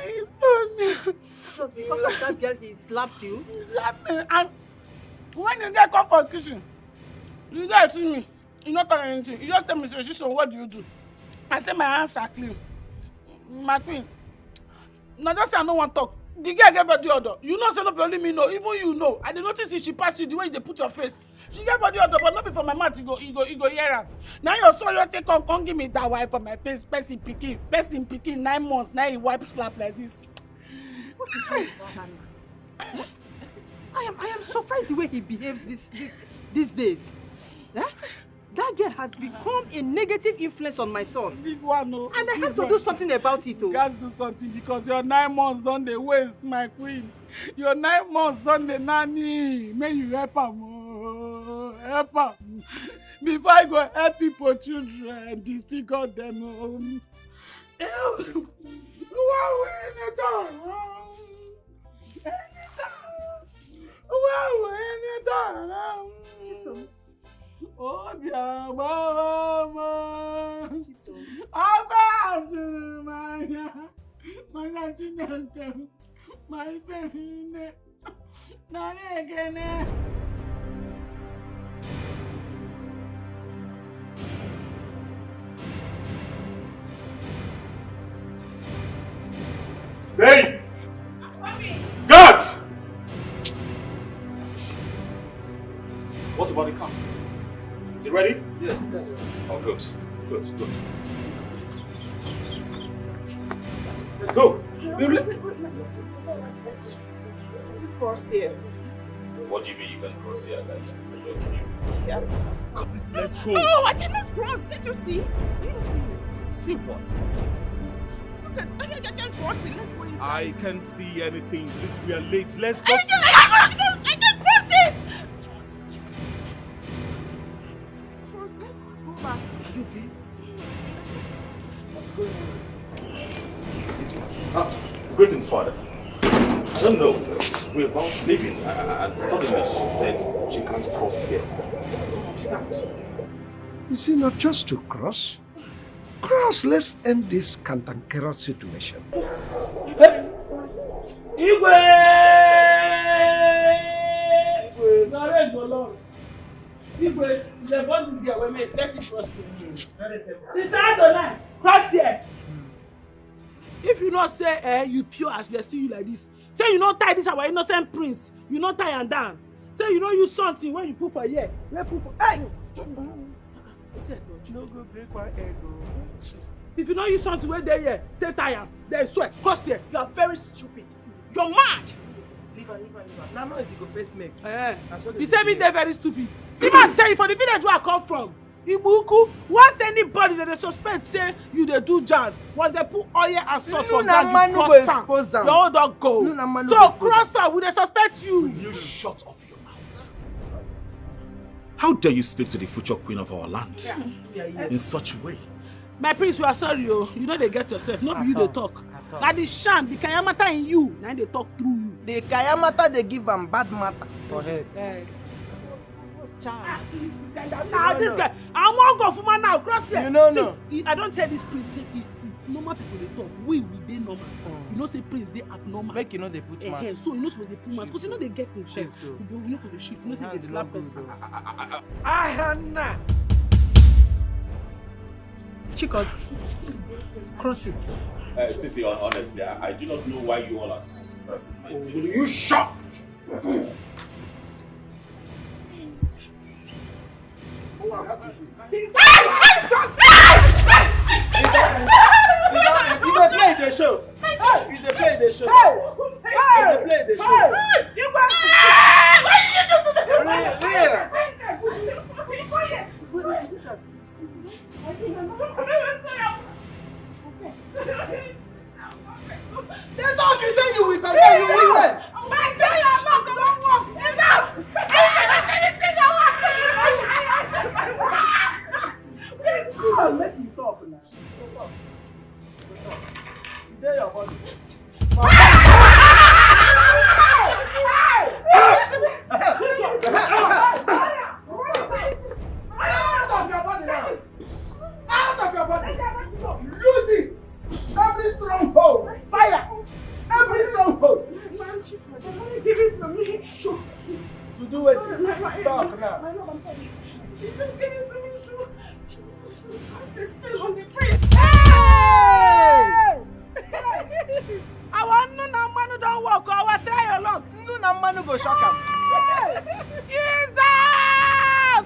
just because of that girl, he slapped you? Slapped me. And when you get come for the kitchen, you guys see me. You not talk anything. You just tell me, say, so what do you do? I say my hands are clean. My queen. Now just say I don't want to talk. The girl get body odor. You know, say not only me know. Even you know. I did notice if she pass you the way they put your face. She get body odor, but not before my mouth. You go hear her. Now you saw your take on give me that wife for my face. Person picking 9 months. Now he wipe slap like this. What is wrong with Hannah? I am surprised the way he behaves these days. Eh? That girl has become a negative influence on my son. Big one, no. And I have to do something about it, oh. You guys do something because your 9 months don't they waste, my queen. Your 9 months don't they nanny. May you help them, oh. Help them. Before I go help people, children, disfigure them. Obio mama, my friend, Ekene. Hey! Guards! What about the car? Is it ready? Yes. Oh, good. Good. Let's go. Cross here. What do you mean you can cross here? Let's go. No, I cannot cross. Can't you see? Can you see it? See what? Look, I can't cross it. Let's go inside. I can see anything. Please, we are late. Let's go. I can't cross it! Let's go back. Are you okay? What's going on? Greetings, Father. I don't know. We're about leaving, and suddenly she said she can't cross here. What's that? Is it not just to cross? Cross, let's end this cantankerous situation. Igwe, the bond is here. Wait, let it cross here. Sister Adonai, cross here. If you not say, you pure as they see you like this. Say you not tie this our innocent prince. You not tie and down. Say you not use something when you put for here. Let put for. Hey! No go break one egg. If you not use something where they here, they tie am. They sweat. Cross here. You are very stupid. You're mad. Leave her. Now noise you go face make. You say me they're very stupid. See man, tell you for the village where I come from. Ibuku, once anybody that they suspect say you they do jazz, once they put oil and salt for ground, you cross am. Your own dog go. So cross am, we they suspect you. Will you shut up your mouth? How dare you speak to the future queen of our land in such a way? My prince, we are sorry, oh. You know they get yourself. Not be you they talk. Like the sham, the kayamata in you, now they talk through you. The kayamata they give them bad matter for head. Now this guy, I won't go for man now. Cross here. You know, see, no. I don't tell this prince. Say, if normal people they talk, we they normal. You know, say prince they abnormal. Make you know they put man. So you know supposed they put man because you know they get himself. You know to the shift. You know say they slap person. Ahana. Chico, cross it. Sissy, honestly, I do not know why you all are stressing my Will you shut? You go play the show. You dey play the show. You dey play the show. What did you do to the They talk, you say you will come back, you will do it. Talk now. My love, I'm sorry. She just gave it to me too. I spell on the print. Hey! Our Nuna Manu don't walk, our try along. Nuna Manu go shock him. Jesus!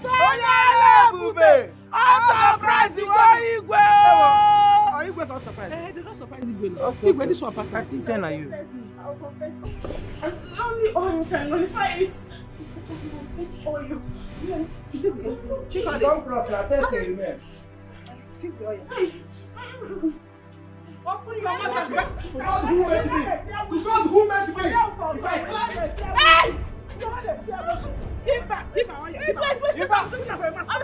Oh, ebube! I'm surprised you go Igwe. Oh, Igwe not surprised. They don't surprise Igwe. Okay. Igwe, this one pass. I think saying are you. I'll confess. Only oil can nullify it. This oil. Is it good? Check on don't cross now. Test you, man. Drink the oil. Open your mouth. God who made me. God who made me. If I slap it. Hey! Give back. Give back. Give back. Give back. I'm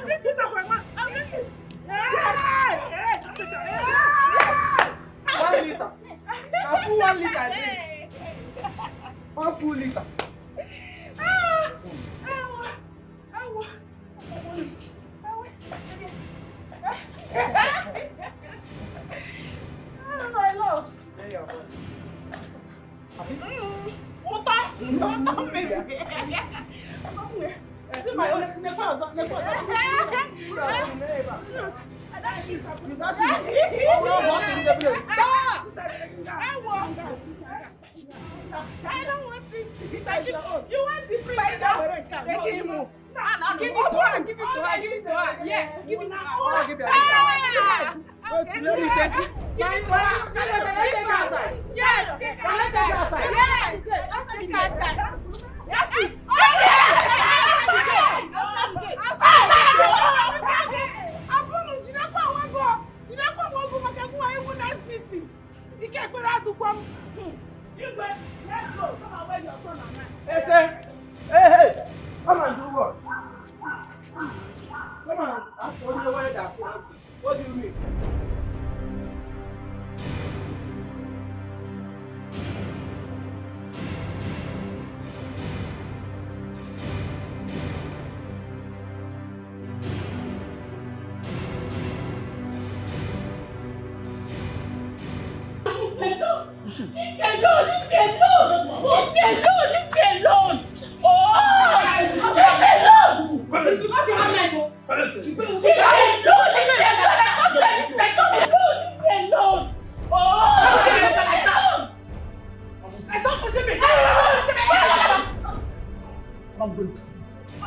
drinking it for a month. 1 liter. A full 1 liter I drink. 1 full liter. My love. There you are. I don't want it. You want the free? I'll give it to her. Give it to her. Give it to her. Yeah. Give it to her. Give it to her. Let me take it. Can I take outside? Yes. Can I take outside? Yes. Outside the outside. Yes. Hey, come and do what? Come on, ask for the way that's what do you mean?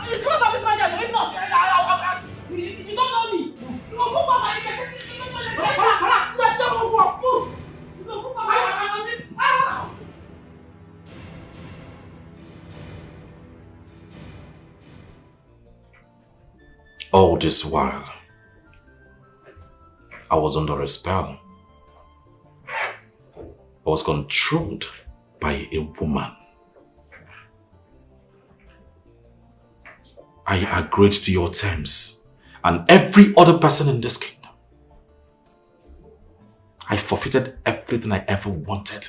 It's because of this magic. If not, you don't know me. You go for Papa. You go for Papa. All this while, I was under a spell. I was controlled by a woman. I agreed to your terms and every other person in this kingdom. I forfeited everything I ever wanted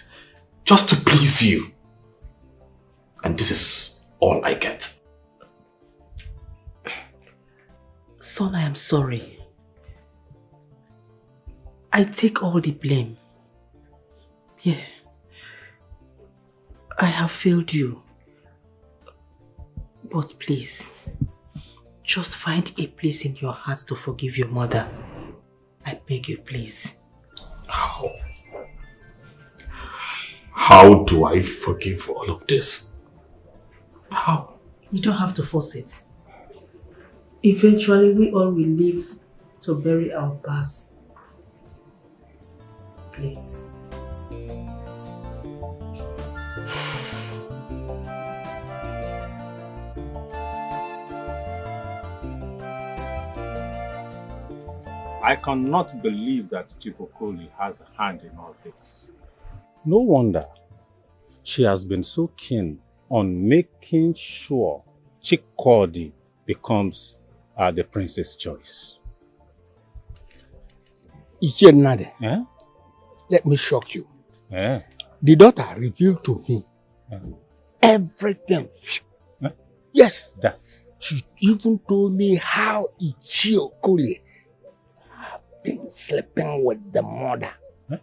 just to please you. And this is all I get. Son, I am sorry. I take all the blame. Yeah. I have failed you. But please, just find a place in your heart to forgive your mother. I beg you, please. How? How do I forgive all of this? How? You don't have to force it. Eventually, we all will live to bury our past. Please. I cannot believe that Chief Okoli has a hand in all this. No wonder she has been so keen on making sure Chikodi becomes the prince's choice. Ikenade, Eh? let me shock you. Eh? The daughter revealed to me everything. Yes. That. She even told me how Ichie Okoli have been sleeping with the mother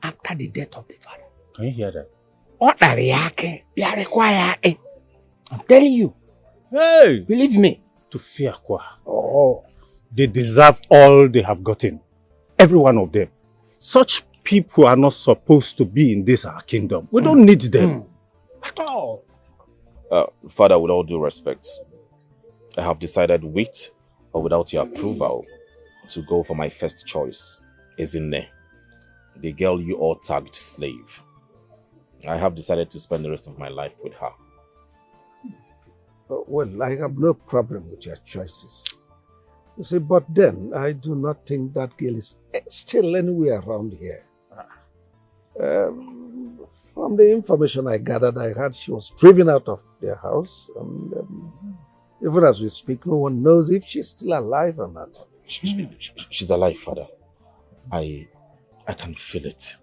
after the death of the father. Can you hear that? I'm telling you. Hey! Believe me. To fear Kwa. Oh. They deserve all they have gotten. Every one of them. Such people are not supposed to be in this our kingdom. We don't need them. At all. Father, with all due respect, I have decided with or without your approval to go for my first choice, Ezinne, the girl you all tagged slave. I have decided to spend the rest of my life with her. Well, I have no problem with your choices. You see, but then I do not think that girl is still anywhere around here. From the information I gathered, I heard she was driven out of their house. And even as we speak, no one knows if she's still alive or not. She's alive, Father. I can feel it.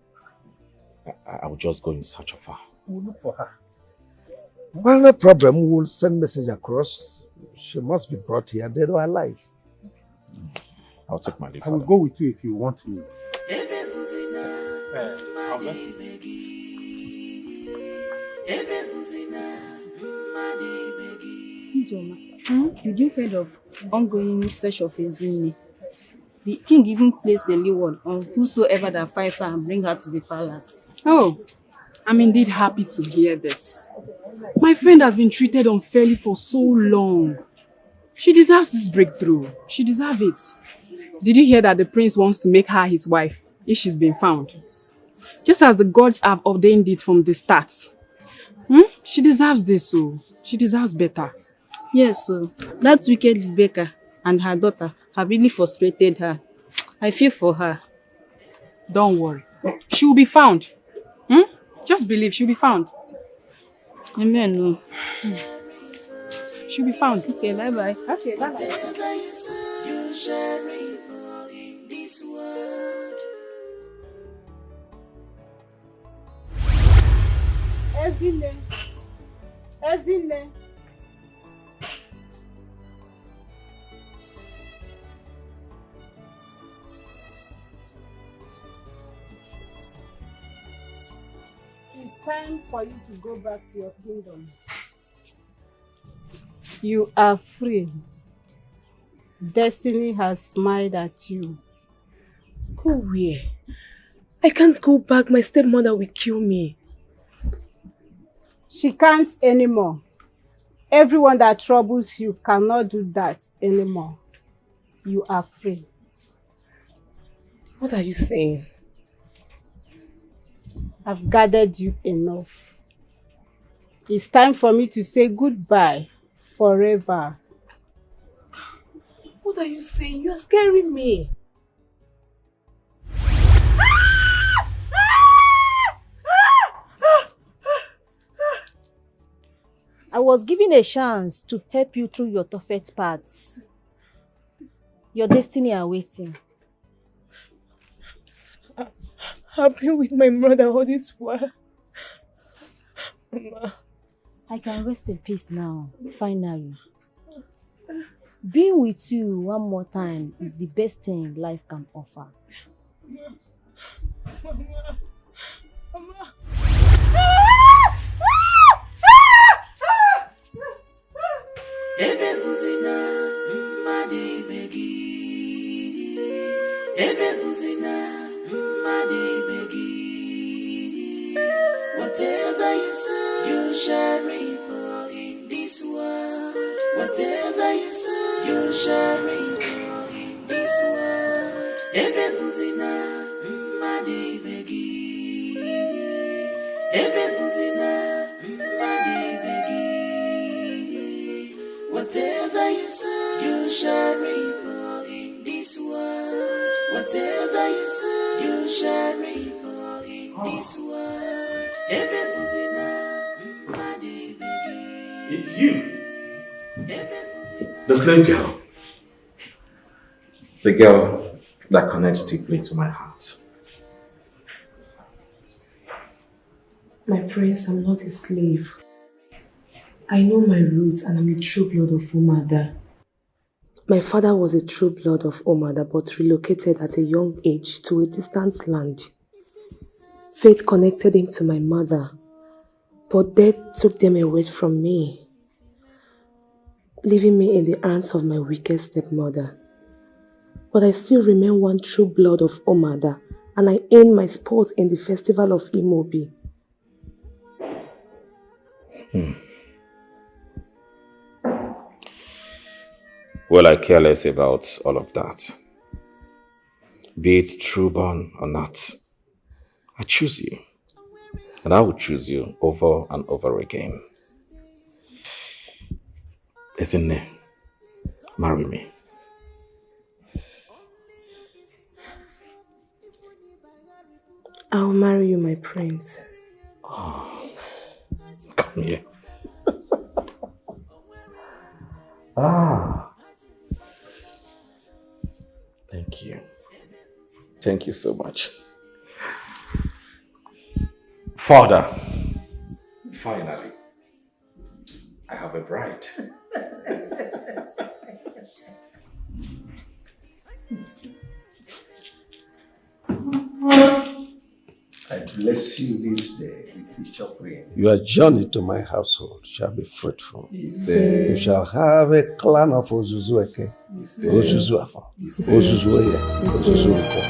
I will just go in search of her. We'll look for her. Well, no problem. We'll send message across. She must be brought here, dead or alive. I'll take my leave. I will go with you if you want to. Did you heard of ongoing search of Ezinne? The king even placed a reward on whosoever that finds her and bring her to the palace. Oh, I'm indeed happy to hear this. My friend has been treated unfairly for so long. She deserves this breakthrough. She deserves it. Did you hear that the prince wants to make her his wife if she's been found? Just as the gods have ordained it from the start. She deserves this, so she deserves better. Yes, so that wicked Rebecca and her daughter have really frustrated her. I feel for her. Don't worry. She will be found. Just believe she'll be found. Amen. No. She'll be found. Okay, bye-bye. Okay, bye. Ezinne. Ezinne. It's time for you to go back to your kingdom. You are free. Destiny has smiled at you. Go where? I can't go back. My stepmother will kill me. She can't anymore. Everyone that troubles you cannot do that anymore. You are free. What are you saying? I've gathered you enough. It's time for me to say goodbye forever. What are you saying? You are scaring me. I was given a chance to help you through your toughest parts. Your destiny are waiting. I've been with my mother all this while. Mama. I can rest in peace now, finally. Being with you one more time is the best thing life can offer. Whatever you sow, you shall reap in this world. Whatever you sow, you shall reap in this world. Ebebuzina, madi begi. Ebebuzina, madi begi. Whatever you sow, you shall reap in this world. Whatever you sow, you shall reap in this world. It's you. The slave girl. The girl that connects deeply to my heart. My prince, I'm not a slave. I know my roots and I'm a true blood of Umada. My father was a true blood of Umada but relocated at a young age to a distant land. Fate connected him to my mother, but death took them away from me. leaving me in the hands of my wicked stepmother. But I still remain one true blood of Omada, and I earn my spot in the festival of Imobi. Well, I care less about all of that. Be it true born or not, I choose you. And I will choose you over and over again. Isn't marry me. I'll marry you, my prince. Oh, come here. Thank you. Thank you so much. Father, finally, I have a bride. I bless you this day with this chocolate. Your journey to my household shall be fruitful. You shall have a clan of Ozuzueke, Ozuzuafa, Ozuzueye, Ozuzuko.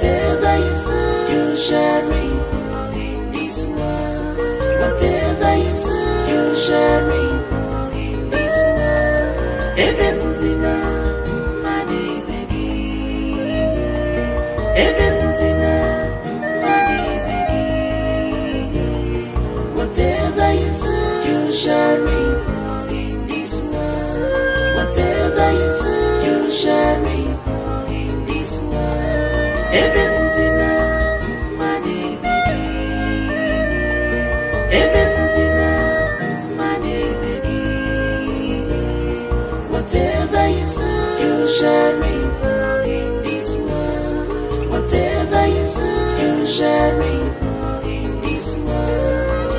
Whatever you sow, you shall reap in this world. Whatever you sow, you shall reap in this world. Ebe muzina, mani begi. Ebe muzina, mani begi. Whatever you sow, you shall reap in this world. Whatever you sow, you shall reap in this world. Ebe muzina, mani begi. Ebe muzina, mani begi. Whatever you sow, you shall reap in this world. Whatever you sow, you shall reap in this world.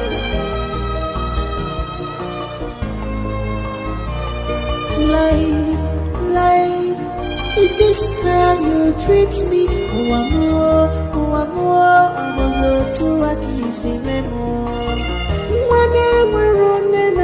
Life, is this how you treat me? Oh, I'm a to a kiss him. When we're running